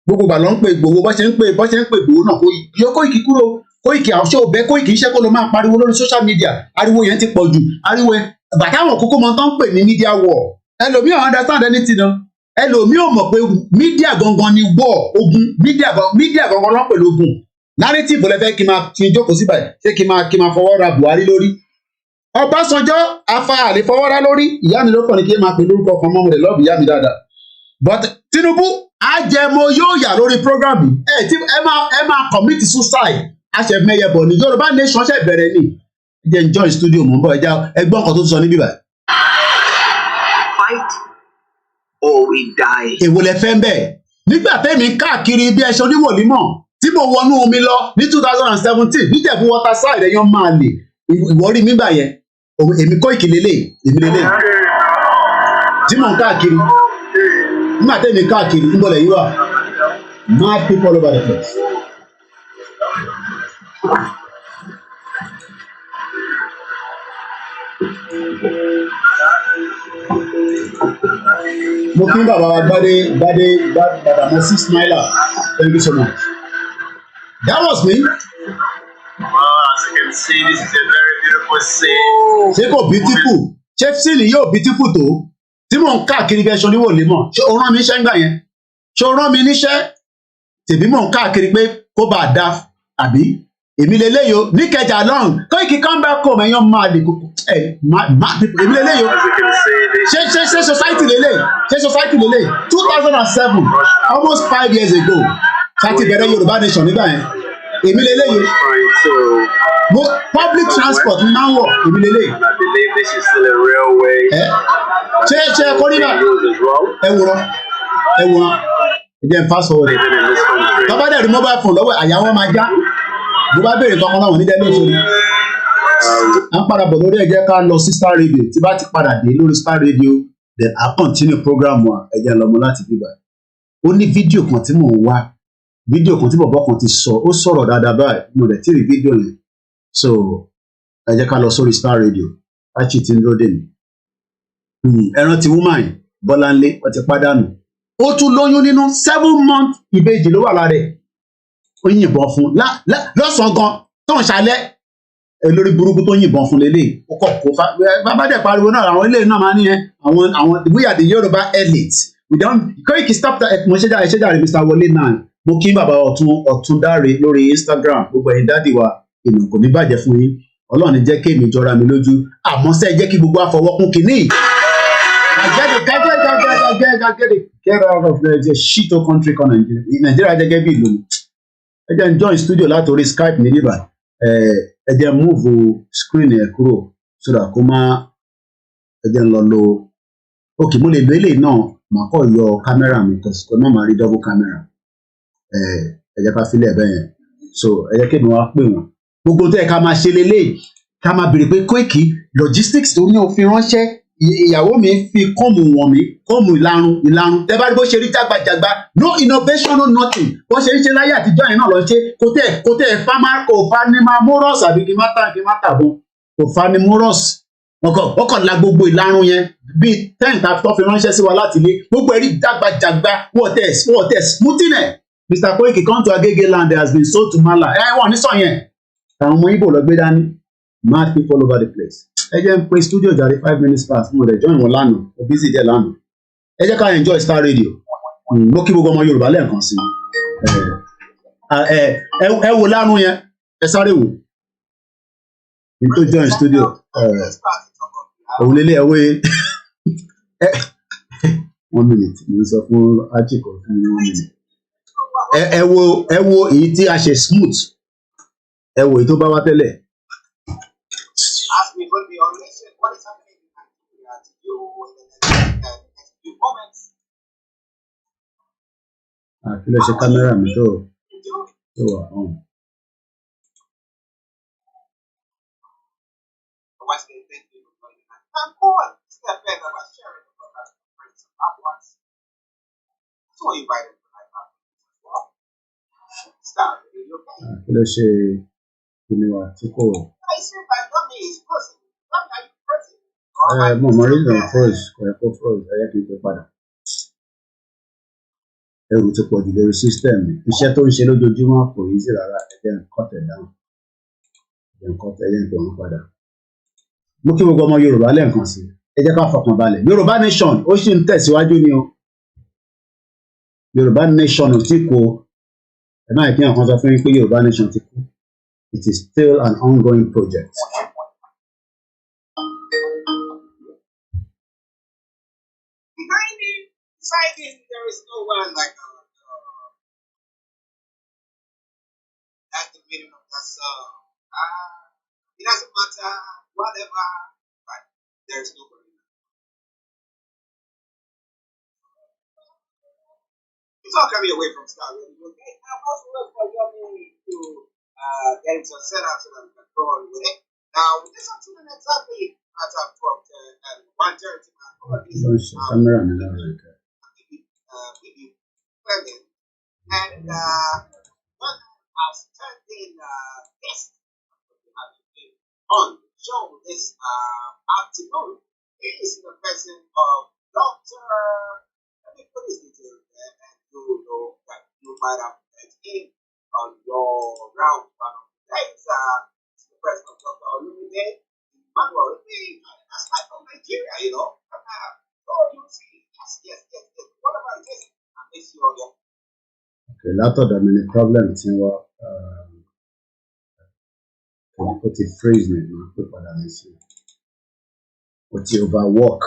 gbogbo gbà ló ń pe Ìgbòho bó ṣe ń pe Ìgbòho náà kò yọ Kóìkì kúrò Kóìkì àṣọ òbẹ Kóìkì iṣẹ́ kó ló máa pariwo lórí social media ariwo yẹn ti pọ̀ jù ariwo bàtà àwọn kókó mọ tán ń pè ní media war ẹlòmíì ò understand anything náà ẹlòmíì ò mọ̀ pé media gangan ni war ogun media gangan ló ń pè lógun narrative lẹ fẹ́ kí n máa fi jókòó síbẹ̀ ṣé kí n máa fọwọ́ ra Buhari lórí Ọbásanjọ́ afa àlè fọwọ́ ra lórí ìyá mi ló kàn ní kí n máa pè lórúkọ kan mọ́ mo lè lọ́ọ̀bù ìyá mi dáadáa but Tinubu ajẹmọ yóò yà lórí program yìí ẹ máa commit suicide aṣẹ̀mẹyẹbọ ní Yorùbá nation ṣẹ̀ bẹ̀rẹ̀ ní jẹ́ enjoy studio mọ̀ ń bọ̀ ẹgbọ́n kan tó sọ níbí báyìí. Fight or we die. Èwo lẹ fẹ́ ń bẹ̀ nígbà tẹ́mi káàkiri bí ẹṣọ oníwòlímọ̀ tí mo wọnú omi lọ ní 2017 níjẹ̀bú waterside ẹ̀yàn máa lè ìwọ́rí nígbà yẹn èmi Kóìkì lélẹ̀ èmi lélẹ̀ tí mò ń káàkiri nígbà tẹ́mi káàkiri ń bọ̀lẹ̀ yìí wà mad people all over the place. Mo kí bàbá wa gbádé bàbá mo sí smiler thank you so much. That was me. Well, as you can see, this is a very beautiful scene. Ṣé kò beautiful? Ṣé sílì yóò beautiful tó? Tí mò ń káàkiri bẹ́ẹ̀ ṣe oníwòlé mọ̀, ṣé o rán mi iṣẹ́ ńgbà yẹn? Ṣé o rán mi níṣẹ́? Tèmi mò ń káàkiri pé kó bá a dá àbí? Èmi lélẹ́yìí o, níkẹjà lọ́rùn, Kóìkì come back home ẹ̀yàn máa lè kókó. Èmi lélẹ́yìí o, ṣé society lélẹ́yìí? Ṣé society lélẹ́yìí? 2007, almost 5 years ago, ṣáàtì bẹ̀rẹ̀ Yorùbá nation nígbà yẹn. Èmi lélẹ́yìí o. Public transport ń máa ń wọ̀, èmi lélẹ́yìí. And I believe this is still a railway. Ṣé ẹ̀kọ́ nígbà? Ẹ wòran, ẹ jẹ́ n fast forward. Tọ́ba dẹ̀ rí mobile phone lọ́wọ́ àyà wọn máa já. Bó bá béèrè kankan láwọn onídẹ́ lóṣooṣù. À ń padà bọ̀ lórí ẹ jẹ́ ká lọ sí Star Radio tí bá ti padà dé lórí Star Radio then I continue program wa ẹ jẹ́ lọ́mọ láti bíbá. Ó ní fídíò kan tí mò ń wá fídíò kan tí bọ̀bọ̀ kan ti sọ ó sọ̀rọ̀ dáadáa báyìí mo rẹ̀ tí rí fídíò yẹn so ẹ jẹ́ ká lọ sórí Star Radio láti ti ń dúró dè mí. Ẹran ti woman Bọ́láńlé ó ti pàdánù ó tún lóyún nínú 7 months ìbejì ló wà lára ẹ̀ ó yìnbọn fún lọ́sàn-án gan tó ń ṣalẹ́ lórí burúkú tó yìnbọn fún lélẹ̀ ó kọ̀ kó bàbá dẹ̀ pariwo náà àwọn ilé náà máa ní yẹn àwọn we are the Yoruba elite we don Kóìkì stop that mo ṣẹ́jà Mr. Wọlé náà mo kí bàbá ọ̀tún dáre lórí Instagram gbogbo ẹ̀yin dáàdì wa èèyàn kò ní bàjẹ́ fún yín Ọlọ́run ní jẹ́ kí èmi jọra mi lójú àmọ́ sẹ́ jẹ́ kí gbogbo àfọwọ́kún kìíní get out of the shit country kan Nàìjíríà jẹ́gẹ́ bí ìlú ẹ jẹ́ n join studio látòrí Skype ní níbà ẹ jẹ́ move screen ẹ̀ kúrò so that kó má ẹ jẹ́ n lọ lo ok mo lè lo eléyìí náà màá kọ́ yọ kámẹ́rà mi kò náà máa rí double camera ẹ jẹ́ ká filẹ̀ bẹ́ẹ̀ yẹn so ẹ jẹ́ kémi wá pè wọ́n gbogbo tó yẹ ká máa ṣe lélẹ́yìí ká máa béèrè pé Kóìkì logistics tó ní òfin ránṣẹ́ ìyàwó mi fi kọ́ọ̀mù wọ̀n mi kọ́ọ̀mù ìlarun tẹ́ bá rí bó ṣe rí jágbajàgba no innovation no nothing bó ṣe ń ṣe láyé àtijọ́ yẹn náà lọ ṣe kò tẹ́ kò fa ní máa morus àbí kí má tàbọn kò fa ní morus ọkọ̀ la gbogbo ìlarun yẹn bíi 10 tó fi ránṣẹ́ sí wa láti ilé gbogbo ẹ̀rí jágbajàgba wọ́n tẹ̀ smoothing ẹ̀ Mr. Kóìkì come to Agege land there has been sold to Mala wọ́n ní sọ yẹn àwọn ọmọ Igbo lọ gbé dání mad people all over the place ẹ jẹ́ n pe studio jàre 5 minutes past mo rẹ̀ join wọn lánàá o busy there lánàá ẹ jẹ́ ká enjoy Star Radio mo kí gbogbo ọmọ Yorùbá lẹ́ẹ̀kan sí ẹ wò lánàá yẹn ẹ sáré wò n tó join studio òun lélẹ̀ ẹ̀wọ́ 1 minute mo sọ fún achiko fún 1 minute ẹ wo èyí tí a ṣe smooth ẹ wo èyí tó bá wá tẹ́lẹ̀ Kí ló ṣe kámẹ́rà mi tó wà on? Kí ló ṣe kíni wa tí kò? Mo mọ reason froze kò yẹ kó froze ẹ yẹ kí n pè padà. Ẹrù ti pọ̀ jù lórí system mi. Iṣẹ́ tó ń ṣe lójoojúmọ́ kò yí sí rárá ẹ̀jẹ̀ ń kọ́tẹ̀ dáhùn. Ẹ̀jẹ̀ ń kọ́tẹ̀ ẹ̀jẹ̀ ń pè wọ́n padà. Mo kí gbogbo ọmọ Yorùbá lẹ́ẹ̀kan sí. Ẹ jẹ́ ká fọkàn balẹ̀. Yorùbá nation ó sì ń tẹ̀síwájú ni o. Yorùbá nation ò tí kú o. Ẹ má yẹ kí nǹkan sọ fún yín pé Yorùbá nation ti kú. It is still an ongoing project. There is no one like that's the meaning of that song. It doesn't matter, whatever, but there's nobody. It's all coming away from Star Wars. Okay, now what's the for me to get it set up so that we can go on with it. Now, this is something exactly at 1:30. Camera me now, and one outstanding guest on the show this afternoon is the person of Dr. Let me put his details there, and you know that you might have met him on your round one of the days. The person of Dr. OLAMILEKAN. That's like from Nigeria, you know. So you see, yes. Whatever it is, I miss you all. Okay, látọ̀dọ̀ mi ni problem tí wọ́n ó ti freeze mi máa pè padà ní sí ó ti overwork.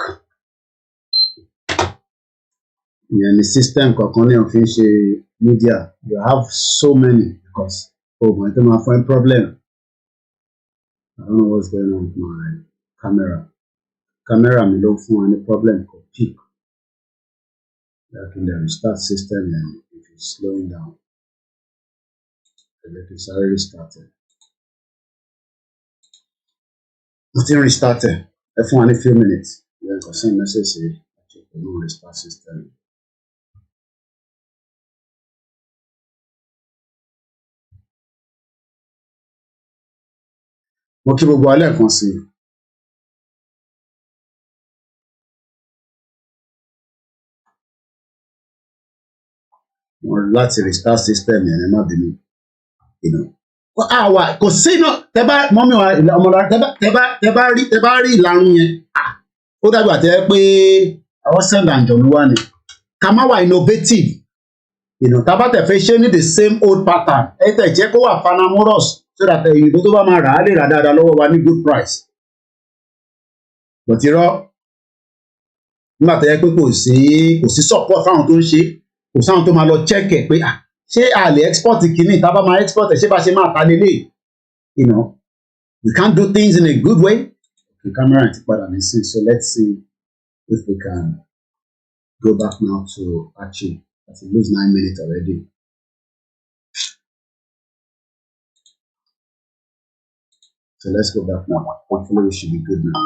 Ìyẹn ni system kankan ní òfin ṣe media. You have so many because oògùn tó máa fún ẹ problem. I don't know what's going on with my camera. Camera mi ló fún wa ní problem kò pick. Like in the restart system and if it's slowing down. It's already started. Nothing restarted. F1 in a few minutes. Then for some necessary, check the new restart system. Mo kí gbogbo alẹ́ kan sí. Wọ́n láti restart system yẹn ẹ má bínú. Kò sí iná tẹ bá mọ́mí wa ọmọdé tẹ bá rí ìlarun yẹn ó dàgbà tẹ pé àwọn send àjọ̀nú wà ní ká má wà innovative tá bá tẹ̀ fẹ́ ṣe ní the same old pattern ẹ tẹ̀ jẹ́ kó wà fanamorous so that ìyìnbó tó bá máa rà á lè rà dáadáa lọ́wọ́ wa ní good price. Bọ̀tí rọ́ nígbà tẹ pé kò sí support fáwọn tó ń ṣe kò sáwọn tó máa lọ check ẹ̀ pé ṣé a lè export kìíní tá a bá máa export ẹ̀ ṣé bá ṣe máa ta lélẹ̀ we can't do things in a good way. The camera ti padà ní sí so let's see if we can go back now to Archie as we lose 9 minutes already. So let's go back now. Hopefully we should be good now.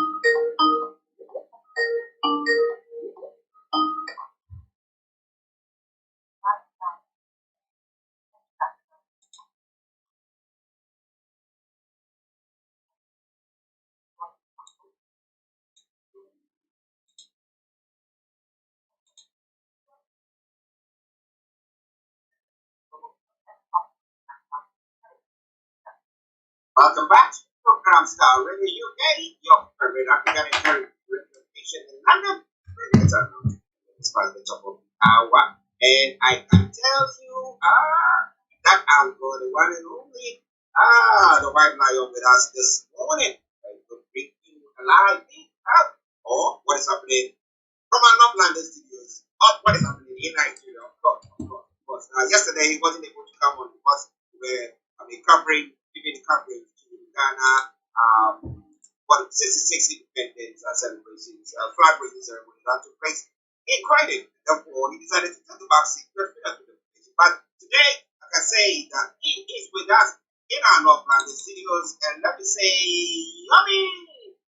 Welcome back to the program Star Radio UK, your favorite academic radio station in London. It's past the top of the hour, and I can tell you that I'm going to one and only the white lion with us this morning. I will bring you a live or what is happening from our North studios, or what is happening in Nigeria, of course. Yesterday he wasn't able to come on because we giving coverage to Ghana, 66 independence celebrations, flag raising ceremony that took place in Croydon. Therefore, he decided to take the back seat to the joined us in our Northland studios. And let me say, yummy,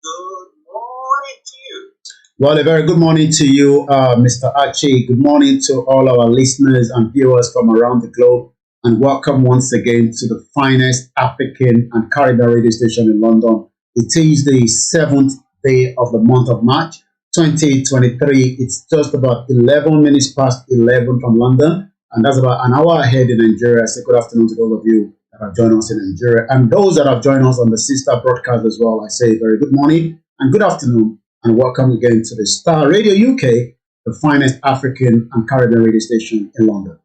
good morning to you. Well, a very good morning to you, Mr. Archie. Good morning to all our listeners and viewers from around the globe. And welcome once again to the finest African and Caribbean radio station in London. It is the 7th day of the month of March, 2023. It's just about 11 minutes past 11 from London. And that's about an hour ahead in Nigeria. So good afternoon to all of you that have joined us in Nigeria. And those that have joined us on the sister broadcast as well, I say very good morning and good afternoon. And welcome again to the Star Radio UK, the finest African and Caribbean radio station in London.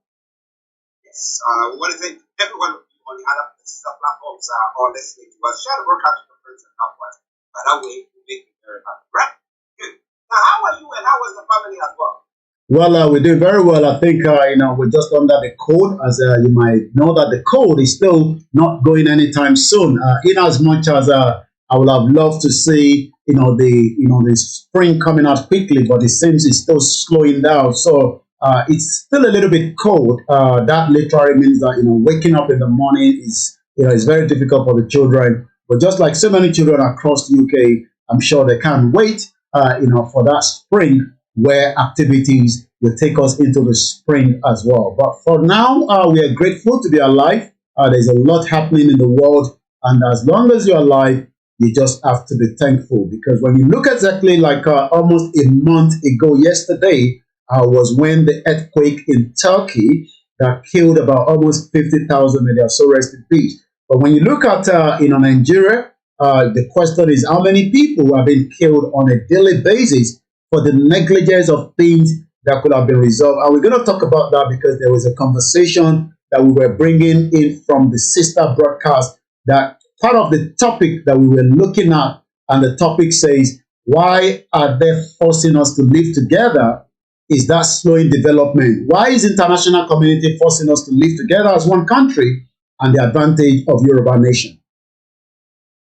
Yes, we want to thank everyone on the other platforms or listening to us. Share the broadcast with friends and loved ones. By that way, we make you very happy, right? Good. Now, how are you and how was the family as well? Well, we're doing very well. I think, we're just under the code. As you might know that the code is still not going anytime soon. In as much as I would have loved to see, the spring coming out quickly, but it seems it's still slowing down. So it's still a little bit cold. That literally means that, waking up in the morning is very difficult for the children. But just like so many children across the UK, I'm sure they can't wait, for that spring where activities will take us into the spring as well. But for now, we are grateful to be alive. There's a lot happening in the world. And as long as you're alive, you just have to be thankful. Because when you look exactly like almost a month ago yesterday, was when the earthquake in Turkey that killed about almost 50,000 million. So rest in peace. But when you look at Nigeria, the question is how many people have been killed on a daily basis for the negligence of things that could have been resolved. And we're going to talk about that because there was a conversation that we were bringing in from the sister broadcast, that part of the topic that we were looking at, and the topic says, why are they forcing us to live together? Is that slowing development? Why is international community forcing us to live together as one country, and the advantage of Yoruba nation?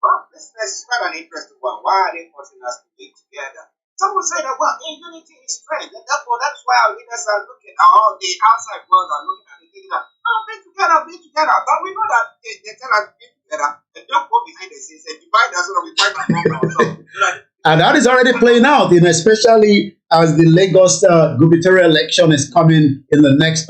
Well, this is quite an interesting one. Why are they forcing us to live together? Some will say that, well, unity is strength, and therefore that's why our leaders are looking, all the outside world are looking at it, thinking that, oh, be together. But we know that they tell us be together, and don't go behind the scenes and divide us so that we fight among ourselves. And that is already playing out, especially as the Lagos gubernatorial election is coming in the next,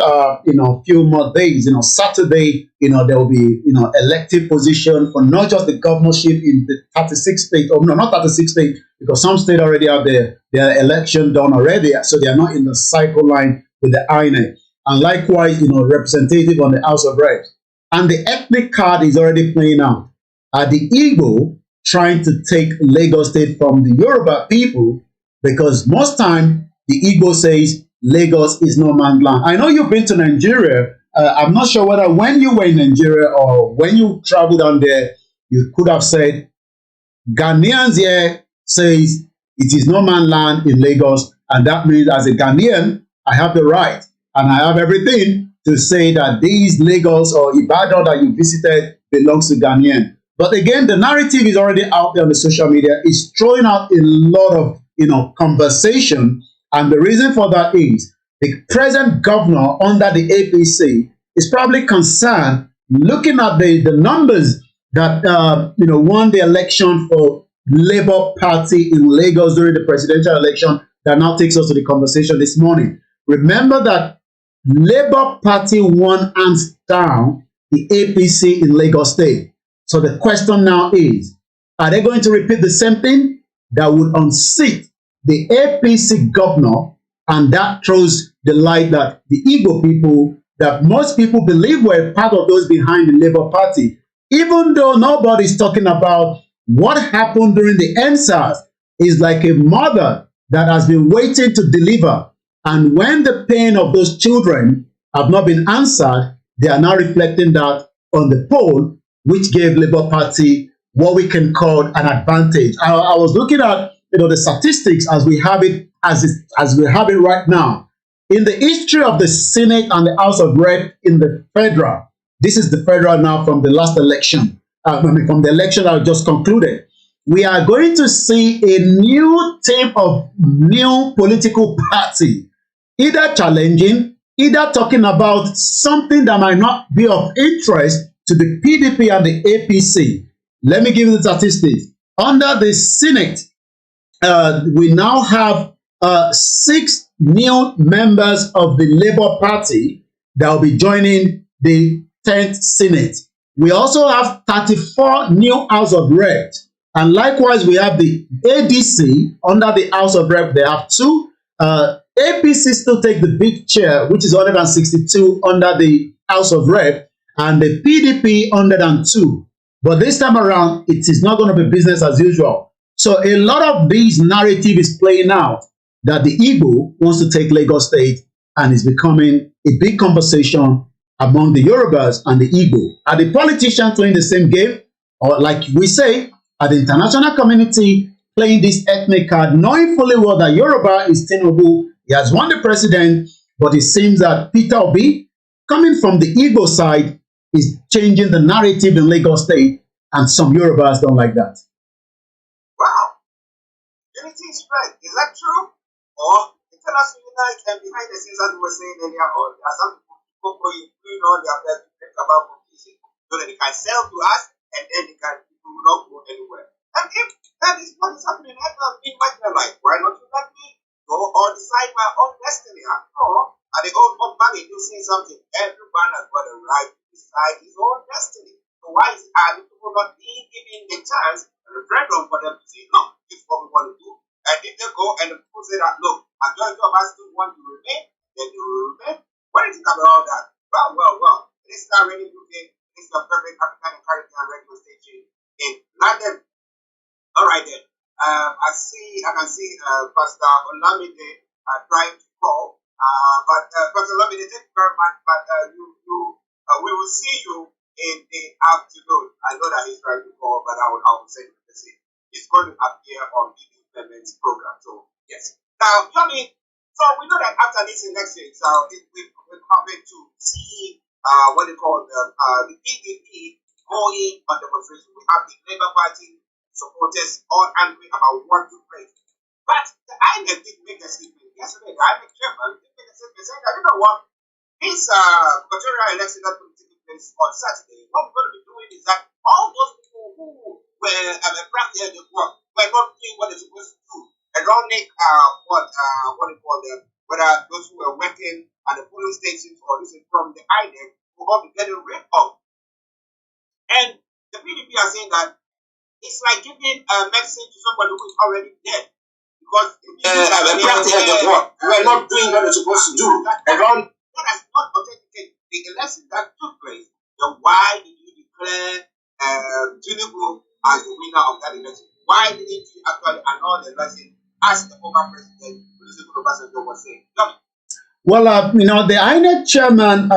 few more days. Saturday, there will be, elective position for not just the governorship in the 36 states, or no, not 36 states, because some states already have their election done already, so they are not in the cycle line with the INEC. And likewise, representative on the House of Reps. And the ethnic card is already playing out. The Igbo trying to take Lagos State from the Yoruba people, because most time the Igbo says Lagos is no man's land. I know you've been to Nigeria. I'm not sure whether when you were in Nigeria or when you traveled down there, you could have said, Ghanaians here says it is no man's land in Lagos. And that means as a Ghanaian, I have the right and I have everything to say that these Lagos or Ibadan that you visited belongs to Ghanaian. But again, the narrative is already out there on the social media. It's throwing out a lot of, conversation. And the reason for that is the present governor under the APC is probably concerned, looking at the numbers that, won the election for Labour Party in Lagos during the presidential election. That now takes us to the conversation this morning. Remember that Labour Party won hands down the APC in Lagos State. So the question now is, are they going to repeat the same thing that would unseat the APC governor? And that throws the light that the Igbo people, that most people believe were part of those behind the Labour Party, even though nobody's talking about what happened during the EndSARS, is like a mother that has been waiting to deliver. And when the pain of those children have not been answered, they are now reflecting that on the poll, which gave Labour Party what we can call an advantage. I was looking at the statistics as we have it right now. In the history of the Senate and the House of Reps in the federal, this is the federal now from the last election, from the election that just concluded. We are going to see a new type of new political party, either challenging, either talking about something that might not be of interest to the PDP and the APC. Let me give you the statistics. Under the Senate, we now have 6 new members of the Labour Party that will be joining the 10th Senate. We also have 34 new House of Reps. And likewise, we have the ADC under the House of Reps. They have 2. APC still take the big chair, which is 162 under the House of Reps, and the PDP 102. But this time around, it is not going to be business as usual. So a lot of these narrative is playing out that the Igbo wants to take Lagos State, and is becoming a big conversation among the Yorubas and the Igbo. Are the politicians playing the same game? Or like we say, are the international community playing this ethnic card, knowing fully well that Yoruba is Tinubu? He has won the president, but it seems that Peter Obi, coming from the Igbo side, is changing the narrative in Lagos State, and some Yorubas don't like that. Wow. Unity is strength. Is that true? Or international unite and behind the scenes, as we were saying earlier on, there are some people doing all their best to think about competition so that they can sell to us, and then they can not go anywhere. And if that is what is happening, I can be marginalized. Why not you let me go or decide my own destiny? Or at the old money, you say something. Everyone has got a right to decide his own destiny. So why is people not being given the chance, a referendum for them to say, no, this is what we want to do? And if they go and the people say that, look, majority of us still want to remain, then they will remain. What do you think about all that? Well. This is already looking. This is a perfect African and Caribbean radio station in London. All right then. I can see Pastor Olamide trying to call. But Pastor Olamide, thank you very much. But we will see you in the afternoon. I know that he's trying to call, but I will send you the message. It's going to appear on the Payments program. So yes. Now, Tommy, so we know that after this election, we're coming to see what they call the PDP going on demonstration. We have the Labour Party supporters all angry about what took place. But the INEC did make a statement yesterday. The INEC chairman did make a statement saying that, you know what, this gubernatorial election that will take place on Saturday, what we're going to be doing is that all those people who were practicing the work were not doing what they're supposed to do. Ironic, what they call them, whether those who were working at the polling stations or this is from the INEC, will all be getting rid of. And the PDP are saying that it's like giving a message to somebody who is already dead. Because we're not doing what they're supposed to do. That has not authenticated the election that took place. Then why did you declare Tinubu as the winner of that election? Why didn't you actually annul the election as the former president, Olusegun Obasanjo, was saying? Well, the INEC chairman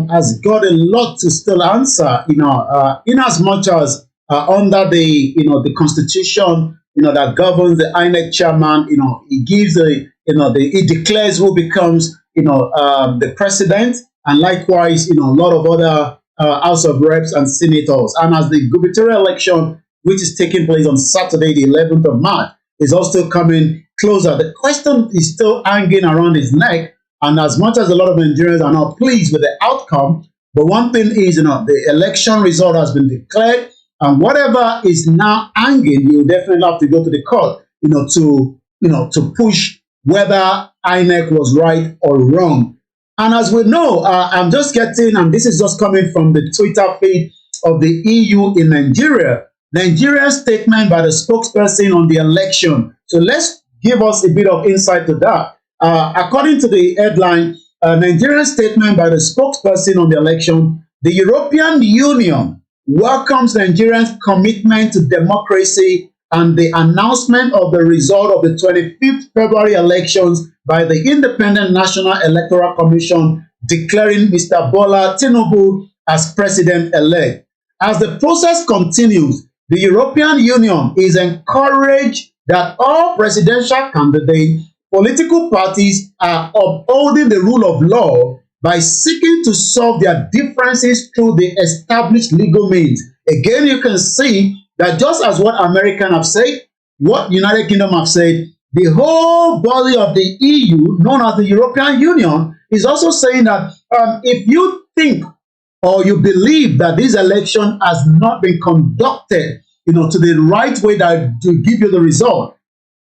has got a lot to still answer, in as much as under the constitution, that governs the INEC chairman, he gives he declares who becomes, the president, and likewise, a lot of other House of Reps and senators. And as the gubernatorial election, which is taking place on Saturday, the 11th of March, is also coming closer, the question is still hanging around his neck. And as much as a lot of Nigerians are not pleased with the outcome, but one thing is, the election result has been declared, and whatever is now hanging, you definitely have to go to the court, to push whether INEC was right or wrong. And as we know, I'm just getting, and this is just coming from the Twitter feed of the EU in Nigeria, Nigeria's statement by the spokesperson on the election. So let's give us a bit of insight to that. According to the headline, Nigerian statement by the spokesperson on the election, the European Union welcomes Nigeria's commitment to democracy and the announcement of the result of the 25th February elections by the Independent National Electoral Commission declaring Mr. Bola Tinubu as president-elect. As the process continues, the European Union is encouraged that all presidential candidates, political parties are upholding the rule of law by seeking to solve their differences through the established legal means. Again, you can see that just as what Americans have said, what United Kingdom have said, the whole body of the EU, known as the European Union, is also saying that if you think or you believe that this election has not been conducted, to the right way that to give you the result,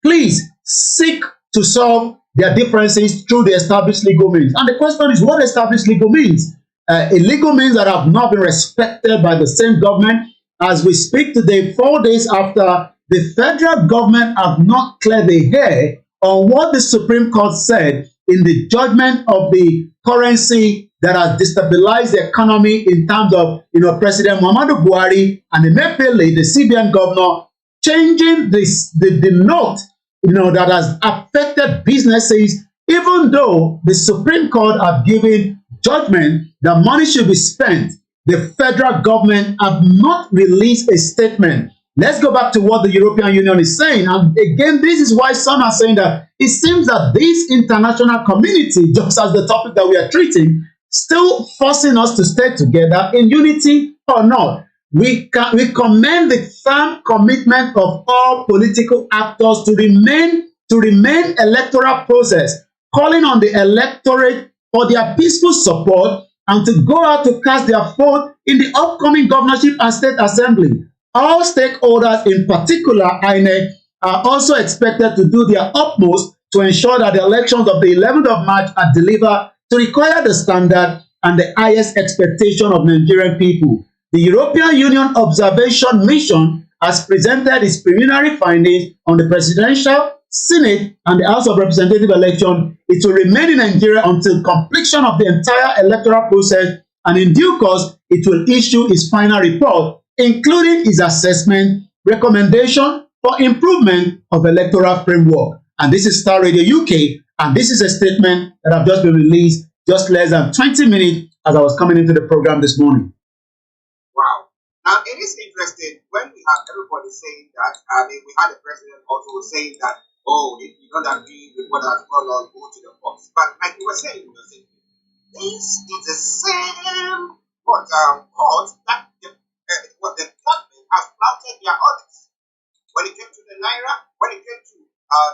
please seek to solve their differences through the established legal means. And the question is, what established legal means? Illegal means that have not been respected by the same government. As we speak today, 4 days after, the federal government have not cleared the air on what the Supreme Court said in the judgment of the currency that has destabilized the economy in terms of, President Muhammadu Buhari and Emefiele, the CBN governor, changing the note, that has affected businesses, even though the Supreme Court have given judgment that money should be spent. The federal government have not released a statement. Let's go back to what the European Union is saying. And again, this is why some are saying that it seems that this international community, just as the topic that we are treating, still forcing us to stay together in unity or not. We commend the firm commitment of all political actors to remain electoral process, calling on the electorate for their peaceful support and to go out to cast their vote in the upcoming governorship and state assembly. All stakeholders, in particular INEC, are also expected to do their utmost to ensure that the elections of the 11th of March are delivered to require the standard and the highest expectation of Nigerian people. The European Union Observation Mission has presented its preliminary findings on the presidential, Senate, and the House of Representatives election. It will remain in Nigeria until completion of the entire electoral process, and in due course, it will issue its final report, including its assessment, recommendation for improvement of electoral framework. And this is Star Radio UK, and this is a statement that have just been released just less than 20 minutes as I was coming into the program this morning. Wow. Now, it is interesting when we have everybody saying that, we had the president also saying that, oh, if you don't agree with what has gone on, go to the courts. But like you were saying, this is the same court that the government has flouted their orders. When it came to the Naira, when it came to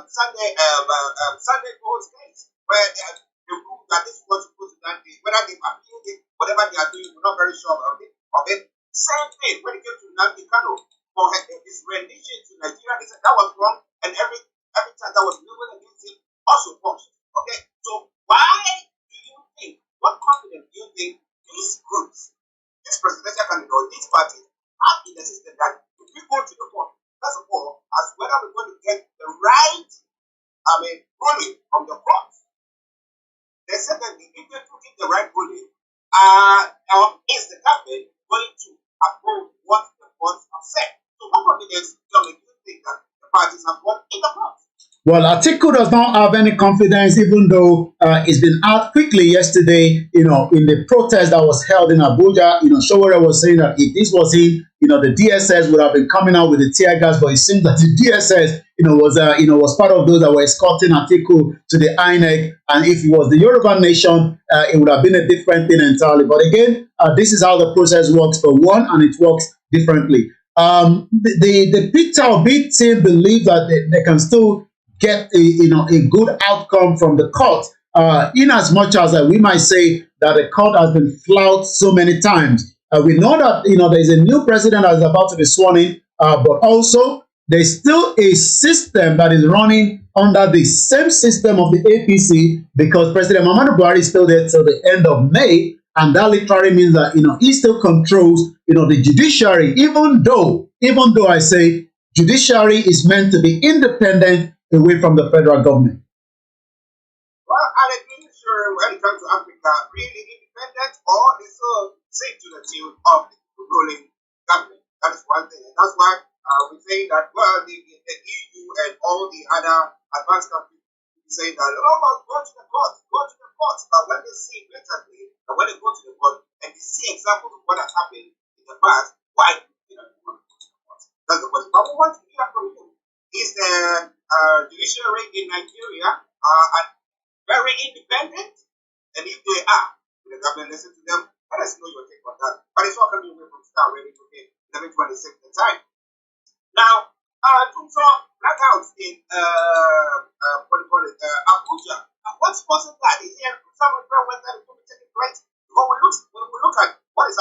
Sunday Gold's case, where they ruled that this was supposed to be, whether they've appealed it, whatever they are doing, we're not very sure about it. Same thing when it came to Nnamdi Kanu for his rendition to Nigeria, they said that was wrong, and every time that was leveled against him also functioned. Okay, so why do you think, what confidence do you think these groups, this presidential candidate or these parties have in the system that if we go to the court, first of all, as whether we're going to get the right, ruling from the courts? They said that if they put in the right ruling, is the government going to uphold what the courts have said? So what confidence do you think that the parties have got in the courts? Well, Atiku does not have any confidence, even though it's been out quickly yesterday, in the protest that was held in Abuja. Sowore was saying that if this was him, the DSS would have been coming out with the tear gas, but it seems that the DSS, was part of those that were escorting Atiku to the INEC. And if it was the Yoruba nation, it would have been a different thing entirely. But again, this is how the process works for one, and it works differently. The Peter Obi team believe that they can still get a good outcome from the court, in as much as we might say that the court has been flouted so many times. We know that there is a new president that is about to be sworn in, but also there is still a system that is running under the same system of the APC, because President Muhammadu Buhari is still there till the end of May, and that literally means that he still controls the judiciary, even though I say judiciary is meant to be independent away from the federal government. Well, I'm not sure when it comes to Africa, really independent or is still safe to the tune of the ruling government. That is one thing. And that's why we say that, well, the EU and all the other advanced countries say that, oh, go to the courts. But when they see blatantly, and when they go to the court and they see examples of what has happened in the past, why do you not go to the courts? That's the question. But we want to hear from you. Is the judiciary in Nigeria very independent? And if they are, will the government listen to them? Let us know your take on that. But it's all coming away from Star Radio today, 11:26 the time. Now, to talk blackouts in Abuja. What's causing that? Is there some repair when that is going to take place? When we look at what is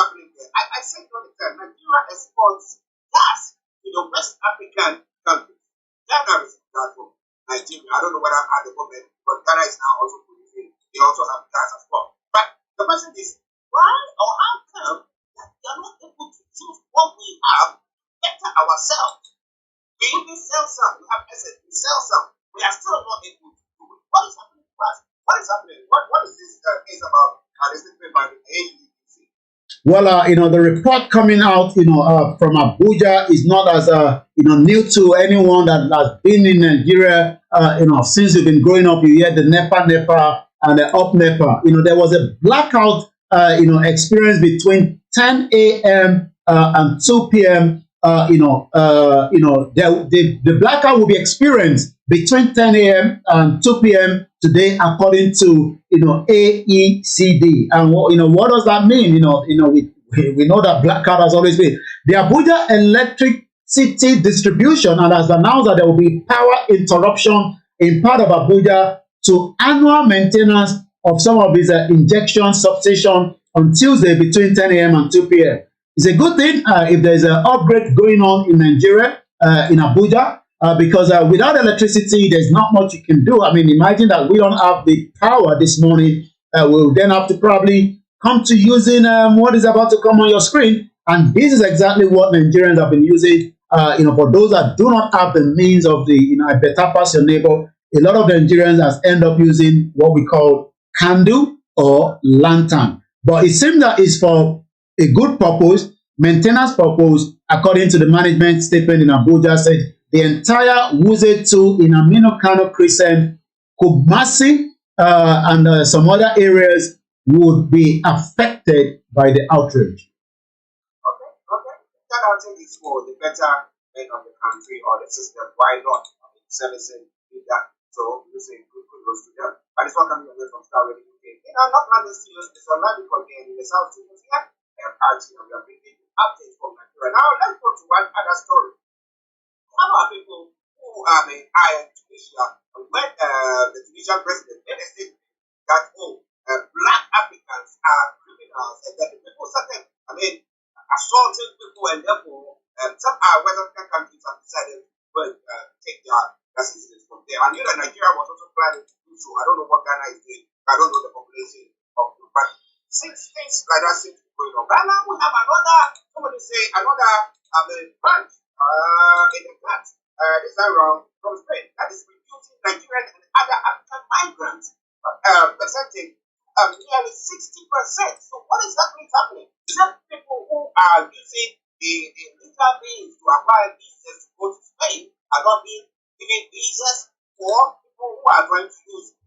whether at the moment, but Ghana is now also producing, they also have gas as well. But the question is, why or how come that we are not able to choose what we have better ourselves? We even sell some, we have assets, we sell some, we are still not able to do it. What is happening to us? What is happening? What is this case about? This is by the AGBOHO? Well, the report coming out, from Abuja is not as, new to anyone that has been in Nigeria, since you've been growing up. You hear the NEPA, and the up NEPA. There was a blackout, experience between 10 a.m. And 2 p.m. The blackout will be experienced between 10 a.m. and 2 p.m. today, according to AECD. And what does that mean? We know that blackout has always been. The Abuja Electricity Distribution has announced that there will be power interruption in part of Abuja to annual maintenance of some of these injection substation on Tuesday between 10 a.m. and 2 p.m. It's a good thing if there's an upgrade going on in Nigeria, in Abuja, because without electricity, there's not much you can do. I mean, imagine that we don't have the power this morning. We'll then have to probably come to using what is about to come on your screen. And this is exactly what Nigerians have been using. For those that do not have the means of the, I better pass your neighbor, a lot of Nigerians has end up using what we call candle or lantern. But it seems that it's for a good purpose, maintenance purpose, according to the management statement in Abuja, said the entire Wuse 2 in Aminu Kano Crescent, Kumasi, and some other areas would be affected by the outrage. Okay. That outage is for the betterment of the country or the system. Why not? Servicing with that. So you say good kudos to them. But it's not coming away from Star Radio UK. Not London Studios, it's a magical game in the South Studios here. We are bringing updates from Nigeria. Now let's go to one other story. Some of our people who are in Tunisia, when the Tunisian president made a statement that black Africans are criminals and that the people started, assaulting people, and therefore some West African countries have decided to take their citizens from there. I knew that Nigeria was also planning to do so. I don't know what Ghana is doing. I don't know the population of the country. Since things like that seem to be going on, but now we have another branch in the plant this time around from Spain that is reducing Nigerian and other African migrants percentage nearly 60%. So what exactly is happening? Some people who are using the legal means to acquire visas to go to Spain are not being given visas for people who are trying to use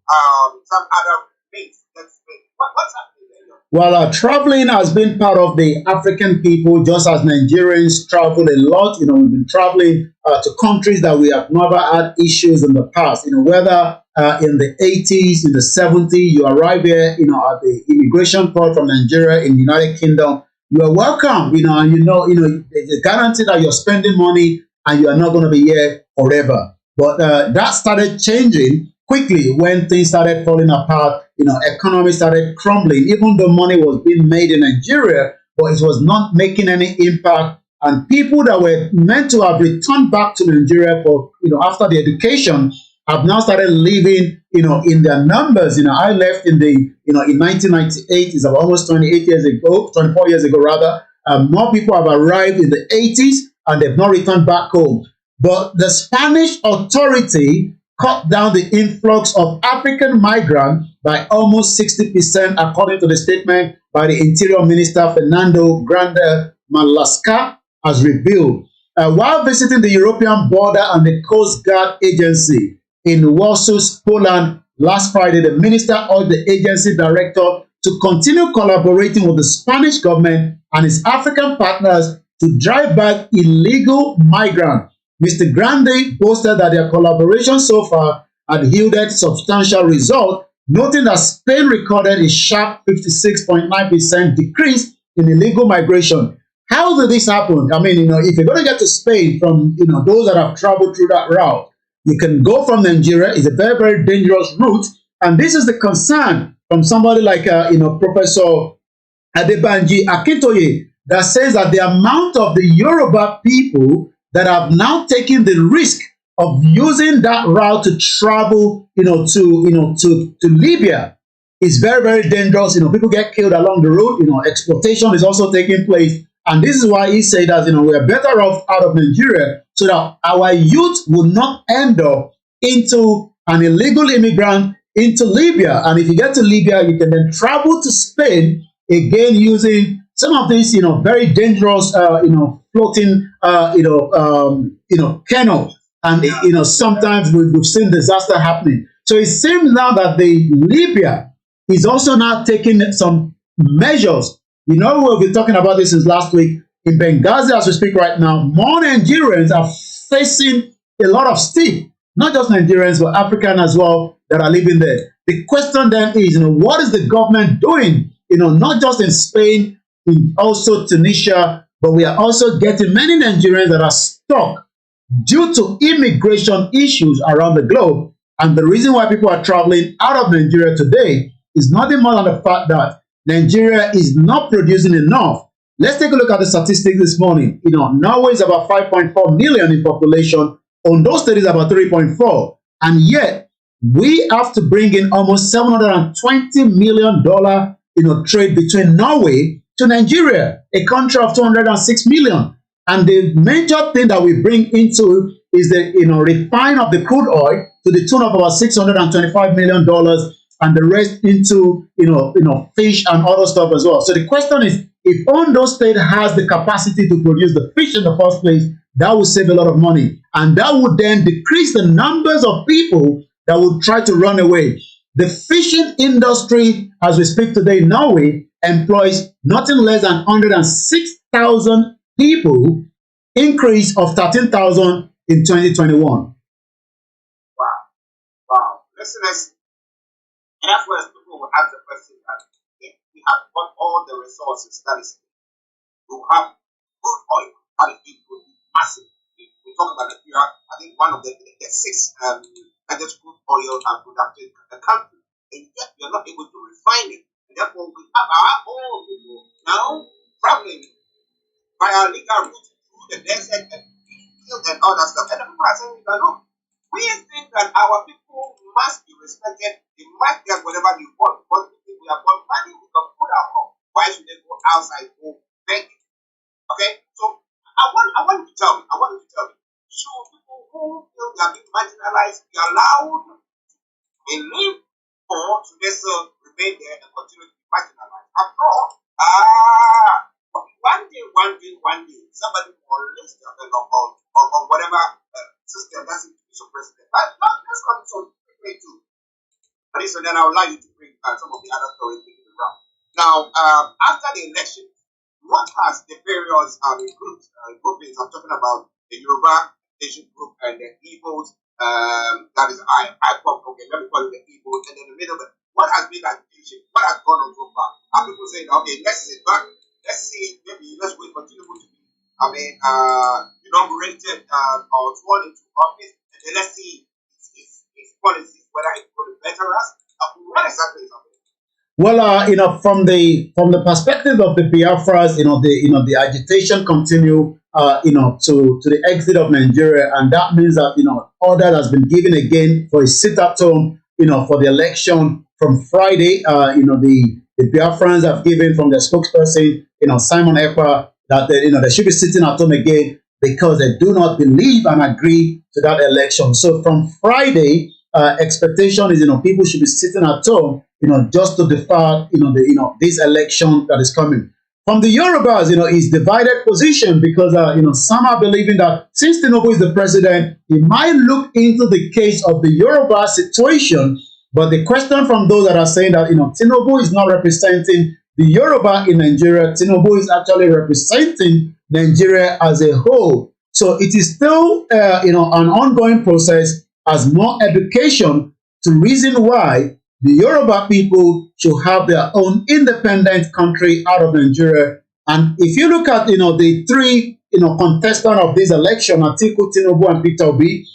some other means. What's happening there? Well, traveling has been part of the African people, just as Nigerians travel a lot. We've been traveling to countries that we have never had issues in the past. Whether in the 80s, in the 70s, you arrive here, at the immigration port from Nigeria in the United Kingdom, you are welcome, and there's a guarantee that you're spending money and you are not going to be here forever. But that started changing quickly when things started falling apart. Economy started crumbling, even though money was being made in Nigeria, but it was not making any impact. And people that were meant to have returned back to Nigeria for, after the education, have now started living, in their numbers. I left in in 1998, it's about almost 24 years ago rather. More people have arrived in the 80s and they've not returned back home. But the Spanish authority cut down the influx of African migrants by almost 60%, according to the statement by the Interior Minister Fernando Grande Marlaska has revealed. While visiting the European Border and the Coast Guard Agency in Warsaw, Poland last Friday, the minister urged the agency director to continue collaborating with the Spanish government and its African partners to drive back illegal migrants. Mr. Grande boasted that their collaboration so far had yielded substantial results, noting that Spain recorded a sharp 56.9% decrease in illegal migration. How did this happen? If you're going to get to Spain from, those that have traveled through that route, you can go from Nigeria. It's a very, very dangerous route. And this is the concern from somebody like, Professor Adebanji Akintoye, that says that the amount of the Yoruba people that have now taken the risk of using that route to travel, to Libya is very, very dangerous. People get killed along the road. Exploitation is also taking place. And this is why he said that, we are better off out of Nigeria so that our youth will not end up into an illegal immigrant into Libya. And if you get to Libya, you can then travel to Spain again using some of these, very dangerous, floating, canoe. And, sometimes we've seen disaster happening. So it seems now that the Libya is also now taking some measures. We've been talking about this since last week. In Benghazi, as we speak right now, more Nigerians are facing a lot of stick. Not just Nigerians, but African as well that are living there. The question then is, what is the government doing? Not just in Spain, in also Tunisia, but we are also getting many Nigerians that are stuck due to immigration issues around the globe. And the reason why people are traveling out of Nigeria today is nothing more than the fact that Nigeria is not producing enough. Let's take a look at the statistics this morning. Norway is about 5.4 million in population. Ondo State is about 3.4. And yet, we have to bring in almost $720 million, trade between Norway to Nigeria, a country of 206 million. And the major thing that we bring into is the, refine of the crude oil to the tune of about $625 million, and the rest into, fish and other stuff as well. So the question is, if Ondo State has the capacity to produce the fish in the first place, that would save a lot of money. And that would then decrease the numbers of people that would try to run away. The fishing industry, as we speak today in Norway, employs nothing less than 106,000 people, increase of 13,000 in 2021. Wow. Listeners, and that's where people will ask the question that if we have got all the resources that is, we have good oil, that is good, massive. We talk about Nigeria, I think one of the six largest crude oil and productive country, and yet we are not able to refine it. And therefore, we have our own people now traveling by our legal route through the desert and fields and all that stuff. And the people are saying, no, we think that our people must be respected. They must get whatever they want because we have got money, we can put our home. Why should they go outside go begging? Okay, so I want you to tell me, should people who feel they are being marginalized be allowed to live, or should they still remain there and continue to be marginalized? After all, one day, somebody will list on whatever system that's in the president. But let's come to quickly too. But so then I would like you to bring some of the other stories into the ground. Now, after the election, what has the various groups, groupings, I'm talking about the Yoruba Nation group and the IGBOHO, that is IPOP, okay, let me call it the IGBOHO, and in the middle of it, what has been that agitation? What has gone on so far? Are people saying, okay, let's sit back, let's see, maybe let's wait for Tinubu to be, inaugurated or sworn into office, and then let's see his policies, whether it's going to better us. What exactly is happening? Well, from the perspective of the Biafras, the agitation continue, to the exit of Nigeria, and that means that order has been given again for a sit-at-home, for the election from Friday. The Biafrans have given from their spokesperson, Simon Ekpa, that they should be sitting at home again because they do not believe and agree to that election. So from Friday, expectation is people should be sitting at home, just to defer, this election that is coming. From the Yorubas, is divided position because some are believing that since Tinubu is the president, he might look into the case of the Yoruba situation. But the question from those that are saying that Tinubu is not representing the Yoruba in Nigeria, Tinubu is actually representing Nigeria as a whole. So it is still an ongoing process as more education to reason why the Yoruba people should have their own independent country out of Nigeria. And if you look at the three contestants of this election, Atiku, Tinubu, and Peter Obi,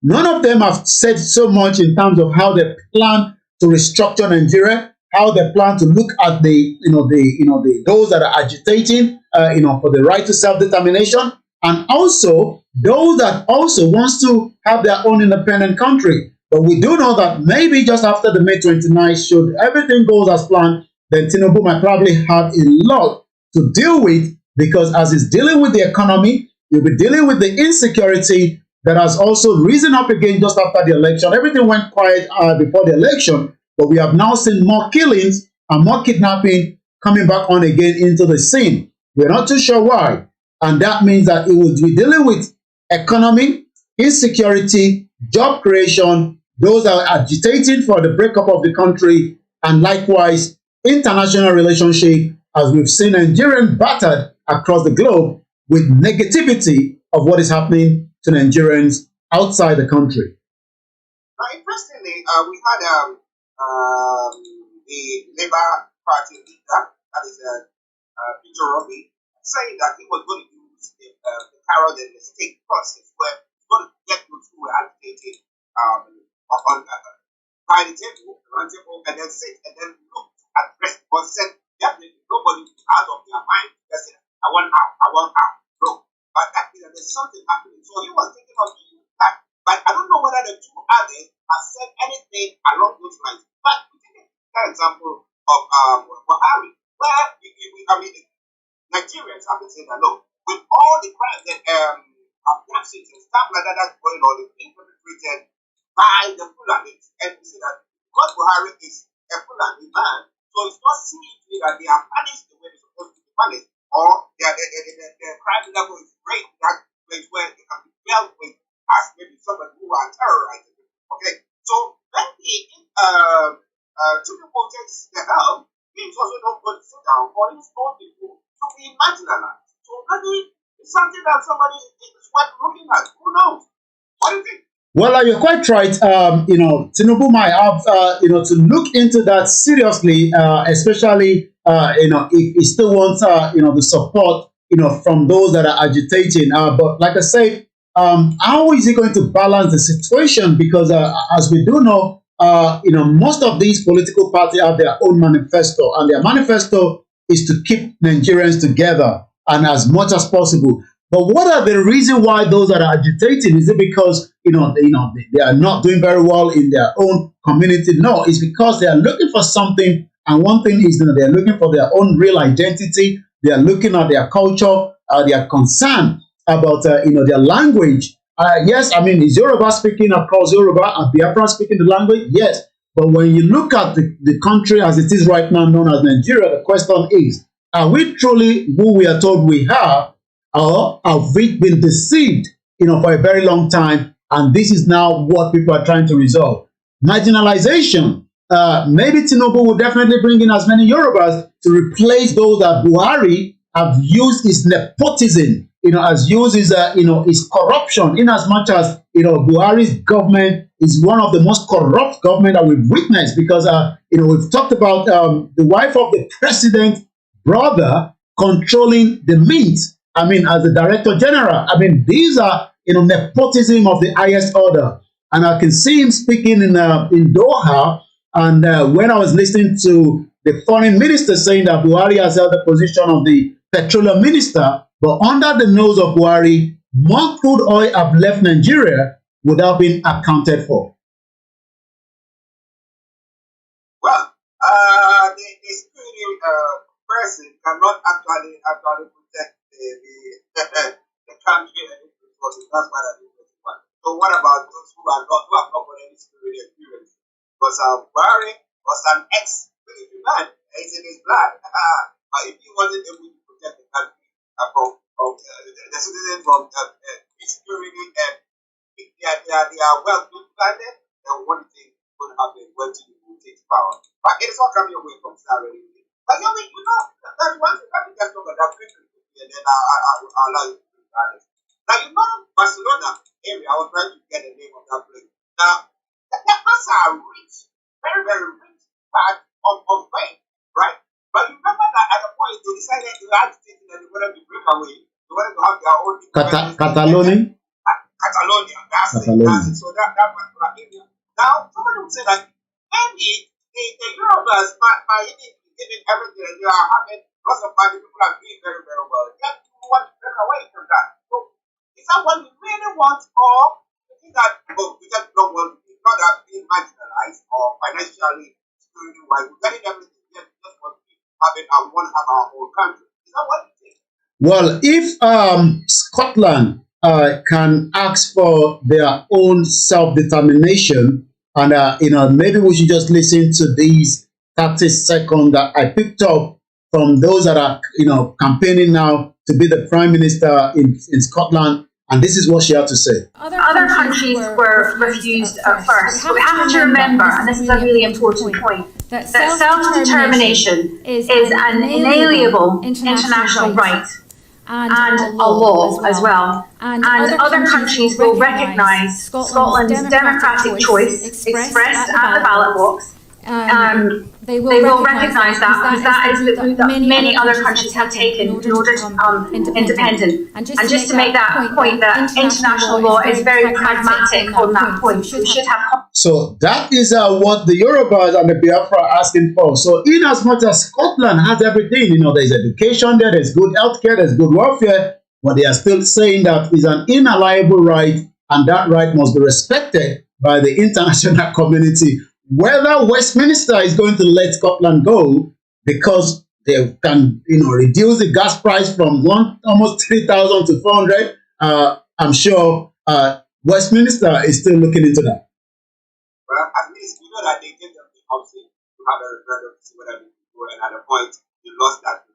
none of them have said so much in terms of how they plan to restructure Nigeria, how they plan to look at those that are agitating for the right to self-determination, and also those that also wants to have their own independent country. But we do know that maybe just after the May 29th, should everything goes as planned, then Tinubu might probably have a lot to deal with, because as he's dealing with the economy, he'll be dealing with the insecurity that has also risen up again just after the election. Everything went quiet before the election, but we have now seen more killings and more kidnapping coming back on again into the scene. We're not too sure why. And that means that it will be dealing with economy, insecurity, job creation, those that are agitating for the breakup of the country, and likewise international relationship, as we've seen Nigerians battered across the globe with negativity of what is happening to Nigerians outside the country. Now, interestingly, we had the Labour Party leader, that is Peter Obi, saying that he was going to use the carrot and the stick process, where he's going to get those who were agitated by the table, around the table, and then sit and then look at rest. But said definitely nobody out of their mind just said, I want out. No. But that means that there's something happening. So he was thinking of doing that. But I don't know whether the two others have said anything along those lines. But we take an example of Buhari, where Nigerians have been saying that look, with all the crimes that abductions and stuff like that that's going on, it's being perpetrated by the Fulanis, and we see that because Buhari is a Fulani man, so it's not seen to be that they are punished the way they're supposed to be punished, or the crime level is great in that place where they can be dealt with as maybe somebody who are terrorizing them. Okay, so when the two people takes the helm, he's also not going to sit down for his own people to be marginalized. So maybe it's something that somebody is worth looking at. Who knows? What do you think? Well, you're quite right. Tinubu might have, to look into that seriously, especially, if he still wants, the support, from those that are agitating. But like I said, how is he going to balance the situation? Because as we do know, most of these political parties have their own manifesto, and their manifesto is to keep Nigerians together and as much as possible. But what are the reasons why those that are agitating? Is it because they are not doing very well in their own community? No, it's because they are looking for something. And one thing is they are looking for their own real identity. They are looking at their culture. They are concerned about their language. Yes, is Yoruba speaking across Yoruba? Are Biafra speaking the language? Yes. But when you look at the country as it is right now, known as Nigeria, the question is, are we truly who we are told we are? Or have we been deceived, for a very long time? And this is now what people are trying to resolve. Marginalization. Maybe Tinubu will definitely bring in as many Yorubas to replace those that Buhari have used his nepotism, has used his, his corruption, in as much as, Buhari's government is one of the most corrupt government that we've witnessed, because, we've talked about the wife of the president's brother controlling the mint. As the Director General. These are, nepotism of the highest order. And I can see him speaking in Doha. And when I was listening to the foreign minister saying that Buhari has held the position of the petroleum minister, but under the nose of Buhari, more crude oil have left Nigeria without being accounted for. Well, the security person cannot actually protect the country and its resources. That's why that is one. So what about those who have not got any security experience? Because Buhari was an ex-military man. It's in his blood. But if he wasn't able to protect the country from the citizens from insecurity, and if they are well planted, then what do you think would happen when Tinubu takes power? But it is all coming away from salary. But that's one thing. Let me just talk about quickly, and then I'll allow you to do that. Now, Barcelona area, I was trying to get the name of that place. Now, those are rich, very, very rich part of Spain, right? But you remember that at the point they decided to agitate that they wanted to break away. They wanted to have their own Catalonia? Catalonia, that's it. So that particular area. Now, somebody would say that maybe the Yorubas by giving everything, and they are having lots of money, people are doing very, very well. Yet you want to break away from that. So Is that what we really want, or you think that we just don't want to be not that being marginalized or financially security wise, we're getting everything just want to be having and want to have our own country? Is that what you think? Well, if Scotland can ask for their own self-determination, and maybe we should just listen to these 30 seconds that I picked up from those that are campaigning now to be the Prime Minister in Scotland, and this is what she had to say. Other countries were refused at first, but we have to remember, and this is a really important point, that self-determination is an inalienable international right and a law as well. And other countries will recognise Scotland's democratic choice expressed at the ballot box. They will recognise that, because that is the route that many other countries have taken in order to become independent. And just to make that point, that international law is very pragmatic on that point. We should have. So that is what the Yorubas and the Biafra are asking for. So in as much as Scotland has everything, there's education there, there's good healthcare, there's good welfare, but they are still saying that is an inalienable right, and that right must be respected by the international community. Whether Westminster is going to let Scotland go because they can, reduce the gas price from almost 3,000 to 400, I'm sure Westminster is still looking into that. Well, at least we know that they gave them the option to have a referendum to see whether they can go, and at the point they lost that.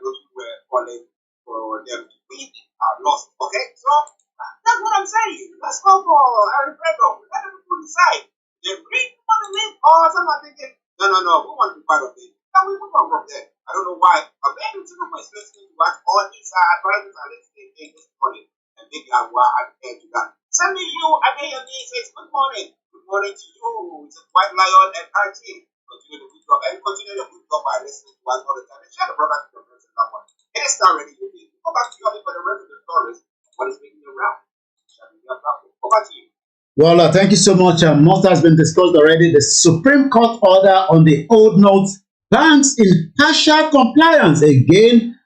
Those who were calling for them to win are lost. Okay, so that's what I'm saying. Let's go for a referendum. Let them decide. They really want to live, or some are thinking, no, we want to be part of it. And we move on from there. I don't know why, but maybe Tinubu is listening to what all these advisors are listening to this morning, and maybe I will adhere to that. Send me you, Adeyemi says, good morning. Good morning to you. It's a White Lion and RT. Continue the good job, and continue the good job by listening to us all the time. And share the program to your friends and loved ones. It is not ready to be. Go back to your for the rest of the stories. What is making you around? Go back to you. Well, thank you so much. Most has been discussed already. The Supreme Court order on the old notes, banks in partial compliance again,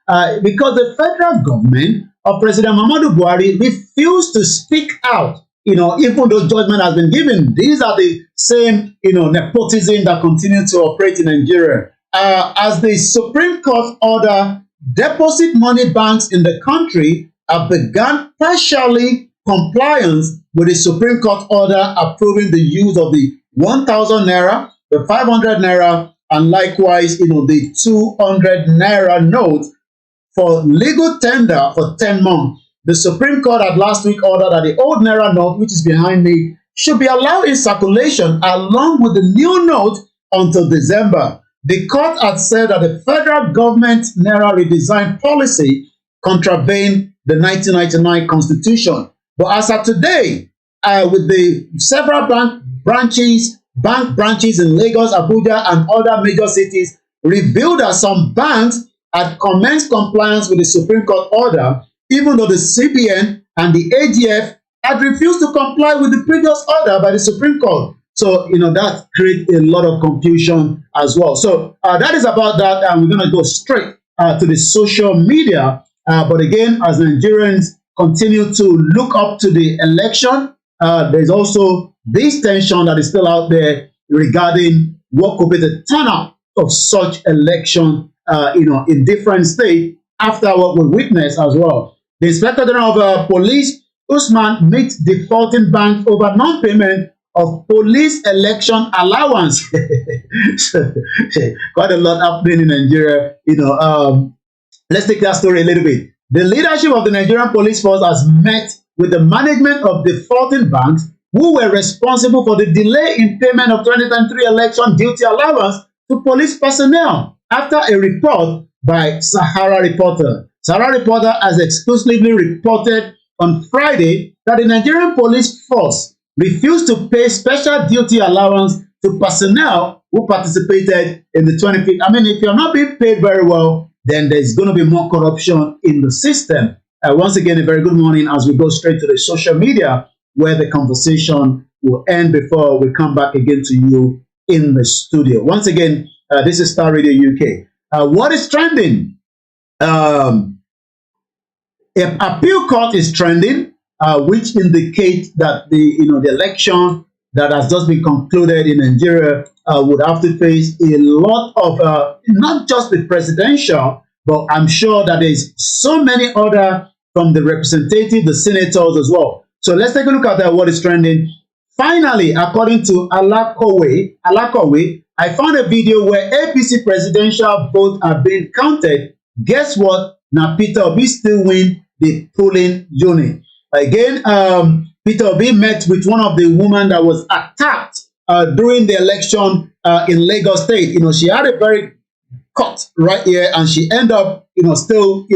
because the federal government of President Muhammadu Buhari refused to speak out. Even though judgment has been given, these are the same, nepotism that continue to operate in Nigeria. As the Supreme Court order, deposit money banks in the country have begun partially compliance with the Supreme Court order approving the use of the 1,000 naira, the 500 naira, and likewise, the 200 naira note for legal tender for 10 months. The Supreme Court had last week ordered that the old naira note, which is behind me, should be allowed in circulation along with the new note until December. The court had said that the federal government naira redesign policy contravened the 1999 Constitution. But as of today, with the several bank branches in Lagos, Abuja, and other major cities, revealed that some banks had commenced compliance with the Supreme Court order, even though the CBN and the AGF had refused to comply with the previous order by the Supreme Court. So, that creates a lot of confusion as well. So, that is about that, and we're going to go straight to the social media. But again, as Nigerians continue to look up to the election, there's also this tension that is still out there regarding what could be the turnout of such election, in different states after what we witnessed as well. The Inspector General of Police, Usman, meets defaulting banks over non-payment of police election allowance. Quite a lot happening in Nigeria. Let's take that story a little bit. The leadership of the Nigerian police force has met with the management of defaulting banks who were responsible for the delay in payment of 2023 election duty allowance to police personnel after a report by Sahara Reporter. Sahara Reporter has exclusively reported on Friday that the Nigerian police force refused to pay special duty allowance to personnel who participated in the 25th. I mean, if you're not being paid very well, then there's going to be more corruption in the system. Once again, a very good morning as we go straight to the social media where the conversation will end before we come back again to you in the studio. Once again, this is Star Radio UK. What is trending? Appeal court is trending. which indicate that the election that has just been concluded in Nigeria would have to face a lot of not just the presidential, but I'm sure that there's so many other from the representative, the senators as well. So let's take a look at what is trending. Finally, according to Alakowe, I found a video where APC presidential votes are being counted. Guess what? Now Peter Obi still win the polling unit. Again, Peter Obi met with one of the women that was attacked during the election in Lagos State. She had a very cut right here, and she ended up, still,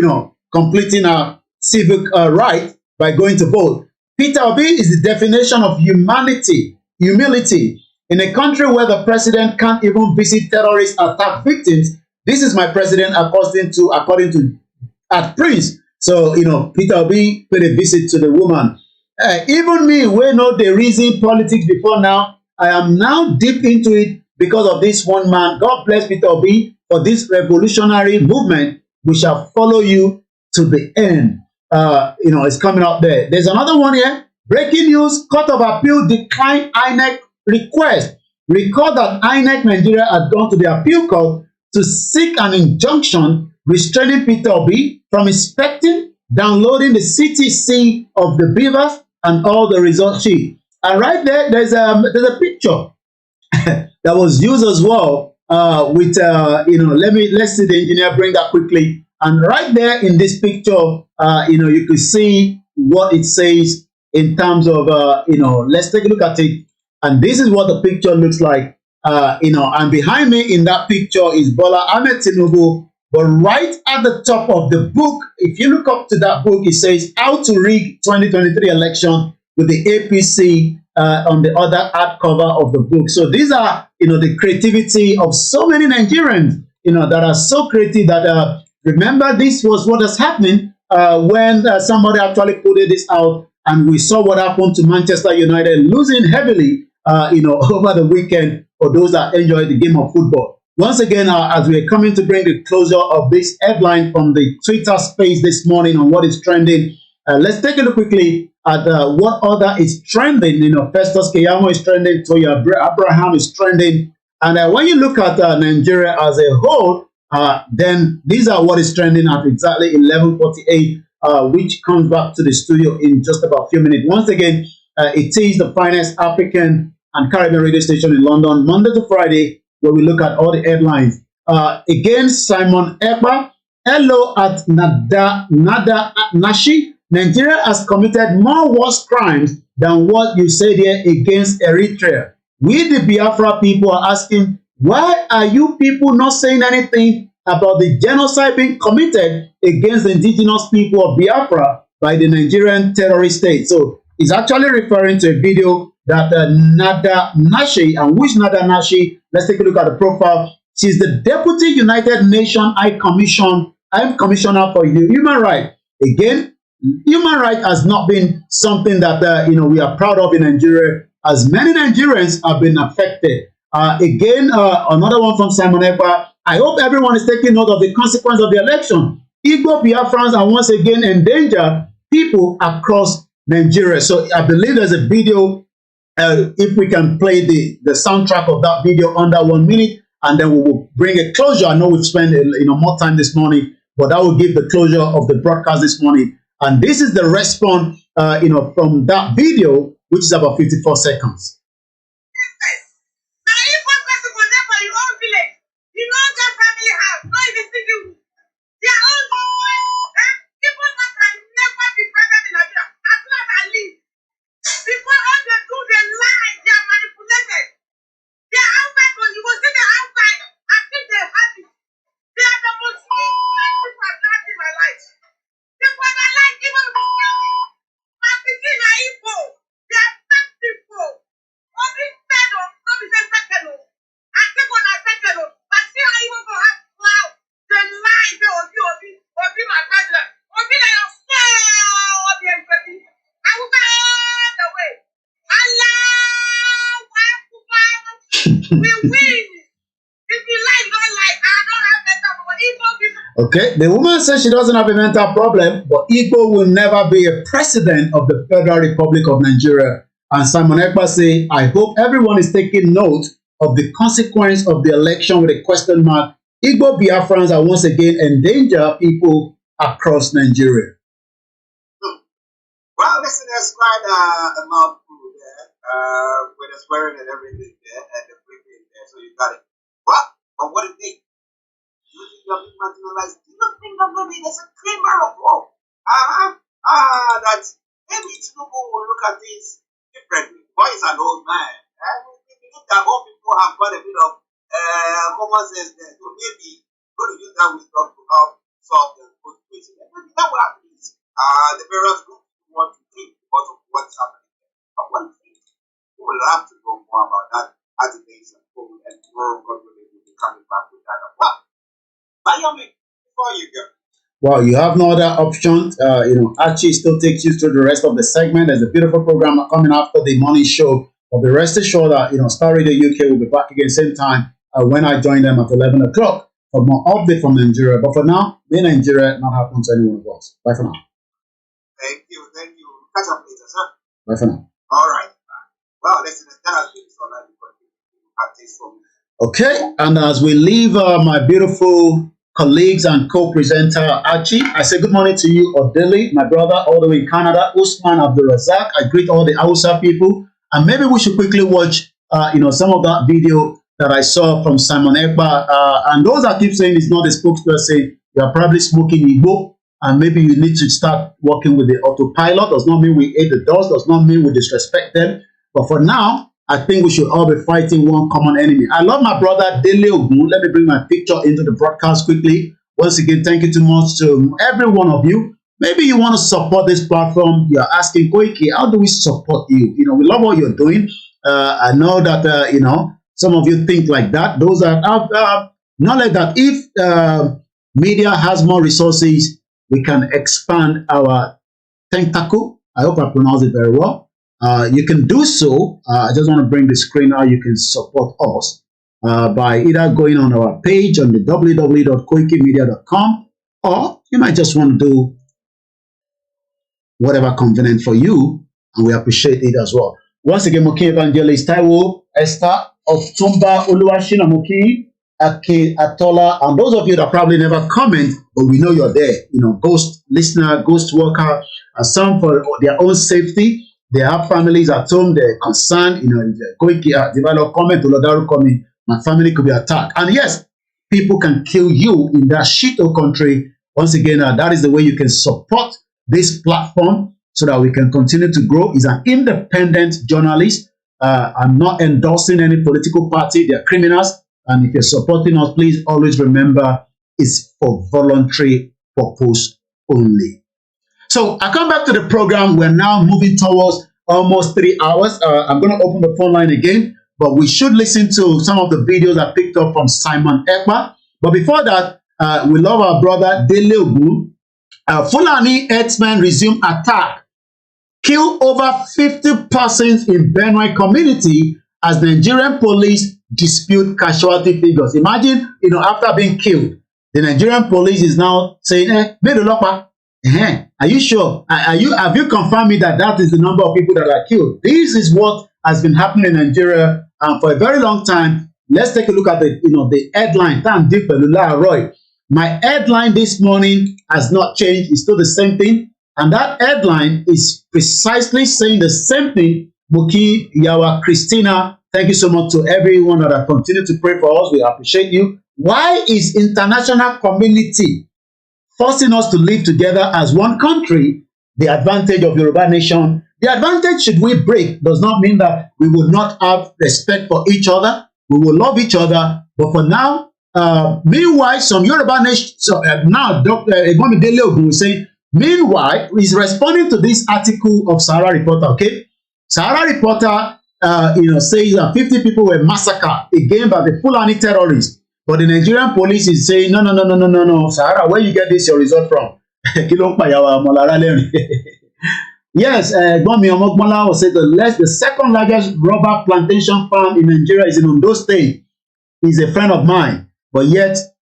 completing her civic right by going to vote. Peter Obi is the definition of humility. In a country where the president can't even visit terrorist attack victims, this is my president, according to Prince. So, Peter Obi paid a visit to the woman. Even me, we know the reason politics before now, I am now deep into it because of this one man. God bless Peter Obi for this revolutionary movement. We shall follow you to the end. It's coming out there. There's another one here. Breaking news, Court of Appeal declined INEC request. Recall that INEC Nigeria had gone to the appeal court to seek an injunction restraining Peter Obi from inspecting, downloading the CTC of the beavers and all the result sheet. And right there, there's a picture that was used as well with let's see the engineer bring that quickly. And right there in this picture, you can see what it says in terms of let's take a look at it. And this is what the picture looks like. And behind me in that picture is Bola Ahmed Tinubu. But right at the top of the book, if you look up to that book, it says How to Rig 2023 Election with the APC on the other hardcover of the book. So these are, the creativity of so many Nigerians, that are so creative that, remember, this was what was happening when somebody actually put this out, and we saw what happened to Manchester United losing heavily, over the weekend for those that enjoy the game of football. Once again, as we are coming to bring the closure of this headline from the Twitter space this morning on what is trending, let's take a look quickly at what other is trending. Festus Keyamo is trending, Toya Abraham is trending. And when you look at Nigeria as a whole, then these are what is trending at exactly 11:48, which comes back to the studio in just about a few minutes. Once again, it is the finest African and Caribbean radio station in London, Monday to Friday, where we look at all the headlines. Again, Simon Ekpa, hello at Nada Nashi. Nigeria has committed more worse crimes than what you said here against Eritrea. We, the Biafra people, are asking, why are you people not saying anything about the genocide being committed against the indigenous people of Biafra by the Nigerian terrorist state? So it's actually referring to a video that Nada Nashi, and which Nada Nashi, let's take a look at the profile. She's the Deputy United Nations High Commissioner for Human Rights. Again, human rights has not been something that we are proud of in Nigeria, as many Nigerians have been affected. Again, another one from Simon Ekpa. I hope everyone is taking note of the consequence of the election. Igbo Biafrans are once again endanger people across Nigeria. So I believe there's a video. If we can play the soundtrack of that video under 1 minute, and then we will bring a closure. I know we've spent more time this morning, but that will give the closure of the broadcast this morning. And this is the response, from that video, which is about 54 seconds. Okay, the woman says she doesn't have a mental problem, but Igbo will never be a president of the Federal Republic of Nigeria. And Simon Ekpa say, I hope everyone is taking note of the consequence of the election with a question mark. Igbo Biafrans are once again endanger people across Nigeria. Well, listen, there's quite a mouthful there, with the swearing and everything there, and the freaking there, so you got it. But what do you think? You think you're being marginalized? Do you think that maybe there's a glimmer of hope? That maybe Tinubu will look at this differently. Boy is an old man. We believe that all people have got a bit of common sense there, so maybe going to use that wisdom to help solve the situation. Maybe that will happen. The various groups want to think because of what's happening there. But one thing, we will have to know more about that as the days unfold, and tomorrow God will be coming back with that as well. Bayomi, before you go. Well, you have no other option. Archie still takes you through the rest of the segment. There's a beautiful program coming after the morning show. But be rest assured that, Star Radio UK will be back again same time when I join them at 11 o'clock for more update from Nigeria. But for now, may Nigeria not happen to any one of us. Bye for now. Thank you. Catch up later, sir. Bye for now. All right. Well, listen, that has been so nice for me. Okay, and as we leave my beautiful colleagues and co-presenter Archie, I say good morning to you, Odili, my brother, all the way in Canada, Usman Abdulrazak. I greet all the Hausa people, and maybe we should quickly watch, some of that video that I saw from Simon Ekpa. And those that keep saying it's not a spokesperson, you are probably smoking Igbo, and maybe you need to start working with the autopilot. Does not mean we hate the dogs, does not mean we disrespect them. But for now, I think we should all be fighting one common enemy. I love my brother, Dele Ogun. Let me bring my picture into the broadcast quickly. Once again, thank you too much to every one of you. Maybe you want to support this platform. You're asking, Koiki, how do we support you? We love what you're doing. I know that, some of you think like that. Those are knowledge that if media has more resources, we can expand our tentacle. I hope I pronounced it very well. You can do so. I just want to bring the screen out. You can support us by either going on our page on the www.koikimedia.com, or you might just want to do whatever convenient for you, and we appreciate it as well. Once again, Moki Evangelist Taiwo, Esther of Tumba, Oluwashina Moki, Ake Atola, and those of you that probably never comment, but we know you're there. Ghost listener, ghost worker, some for their own safety. They have families at home, they're concerned, develop comment, Olodaru comment, my family could be attacked. And yes, people can kill you in that shito country. Once again, that is the way you can support this platform so that we can continue to grow. He's an independent journalist. I'm not endorsing any political party. They're criminals. And if you're supporting us, please always remember it's for voluntary purpose only. So I come back to the program. We're now moving towards almost 3 hours. I'm going to open the phone line again, but we should listen to some of the videos I picked up from Simon Ekpa. But before that, we love our brother Dele Ogun. Fulani herdsmen resume attack. Kill over 50 persons in Benue community as Nigerian police dispute casualty figures. Imagine, after being killed, the Nigerian police is now saying, are you sure? Have you confirmed me that is the number of people that are killed? This is what has been happening in Nigeria for a very long time. Let's take a look at the headline. My headline this morning has not changed. It's still the same thing. And that headline is precisely saying the same thing. Muki, Yawa, Christina, thank you so much to everyone that have continued to pray for us. We appreciate you. Why is international community forcing us to live together as one country? The advantage of Yoruba nation, the advantage should we break does not mean that we will not have respect for each other. We will love each other. But for now, meanwhile, some Yoruba nation, now Dr. Egwami Dele Ogun will say, meanwhile, he's responding to this article of Sahara Reporter, okay? Sahara Reporter, says that 50 people were massacred again by the Fulani terrorists. But the Nigerian police is saying, no, Sahara, where you get this your result from? Yes, Gomi Omogbola will say the second largest rubber plantation farm in Nigeria is in Ondo State. He's a friend of mine, but yet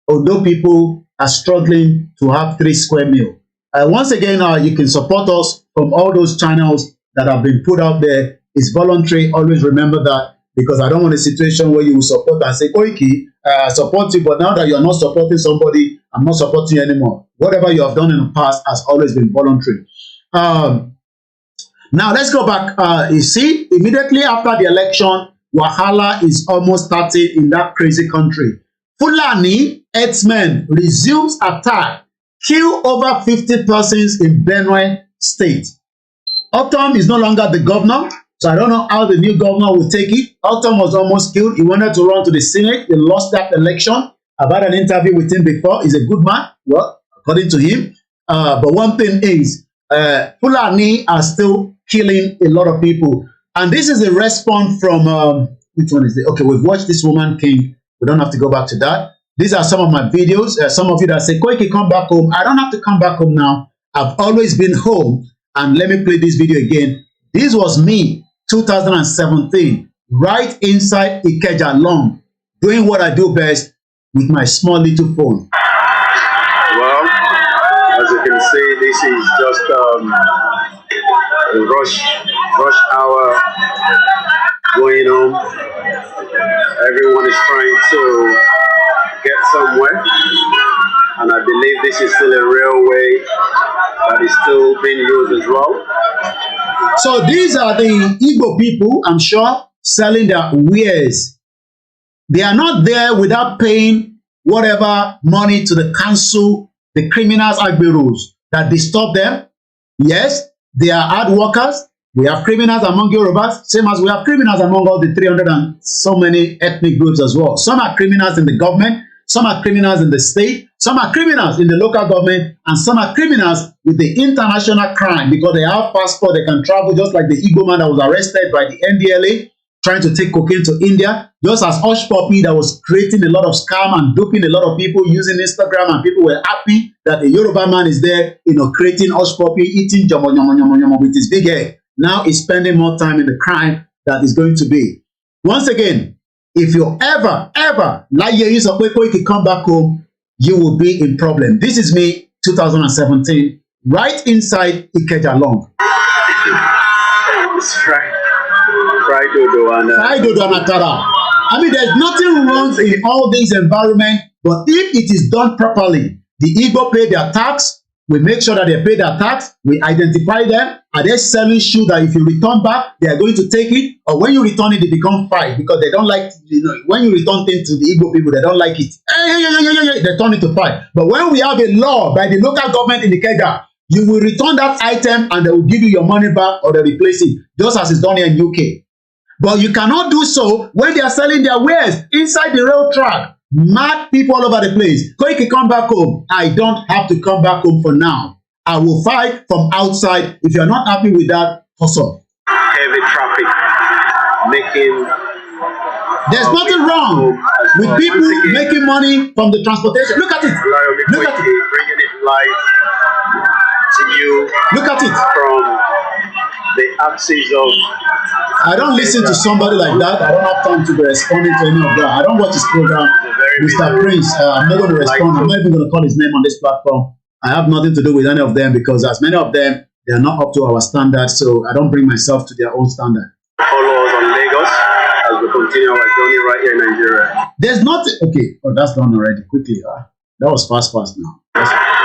Ondo people are struggling to have 3 square meals. Once again, you can support us from all those channels that have been put out there. It's voluntary. Always remember that, because I don't want a situation where you will support and say, Koiki, support you, but now that you're not supporting somebody, I'm not supporting you anymore. Whatever you have done in the past has always been voluntary. Now, let's go back. You see, immediately after the election, Wahala is almost starting in that crazy country. Fulani herdsmen resumes attack, kill over 50 persons in Benue State. Autumn is no longer the governor, so I don't know how the new governor will take it. Autumn was almost killed. He wanted to run to the Senate. He lost that election. I've had an interview with him before. He's a good man, well, according to him. But one thing is, Fulani are still killing a lot of people. And this is a response from, which one is it? Okay, we've watched this woman king. We don't have to go back to that. These are some of my videos. Some of you that say, Koiki, come back home. I don't have to come back home now. I've always been home. And let me play this video again. This was me, 2017, right inside Ikeja Long, doing what I do best with my small little phone. Well, as you can see, this is just a rush hour going on. Everyone is trying to get somewhere, and I believe this is still a railway that is still being used as well. So these are the Igbo people, I'm sure, selling their wares. They are not there without paying whatever money to the council, the criminals IGBOHO that disturb them. Yes, they are hard workers. We have criminals among Yorubas, same as we have criminals among all the 300 and so many ethnic groups as well. Some are criminals in the government, some are criminals in the state, some are criminals in the local government, and some are criminals with the international crime because they have passport, they can travel, just like the Igbo man that was arrested by the NDLA trying to take cocaine to India, just as Hush Puppy that was creating a lot of scam and duping a lot of people using Instagram, and people were happy that the Yoruba man is there, creating Hush Puppy, eating jomo with his big head. Now he's spending more time in the crime that is going to be. Once again, if you ever like you can come back home, you will be in problem. This is me, 2017, right inside Ikeja Long. Fried dodo and akara. I mean, there's nothing wrong in all these environments, but if it is done properly, the Igbo pay their tax. We make sure that they pay their tax. We identify them. Are they selling shoe that if you return back, they are going to take it? Or when you return it, they become fight because they don't like, when you return things to the Igbo people, they don't like it. They turn it to fight. But when we have a law by the local government in the Ikeja, you will return that item and they will give you your money back or they replace it, just as it's done here in UK. But you cannot do so when they are selling their wares inside the rail track. Mad people all over the place. Koiki, come back home. I don't have to come back home for now. I will fight from outside. If you're not happy with that, hustle. Heavy traffic making. There's nothing wrong with people making money from the transportation. Look at it. Look at it. Bringing it live to you. Look at it. From the axis of. I don't listen to somebody like that. I don't have time to be responding to any of that. I don't watch his program, Mr. Prince. I'm not going to respond. I'm not even going to call his name on this platform. I have nothing to do with any of them because as many of them, they are not up to our standards. So I don't bring myself to their own standard. Follow us on Lagos as we continue our journey right here in Nigeria. There's nothing. Okay. Oh, that's done already. Quickly. That was fast now.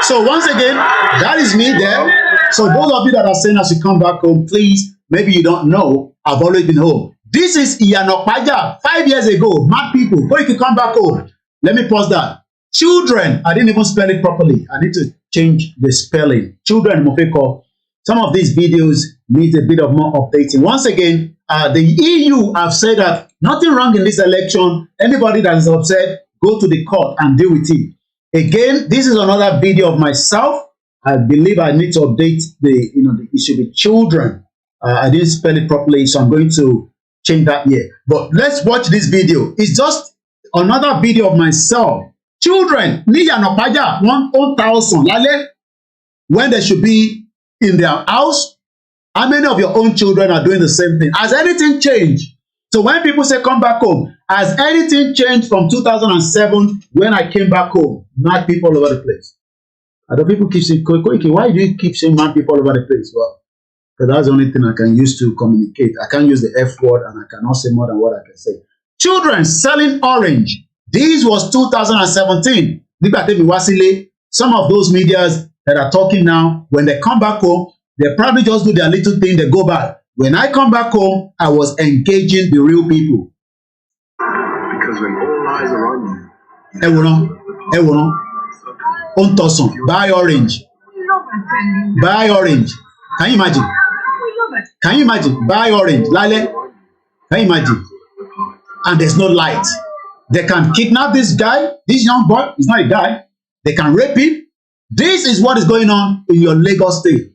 So once again, that is me there. So those of you that are saying I should come back home, please, maybe you don't know, I've always been home. This is Iyanokpaja 5 years ago. Mad people, before you can come back home. Let me pause that. Children, I didn't even spell it properly. I need to change the spelling. Children, Mofeko. Some of these videos need a bit of more updating. Once again, the EU have said that nothing wrong in this election. Anybody that is upset, go to the court and deal with it. Again, this is another video of myself. I believe I need to update it should be children. I didn't spell it properly, so I'm going to change that here. But let's watch this video. It's just another video of myself. Children, Niya Nopaja, 1,000 lale, when they should be in their house. How many of your own children are doing the same thing? Has anything changed? So when people say come back home, has anything changed from 2007 when I came back home? Mad people all over the place. Other people keep saying, Koiki, why do you keep saying mad people all over the place? Well, because that's the only thing I can use to communicate. I can't use the F word and I cannot say more than what I can say. Children selling orange. This was 2017. Some of those medias that are talking now, when they come back home, they probably just do their little thing, they go back. When I come back home, I was engaging the real people. Because when all eyes are on you. Buy orange. Buy orange. Can you imagine? Can you imagine? Buy orange. Lale. Can you imagine? And there's no light. They can kidnap this guy, this young boy. He's not a guy. They can rape him. This is what is going on in your Lagos state.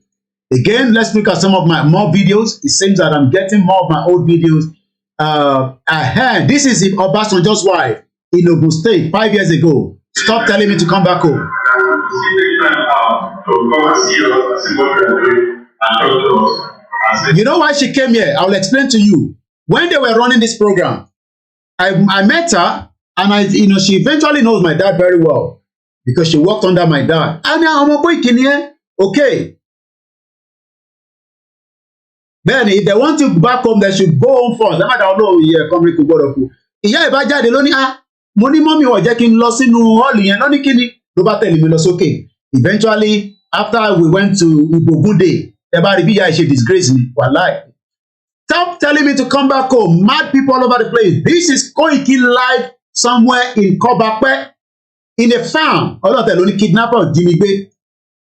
Again, let's look at some of my more videos. It seems that I'm getting more of my old videos. This is Obasanjo's wife in Ogun State 5 years ago. Stop telling me to come back home. You know why she came here? I'll explain to you. When they were running this program, I met her, and she eventually knows my dad very well because she worked under my dad. And now okay. Then if they want to back home, they should go home first. They might not know come to Kokorodoko. Ìyá ìbá jáde lónìí mo ní mọ́mì wọ̀ jẹ́ kí n lọ sínú hall yẹn lónìí kíni ló bá tẹ̀lé mi lọ sókè. Eventually, after we went to Ibogunde, ẹ bá rí bí ìyá ẹ ṣe disgrace me. Wàláì. Stop telling me to come back home. Mad people all over the place. This is Koiki live somewhere in Kobape, in a farm. Ọlọ́tẹ̀ ló ní kidnapper jí mi gbé.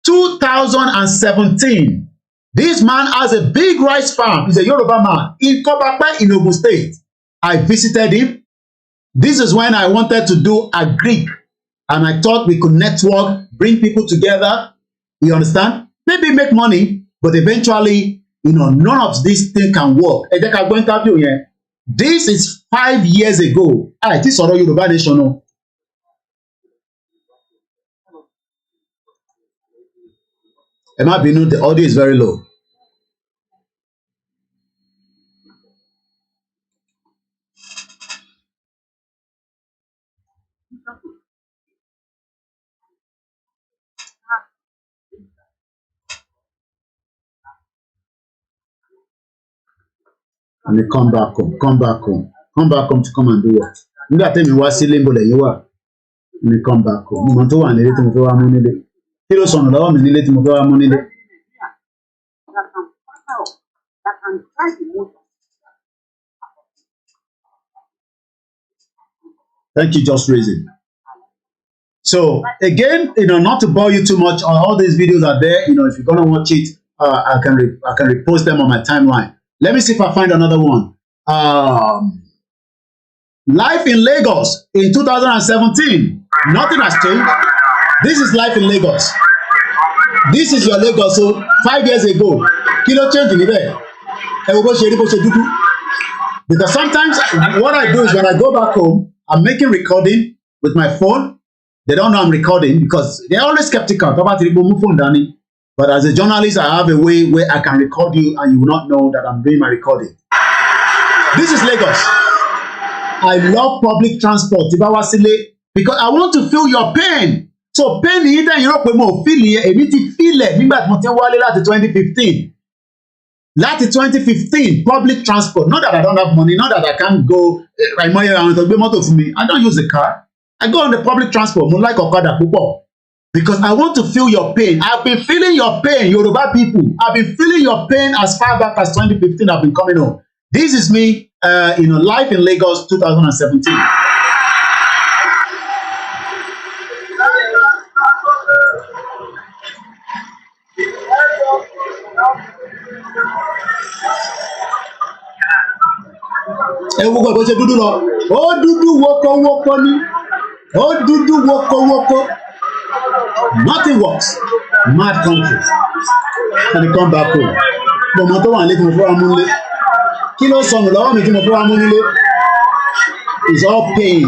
2017. This man has a big rice farm. He's a Yoruba man in Kobape in Ogun State. I visited him. This is when I wanted to do a Greek, and I thought we could network, bring people together. You understand? Maybe make money, but eventually, none of these things can work. This is 5 years ago. This is Yoruba Nation. The audio is very low. And they come back home to come and do what? Nígbà tẹ́mi wá sílé ńbọ̀ lẹ́yìn wà, and they come back home. Mo tó wà nílé tí mo fẹ́ wá mú nílé. Kí ló sọnù lọ́wọ́ mi nílé tí mo fẹ́ wá mú nílé? Thank you, Just Raising. So again, not to bore you too much, all these videos are there. If you're gonna watch it, I can repost them on my timeline. Let me see if I find another one. Life in Lagos in 2017. Nothing has changed. This is life in Lagos. This is your Lagos. So 5 years ago, kilo change in there. Because sometimes what I do is when I go back home, I'm making recording with my phone. They don't know I'm recording because they're always skeptical. But as a journalist, I have a way where I can record you and you will not know that I'm doing my recording. This is Lagos. I love public transport. Because I want to feel your pain. So pain in Europe, feel it. 2015. Láti 2015, public transport. Not that I don't have money, not that I can't go. I don't use a car. I go on the public transport. Mo like Okada púpọ̀. Because I want to feel your pain. I've been feeling your pain, Yoruba people. I've been feeling your pain as far back as 2015. I've been coming home. This is me, live in Lagos, 2017. Gbogbo bó ṣe dúdú lọ, ó dúdú wọ́kọ́wọ́kọ́ ní, ó dúdú wọ́kọ́wọ́kọ́. Nothing works. Mad country. Can you come back home? Bọ̀mọ̀ tó wà nílé tí mo fẹ́ wá mú nílé. Kí ló sọnù lọ́wọ́ mi tí mo fẹ́ wá mú nílé? It's all pain.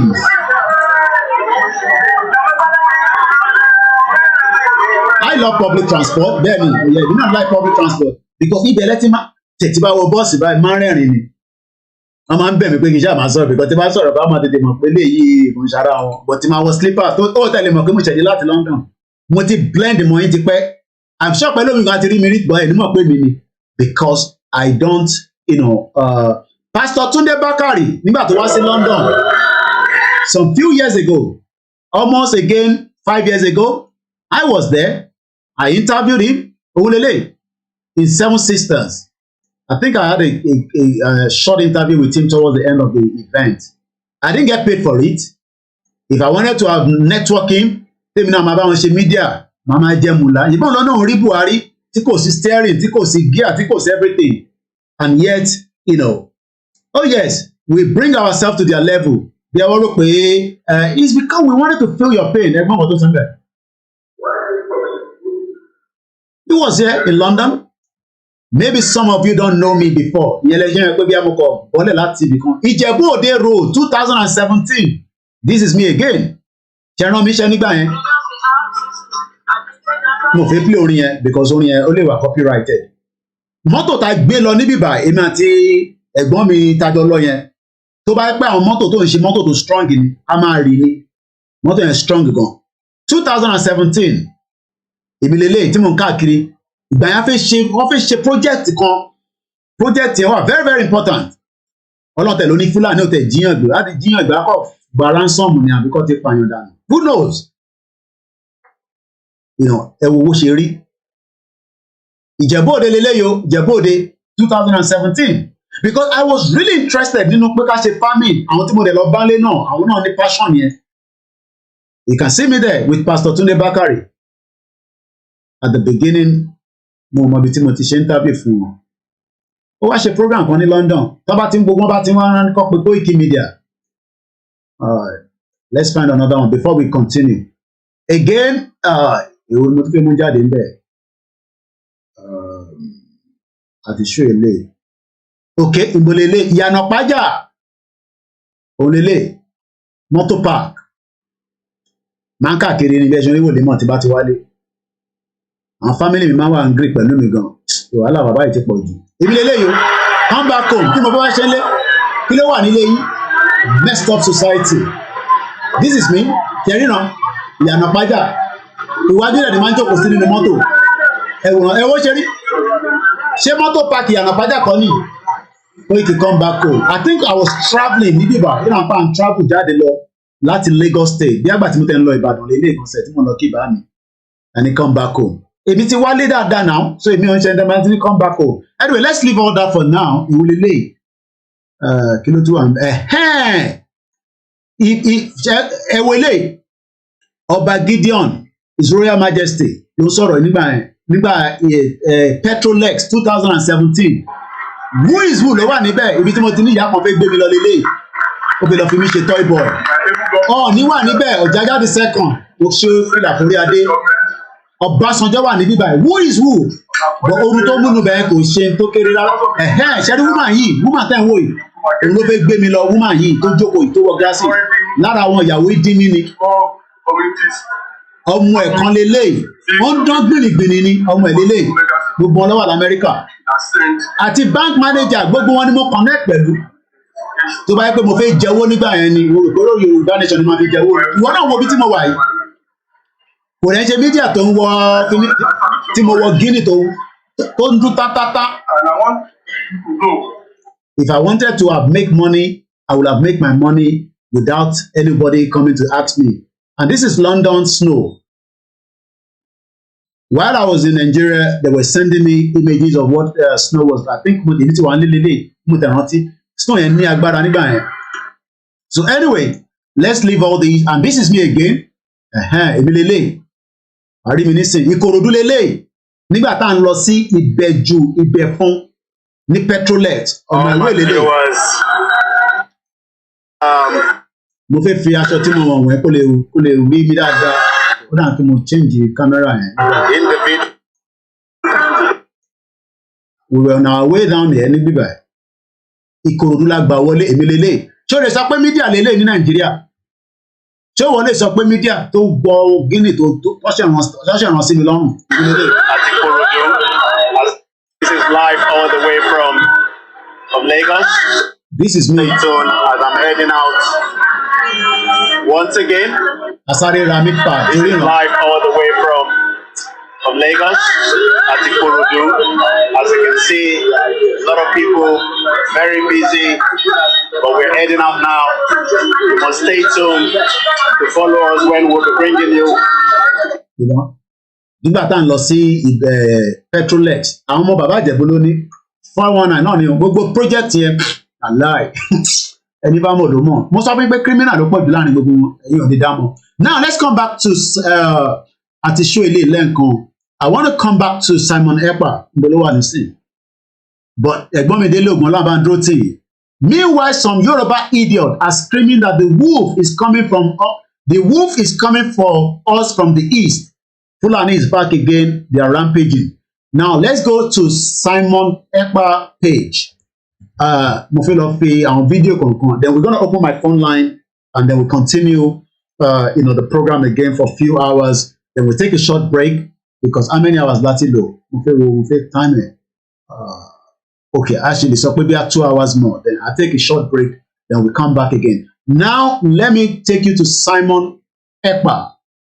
I love public transport. Bẹ́ẹ̀ni, yeah, you don't like public transport because ibẹ̀ lẹ́tí máa tètè bá wọ bọ́ọ̀sì báyìí máa rẹ́rìn ni. wọ́n máa ń bẹ̀ mí pé kí n ṣáà máa sọ̀rọ̀ because tí bá sọ̀rọ̀ bá máa tètè mọ̀ pé léyìí kò ń ṣara wọn but tí máa wọ slippers tó tẹ̀lé mọ̀ pé mo ṣẹ̀dí láti London mo ti blend mọ́ yín ti pẹ́ I'm sure pẹ̀lú mi kan ti rí mi rí gbọ́ ẹ̀ nímọ̀ pé mi ni because I don't Pastor Tunde Bakari nígbà tó wá sí London some few years ago almost again 5 years ago I was there I interviewed him owulele in Seven Sisters. I think I had a short interview with him towards the end of the event. I didn't get paid for it. If I wanted to have networking, tèmi náà máa bá wọn ṣe media, máa máa jẹ mùlá. Ìbọn lọ́nà orí Buhari tí kò sí steering, tí kò sí gear, tí kò sí everything. And yet, oh yes, we bring ourselves to their level. Bí àwọn rò pé it's because we wanted to feel your pain. Ẹgbọ́n kan tó sọ bẹ́ẹ̀. He was here in London. Maybe some of you don't know me before. Ìyẹn lè ṣe pé bí amúkọ bọ́lẹ̀ láti ibì kan. Ìjẹ̀bú Òde road 2017. This is me again. Ṣé rán mi iṣẹ́ nígbà yẹn? Mo fẹ́ play orin yẹn because orin yẹn ó lè wà copyrighted. Mọ́tò tá gbé lọ níbí báyìí èmi àti ẹ̀gbọ́n mi tájọ lọ yẹn. Tó bá pẹ́ àwọn mọ́tò tó ń ṣe mọ́tò tó strong ni a máa rí ni. Mọ́tò yẹn strong gan. 2017 èmi lélẹ́yìn tí mò ń káàkiri. Ìgbà yẹn wọ́n fẹ́ ṣe project yẹn wà very very important ọlọ́tẹ̀ ló ní Fúlàní òtẹ̀ jíyàn gbé láti jíyàn gbé akọ gba ransom ni àbíkọ́ ti pààyàn dànù who knows ẹ wo owó ṣe rí Ìjẹ̀bú Òde lélẹ́yò Ìjẹ̀bú Òde 2017 because I was really interested nínú pé ká ṣe farming àwọn tí mo dẹ̀ lọ bálé náà àwọn náà ní passion yẹn you can see me there with Pastor Tunde Bakari at the beginning mo mọ ibi tí mo ti ṣe interview fún wọn ó wá ṣe program kan ní London tó bá ti ń gbogbo wọn bá ti wá rán kọ́ pé koikimedia let's find another one before we continue again èwo ni mo ti fẹ́ mú jáde níbẹ̀ àti ṣó èlé ok ìbòlélé ìyànà pàjá òlélé motor park máa ń káàkiri ní bẹ́ẹ̀ ṣe oníwò lè mọ̀ tí bá ti wálé àwọn family mi máa wà ń gree pẹ̀lú mi gan wàhálà bàbá yìí ti pọ̀ jù ibi lélẹ́yìí o come back home tí mo bá wá ṣe lé kí ló wà nílé yín messed up society this is me kẹrìnà ìyànà pàjá ìwájú rẹ̀ ni máa ń jókòó sí nínú mọ́tò ẹ̀wọ̀n ṣe rí ṣé mọ́tò park ìyànà pàjá kan ní Koiki come back home I think I was travelling ní bíbá ìrìn àpá and travel jáde lọ láti Lagos State bí àgbà tí mo tẹ́ ń lọ Ìbàdàn lé ilé ìkànsẹ̀ tí mo lọ kí ìbá mi and he come back home èmi ti wálé dáadáa now so èmi ò ń ṣe ẹ̀dá tí come back home anyway let's leave all that for now ìwúlélẹ̀ kí ló tún wà ẹ̀wẹ̀lẹ̀ ọba Gideon His Royal Majesty ló sọ̀rọ̀ nígbà Petrolex 2017 who is who ló wà níbẹ̀ ibi tí mo ti ní ìyá kan fẹ́ gbé mi lọ lélẹ̀ ó fi lọ fi mí ṣe toy boy ní wà níbẹ̀ Ọ̀jájá the second ó ṣe fìlà fúnrí adé Ọbásanjọ́ wà níbí báyìí who is who bọ̀ ohun tó múnú bẹ́ẹ̀ kò ṣe tó kéré rárá ṣẹ́rí woman tẹ̀ ń wò yìí òun ló fẹ́ gbé mi lọ woman yìí tó jókòó yìí tó wọ gíláàsì lára àwọn ìyàwó ìdí mi ni ọmọ ẹ̀ kan lélẹ́yìí wọ́n ń dán gbìnìgbìnì ni ọmọ ẹ̀ lélẹ́yìí gbogbo wọn ló wà l'Amẹ́ríkà àti bank manager gbogbo wọn ni mo connect pẹ̀lú tó bá yẹ pé mo fẹ́ jẹ́wọ́ nígbà yẹn ni olùkóró Yorùbá nation ni mo fi jẹ́wọ́ ìwọ náà wo bí tí mo wà yìí kò rẹ̀ ń ṣe mídíà tó ń wọ tí mo wọ Guinea tó ń dún tátátá. If I wanted to have make money, I would have make my money without anybody coming to ask me. And this is London snow. While I was in Nigeria, they were sending me images of what snow was. I think mo ní ti wà nílé mo tẹ̀ rántí snow yẹn ní agbára nígbà yẹn. So anyway, let's leave all these and this is me again. Èmi lélẹ̀ àrí mi nísìn Ìkòròdú lélẹ̀ nígbà tá à ń lọ sí Ìbẹ̀jú Ìbẹ̀fún ní Petrolex ọmọ ìwé lélẹ̀. Mo fẹ́ fi aṣọ tí mo wọ̀n wẹ́ kó lè rí mi dáadáa ó dà kí mo change camera yẹn. We were on our way down there ní bíbá Ìkòròdú la gbà wọlé èmi lélẹ̀ ṣé o lè sọ pé mídíà lélẹ̀ ní Nàìjíríà ṣé wọ́n lè sọ pé mídíà tó gbọ́ Guinea tó ṣọ̀ṣẹ̀ ràn sí mi lọ́rùn ìdílé lè. Àti Ìkòròdú, this is live all the way from Lagos. This is me. Stay tuned as I'm heading out once again. Asari Ramikpa, live all the way from Lagos at Ikorodu. As you can see, a lot of people very busy, but we're heading out now. You must stay tuned to follow us when we'll be bringing you. You know, nígbà tá à ń lọ sí Petrolex, àwọn ọmọ bàbá Ìjẹ̀bú ló ní 419 náà ni gbogbo project yẹn aláì ẹni bá mọ̀ ló mọ̀ mo sọ fún pé criminal ló pọ̀ jù láàrin gbogbo wọn ẹ̀yin ò ní dámọ̀. Now let's come back to àti show ilé lẹ́ǹkan. I want to come back to Simon Ekpa Mbolowa Nisin, but ẹ̀gbọ́n mi Délé Ògùn Ọlábà dúró tì í. Meanwhile, some Yoruba idiot are screaming that the wolf is coming for us from the east. Fulani is back again. They are rampaging. Now let's go to Simon Ekpa page. Mo fẹ́ lọ fi àwọn video kankan. Then we're going to open my phone line and then we'll continue the program again for a few hours. Then we'll take a short break because how many hours láti lò? Mo fẹ́ time it. Okay, actually, so maybe 2 hours more. Then I'll take a short break. Then we'll come back again. Now, let me take you to Simon Ekpa.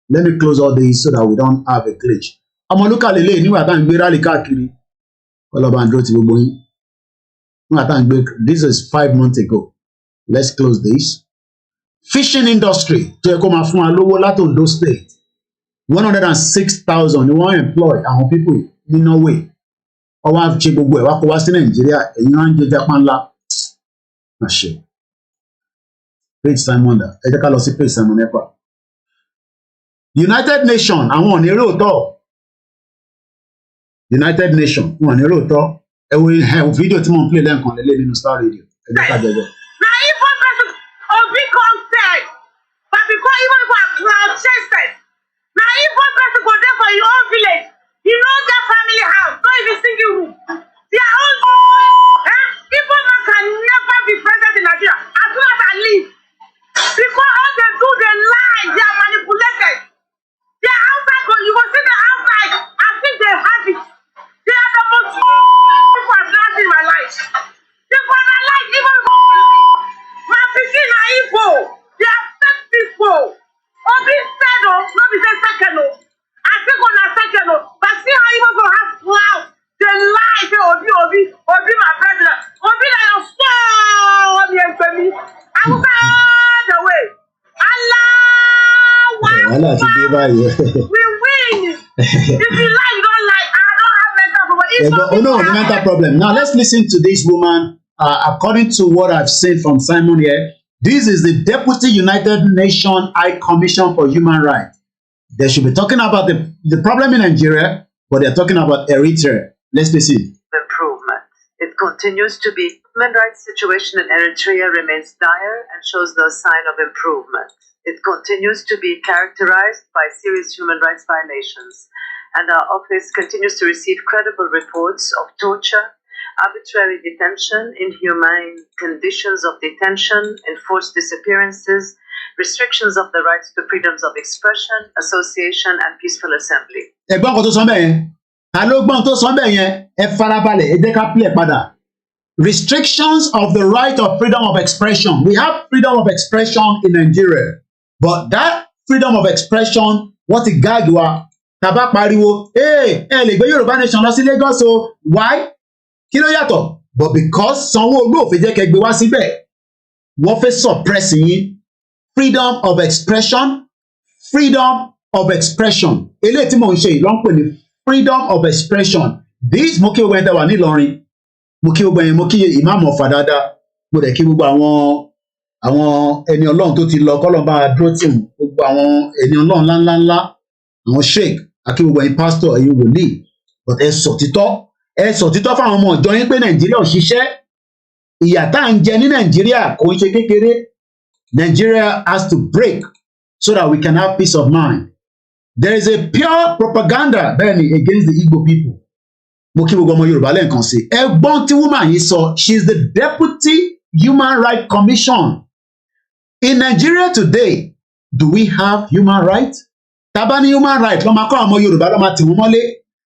Let me close all these so that we don't have a glitch. Ọmọlúkà lélẹ̀ nígbà tá à ń gbé rally káàkiri. Ọlọ́ba ń dúró ti gbogbo yín. Nígbà tá à ń gbé, this is 5 months ago. Let's close this. Fishing industry tó yẹ kó máa fún wa lówó láti Ondo State. 106,000 ni wọ́n employ àwọn people ní Norway. Ọwọ́ á ṣe gbogbo ẹ̀ wá kó wá sí Nàìjíríà ẹ̀yin wá ń jẹ Japan ńlá. Àṣẹ. Page Simon dà ẹ jẹ́ ká lọ sí page Simon Ekpa. United Nations àwọn ò ní róòtọ́. United Nations wọn ò ní róòtọ́. Ẹ wo fídíò tí mo ń play lẹ́ǹkan lélẹ́ nínú Star Radio. Ẹ jẹ́ ká jẹjẹ. Na Igbo person Obi come tell, but because Igbo people are crowd chasing, na Igbo person go there for your own village. You know that family house, go in the single room. Their own Igbo man can never be president in Nigeria as soon as I leave. Because all they do, they lie, they are manipulated. They are outside, you go see them outside as if they have it. They are the most people I've learned in my life. People in my life, even my pikin na Igbo. They are fake people. Obi said, no be say second, I think on a second, but see how Igbo go have clout. They lie, say Obi my president. Obi na your soul, Obi and me. I will go all the way. Allah, we win. If you lie, you don't lie. I don't have mental problem. No mental problem. Now let's listen to this woman. According to what I've seen from Simon here, this is the Deputy United Nations High Commission for Human Rights. They should be talking about the problem in Nigeria, but they're talking about Eritrea. Let's listen. Improvement. It continues to be. Human rights situation in Eritrea remains dire and shows no sign of improvement. It continues to be characterized by serious human rights violations, and our office continues to receive credible reports of torture, arbitrary detention, inhumane conditions of detention, enforced disappearances, restrictions of the rights to freedoms of expression, association, and peaceful assembly. Ẹ̀gbọ́n kan tó sọ bẹ́ẹ̀ yẹn, àlógbọ́n tó sọ bẹ́ẹ̀ yẹn, ẹ farabalẹ̀, ẹ jẹ́ ká play padà. Restrictions of the right of freedom of expression. We have freedom of expression in Nigeria, but that freedom of expression, wọ́n ti gáàgì wa, tàbá pariwo, ẹ lè gbé Yorùbá nation lọ sí Lagos o, why? Kí ló yàtọ̀? But because Sanwó-Olú ò fi jẹ́ kẹ́ gbé wá síbẹ̀, wọ́n fẹ́ suppress yín. Freedom of expression, freedom of expression. Eléyìí tí mò ń ṣe yìí ló ń pè ní freedom of expression. This mo kí gbogbo ẹni tẹ́ wà nílọrin, mo kí gbogbo ẹni mo kí ìmáàmù Ọ̀fà dáadáa, mo dẹ̀ kí gbogbo àwọn ẹni Ọlọ́run tó ti lọ kọ́lọ́ bá dúró tì wọ́n, gbogbo àwọn ẹni Ọlọ́run ńláńláńlá, àwọn sheik, àkí gbogbo ẹni pásítọ̀, ẹ̀yin wòlíì, but ẹ sọ títọ́ fáwọn ọmọ ìjọ yín pé Nàìjíríà ò ṣiṣẹ́, ìyà tá à ń jẹ ní Nàìjíríà kò ń ṣe kékeré. Nigeria has to break so that we can have peace of mind. There is a pure propaganda burning against the Igbo people. Mo kí gbogbo ọmọ Yorùbá lẹ́ẹ̀kan sí. Ẹ̀gbọ́n tí woman yìí sọ, she is the Deputy Human Rights Commission. In Nigeria today, do we have human rights? Tábà ní human rights ló máa kọ́ àwọn ọmọ Yorùbá ló máa tì wọ́n mọ́lé.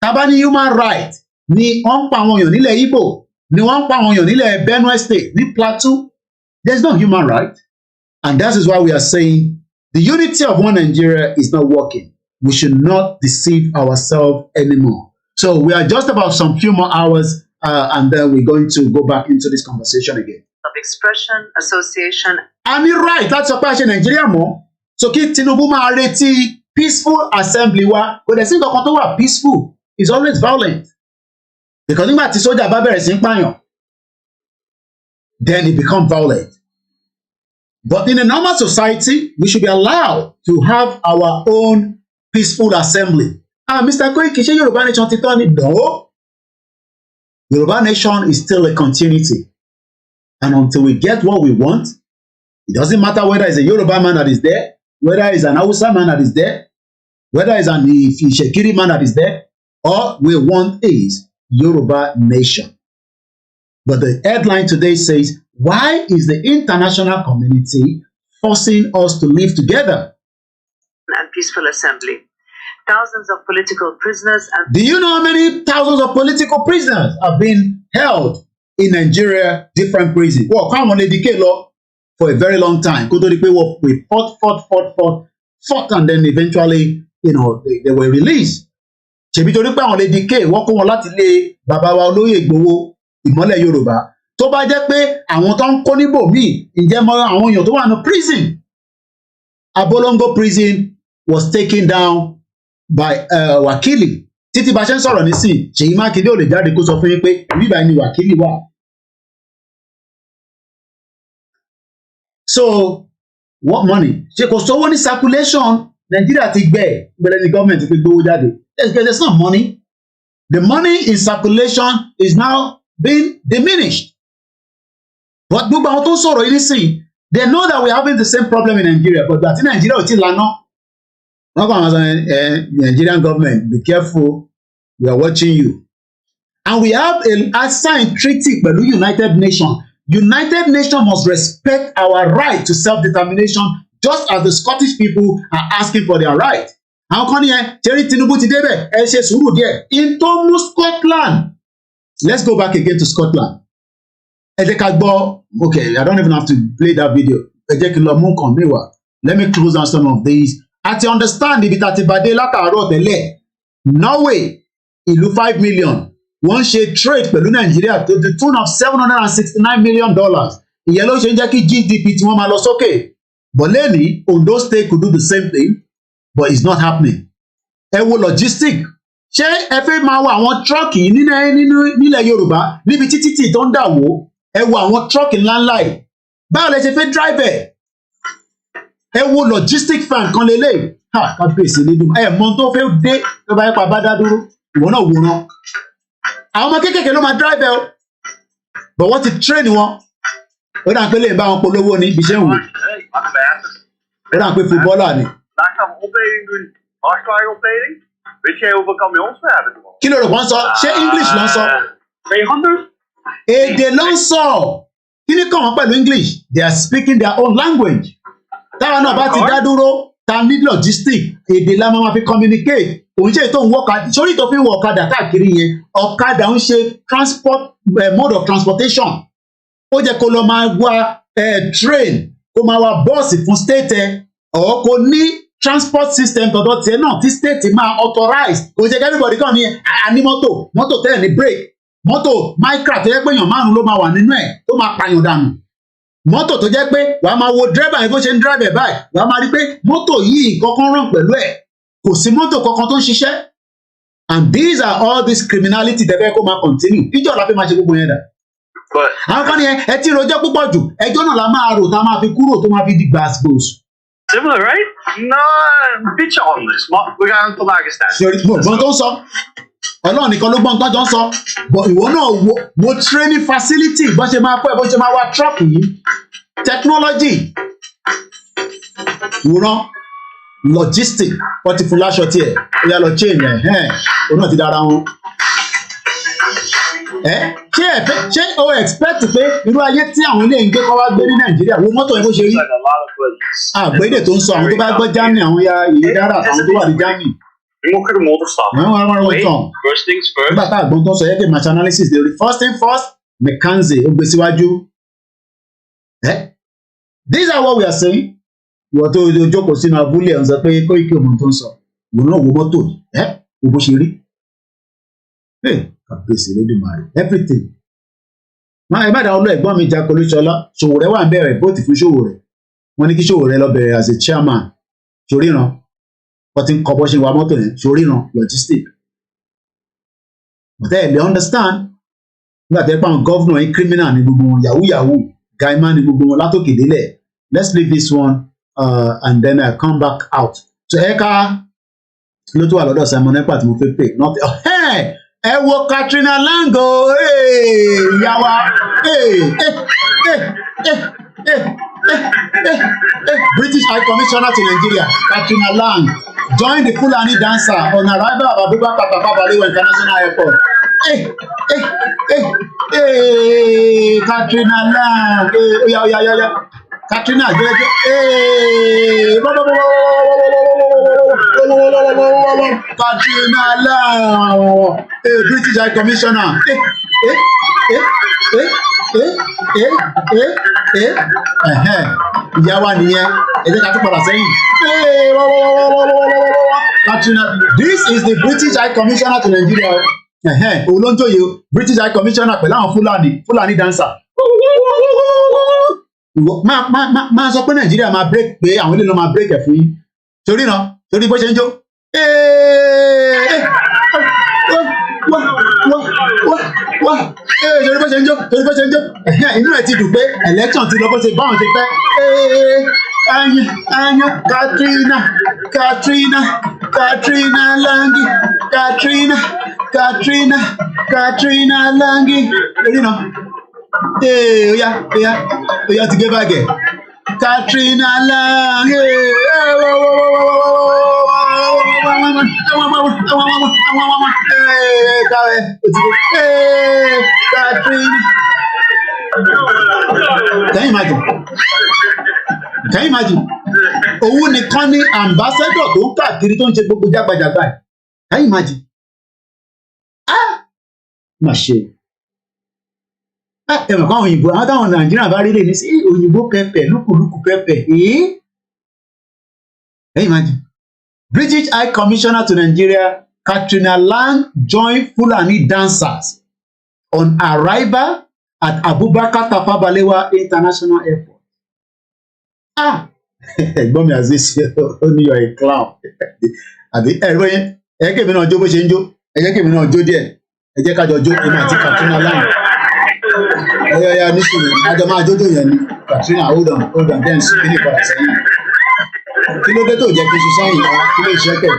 Tábà ní human rights ni wọ́n ń pa àwọn èèyàn nílẹ̀ Igbo. ni wọ́n ń pa àwọn èèyàn nílẹ̀ Benue State ní Plateau. There's no human right. And that is why we are saying the unity of one Nigeria is not working. We should not deceive ourselves anymore. So we are just about some few more hours and then we're going to go back into this conversation again. Of expression, association. And you're right, that's what passion Nigeria more. So kí Tinubu máa retí peaceful assembly wa, kò dẹ̀ sí nǹkan kan tó wà peaceful. It's always violent. Because nígbà tí sójà bá bẹ̀rẹ̀ sí ń pààyàn, then it becomes violent. But in a normal society, we should be allowed to have our own peaceful assembly. Mr. Koiki, ṣé Yoruba nation ti tán ni? No. Yoruba nation is still a continuity. And until we get what we want, it doesn't matter whether it's a Yoruba man that is there, whether it's an Hausa man that is there, whether it's an Ifishekiri man that is there, all we want is Yoruba nation. But the headline today says, why is the international community forcing us to live together? And peaceful assembly. Thousands of political prisoners and... Do you know how many thousands of political prisoners have been held in Nigeria, different prisons? Well, come on, Lady K-Law, for a very long time. We fought, and then eventually, they were released. Ṣebí torí pé àwọn Lady K wọ́n kó wọn láti ilé bàbá wa olóyè Ìgbòho ìmọ́lẹ̀ Yorùbá. Tó bá jẹ́ pé àwọn tó ń kó níbò míì, ǹjẹ́ mọ àwọn èèyàn tó wà ní prison? Abolongo prison was taken down by Wakili. Títí bá ṣe ń sọ̀rọ̀ nísìn, Ṣèyí Mákindé ò lè jáde kó sọ fún yín pé bíbá ni Wakili wà. So, what money? Ṣé kò sówó ní circulation? Nigeria ti gbẹ bẹ̀rẹ̀ ní government fi gbówó jáde. There's no money. The money in circulation is now being diminished. But gbogbo àwọn tó ń sọ̀rọ̀ yìí nísìn, they know that we're having the same problem in Nigeria, but àti Nigeria ò tí lànà. Wọ́n kọ́ àwọn sọ Nigerian government, be careful, we are watching you. And we have a signed treaty pẹ̀lú United Nations. United Nations must respect our right to self-determination just as the Scottish people are asking for their right. Àwọn kan nìyẹn, Terry Tinubu ti débẹ̀, ẹ ṣe sùúrù díẹ̀. Into Scotland. Let's go back again to Scotland. Ẹ jẹ́ ká gbọ́, okay, I don't even have to play that video. Ẹ jẹ́ kí n lọ mú nǹkan mi wá. Let me close down some of these. Àti understand ibi tá ti bàdé látàárọ̀ tẹ́lẹ̀. Norway, ìlú 5 million. Wọ́n ṣe trade pẹ̀lú Nàìjíríà to the tune of $769 million. Ìyẹn ló ṣe ń jẹ́ kí GDP tí wọ́n máa lọ sókè. But lẹ́ni, Ondo State could do the same thing, but it's not happening. Ẹ wo logistic. Ṣé ẹ fẹ́ máa wo àwọn trọ́ọ̀kì nílẹ̀ Yorùbá níbi títí tí tó ń dà wó? Ẹ wo àwọn trọ́ọ̀kì ńláńlá yìí. Báwo lẹ ṣe fẹ́ drive ẹ̀? Ẹ wo logistic fan kan lélẹ̀. Kábíyèsí nínú. Ẹ mọ tó fẹ́ dé tó bá yẹ pa bá dá dúró. Ìwọ náà wòran. Àwọn ọmọ kéékèèké ló máa drive ẹ̀ o. But wọ́n ti train wọn. Ó dà pé lè bá wọn polówó ní ibi iṣẹ́ ìwò. Ó dà pé footballer ni. Daar gaan we opleiding doen, hardwareopleiding. Weet jij hoeveel camions we hebben? Kí ló rò wọ́n sọ? Ṣé English ló ń sọ? 200? Èdè ló ń sọ. Kí ni kàn wọ́n pẹ̀lú English? They are speaking their own language. Táwọn náà bá ti dá dúró, ta ní logistic, èdè la máa fi communicate. Òun ṣe ètò ìwọ́kadà, sórí tó fi ń wọ ọ̀kadà káàkiri yẹn, ọ̀kadà ń ṣe transport mode of transportation. Ó jẹ́ kó lọ máa wá train, kó máa wá bọ́ọ̀sì fún state ẹ̀, ọ̀ kó ní transport system tọ̀dọ̀ tiẹ̀ náà tí state máa authorize. Kò jẹ́ kí everybody kàn ní àní mọ́tò tẹ́lẹ̀ ní brake, mọ́tò micra tó jẹ́ pé èèyàn márùn-ún ló máa wà nínú ẹ̀ tó máa pààyàn dànù. Mọ́tò tó jẹ́ pé wàá máa wo driver yẹn bó ṣe ń drive ẹ̀ báyìí, wàá máa rí pé mọ́tò yìí kankan ràn pẹ̀lú ẹ̀, kò sí mọ́tò kankan tó ń ṣiṣẹ́. And these are all this criminality tẹ́fẹ́ kó máa continue. Ìjọ la fi máa ṣe gbogbo yẹn dà. Àwọn kan ní ẹ ti rojọ́ púpọ̀ jù, ẹjọ́ náà la máa rò tá a máa fi kúrò tó máa fi di gbàgbòs. Similar, right? No, een beetje anders, maar we gaan het vandaag eens testen. Gbọ́n tó ń sọ, Ọlọ́run nìkan ló gbọ́n tó jọ ń sọ, but ìwọ náà wo training facility bó ṣe máa kọ́ ẹ̀ bó ṣe máa wá truck yìí, technology, ìwòran, logistic, wọ́n ti fún láṣọ tiẹ̀, ó yá lọ chain ẹ̀, òun náà ti dára wọn. Ṣé o expect pé irú ayé tí àwọn ilé ìgbé kọ́ wá gbé ní Nàìjíríà wo mọ́tò yẹn bó ṣe rí? Àgbédè tó ń sọ àwọn tó bá gbọ́ Germany, àwọn ya ìyè dára àtàwọn tó wà ní Germany. Mogen de motor stappen. Wait, first things first. Nígbà tá àgbọn tó sọ yẹ kí match analysis dey first thing first, McKenzie ó gbé síwájú. These are what we are saying. Ìwọ tó jókòó sínú abúlé ẹ̀ ń sọ pé Koiki ọmọ tó ń sọ ìwọ náà wo mọ́tò wo bó ṣe rí. Kàbíyèsí Elédùmarè everything. Máa ẹ má dáwọn ọlọ́ ẹ̀gbọ́n mi jà Kolúṣọlá Ṣòwòrẹ́ wà ń bẹ̀rẹ̀ bóòtù fún Ṣòwòrẹ́. Wọ́n ní kí Ṣòwòrẹ́ lọ bẹ̀rẹ̀ as a chairman ṣoríran. Wọ́n ti ń kọ́ bó ṣe wa mọ́tò yẹn ṣoríran logistic. But they understand. Nígbà tẹ́ pàwọn gọ́vnà yín criminal ní gbogbo wọn yahoo gaiman ní gbogbo wọn látòkè délẹ̀. Let's leave this one and then I come back out. So ẹ̀ka ló tó wà lọ́dọ̀ Simon Ekpa tí mo fẹ́ pè not ẹ wo Katrina Lango ìyá wa British High Commissioner to Nigeria Katrina Lang joined the Fulani dancer on arrival of Abubakar Tafawa Balewa International Airport. Katrina Lang oya Katrina jẹjẹ Katrina Lang British High Commissioner ìyá wa nìyẹn ẹ jẹ́ ká tún padà sẹ́yìn. Katrina, this is the British High Commissioner to Nigeria. Òun ló ń jòyè British High Commissioner pẹ̀lú àwọn Fulani dancer. Máa sọ pé Nàìjíríà máa break pé àwọn ilé ló máa break ẹ̀ fún yín. Torí náà, torí bó ṣe ń jó. Torí bó ṣe ń jó. Inú ẹ̀ ti dùn pé election ti lọ bó ṣe báwọn ṣe fẹ́. Anya Katrina Langi Katrina Langi. Torí náà. Oya ti gé bàgẹ̀. Katrina Lang. Katrina. Can you imagine? Òun nìkan ni ambassador tó ń káàkiri tó ń ṣe gbogbo jágbajàgba ẹ̀. Can you imagine? Má ṣe. Ẹ̀mọ̀ kan òyìnbó àwọn táwọn Nàìjíríà bá rí lè ní sí òyìnbó pẹpẹ lúkúlùkù pẹpẹ. Can you imagine? British High Commissioner to Nigeria Katrina Lang joined Fulani dancers on arrival at Abubakar Tafawa Balewa International Airport. Ẹ̀gbọ́n mi Aziz ó ní yọ a clown. Àbí ẹ̀rọ yẹn ẹ jẹ́ kèmí náà jó bó ṣe ń jó ẹ jẹ́ kèmí náà jó díẹ̀ ẹ jẹ́ kájọ jó èmi àti Katrina Lang. Ẹyọ nísìnyí àjọ máa jójó yẹn ni Katrina hold on then sí kíní padà sẹ́yìn. Kí ló dé tó jẹ́ kí n ṣiṣẹ́ yìí wá kí ló ṣe tẹ̀?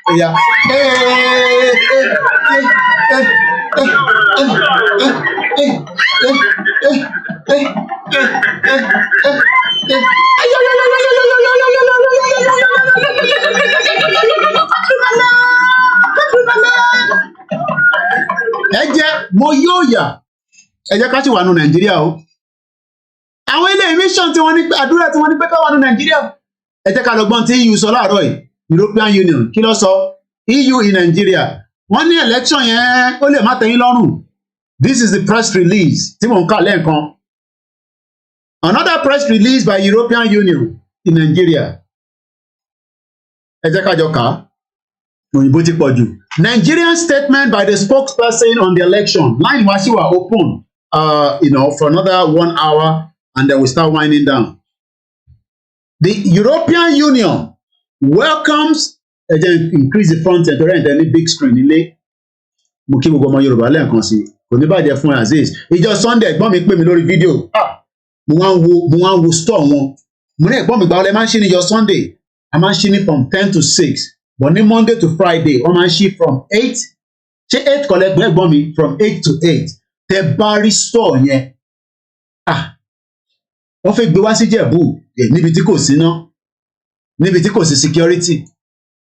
Oya. Ẹ jẹ́ mo yóò yà ẹ jẹ́ ká sì wà nù Nàìjíríà o. Àwọn ilé mission tí wọ́n ní àdúrà tí wọ́n ní pé ká wà nù Nàìjíríà. Ẹ jẹ́ ká lọ gbọ́n tí EU sọ láàárọ̀ yìí European Union kí ló sọ EU in Nigeria wọ́n ní election yẹn ó lè má tẹ́yìn lọ́rùn. This is the press release tí mò ń kà lẹ́ẹ̀kan. Another press release by European Union in Nigeria. Ẹ jẹ́ ká jọ kà á. Òyìnbó ti pọ̀ jù. Nigerian statement by the spokesperson on the election. Line wa ṣì wà open for another 1 hour and then we start winding down. The European Union welcomes ẹ jẹ́ increase the front end torí ẹ̀ ní big screen nílé. Mo kí gbogbo ọmọ Yorùbá lẹ́ẹ̀kan sí i. Kò ní bàjẹ́ fún Azeez. Ìjọ Sunday ẹ̀gbọ́n mi pè mí lórí fídíò. Mo wá ń wo store wọn. Mo ní ẹ̀gbọ́n mi gbà ọ́ lẹ́ máa ń ṣí ní ìjọ Sunday. A máa ń ṣí ní from 10 to 6. But ní Monday to Friday wọ́n máa ń ṣí from 8. Ṣé 8 kọ̀lẹ́gbọ̀n ẹ̀gbọ́n mi from 8 to 8. Tẹ bá rí store yẹn. Wọ́n fẹ́ gbé wá sí Jẹ̀bú níbi tí kò sí ná. Níbi tí kò sí security.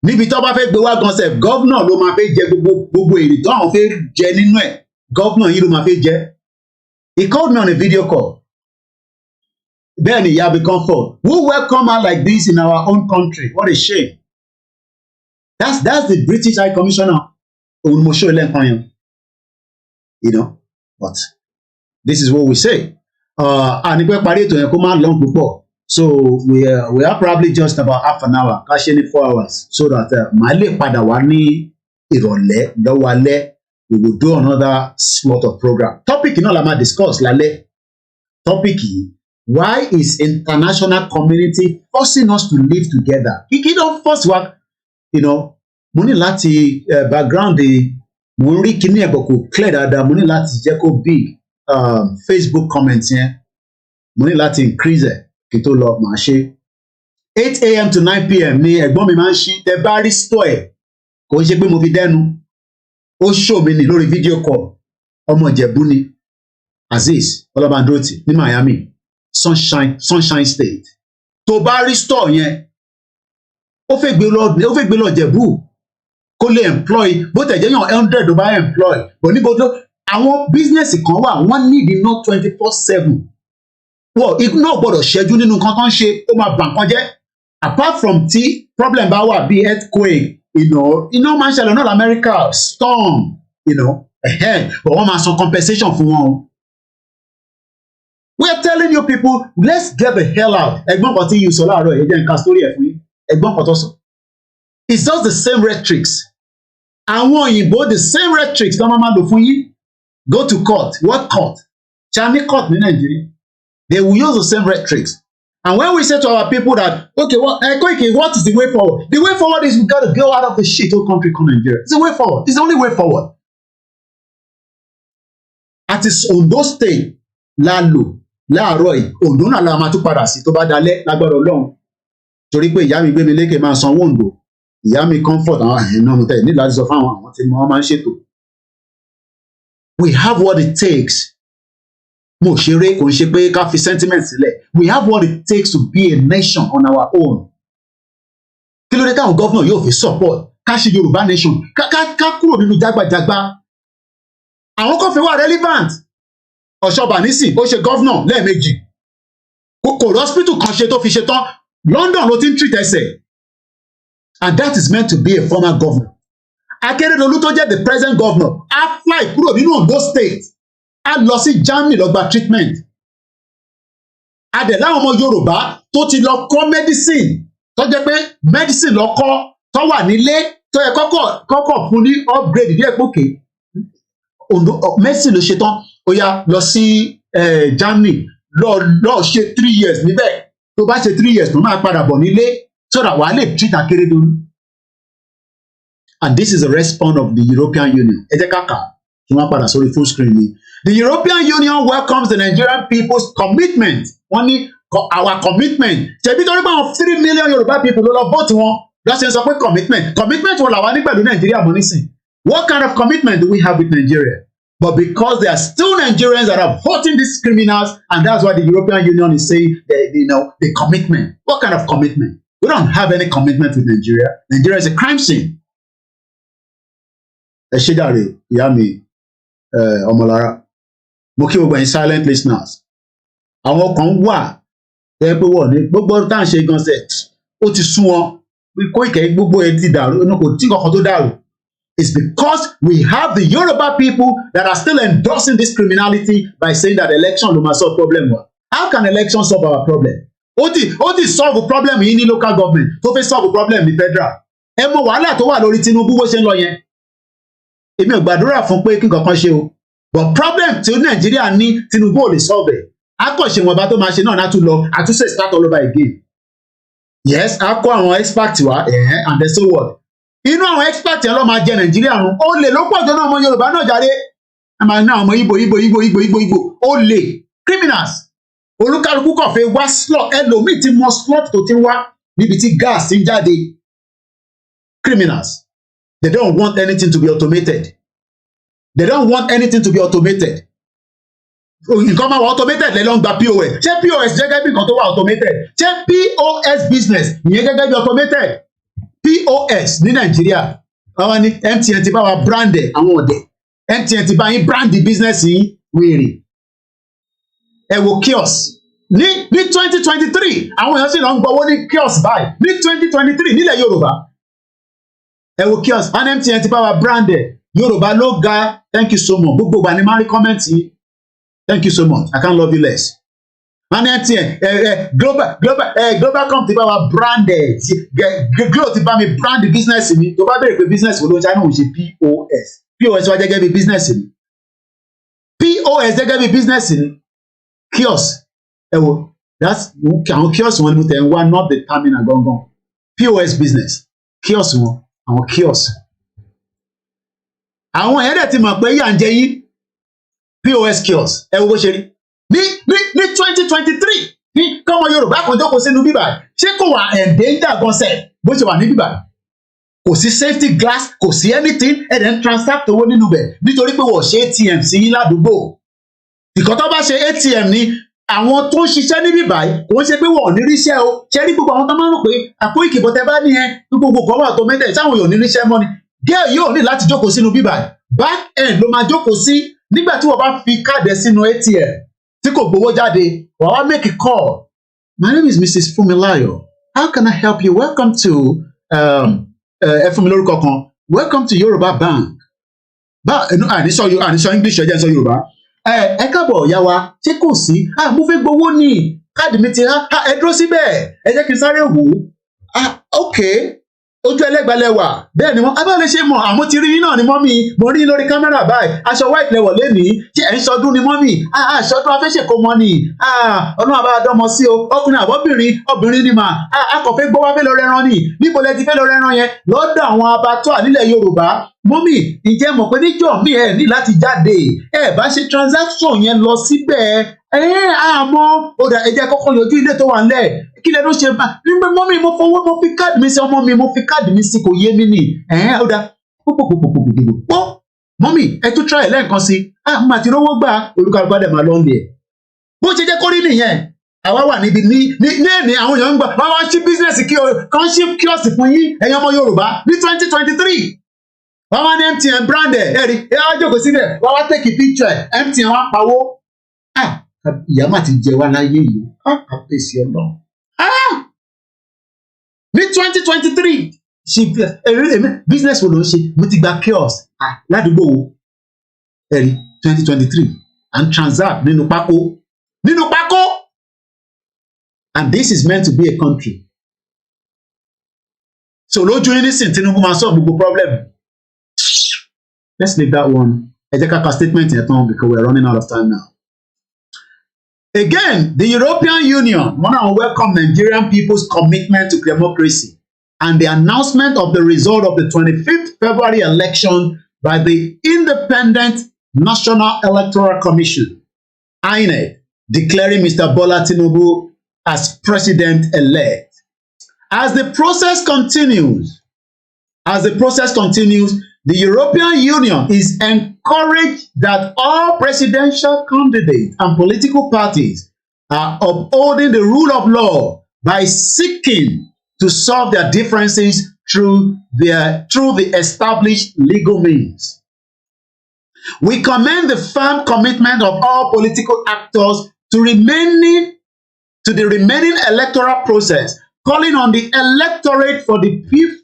Níbi tó bá fẹ́ gbé wá gan sef gọ́vnà ló máa fẹ́ jẹ gbogbo èrè tó àwọn fẹ́ jẹ nínú ẹ̀ gọ́vnà yìí ló máa fẹ́ jẹ. He called me on a video call. Bẹ́ẹ̀ni ìyá become for who welcome her like this in our own country? What a shame. That's the British High Commissioner. You know, but this is what we say. And so we are probably just about half an hour, actually 4 hours, so that Male Padawani Irole Dawale, we will do another slot of program. Topic in all I'm discuss Lale. Topic, why is international community forcing us to live together? It don't force work, you know. Money lati background the Mori kini eboko clear that money lati jeko big Facebook comments here. Money lati increase it. Kito lo ma ṣe 8 a.m. to 9 p.m. ni ẹ̀gbọ́n mi máa ń ṣí tẹ bá rí store ẹ̀ kò ń ṣe pé mo fi dẹnu ó show mi ní lórí video call ọmọ Ìjẹ̀bú ni Azeez Ọlọ́bàndótì ní Miami Sunshine State tó bá rí store yẹn ó fẹ́ gbé lọ Ìjẹ̀bú kó lè employ bó tẹ̀ jẹ́ yàn 100 ló bá employ bò níbo tó àwọn business kan wà wọ́n need iná 24/7 wọ́n iná gbọ́dọ̀ ṣẹ́jú nínú nǹkan tó ń ṣe ó máa bà nǹkan jẹ́ apart from tí problem bá wà bí earthquake iná máa ń ṣẹlẹ̀ náà lamẹ́ríkà storm but wọ́n máa san compensation fún wọn o. We are telling you people, let's get the hell out. Ẹ̀gbọ́n kan tí yìí sọ láàárọ̀ ẹ jẹ́ n ka story ẹ̀ fún yín. Ẹ̀gbọ́n kan tó sọ. It's just the same rhetorics. Àwọn òyìnbó the same rhetorics ló máa lò fún yín. Go to court. What court? Chani court ní Nàìjíríà. They will use the same rhetorics. And when we say to our people that, okay, Koiki, what is the way forward? The way forward is we got to go out of the shit old country called Nigeria. It's the way forward. It's the only way forward. At its Ondo State, láàárọ̀ yìí Ondo náà la máa tún padà sí tó bá dalẹ̀ lágbára Ọlọ́run torí pé ìyá mi gbé mi lékè máa sanwó Ondo ìyá mi comfort àwọn ẹ̀yìn náà mo tẹ̀ ní láti sọ fún àwọn tí wọ́n máa ń ṣètò. We have what it takes. Mo ṣeré kò ń ṣe pé ká fi sentiment sílẹ̀. We have what it takes to be a nation on our own. Kí ló dé táwọn gọ́fúnà yóò fi support ká ṣe Yorùbá nation ká kúrò nínú jágbàjàgbà. Àwọn kan fi wà relevant. Ọ̀ṣọ́bà nísìn ó ṣe gọ́fúnà lẹ́ẹ̀mejì kò hospital kan ṣe tó fi ṣe tán London ló ti ń treat ẹsẹ̀ and that is meant to be a former governor. Akérédolú tó jẹ́ the present governor á fly kúrò nínú Ondo state á lọ sí Germany lọ gba treatment. Adẹ̀ láwọn ọmọ Yorùbá tó ti lọ kọ́ medicine tó jẹ́ pé medicine lọ kọ́ tó wà nílé tó yẹ kọ́kọ́ fún ní upgrade díẹ̀ pókè medicine ló ṣe tán ó yá lọ sí Germany lọ ṣe 3 years níbẹ̀ tó bá ṣe 3 years tó máa padà bọ̀ nílé sọ́dọ̀ wàá lè treat Akérédolú. And this is a response of the European Union. Ẹ jẹ́ ká kà kí wọ́n padà sórí full screen ni. The European Union welcomes the Nigerian people's commitment. Wọ́n ní our commitment. Ṣebí torí pé àwọn 3 million Yorùbá people ló lọ vote wọn lọ́sẹ̀ sọ pé commitment wọn làwọn ní pẹ̀lú Nàìjíríà mọ́ nísìn. What kind of commitment do we have with Nigeria? But because there are still Nigerians that are voting these criminals, and that's why the European Union is saying the commitment. What kind of commitment? We don't have any commitment with Nigeria. Nigeria is a crime scene. Ẹ ṣé dàrẹ́ ìyá mi Ọmọlára. Mo kí gbogbo ẹ̀yin silent listeners. Àwọn kan wà ẹ pé wọ́n ní gbogbo tá à ń ṣe gan ṣe ó ti sún wọn. Koiki gbogbo ẹ ti dàrú kò tí kankan tó dàrú. It's because we have the Yoruba people that are still endorsing this criminality by saying that election ló máa solve problem wa. How can election solve our problem? Ó ti solve problem yìí ní local government tó fẹ́ solve problem ní federal. Ẹ mọ wàhálà tó wà lórí Tinubu bó ṣe ń lọ yẹn. Èmi ò gbàdúrà fún pé kí nǹkan ṣe o. But problem tí Nàìjíríà ní Tinubu ò lè solve ẹ̀. Akọ̀ṣe wọn bá tó máa ṣe náà látún lọ àtúnṣe start all over again. Yes, a kó àwọn experts wá and then so what? Inú àwọn expert yẹn ló máa jẹ Nàìjíríà run ó lè ló pọ̀ jọ náà ọmọ Yorùbá náà jáde ẹ máa ná ọmọ Igbo ó lè criminals olúkálukú kàn fẹ́ wá slot ẹlòmíì tí mọ slot tó ti wá níbi tí gas ti ń jáde criminals they don't want anything to be automated nǹkan máa wà automated lẹ́lọ́ ń gba POS ṣé POS gẹ́gẹ́ bí nǹkan tó wà automated ṣé POS business ìyẹn gẹ́gẹ́ bí automated. POS ní Nàìjíríà àwọn ní MTN ti bá wa brand ẹ̀ àwọn ọ̀dẹ̀ MTN ti bá yín brand business yín wèrè ẹ wo kiosk ní 2023 àwọn èèyàn sì lọ ń gbowó ní kiosk báyìí ní 2023 nílẹ̀ Yorùbá ẹ wo kiosk wọn MTN ti bá wa branded Yorùbá ló ga thank you so much gbogbo ìgbà ni máa rí comment yìí thank you so much I can't love you less wọn MTN Global ti bá wa branded Glo ti bá mi brand business mi tó bá béèrè pé business wo ló ń ṣe àná òun ṣe POS wa gẹ́gẹ́ bí business mi POS gẹ́gẹ́ bí business ni kiosk ẹ wo that's àwọn kiosk wọn ni mo tẹ̀ ń wá not the terminal gangan POS business kiosk wọn àwọn kiosk àwọn èèyàn dẹ̀ ti mọ̀ pé yà ń jẹ yín POS kiosk ẹ wo bó ṣe rí ní 2023 ní kọ́mọ Yorùbá kan jókòó sínú bíbà ṣé kò wà endanger gan sẹ̀ bó ṣe wà ní bíbà kò sí safety glass kò sí anything ẹ̀dẹ̀ ń transact owó nínú bẹ̀ nítorí pé wọ́n ṣe ATM sí yín ládùúgbò ìkọ́ tó bá ṣe ATM ní àwọn tó ń ṣiṣẹ́ níbí báyìí kò ń ṣe pé wọ́n ò ní ríṣẹ́ o ṣe rí gbogbo àwọn tó máa ń rò pé àpò ìkìbọ̀ tẹ bá ní ẹ gbogbo kan wà tó mẹ́tẹ̀ táwọn èèyàn ò ní ríṣẹ́ mọ́ ni girl yóò ní láti jókòó sínú bíbá back end ló máa jókòó sí nígbà tí wọ́n bá fi káàdì sínú ATM tí kò gbowó jáde wàá wá make a call my name is Mrs. Fumilayo how can I help you welcome to ẹ fún mi lórúkọ kan welcome to Yoruba Bank àníṣọ English ẹ jẹ́ n sọ Yorùbá ẹ káàbọ̀ ìyá wa ṣé kò sí mo fẹ́ gbowó ní káàdì mi ti ẹ dúró síbẹ̀ ẹ jẹ́ kí n sáré wò ó ok ojú ẹlẹ́gbàlẹ́wà bẹ́ẹ̀ ni wọ́n abáàlẹ́ ṣe mọ̀ àmọ́ ti rí yín náà ni mọ́mì mo rí yín lórí kámẹ́rà báyìí aṣọ white lẹ́wọ̀ lẹ́nìí ṣé ẹ̀ ń ṣọdún ni mọ́mì ṣọdún afẹ́ṣẹ̀kọ́ mọ́ ni ọlọ́run àbá dọ́mọ sí o ọkùnrin àbọ̀bìnrin obìnrin ni mà akọ̀fẹ́ gbọ́ wá fẹ́ lọ rẹran ni níbo lẹ ti fẹ́ lọ rẹran yẹn lọ́dọ̀ àwọn abattoir nílẹ̀ Yorùbá mọ́mì ǹjẹ́ mọ̀ pé níjọ́ mi ẹ̀ ní láti jáde ẹ̀ bá ṣe transaction yẹn lọ síbẹ̀ àmọ́ ó dà ẹ jẹ́ kọ́kọ́ yọjú ilé tó wà ńlẹ̀ kí lẹ ló ṣe bá nígbà mọ́mì mo fi káàdì mi sí ọmọ mi mo fi káàdì mi sí kò yé mi nì ó dà pọ́ mọ́mì ẹ tún try ẹ̀ lẹ́ẹ̀kan sí mo àti rówó gbà olùkàlùkà dẹ̀ máa lọ ń lẹ̀ bó ṣe jẹ́ kó rí nìyẹn àwa wà níbi ní àwọn èèyàn ń gbà wọ́n wá sí bísíǹsì kan ṣí kíọ̀sì fún yín ẹ̀yin ọmọ Yorùbá ní 2023 wọ́n wá ní MTN branded ẹ̀rí ẹ̀ wá jókòó síbẹ̀ wọ́n wá take a picture MTN wá pawó ìyá má ti jẹ wá láyé yìí àpèsè Ọlọ́run ní 2023 ṣe business wo ló ń ṣe mo ti gba kiosk ládùúgbò wo ẹ̀rí 2023 and transact nínú pákó and this is meant to be a country so lójú yín nísìn Tinubu máa solve gbogbo problem let's leave that one ẹ jẹ́ ká ka statement yẹn tán because we are running out of time now. Again, the European Union want to welcome Nigerian people's commitment to democracy and the announcement of the result of the 25th February election by the Independent National Electoral Commission, INEC, declaring Mr. Bola Tinubu as president-elect. As the process continues, the European Union is encouraged that all presidential candidates and political parties are upholding the rule of law by seeking to solve their differences through the established legal means. We commend the firm commitment of all political actors to the remaining electoral process, calling on the electorate for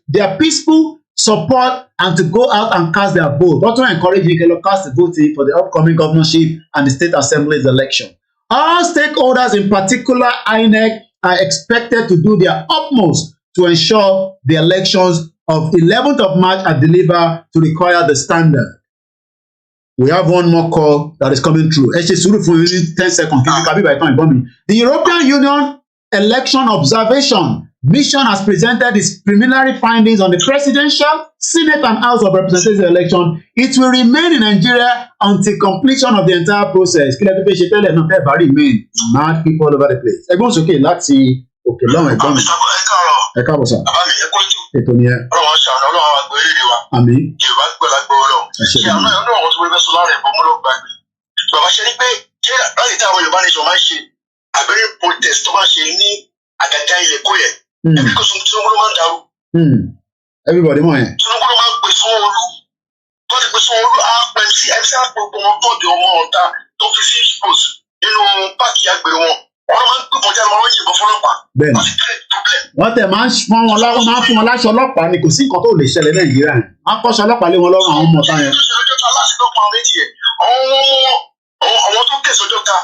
their peaceful support and to go out and cast their vote. Also encourage you to cast the vote for the upcoming governorship and the state assemblies election. All stakeholders, in particular INEC, are expected to do their utmost to ensure the elections of 11th of March are delivered to require the standard. We have one more call that is coming through. Ẹ ṣe sùúrù fún mi ní 10 seconds. The European Union Election Observation Mission has presented its preliminary findings on the presidential, Senate and House of Representatives election. It will remain in Nigeria until completion of the entire process. Kí lẹ tó fẹ́ ṣe tẹ́lẹ̀ náà fẹ́ bá remain mad people all over the place. Ẹgbọ́n sókè láti òkè lọ́rùn ẹ̀gbọ́n mi. Ẹ káàbọ̀ sà. Bàbá mi ẹ kó ètò. Ètò ni ẹ. Ọlọ́run ṣàánú Ọlọ́run àwọn àgbẹ̀ èrè wa. Àmín. Yorùbá gbọ́ lágbóró lọ. Ṣé àwọn náà àwọn tó fẹ́ sọ lára ẹ̀bọ̀n mú ló gbàgbé. Bàbá ṣe ní pé ṣé láti tí àwọn Yorùbá nation máa ń ṣe àbẹ̀rẹ̀ protest tó máa ṣe ní àgàgà ilẹ̀ kó yẹ. Ẹbí kò sùn Tinubu ló máa ń darú. Everybody mọ̀ yẹn. Tinubu ló máa ń pè Sanwó-Olú. Tó ti pè Sanwó-Olú á pẹ̀ sí MC àpòpọ̀ wọn tó di ọmọ ọ̀tá tó fi sí post nínú páàkì àgbèrè wọn. wọ́n máa ń gbé bọ́jà lọ́wọ́ yìnbọn fọlọ́pàá. Bẹ́ẹ̀ni. Wọ́n tẹ̀ máa ń fún wọn láwọn máa ń fún wọn láṣọ ọlọ́pàá ni kò sí nǹkan tó lè ṣẹlẹ̀ Nàìjíríà yẹn. Wọ́n á kọ́ṣọ ọlọ́pàá lé wọn lọ́rùn àwọn ọmọ táyẹn. Àwọn tó kẹsàn ọjọ́ ta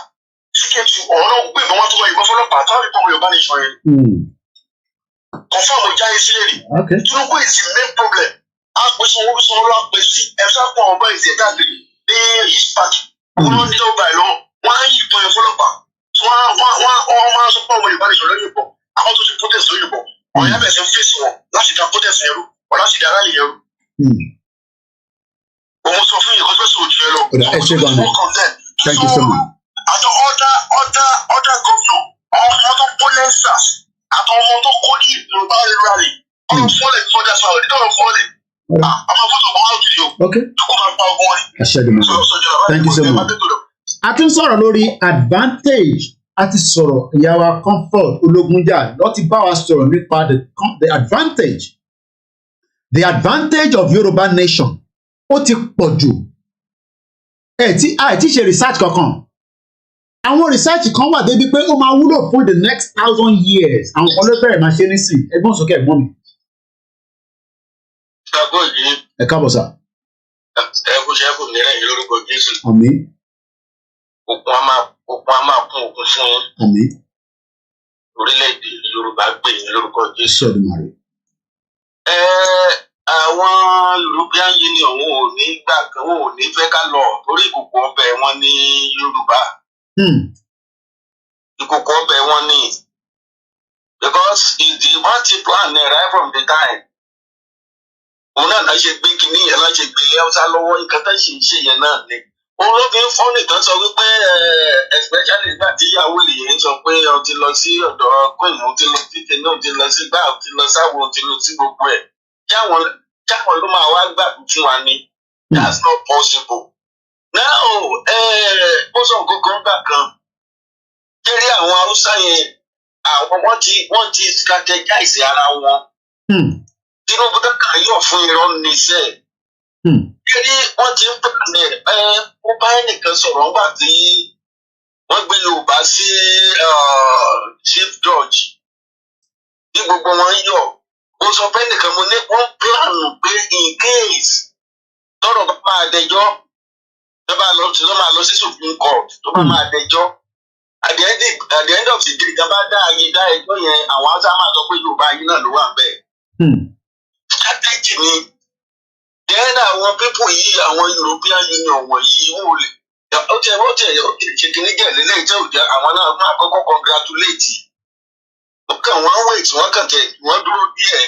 tíkẹ́ẹ̀tì ọ̀rọ̀ náà gbé ìbọn wọn tó wọ ìbọn fọlọ́pàá táwọn ìbọn Yorùbá nation yẹn. Confirm ìjà yẹn sílẹ̀ rí. Tinubu is the main problem. A pè sọ owó sọ wọn pè sí ẹ̀fẹ́ pọ̀ ọ̀bọ ìṣẹ̀ káàkiri ní East Park. Wọ́n ní ọgbà ẹ̀ lọ, wọ́n á yí ìbọn yẹn fọlọ́pàá. Wọ́n máa sọ pé ọmọ Yorùbá nation lóyún ìbọn. Àwọn tó ti protest lóyún ìbọn. Ọ̀yá bẹ̀ sọ fèsì wọn láti dá protest yẹn rú, ọ̀ láti dá rally yẹn rú. Òun sọ fún yìí kó fẹ́ sọ òjì yẹn lọ. Ẹ ṣe gan-an. Thank you so much. Àti other governor, àwọn ọmọ tó kó lensas, àtàwọn ọmọ tó kó ní Yorùbá rally, ọ̀rọ̀ fọ́lẹ̀ fọ́jà sọ̀rọ̀ nítorí fọ́lẹ̀. Àwọn fọ́tò kan wá lójú yìí o. Dúkú máa pa ọgbọ́n rí. Ẹ ṣe gan-an. Thank you so much. A tún sọ̀rọ̀ lórí advantage. A ti sọ̀rọ̀ ìyàwó Comfort Ológunjà ló ti bá wa sọ̀rọ̀ nípa the advantage of Yoruba nation. Ó ti pọ̀ jù. Àìtí ṣe research kankan. Àwọn research kan wà débi pé ó máa wúlò fún the next 1,000 years. Àwọn kan ló bẹ̀rẹ̀ máa ṣe nísìn. Ẹgbọ́n sókè ẹ̀gbọ́n mi. Ẹ káàbọ̀ sà. Ẹ kú ṣe é kù nílẹ̀ yìí lórúkọ Jésù. Àmín. Òkun á máa kún òkun fún yín. Àmín. Orílẹ̀-èdè Yorùbá gbè yín lórúkọ Jésù. Àwọn European Union wọn ò ní gbà kan wọn ò ní fẹ́ ká lọ torí ìkòkò ọbẹ̀ wọn ní Yorùbá. Ìkòkò ọbẹ̀ wọn ní because ìdí wọn ti plan right from the time. Òun náà ṣe gbé kínní yẹn náà ṣe gbé Hausa lọ́wọ́ nǹkan tó ṣì ń ṣe yẹn náà ni. Òun ló fi ń fọ́ nìkan sọ wípé especially nígbà tí ìyàwó èyí sọ pé ó ti lọ sí ọ̀dọ̀ Queen ó ti lọ sí kẹ́ni ó ti lọ sí gbà ó ti lọ sáwọ ó ti lọ sí gbogbo ẹ̀. Jáwọn ló máa wá gbà fún wa ni. That's not possible. Now ó sọ nǹkan gbà kan. Kéré àwọn Hausa yẹn àwọn wọ́n ti strategize ara wọn. Tinubu kankan yọ̀ fún irọ́ níṣẹ́. Kéré wọ́n ti ń pàdé ó bá ẹnìkan sọ̀rọ̀ nígbà tí wọ́n gbé Yorùbá sí chief judge. Bí gbogbo wọn yọ̀. Ó sọ pé nìkan mo ní wọ́n pílánù pé in case tọ́rọ̀ bá máa dẹjọ́ tó máa lọ sí Supreme Court tó bá máa dẹjọ́ at the end of the day kan bá dá ẹjọ́ yẹn àwọn Hausa máa sọ pé Yorùbá yìí náà ló wà bẹ́ẹ̀. Strategy ni then àwọn people yìí àwọn European Union wọ̀nyí wò lè ó tẹ ṣe kìíní jẹ́ lélẹ́yìí tẹ́ ò jẹ́ àwọn náà máa kọ́kọ́ congratulate. Wọ́n wait wọ́n kàn tẹ̀ wọ́n dúró díẹ̀.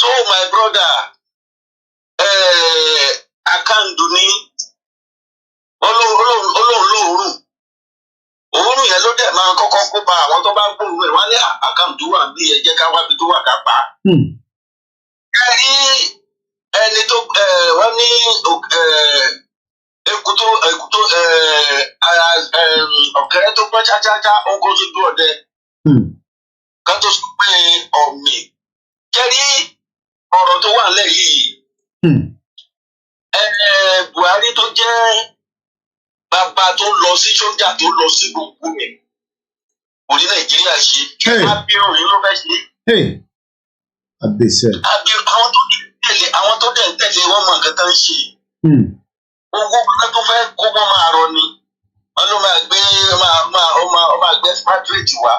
So my brother Akandu ní olóòórùn òórùn yẹn ló dẹ̀ máa kọ́kọ́ kó bá àwọn tó bá gbóòórùn ẹ̀ wọ́n ní Akandu wà bí ẹ jẹ́ ká wábi tó wà ká pa. Ẹ̀rí ẹni tó wọ́n ní èkútó ọ̀kẹ́rẹ́ tó pẹ́ chácháchá ó kó sójú ọdẹ. Kan tó sọ pé ọ̀mì kẹ́rí ọ̀rọ̀ tó wà nílẹ̀ yìí. Buhari tó jẹ́ bàbá tó lọ sí sójà tó lọ sí gbogbo ẹ̀ kò ní Nàìjíríà ṣe kí Abiru yìí ló fẹ́ ṣe. Àwọn tó dẹ̀ ń tẹ̀lé wọn mọ nǹkan tó ń ṣe. Gbogbo kan tó fẹ́ kó wọn máa rọ ni wọn ló máa gbé expatriate wá.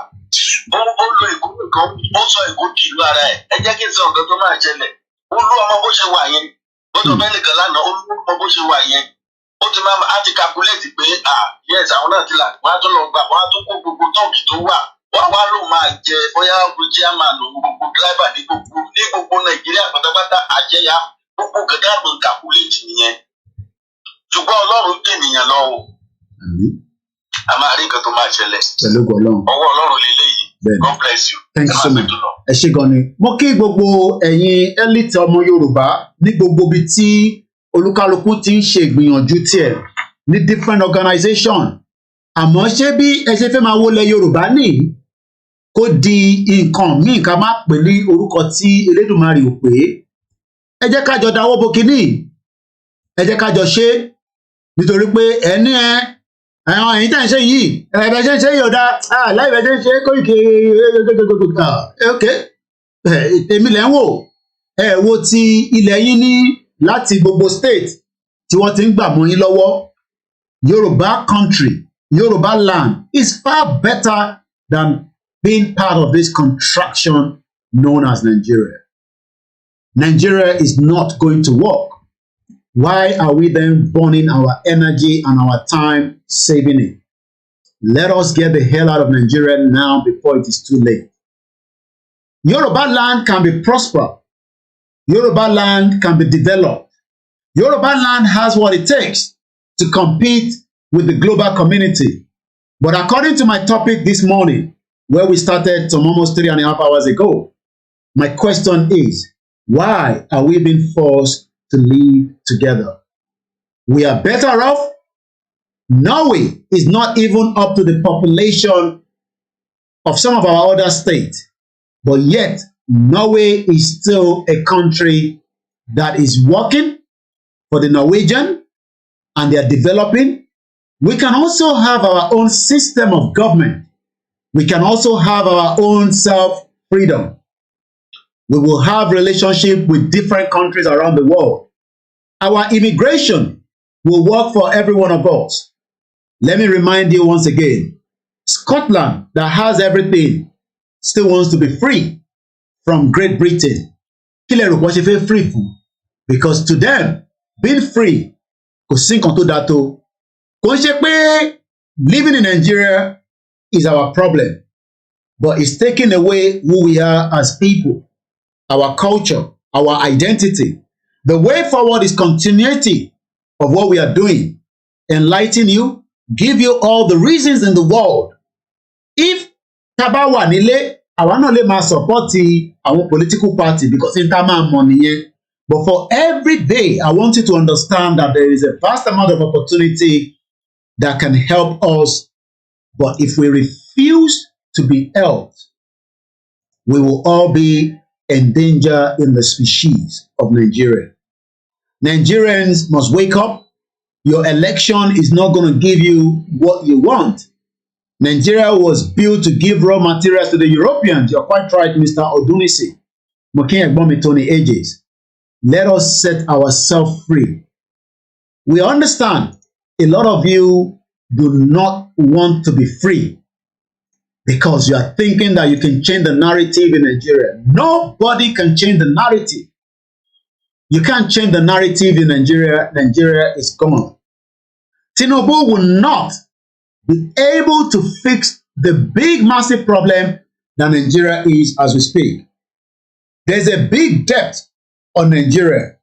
Ó lo ìkó nìkan ó sọ ìkó kì í lu ara ẹ̀. Ẹ jẹ́ kí n sọ nǹkan tó máa ṣẹlẹ̀. Ó lú ọmọ bó ṣe wà yẹn. Gbọ́dọ̀ bẹ́ẹ̀ nìkan lánàá ó lú ọmọ bó ṣe wà yẹn. Ó ti máa á ti calculate pé yes àwọn náà ti là wọ́n á tún lọ gbà wọ́n á tún kó gbogbo tọ́ọ̀kì tó wà. Wọ́n wá ló máa jẹ bóyá chairman gbogbo driver ní gbogbo Nàìjíríà pátápátá àjẹyà gbogbo gẹ́gẹ́ àgbọn calculate nìyẹn. Ṣùgbọ́n Ọlọ́run dé ènìyàn lọ o. A máa rí nǹkan tó máa ṣẹlẹ̀. Pẹ̀lú Ọlọ́run. Ọwọ́ Ọlọ́run lélẹ́yìí. God bless you. Thank you so much. Ẹ ṣé gan ni. Mo kí gbogbo ẹ̀yin elite ọmọ Yorùbá ní gbogbo ibi tí olúkálukú ti ń ṣe ìgbìyànjú tiẹ̀ ní different organization. Àmọ́ ṣé bí ẹ ṣe fẹ́ máa wọlé Yorùbá ní kó di nǹkan míì ká má pè ní orúkọ tí Elédùmarè ò pé. Ẹ jẹ́ ká jọ dáwọ́ bo kínní. Ẹ jẹ́ ká jọ ṣe nítorí pé ẹni àwọn ẹ̀yin tá à ń ṣe yìí ẹ̀bẹ̀ ṣe ń ṣe yọ̀dá láì bẹ̀ ṣe ń ṣe Koiki okay èmi lẹ́ ń wò wo ti ilẹ̀ yín ní láti gbogbo state tí wọ́n ti ń gbà mọ́ yín lọ́wọ́. Yoruba country, Yoruba land is far better than being part of this contraction known as Nigeria. Nigeria is not going to work. Why are we then burning our energy and our time saving it? Let us get the hell out of Nigeria now before it is too late. Yoruba land can be prospered. Yoruba land can be developed. Yoruba land has what it takes to compete with the global community. But according to my topic this morning, where we started some almost 3.5 hours ago, my question is, why are we being forced to live together? We are better off. Norway is not even up to the population of some of our other states, but yet Norway is still a country that is working for the Norwegian, and they are developing. We can also have our own system of government. We can also have our own self-freedom. We will have relationship with different countries around the world. Our immigration will work for every one of us. Let me remind you once again, Scotland, that has everything, still wants to be free from Great Britain. Kí lẹ rò pé wọ́n ṣe fẹ́ free fún? Because to them, being free kò sí nǹkan tó dáa tó. Kò ń ṣe pé living in Nigeria is our problem, but it's taking away who we are as people, our culture, our identity. The way forward is continuity of what we are doing, enlighten you, give you all the reasons in the world. If taba wà nílé, àwa náà lè máa support àwọn political party because in ta máa mọ̀ nìyẹn. But for every day, I want you to understand that there is a vast amount of opportunity that can help us. But if we refuse to be helped, we will all be in danger in the species of Nigeria. Nigerians must wake up. Your election is not going to give you what you want. Nigeria was built to give raw materials to the Europeans. You're quite right, Mr. Odunisi. Mokin Egbomi Tony Ages. Let us set ourselves free. We understand a lot of you do not want to be free because you are thinking that you can change the narrative in Nigeria. Nobody can change the narrative. You can't change the narrative in Nigeria. Nigeria is gone. Tinubu will not be able to fix the big, massive problem that Nigeria is as we speak. There's a big debt on Nigeria.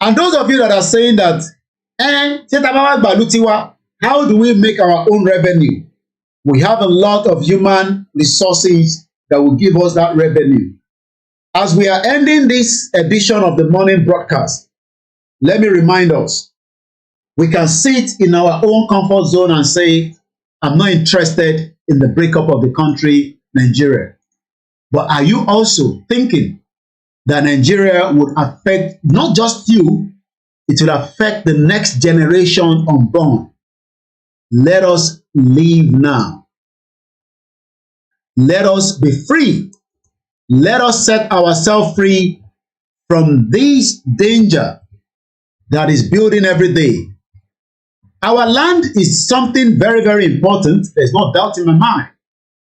And those of you that are saying that, how do we make our own revenue? We have a lot of human resources that will give us that revenue. As we are ending this edition of the morning broadcast, let me remind us, we can sit in our own comfort zone and say, I'm not interested in the breakup of the country, Nigeria. But are you also thinking that Nigeria would affect not just you, it will affect the next generation unborn? Let us live now. Let us be free. Let us set ourselves free from this danger that is building every day. Our land is something very, very important. There's no doubt in my mind.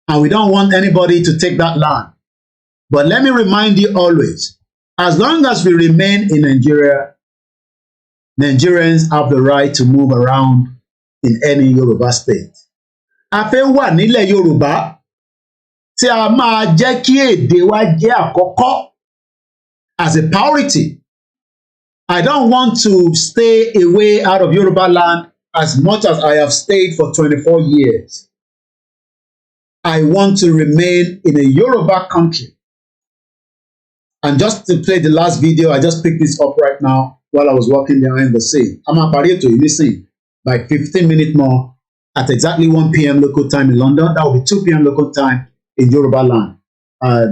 And we don't want anybody to take that land. But let me remind you always, as long as we remain in Nigeria, Nigerians have the right to move around in any Yoruba state. A fẹ́ wà nílẹ̀ Yorùbá tí a máa jẹ́ kí èdè wa jẹ́ àkọ́kọ́ as a priority. I don't want to stay away out of Yoruba land as much as I have stayed for 24 years. I want to remain in a Yoruba country. And just to play the last video, I just picked this up right now while I was walking behind the scene. I'm a pareto, you listen, like 15 minutes more at exactly 1 p.m. local time in London. That will be 2 p.m. local time in Yoruba land.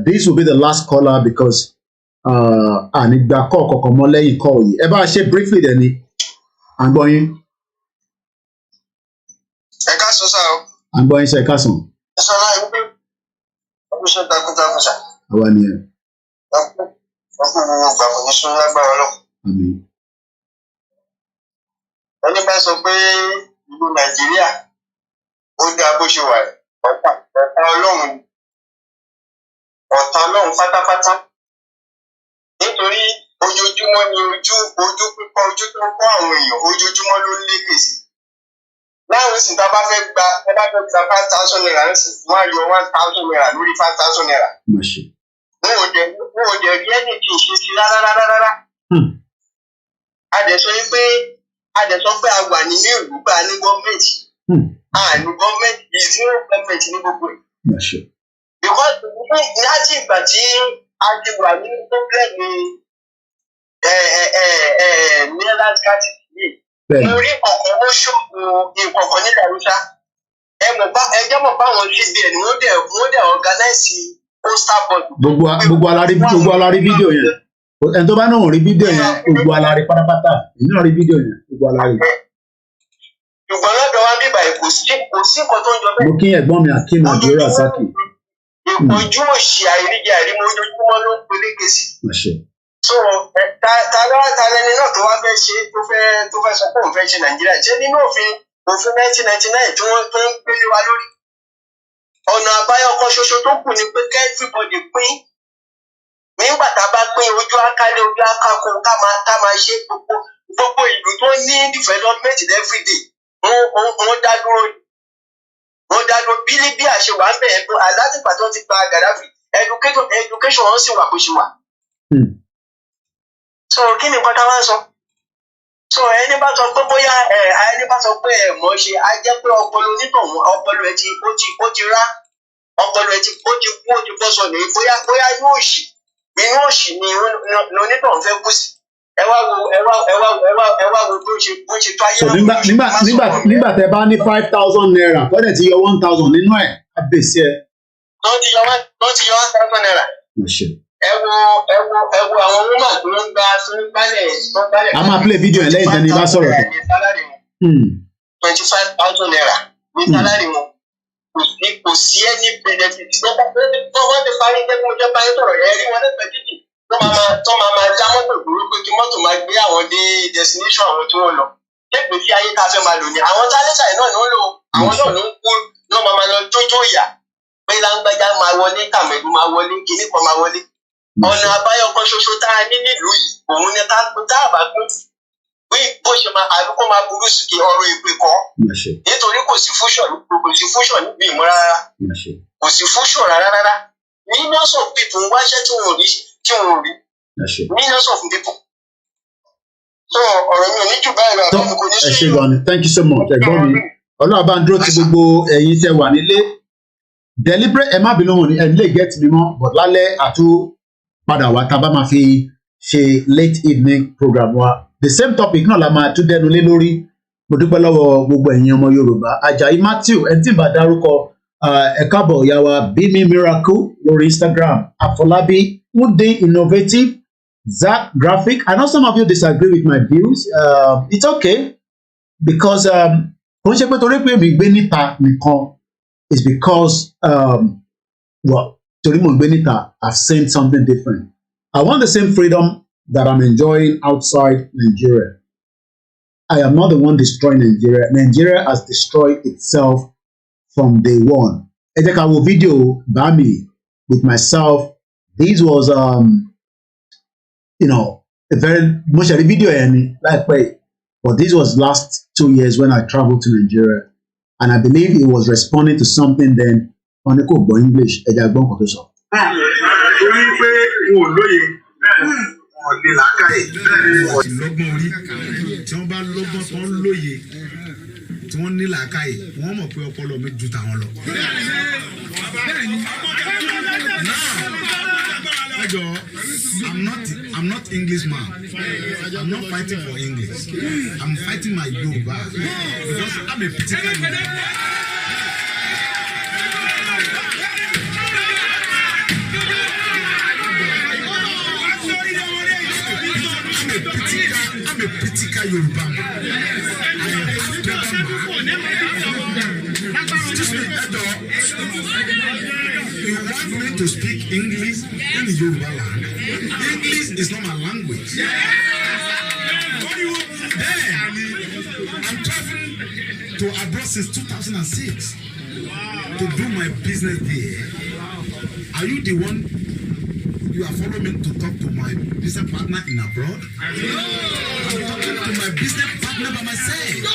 This will be the last caller because Anigba Kokokomole call you. Eba share briefly then I'm going. I'm going to say Kason. Àwa ni ẹ. Àmín. Ẹni bá sọ pé ìlú Nàìjíríà ó dáa bó ṣe wà ọ̀tá Ọlọ́run pátápátá nítorí ojoojúmọ́ ni ojú pípọ́ ojú tó ń kọ́ àwọn èèyàn ojoojúmọ́ ló ń lékè sí. Láwọn sì tá a bá fẹ́ gba 5,000 naira ń sì wọ́n á yọ 1,000 naira lórí 5,000 naira. Wọn ò dẹ̀ rí ẹni tí ò ṣe sí rárá. A dẹ̀ sọ pé a wà nínú ìlú bá a ní gọ́ọ̀mẹ̀ntì. Ní gọ́ọ̀mẹ̀ntì ìdúró gọ́ọ̀mẹ̀ntì ní gbogbo ẹ̀. Because láti ìgbà tí a ti wà nínú pọ́blẹ́mù mainland scarcity yìí, mo rí ọ̀kan ó ṣòwò ìkọ̀kan nílẹ̀ Haúsá. Ẹjẹ́ mọ̀ báwọn CBN wọ́n dẹ̀ organize poster board. Gbogbo alárí fídíò yẹn. Ẹni tó bá náà rí fídíò yẹn, gbogbo alárí pátápátá. Èyí náà rí fídíò yẹn, gbogbo alárí. Ṣùgbọ́n lọ́dọ̀ wa bíbá kò sí nǹkan tó ń jọ bẹ́ẹ̀. Mo kí ẹ̀gbọ́n mi Akin Nàìjíríà Saki. Ìpọ́njú òṣì àìríjẹ àìrímọ ojoojúmọ́ ló ń peléke sí. So ta lẹni náà tó wá fẹ́ ṣe tó fẹ́ sọ pé òun fẹ́ ṣe Nàìjíríà ṣé nínú òfin 1999 tó ń gbélé wa lórí. Ọ̀nà àbáyọ kan ṣoṣo tó kù ni pé everybody pín. Nígbà tá a bá pín ojú akálẹ̀ ojú akáko ká máa ṣe gbogbo ìlú tó ní development everyday wọ́n dá dúró ni. Wọ́n dá dúró bí Libya ṣe wà ń bẹ̀rẹ̀ tó alátìpá tó ti gba Gaddafi education wọn sì wà bó ṣe wà. So kí ni nǹkan tá a wá sọ? So ẹni bá sọ pé bóyá mọ̀ ṣe á jẹ́ pé ọpọlọ onítọ̀hún ọpọlọ ẹ ti rá ọpọlọ ẹ ti kú ó ti bọ́ sọ nìyí bóyá inú òṣì ni onítọ̀hún fẹ́ kú sí. Ẹ wá wo bó ṣe tó ayé náà. Nígbà tẹ bá ní 5,000 naira tọ́lẹ̀ ti yọ 1,000 nínú ẹ̀ á bèsì ẹ. Tó ti yọ 1,000 naira. Ẹ wo àwọn woman tó ń gbálẹ̀. A máa play video ẹ̀ lẹ́yìn tẹ́ni bá sọ̀rọ̀ tó. 25,000 naira ní sálárì wọn. Kò sí ẹni benefit. Wọ́n ti parí jẹ́ kí mo jẹ́ báyìí sọ̀rọ̀ ẹ̀ rí wọn lẹ́gbẹ̀ẹ́ títì. Tó máa já mọ́tò dúró pé kí mọ́tò máa gbé àwọn dé destination àwọn tí wọ́n lọ. Lẹ́gbẹ̀ẹ́ sí ayé ká fẹ́ máa lò ní. Àwọn tálẹ́sà náà ló ń lò. Àwọn náà ló ń kú náà máa lọ jójó ìyà. Pé láńgbájá máa wọlé, kàmẹ́lú máa wọlé, kinní kan máa wọlé. Ọ̀nà àbáyọ kan ṣoṣo tá a ní nílùú yìí òun ni tá a bá pín bí bó ṣe máa àdúgbò máa burú sí ọ̀rọ̀ ìpè kọ́ nítorí kò sí fúṣọ̀ níbi ìmọ̀ rárá kò sí fúṣọ̀ rárá millions of people ń wáṣẹ́ tí wọn ò rí millions of people. So ọ̀rọ̀ mi ò ní jù báyìí lọ àbí kò ní sí. Ẹ ṣé gan ni, thank you so much ẹ̀gbọ́n mi Ọlọ́run bá ń dúró ti gbogbo ẹ̀yin tẹ́ wà nílé deliberate ẹ má bínú wọn ni ẹ lè get mi mọ́ but lálẹ́ padà wá tá a bá máa fi ṣe late evening program wa the same topic náà la máa tún dẹnu lé lórí mo dúpẹ́ lọ́wọ́ gbogbo ẹ̀yin ọmọ Yorùbá Ajayi Matthew ẹni tí ì bá dárúkọ ẹ káàbọ̀ ìyá wa Bimi Miracle lórí Instagram Afolabi Ude Innovative Zach Graphic I know some of you disagree with my views it's okay because kò ń ṣe pé torí pé mi gbé níta nìkan it's because torí mo gbé níta I've seen something different. I want the same freedom that I'm enjoying outside Nigeria. I am not the one destroying Nigeria. Nigeria has destroyed itself from day one. Ẹ jẹ́ ká wo fídíò Bami with myself. This was a very mo ṣe rí fídíò yẹn ni láìpẹ́ but this was last 2 years when I traveled to Nigeria and I believe he was responding to something then wọn ní kò gbọ́ English ẹja gbọ́n kan tó sọ. Torí pé wọn ò lóye wọn ní làákàyè. Lọ́gbọ́n orí tí wọ́n bá lọ́gbọ́n tó ń lóye tí wọ́n ní làákàyè wọ́n mọ̀ pé ọpọlọ mi ju tàwọn lọ. I'm not English man. I'm not fighting for English. I'm fighting my Yoruba because I'm a particular. I'm a critical Yoruba man. traveling to speak English in Yoruba land. English is not my language. Then I'm traveling to abroad since 2006 to do my business there. Are you the one you are following me to talk to my business partner in abroad? I'm talking to my business partner by myself.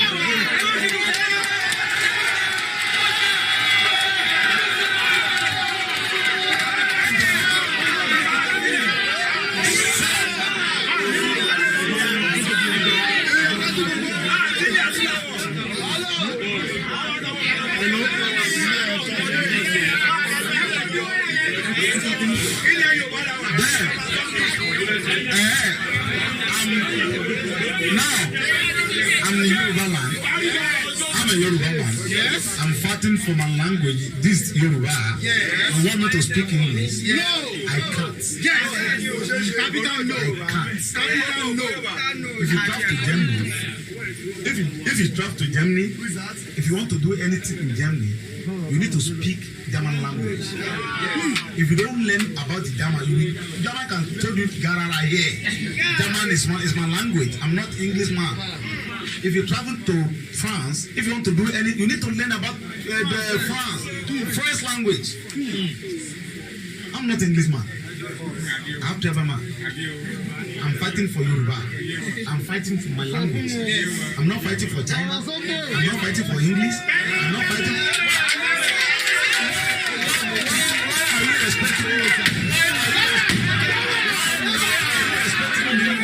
I'm in Yoruba land. I'm a Yoruba man. Yes. I'm fighting for my language. This Yoruba. Yes. You want me to speak English? No. I can't. Yes. Capital no. I can't. Capital no. If you travel to Germany, if you travel to Germany, if you want to do anything in Germany, you need to speak German language. If you don't learn about the German, German can tell you Garara here. German is my language. I'm not English man. If you travel to France, if you want to do anything, you need to learn about the French language. I'm not English man. I'm Trevor man. I'm fighting for Yoruba. I'm fighting for my language. I'm not fighting for China. I'm not fighting for English. I'm not fighting. Why are you expecting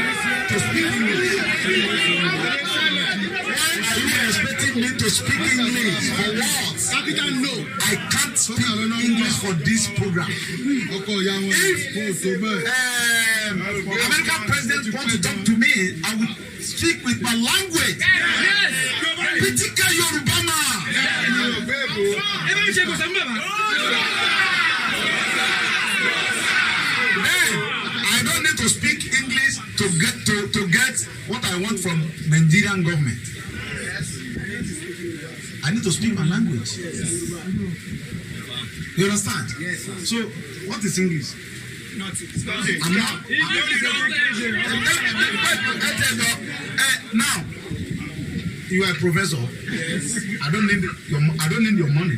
me to speak English? Me to speak English for what? Capital no. I can't speak English for this program. If American president wants to talk to me, I will speak with my language. Yes. Pitika Yoruba man. I don't need to speak English to get what I want from Nigerian government. I need to speak my language. You understand? Yes. So, what is English? I'm not. Now, you are a professor. Yes. I don't need your money.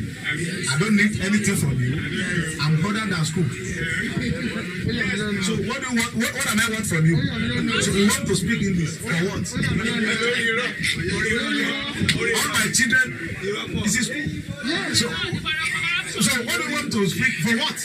I don't need anything from you. I'm better than school. So what do you want? What am I want from you? So you want to speak English for what? All my children is in school. So what do you want to speak for what?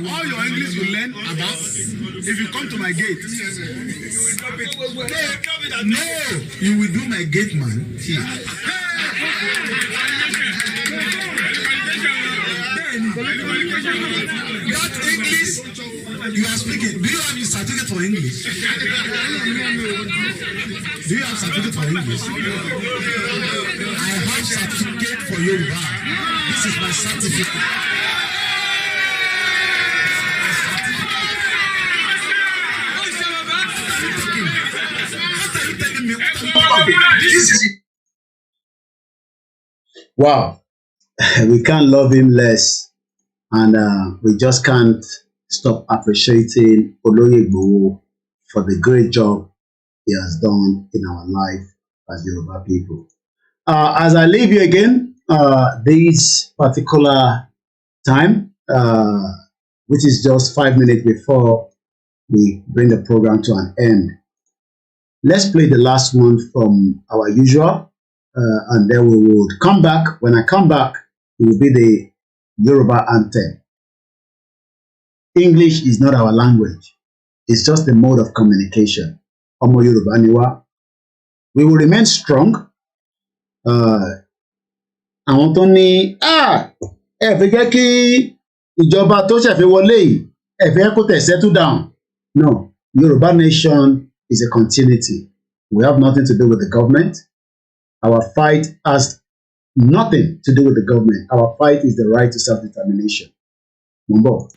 All your English you learn about if you come to my gate. No, you will do my gate man here. That English you are speaking. Do you have a certificate for English? Do you have certificate for English? I have certificate for Yoruba. This is my certificate. Wow, we can't love him less, and we just can't stop appreciating IGBOHO for the great job he has done in our life as Yoruba people. As I leave you again, this particular time, which is just 5 minutes before we bring the program to an end, let's play the last one from our usual, and then we will come back. When I come back, it will be the Yoruba anthem. English is not our language. It's just a mode of communication. Omo Yoruba niwa. We will remain strong. Àwọn tó ní ẹ fẹ́ jẹ́ kí ìjọba tó ṣẹ̀fẹ̀ wọlé yìí ẹ fẹ́ kó tẹ̀ settle down. No, Yoruba nation is a continuity. We have nothing to do with the government. Our fight has nothing to do with the government. Our fight is the right to self-determination. Mumbo.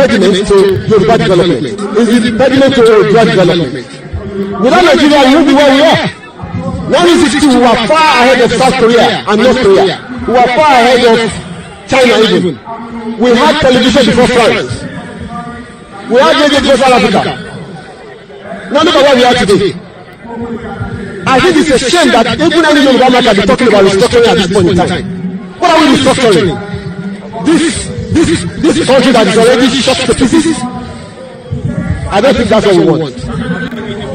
Impediment to Yoruba development. Is impediment to Yoruba development. Without Nigeria, we won't be where we are. 1962, we were far ahead of South Korea and North Korea. We were far ahead of China even. We had television before France. We had radio before South Africa. Now look at where we are today. I think it's a shame that even any Yoruba man can be talking about restructuring at this point in time. What are we restructuring? This country that is already shot to pieces? I don't think that's what we want.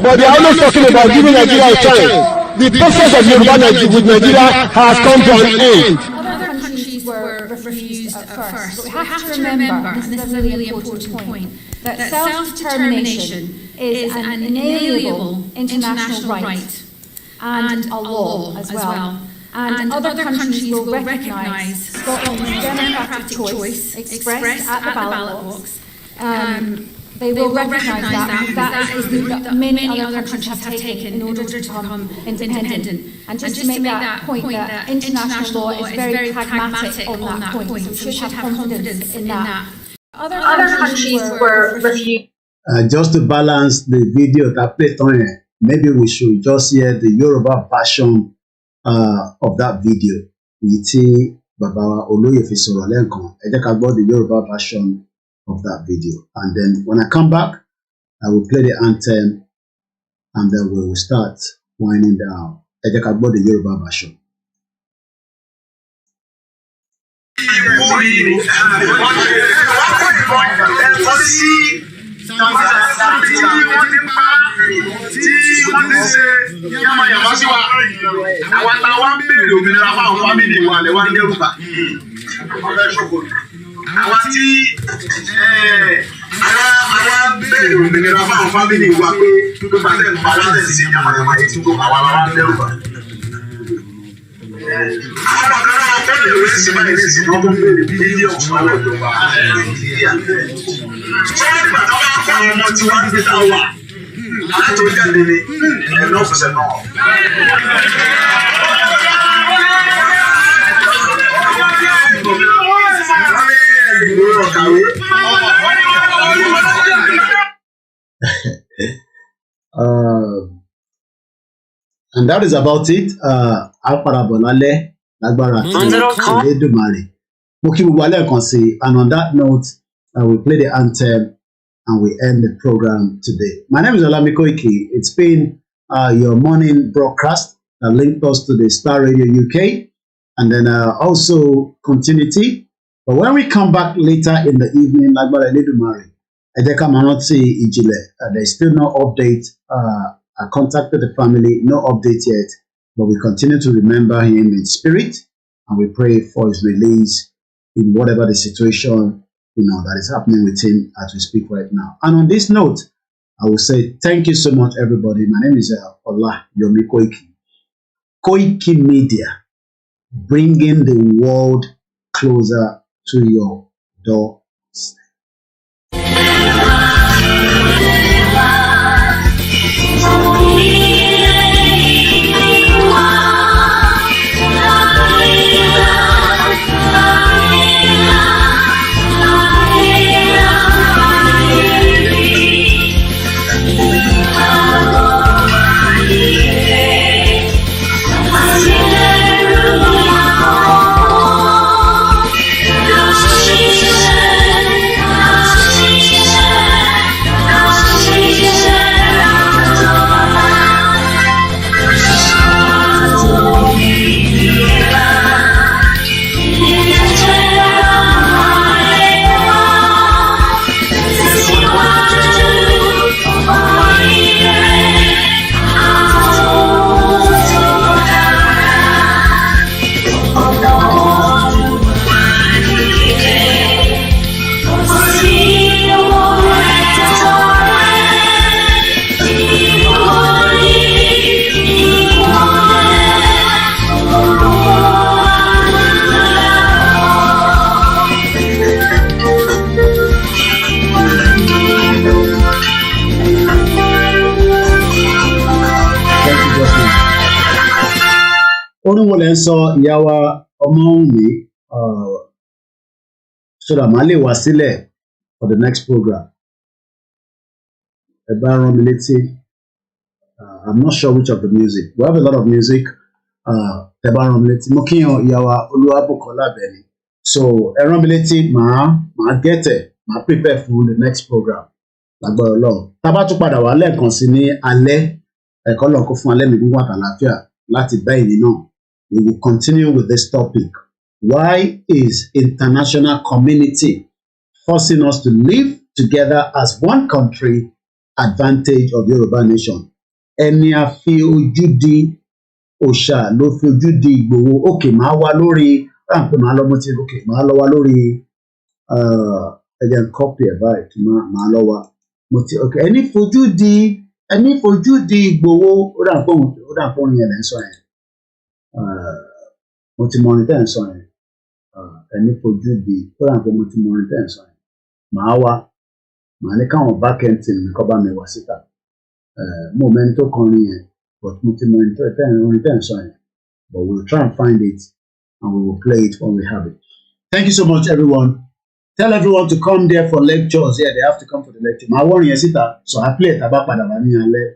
But they are always talking about giving Nigeria a chance. The process of Yoruba with Nigeria has come to an end. Other countries were refused at first, but we have to remember, and this is a really important point, that self-determination is an inalienable international right and a law as well. And other countries will recognise Scotland's democratic choice expressed at the ballot box. They will recognise that is that many other countries have taken in order to become independent. And just to make that point, that international law is very pragmatic on that point, so we should have confidence in that. Other countries were refused. Just to balance the video that played on here, maybe we should just hear the Yoruba version of that video. Iti Baba Oloye fi sọ̀rọ̀ lẹ́ẹ̀kan. Ẹ jẹ́ ká gbọ́ the Yoruba version of that video, and then when I come back, I will play the anthem, and then we will start winding down. Ẹ jẹ́ ká gbọ́ the Yoruba version. Àwọn tí ara bẹ̀rẹ̀ òmìnira fáwọn fámìlì wa pé tó bá tẹ̀ ń pa wá tẹ̀ sí yamayama yìí tó àwọn ará bẹ̀rù wa. Àwọn kan náà bẹ̀rẹ̀ lórí sí báyìí ní ìsìn náà tó bẹ̀rẹ̀ bílíọ̀nù àwọn ìjọba Nàìjíríà. Sọ́wọ́n nígbà tó bá pa ọmọ tí wọ́n ń gbé ta wà láti orí jáde ní ẹ̀rọ ọ̀fọ̀sẹ̀ náà. And that is about it. Alparabolale Lagbara Edumare. And on that note, we play the anthem and we end the program today. My name is OLAMILEKAN. It's been your morning broadcast that linked us to the Star Radio UK, and then also Continuity. But when we come back later in the evening, Lagbara Edumare, there's still no update. I contacted the family, no update yet, but we continue to remember him in spirit, and we pray for his release in whatever the situation that is happening with him as we speak right now. And on this note, I will say thank you so much, everybody. My name is Yomi Koiki. Koikimedia, bringing the world closer to your doorstep. orin wo lẹ ń sọ ìyá wa Ọmọ́wùmí so that màá lè wá sílẹ̀ for the next program. Ẹ bá rán mi létí. I'm not sure which of the music. We have a lot of music. Ẹ bá rán mi létí. Mo kíyàn ìyá wa Olúwabùkọ́lá Àbẹ̀ní. So ẹ rán mi létí, màá gẹ̀tẹ̀, màá prepare for the next program. Lágbára Ọlọ́run. Tá bá tún padà wá lẹ́ẹ̀kan sí ní alẹ́, ẹ̀kọ́ lọ́n kó fún alẹ́ mi gúngún àtàlàáfíà láti bá ìní náà. We will continue with this topic. Why is international community forcing us to live together as one country? Advantage of Yoruba nation. Ẹni a fi ojú di òòṣà ló fi ojú di Ìgbòho. Okay, máa wá lórí ráńpẹ máa lọ mọtì. Okay, máa lọ wá lórí ẹjẹ copy ẹ báyìí. Máa lọ wá mọtì. Okay, ẹni fojú di Ìgbòho. Ó dàpọ̀ òun yẹn lẹ́ ń sọ yẹn. Mo ti mọ orin tẹ́ ń sọ yẹn. Ẹni fojú di ó dàpọ̀ mo ti mọ orin tẹ́ ń sọ yẹn. Màá wá. Màá ní káwọn backend team ní kọ́ bá mi wá síta. Mo mẹ́ni tó kọrin yẹn, but mo ti mọ orin tẹ́ ń sọ yẹn. But we will try and find it and we will play it when we have it. Thank you so much, everyone. Tell everyone to come there for lectures. Yeah, they have to come for the lecture. Màá wọ́n yẹn síta, so I play it abá padà wá ní alẹ́.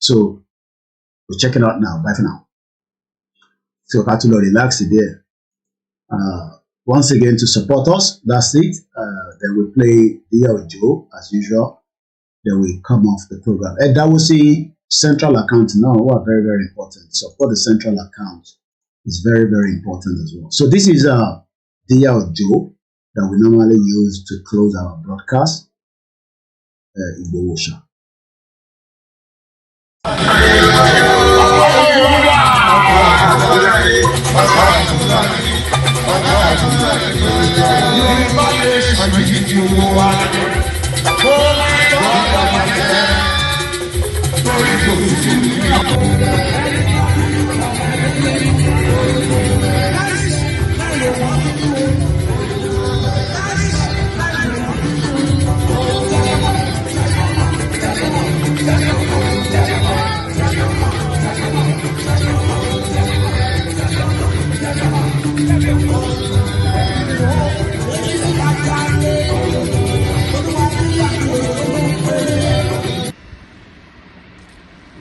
So we'll check it out now. Bye for now. So ká tún lọ relax there. Once again, to support us, that's it. Then we play Dia Ojo as usual. Then we come off the program. And that will see central account now are very, very important. Support the central account is very, very important as well. So this is Dia Ojo that we normally use to close our broadcast. IGBOHO.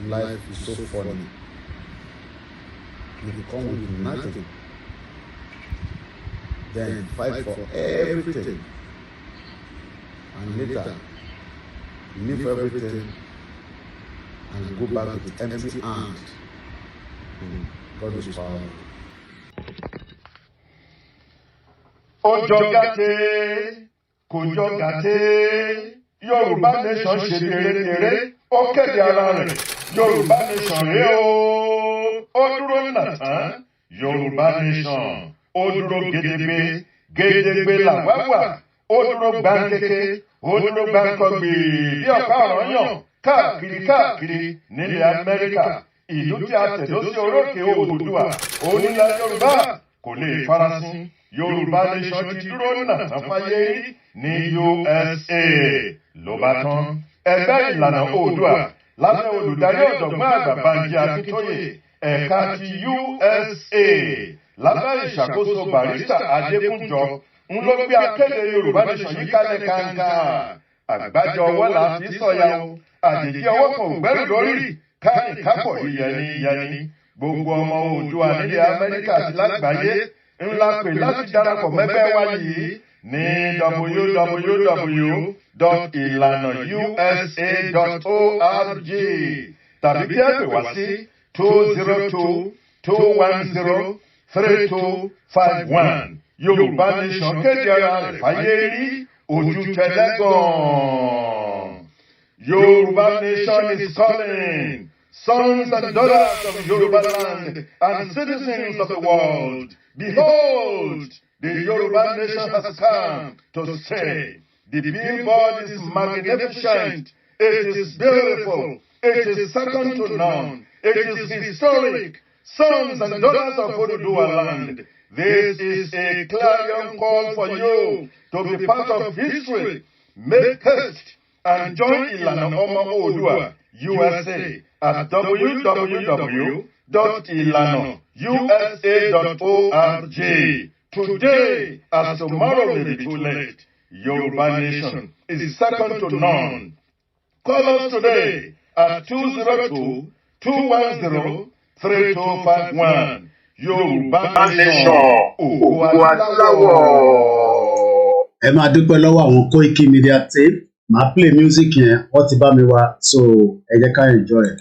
Life is so funny. You come with nothing, then fight for everything, and later leave everything and go back with empty hand. God is power. Ojo gàté, kòjọ gàté, Yorùbá nation ṣe tèrè-tèrè, ó kéde ara rẹ̀. Yoruba nation rèé o, ó dúró nàtán. Yoruba nation, ó dúró gédégbé làwáwà, ó dúró gbáǹkéké, ó dúró gbáǹkọ́gbì bí ọ̀pá ọ̀rọ̀yàn káàkiri nílẹ̀ Amẹ́ríkà. Ìlú tí a tẹ̀dó sí orókè Oòduà, onílẹ̀ Yorùbá kò lè farasin. Yoruba nation ti dúró nàtán fáyé ní USA. Ló bá tán, ẹgbẹ́ ìlànà Oòduà lábẹ́ olùdarí ọ̀jọ̀gbọ́n àgbà Bánjí Akíntóyè ẹ̀ka ti USA lábẹ́ ìṣàkóso Barrister Adékúnjọ ń ló gbé akéde Yorùbá nation yìí kalẹ̀ kàǹkà. Àgbájọ ọwọ́ la fi sọ̀yà o, àjèjì ọwọ́ kan ò gbẹ́rù lórí, káàkiri yẹni. Gbogbo ọmọ Oòduà nílẹ̀ Amẹ́ríkà àti lágbàáyé ńlá pè láti darapọ̀ mẹ́gbẹ́ wa yìí ní www.ilanausa.org tàbí kí ẹ pè wá sí 202-210-3251. Yorùbá nation kéde ara rẹ̀ fáyé rí ojú tẹlẹ́gàn. Yorùbá nation is calling. Sons and daughters of Yoruba land and citizens of the world, behold, the Yoruba nation has come to stay. The billboard is magnificent. It is beautiful. It is second to none. It is historic. Sons and daughters of Oduduwa land, this is a clarion call for you to be part of history. Make haste and join Ilana Omo Oodua USA at www.ilanausa.org. www.ilano.usa.org. Today, as tomorrow may be too late, Yoruba Nation is second to none. Call us today at 202-210-3251. Yoruba Nation. Ẹ máa dúpẹ́ lọ́wọ́ àwọn KOIKIMEDIA team. Màá play music yẹn, wọ́n ti bá mi wá, so ẹ jẹ́ ká enjoy ẹ̀.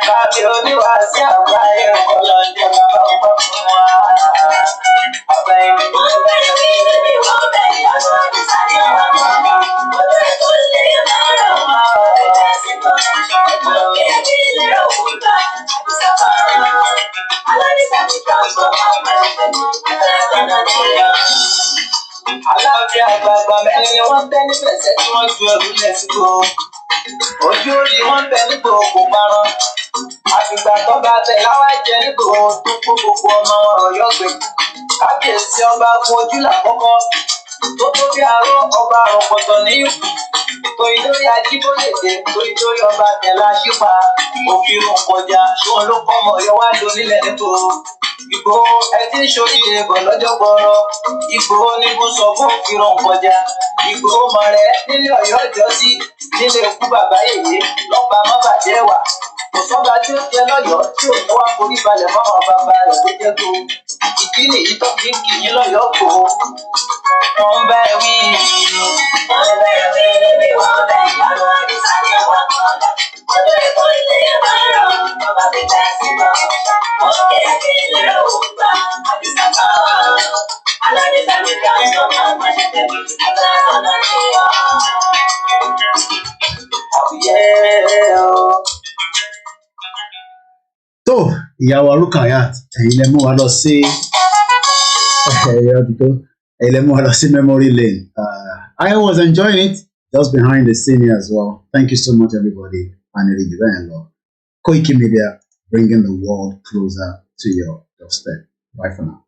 KABIRU oníwàásí àgbáyé ọlọ́jọ́ bàbá ọgbà fún wa. Ọba ìlú. Wọ́n bẹ̀rẹ̀ wí níbi wọ́n bẹ̀rẹ̀ ọdún ọdún sáré wọn kọ̀ọ̀kan. Ojú ètò ilé máa rọ̀ wọ́n. Ẹgbẹ́ sí kan. Òkè kí ilé òun gbà. Àbísàbà. Aládìsá ti transform ọmọ ẹgbẹ́. Ẹgbẹ́ sọ̀nà níyọ. Aláàfin àgbààgbà mẹ́rin ni wọ́n tẹ́ ní pẹ̀sẹ̀ tí wọ́n ju ẹrù lẹ̀ sígbó. Ojú orí wọn bẹ nígbò kò parọ́. Àfìgbà tó bá tẹ̀ láwá jẹ nígbò tó kó gbogbo ọmọ Ọ̀yọ́ gbé. Kábíyèsí ọba gun ojú làkọ́kọ́. Tó tó bí aró ọba ọ̀pọ̀tọ̀ níyù. Torí lórí Ajíbóyèdè, torí lórí ọba Tẹ̀lá Ṣípa. Òfin òun kọjá, ṣóun ló kọ́ ọmọ Ọ̀yọ́ wá lónílẹ̀ nígboro. Ìgbòho ẹ ti ń ṣoríire bọ̀ lọ́jọ́ gbọ́rọ̀. Ìgbòho ní kó sọ fún òfin òun kọjá. Ìgbòho mọ̀ rẹ̀ nílé Ọ̀yọ́ ìjọ́sí. Nílé ikú bàbá yèyé lọ́ba má bàjẹ́ wà. Kò sọ́ba tí ó jẹ lọ́yọ̀ọ́ tí ò kó àforí balẹ̀ fáwọn bàbá rẹ̀ tó jẹ́ tó. Ìdí nìyí tó fi ń kì í lọ́yọ̀ọ́ kó. Wọ́n bá ẹ wí. Wọ́n bẹ̀rẹ̀ wí níbi wọ́n bẹ̀rẹ̀ ọdún ọdún sáré wọn kọ̀ọ̀kan. Ojú ètò ilé máa ń rọ̀. Ọba ti bẹ́ẹ̀ sí lọ. Òkè kí ilé òun gbà. Àbísàbà. Aládìsá ti transform ọmọ ẹgbẹ́. Ẹgbẹ́ sọ̀nà níyọ. tó ìyàwó Rukayat ẹ̀yin lẹ mú wa lọ sí memory lane. I was enjoying it just behind the scene here as well. Thank you so much everybody. Finally, Koiki Media, bringing the world closer to your doorstep. Bye for now.